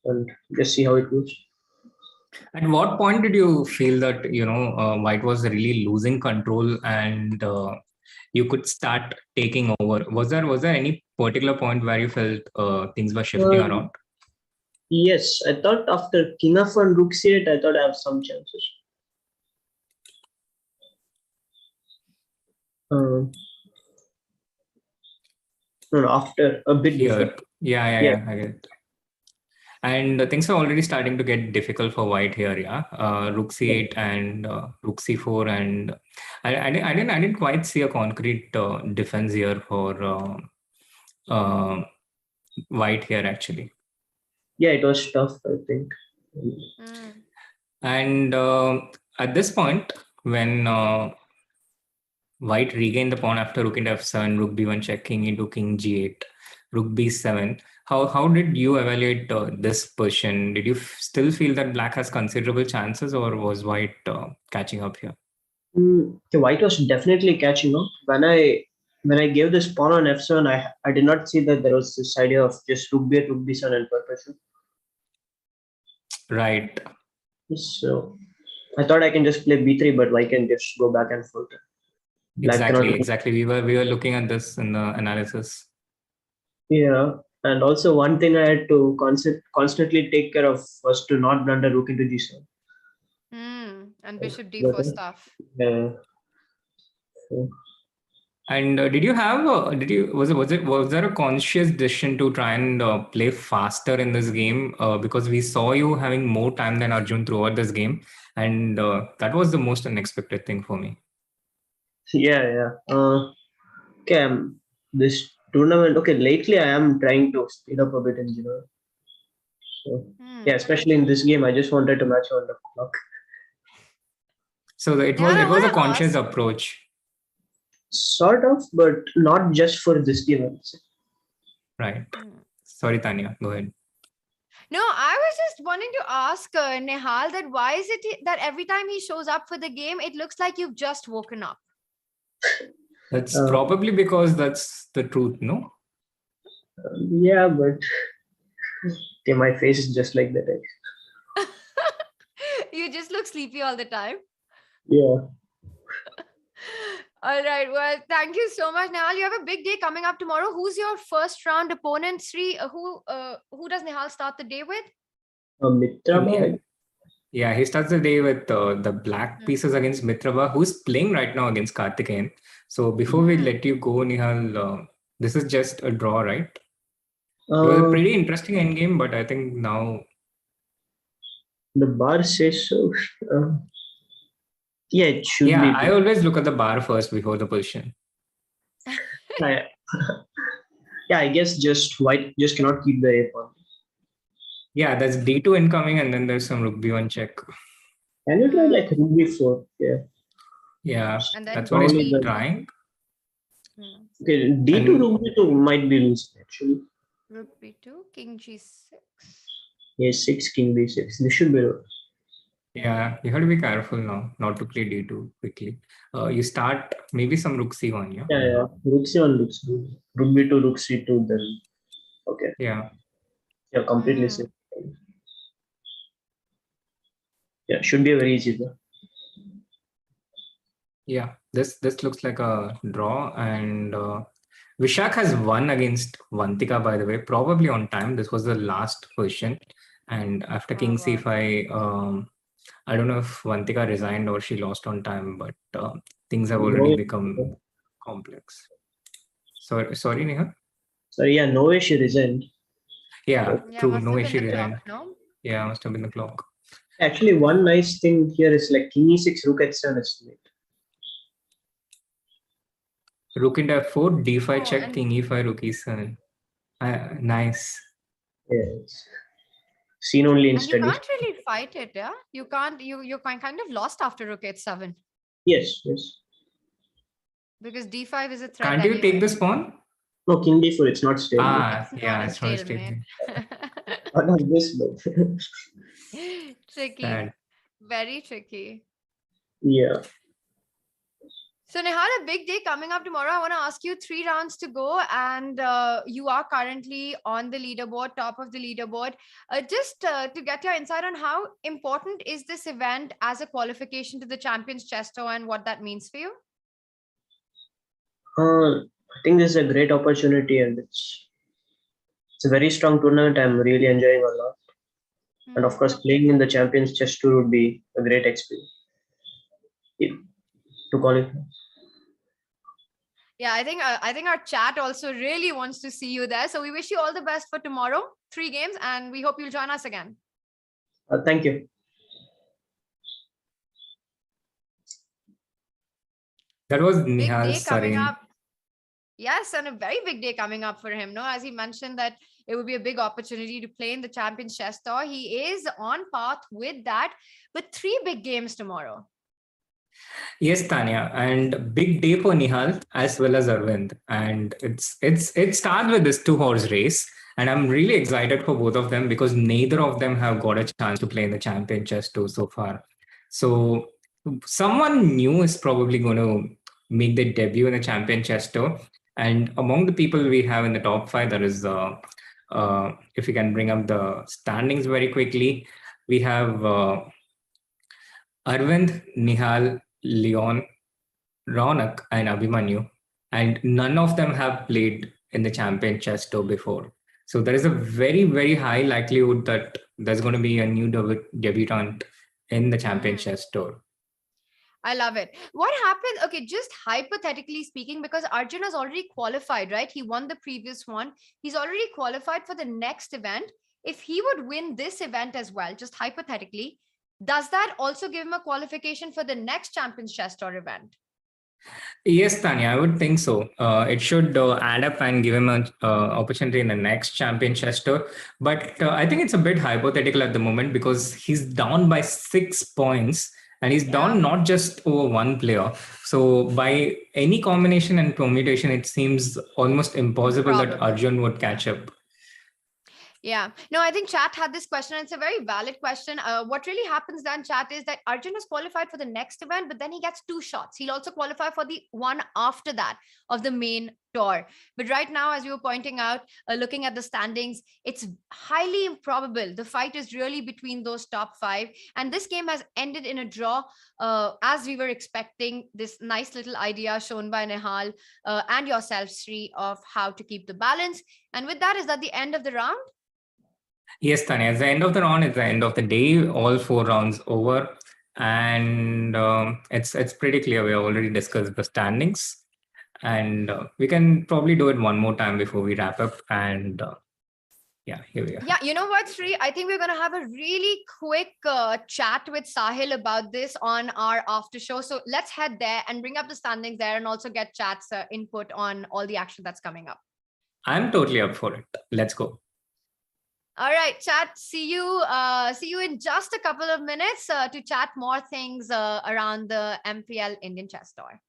and just see how it goes. At what point did you feel that White was really losing control and you could start taking over? Was there any particular point where you felt things were shifting around? Yes, I thought after King f1 Rook c8, I thought I have some chances. No, after a bit Here. before. Yeah, I get it. And things are already starting to get difficult for White here, yeah. Rook c8 and Rook c4, and I didn't quite see a concrete defense here for White here actually. Yeah, it was tough, I think. And at this point, when White regained the pawn after Rook into f7, Rook b1 check, King into King g8, Rook b7. How did you evaluate this position? Did you still feel that Black has considerable chances, or was White catching up here? White was definitely catching up. When I gave this pawn on f7, I did not see that there was this idea of just Rook b8, Rook b7 and perpetual. Right. So I thought I can just play b3, but White can just go back and forth. Exactly. We were looking at this in the analysis. Yeah, and also one thing I had to constantly take care of was to not blunder Rook into g7. And Bishop d4 stuff. Yeah. And was there a conscious decision to try and play faster in this game? Because we saw you having more time than Arjun throughout this game, and that was the most unexpected thing for me. Yeah. Okay, this tournament. Okay, lately I am trying to speed up a bit in general. So yeah, especially in this game, I just wanted to match on the clock. So it was a conscious approach. Sort of, but not just for this game. Right. Sorry, Tania, go ahead. No, I was just wanting to ask Nihal that why is it that every time he shows up for the game, it looks like you've just woken up? That's probably because that's the truth, no? Yeah, but okay, my face is just like that. You just look sleepy all the time. Yeah. All right. Well, thank you so much, Nihal. You have a big day coming up tomorrow. Who's your first round opponent, Sri? Who does Nihal start the day with? Mitrava. Yeah, he starts the day with the black pieces against Mitrava, who's playing right now against Karthikeyan. So before we let you go, Nihal, this is just a draw, right? It was a pretty interesting endgame, but I think now the bar says so. Yeah, it should be. I always look at the bar first before the position. Yeah, I guess just White just cannot keep the A pawn. Yeah, there's d2 incoming, and then there's some Rook b1 check. Can you try like Rook b4? Yeah. Yeah, and then that's what he's trying. Okay, d2 Rook b2 might be losing actually. Rook b2, King g6. Yes, 6, King b6. This should be low. Yeah, you have to be careful now, not to play d2 quickly. You start maybe some Rook c1, yeah? Yeah. Rook c1, Rook b2, Rook c2, then okay. Yeah. Yeah, completely safe. Yeah, should be a very easy though. Yeah, this looks like a draw, and Vishak has won against Vantika, by the way, probably on time. This was the last question. And after King C5, I don't know if Vantika resigned or she lost on time, but things have already become complex. Sorry, Nihal? Sorry, yeah, no way she resigned. Yeah, Yeah, true. must No have way been she the resigned. clock, no? Yeah, must have been the clock. Actually, one nice thing here is like King E6, Rook H7 is late. Rook into F4, D5 Oh, check, and King E5, Rook E7. Nice. Yes. Seen only in and you studies. can't really fight it, yeah? You can't, you're kind of lost after Rook H7 Yes, yes. because D5 is a threat Can't you anyway. take this pawn? No, King D4, it's not stable. It's not Yeah, a it's not a stalemate. statement. Not like this, but Tricky. Sad. Very tricky. yeah. So Nihal, a big day coming up tomorrow. I want to ask you 3 rounds to go, and you are currently on the leaderboard, top of the leaderboard. Just to get your insight on how important is this event as a qualification to the Champions Chess Tour and what that means for you? I think this is a great opportunity and it's a very strong tournament. I'm really enjoying a lot. And of course, playing in the Champions Chess Tour would be a great experience to qualify. Yeah, I think our chat also really wants to see you there. So we wish you all the best for tomorrow, 3 games, and we hope you'll join us again. Thank you. That was Big day Nihal coming Sarin. up. Yes, and a very big day coming up for him. No, as he mentioned that it would be a big opportunity to play in the Champions Chess Tour. He is on path with that, but 3 big games tomorrow. Yes, Tania, and big day for Nihal as well as Arvind. And it starts with this 2-horse race. And I'm really excited for both of them because neither of them have got a chance to play in the Champion Chess Tour so far. So someone new is probably going to make their debut in the Champion Chess Tour. And among the people we have in the top 5, there is, if we can bring up the standings very quickly, we have Arvind, Nihal, Leon, Ronak, and Abhimanyu. And none of them have played in the Champion Chess Tour before. So there is a very, very high likelihood that there's going to be a new debutant in the Champion Chess Tour. I love it. What happened? Okay, just hypothetically speaking, because Arjun has already qualified, right? He won the previous one. He's already qualified for the next event. If he would win this event as well, just hypothetically, does that also give him a qualification for the next Champions Chess Tour event? Yes, Tanya, I would think so. It should add up and give him an opportunity in the next Champion Chess Tour. But I think it's a bit hypothetical at the moment because he's down by 6 points. And he's down not just over one player. So by any combination and permutation, it seems almost impossible that Arjun would catch up. Yeah, no, I think chat had this question. And it's a very valid question. What really happens then, chat, is that Arjun is qualified for the next event, but then he gets 2 shots. He'll also qualify for the one after that of the main tour. But right now, as we were pointing out, looking at the standings, it's highly improbable. The fight is really between those top 5. And this game has ended in a draw, as we were expecting. This nice little idea shown by Nihal and yourself, Sri, of how to keep the balance. And with that, is that the end of the round? Yes, Tanya, at the end of the round, it's the end of the day, all 4 rounds over. And it's pretty clear. We have already discussed the standings. And we can probably do it one more time before we wrap up. And yeah, here we are. Yeah, you know what, Sri? I think we're going to have a really quick chat with Sahil about this on our after show. So let's head there and bring up the standings there and also get chat's input on all the action that's coming up. I'm totally up for it. Let's go. All right, chat. See you in just a couple of minutes to chat more things around the MPL Indian Chess Tour.